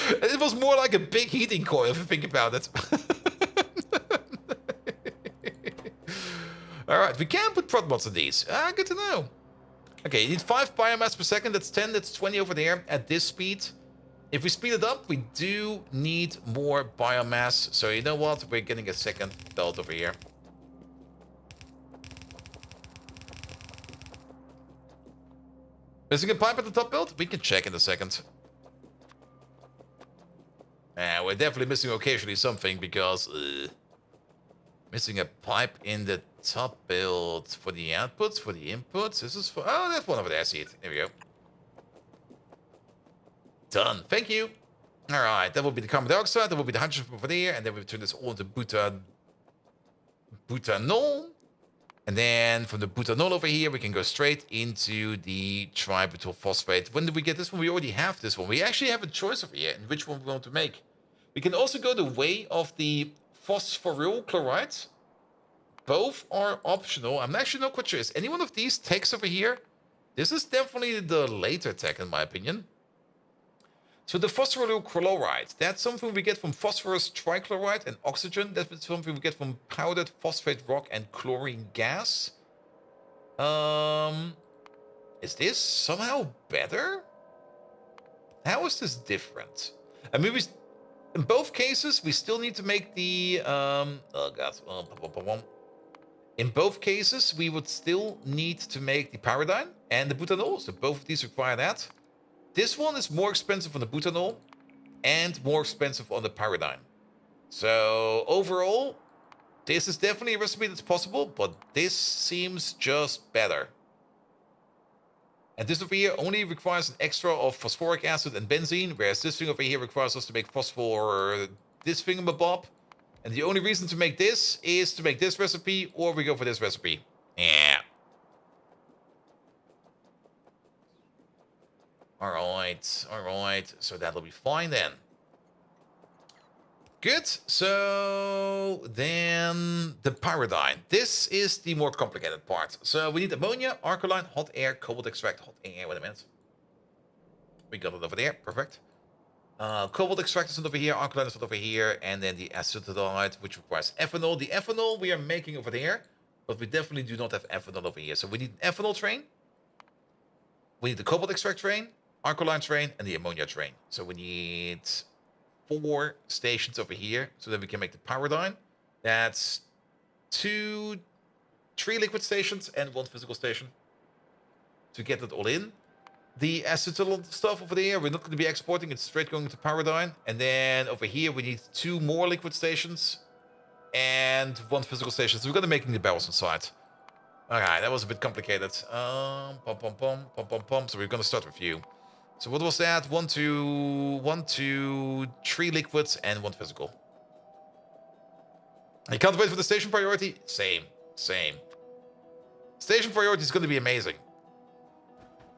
It was more like a big heating coil, if you think about it. Alright, we can put prod mods on these. Ah, good to know. Okay, you need 5 biomass per second. That's 10, that's 20 over there at this speed. If we speed it up, we do need more biomass. So you know what? We're getting a second belt over here. Missing a pipe at the top belt? We can check in a second. We're definitely missing occasionally something because... missing a pipe in the top build for the outputs, for the inputs. This is for... Oh, that's one over there. I see it. There we go. Done. Thank you. Alright, that will be the carbon dioxide. That will be the hydrogen over there. And then we turn this all into butanol. And then from the butanol over here, we can go straight into the tributyl phosphate. When did we get this one? We already have this one. We actually have a choice over here in which one we want to make. We can also go the way of the phosphoryl chloride. Both are optional. I'm actually not quite sure. Is any one of these techs over here? This is definitely the later tech, in my opinion. So the phosphoryl chloride, that's something we get from phosphorus trichloride and oxygen. That's something we get from powdered phosphate rock and chlorine gas. Is this somehow better? How is this different? I mean, in both cases, we still need to make the... In both cases, we would still need to make the pyridine and the butanol. So both of these require that. This one is more expensive on the butanol and more expensive on the pyridine. So overall, this is definitely a recipe that's possible, but this seems just better. And this over here only requires an extra of phosphoric acid and benzene, whereas this thing over here requires us to make phosphor, this thingamabob. And the only reason to make this is to make this recipe, or we go for this recipe. Yeah. Alright. So that'll be fine then. Good. So then the pyridine. This is the more complicated part. So we need ammonia, alkaline, hot air, cobalt extract, hot air. Wait a minute. We got it over there. Perfect. Cobalt extract is not over here, alkaline is not over here, and then the acetaldehyde, which requires ethanol. The ethanol we are making over there, but we definitely do not have ethanol over here. So we need an ethanol train. We need the cobalt extract train, alkaline train, and the ammonia train. So we need 4 stations over here, so that we can make the pyridine. That's 3 liquid stations and 1 physical station to get it all in. The acetyl stuff over there, we're not going to be exporting. It's straight going to pyridine. And then over here, we need 2 more liquid stations and 1 physical station. So we're going to make the barrels inside. Alright, that was a bit complicated. So we're going to start with you. So what was that? 1, 2, 3 liquids and 1 physical. You can't wait for the station priority? Same. Station priority is going to be amazing.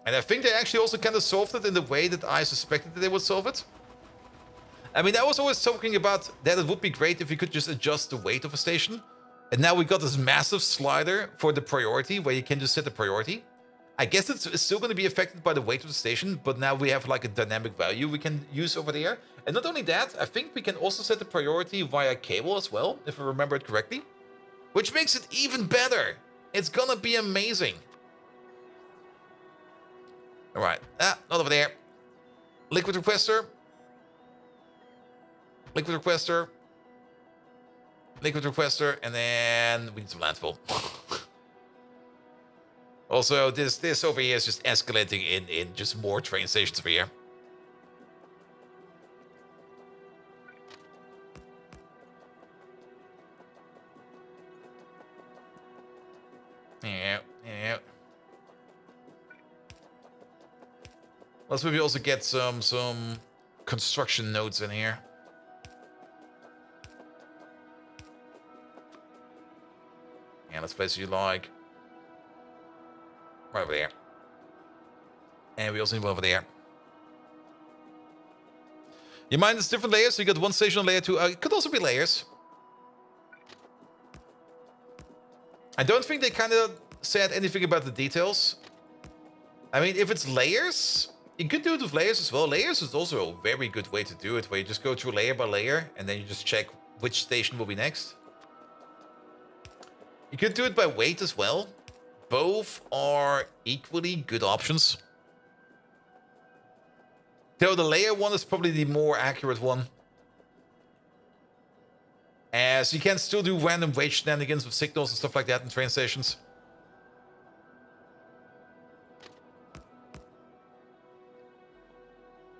And I think they actually also kind of solved it in the way that I suspected that they would solve it. I mean, I was always talking about that it would be great if we could just adjust the weight of a station. And now we got this massive slider for the priority where you can just set the priority. I guess it's still going to be affected by the weight of the station, but now we have like a dynamic value we can use over there. And not only that, I think we can also set the priority via cable as well, if I remember it correctly. Which makes it even better. It's gonna be amazing. Alright, not over there. Liquid requester. Liquid requester. Liquid requester, and then we need some landfill. Also, this over here is just escalating in just more train stations over here. Yeah. Let's maybe also get some construction nodes in here. Yeah, let's place you like right over there. And we also need one over there. You mind it's different layers? So you got 1 station on layer 2. It could also be layers. I don't think they kind of said anything about the details. I mean, if it's layers, you could do it with layers as well. Layers is also a very good way to do it, where you just go through layer by layer, and then you just check which station will be next. You could do it by weight as well. Both are equally good options. Though the layer one is probably the more accurate one. As you can still do random weight shenanigans with signals and stuff like that in train stations.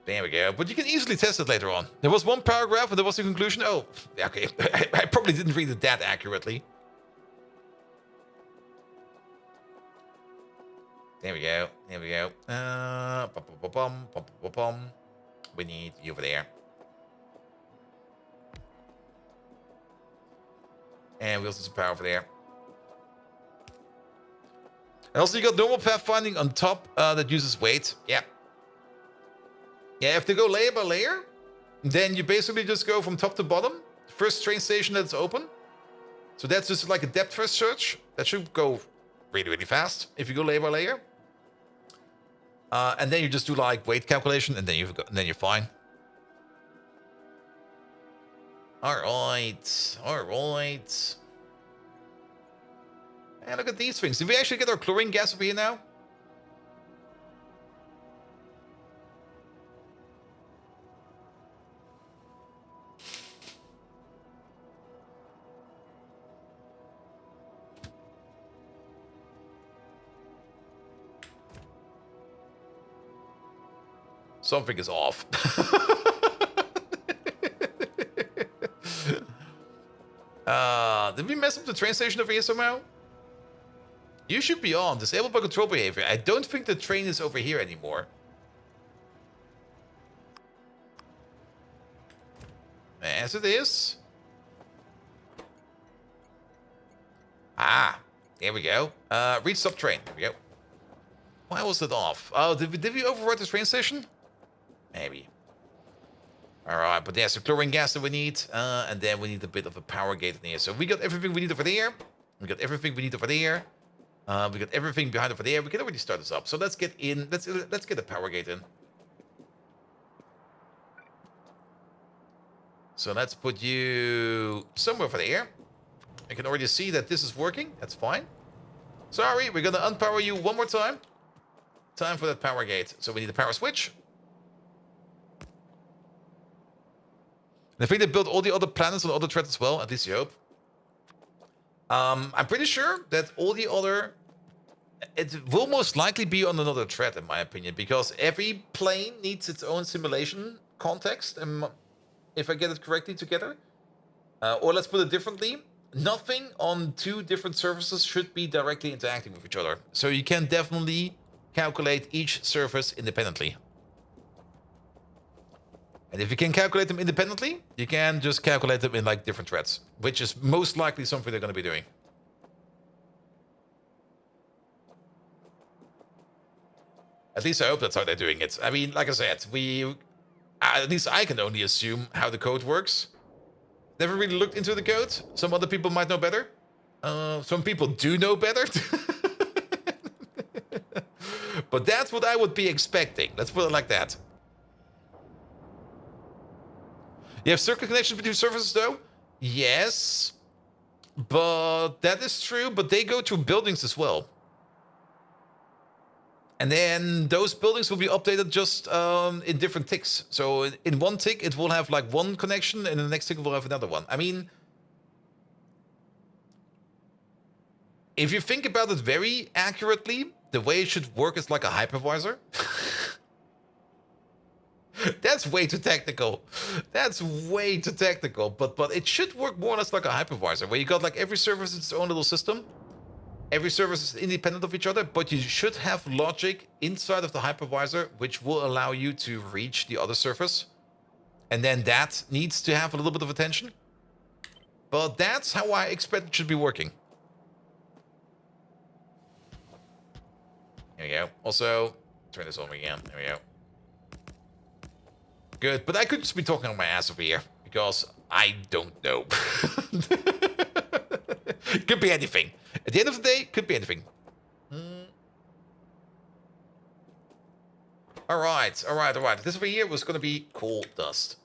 There we go. But you can easily test it later on. There was one paragraph and there was the conclusion. Oh, okay. I probably didn't read it that accurately. There we go. There we go. We need you over there. And we also some power over there. And also you got normal pathfinding on top that uses weight. Yeah. Yeah, if they go layer by layer, then you basically just go from top to bottom. First train station that's open. So that's just like a depth first search. That should go really, really fast if you go layer by layer. And then you just do like weight calculation, and then you're fine. All right. And look at these things. Did we actually get our chlorine gas over here now? Something is off. Did we mess up the train station over here somehow? You should be on. Disabled by control behavior. I don't think the train is over here anymore. As it is. Ah, there we go. Reach stop train. There we go. Why was it off? Oh, did we override the train station? Maybe. Alright, but there's the chlorine gas that we need. And then we need a bit of a power gate in here. So we got everything we need over there. We got everything we need over there. We got everything behind over there. We can already start this up. So let's get in. Let's get the power gate in. So let's put you somewhere over there. I can already see that this is working. That's fine. Sorry, we're gonna unpower you one more time. Time for that power gate. So we need a power switch. And I think they built all the other planets on other threads as well. At least you hope. I'm pretty sure that all the other... It will most likely be on another thread, in my opinion, because every plane needs its own simulation context, if I get it correctly together. Or let's put it differently. Nothing on two different surfaces should be directly interacting with each other. So you can definitely calculate each surface independently. And if you can calculate them independently, you can just calculate them in like different threads, which is most likely something they're going to be doing. At least I hope that's how they're doing it. I mean, like I said, at least I can only assume how the code works. Never really looked into the code. Some other people might know better. Some people do know better. But that's what I would be expecting. Let's put it like that. You have circuit connections between surfaces, though? Yes. But that is true, but they go through buildings as well. And then those buildings will be updated just in different ticks. So in one tick, it will have like one connection, and in the next tick, it will have another one. I mean, if you think about it very accurately, the way it should work is like a hypervisor. That's way too technical. That's way too technical. But it should work more or less like a hypervisor, where you got like every service its own little system. Every service is independent of each other, but you should have logic inside of the hypervisor, which will allow you to reach the other surface. And then that needs to have a little bit of attention. But that's how I expect it should be working. There we go. Also, turn this on again. There we go. Good, but I could just be talking on my ass over here, because I don't know. Could be anything. At the end of the day, could be anything. Alright. This over here was going to be coal dust.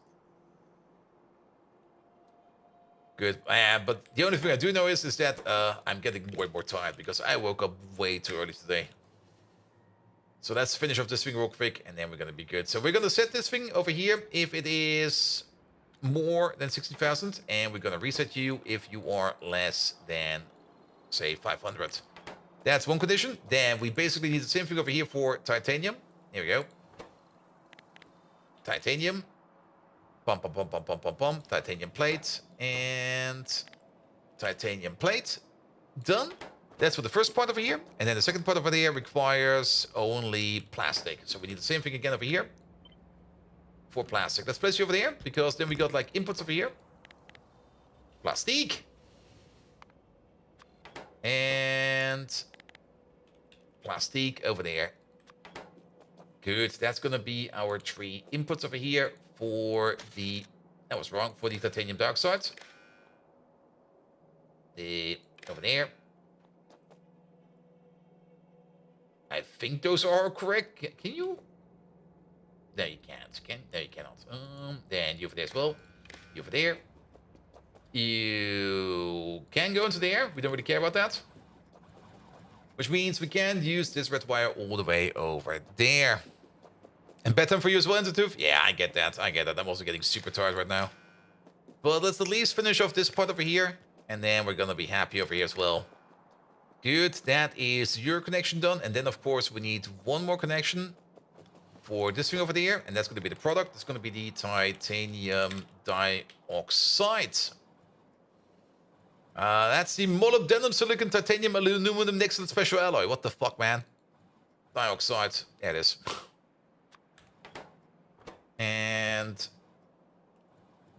Good. But the only thing I do know is that I'm getting more and more tired because I woke up way too early today. So let's finish off this thing real quick, and then we're going to be good. So we're going to set this thing over here if it is more than 60,000, and we're going to reset you if you are less than, say, 500. That's one condition. Then we basically need the same thing over here for titanium. Here we go. Titanium. Bum, bum, bum, bum, bum, bum, bum. Titanium plate. And titanium plate. Done. That's for the first part over here. And then the second part over there requires only plastic. So we need the same thing again over here. For plastic. Let's place you over there, because then we got like inputs over here. Plastic. And plastic over there. Good. That's going to be our 3 inputs over here for the... That was wrong. For the titanium dioxide. Over there. I think those are correct. Can you? No, you can't. No, you cannot. Then you over there as well. You over there. You can go into there. We don't really care about that. Which means we can use this red wire all the way over there. And bedtime for you as well, Institute? Yeah, I get that. I get that. I'm also getting super tired right now. But let's at least finish off this part over here. And then we're going to be happy over here as well. Good. That is your connection done. And then, of course, we need one more connection for this thing over there. And that's going to be the product. It's going to be the titanium dioxide. That's the molybdenum silicon titanium aluminum nickel special alloy. What the fuck, man? Dioxide. There it is. And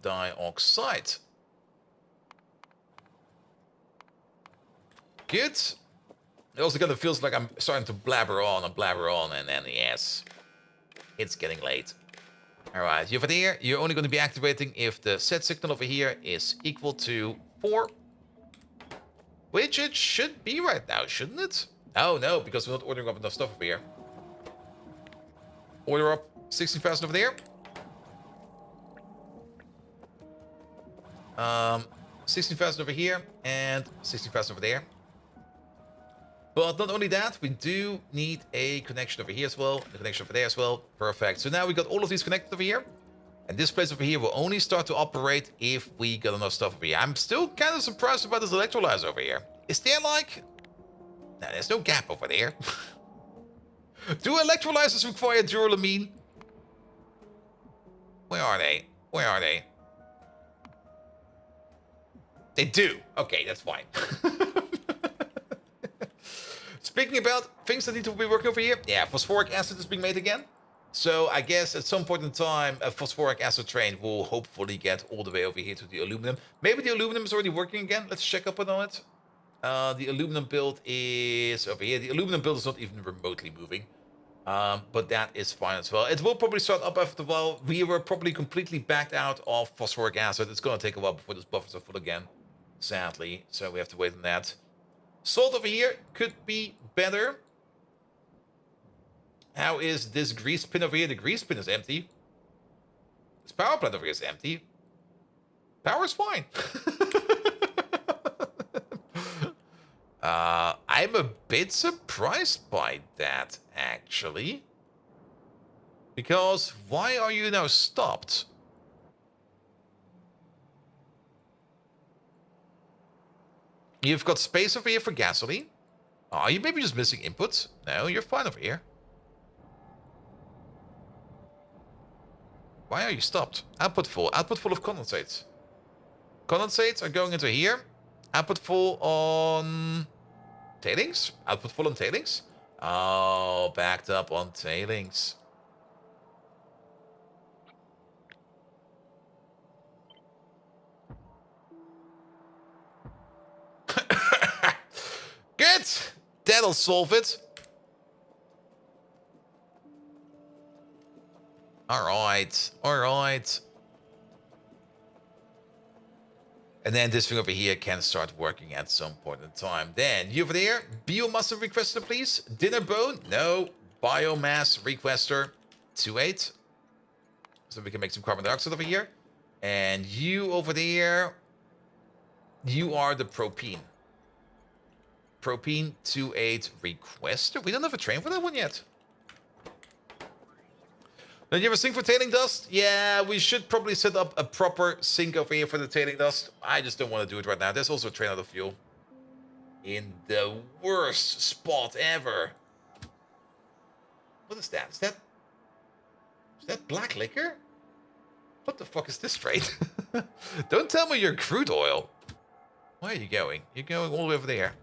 dioxide. Good. It also kind of feels like I'm starting to blabber on, and then, yes, it's getting late. Alright, you over there, you're only going to be activating if the set signal over here is equal to 4. Which it should be right now, shouldn't it? Oh, no, because we're not ordering up enough stuff over here. Order up 16,000 over there. 16,000 over here, and 16,000 over there. But not only that, we do need a connection over here as well, a connection over there as well. Perfect. So now we got all of these connected over here. And this place over here will only start to operate if we got enough stuff over here. I'm still kind of surprised about this electrolyzer over here. Is there like... No, there's no gap over there. Do electrolyzers require duralumin? Where are they? Where are they? They do. Okay, that's fine. Speaking about things that need to be working over here, yeah, phosphoric acid is being made again. So I guess at some point in time, a phosphoric acid train will hopefully get all the way over here to the aluminum. Maybe the aluminum is already working again. Let's check up on it. The aluminum build is over here. The aluminum build is not even remotely moving. But that is fine as well. It will probably start up after a while. We were probably completely backed out of phosphoric acid. It's going to take a while before those buffers are full again, sadly. So we have to wait on that. Salt over here could be better. How is this grease pin over here? The grease pin is empty. This power plant over here is empty. Power's fine. I'm a bit surprised by that, actually. Because why are you now stopped? You've got space over here for gasoline. Are you maybe just missing inputs? No, you're fine over here. Why are you stopped? Output full of condensates. Condensates are going into here. Output full on tailings? Output full on tailings? Oh, backed up on tailings. Good! That'll solve it. Alright, alright. And then this thing over here can start working at some point in time. Then, you over there, biomass requester, please. Dinner bone? No. Biomass requester, 2.8. So we can make some carbon dioxide over here. And you over there, You are the Propene. Propene 28 requester. We don't have a train for that one yet. Don't you have a sink for tailing dust? Yeah, we should probably set up a proper sink over here for the tailing dust. I just don't want to do it right now. There's also a train out of fuel. In the worst spot ever. What is that? Is that black liquor? What the fuck is this train? Don't tell me you're crude oil. Where are you going? You're going all the way over there.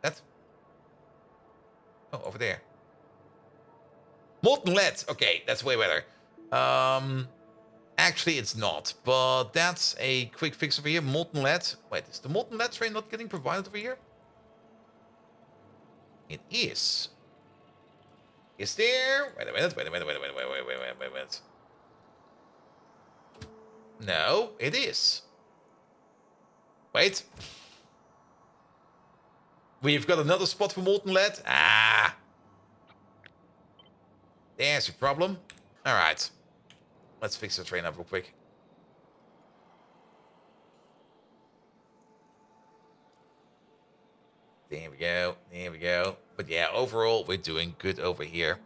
That's... Oh, over there. Molten lead. Okay, that's way better. Actually, it's not. But that's a quick fix over here. Molten lead. Wait, is the molten lead train not getting provided over here? It is. Is there? Wait a minute. Wait a minute. No, it is. Wait. We've got another spot for molten lead. Ah. There's your problem. All right. Let's fix the train up real quick. There we go. There we go. But yeah, overall, we're doing good over here.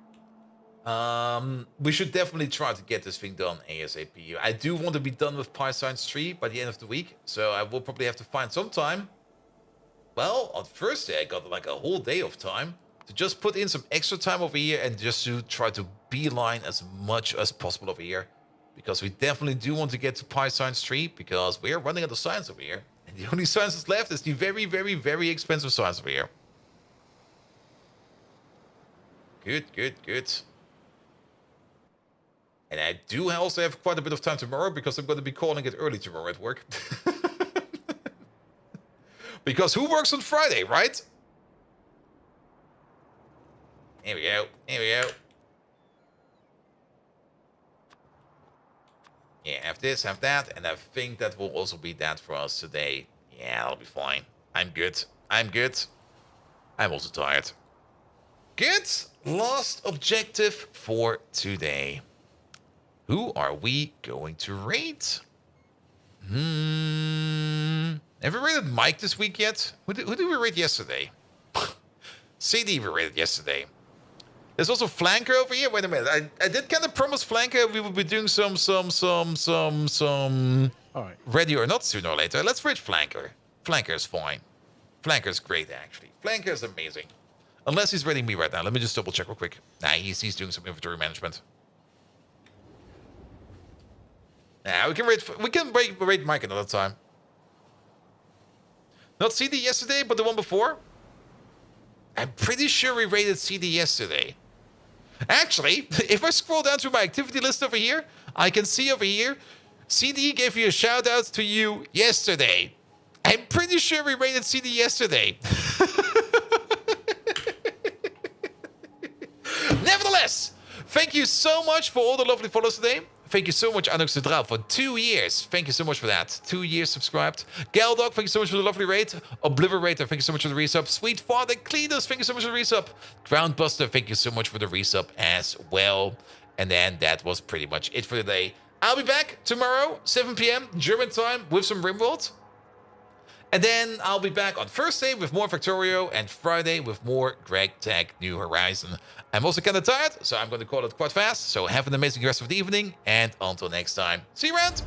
We should definitely try to get this thing done ASAP. I do want to be done with Pi Science 3 by the end of the week. So I will probably have to find some time. Well, on Thursday, I got like a whole day of time to just put in some extra time over here and just to try to beeline as much as possible over here. Because we definitely do want to get to Pi Science 3 because we are running out of science over here. And the only science that's left is the very, very, very expensive science over here. Good, good, good. And I do also have quite a bit of time tomorrow because I'm going to be calling it early tomorrow at work. Because who works on Friday, right? Here we go. Here we go. Yeah, have this, have that, and I think that will also be that for us today. Yeah, I'll be fine. I'm good. I'm good. I'm also tired. Good. Last objective for today. Who are we going to raid? Have we raided Mike this week yet? Who did we raid yesterday? CD we raided yesterday. There's also Flanker over here. Wait a minute. I did kind of promise Flanker we would be doing some All right. ready or not sooner or later. Let's raid Flanker. Flanker is fine. Flanker is great, actually. Flanker is amazing. Unless he's raiding me right now. Let me just double check real quick. Nah, he's doing some inventory management. Nah, we can raid Mike another time. Not CD yesterday, but the one before? I'm pretty sure we raided CD yesterday. Actually, if I scroll down through my activity list over here, I can see over here, CD gave you a shout out to you yesterday. I'm pretty sure we raided CD yesterday. Nevertheless, thank you so much for all the lovely follows today. Thank you so much, Anox Centraal, for 2 years. Thank you so much for that. 2 years subscribed. Galdog, thank you so much for the lovely raid. Obliverator, thank you so much for the resub. Sweet Father Cletus, thank you so much for the resub. Groundbuster, thank you so much for the resub as well. And then that was pretty much it for today. I'll be back tomorrow, 7 p.m. German time, with some Rimworld. And then I'll be back on Thursday with more Factorio and Friday with more Greg Tech New Horizon. I'm also kind of tired, so I'm going to call it quite fast. So have an amazing rest of the evening, and until next time, see you around!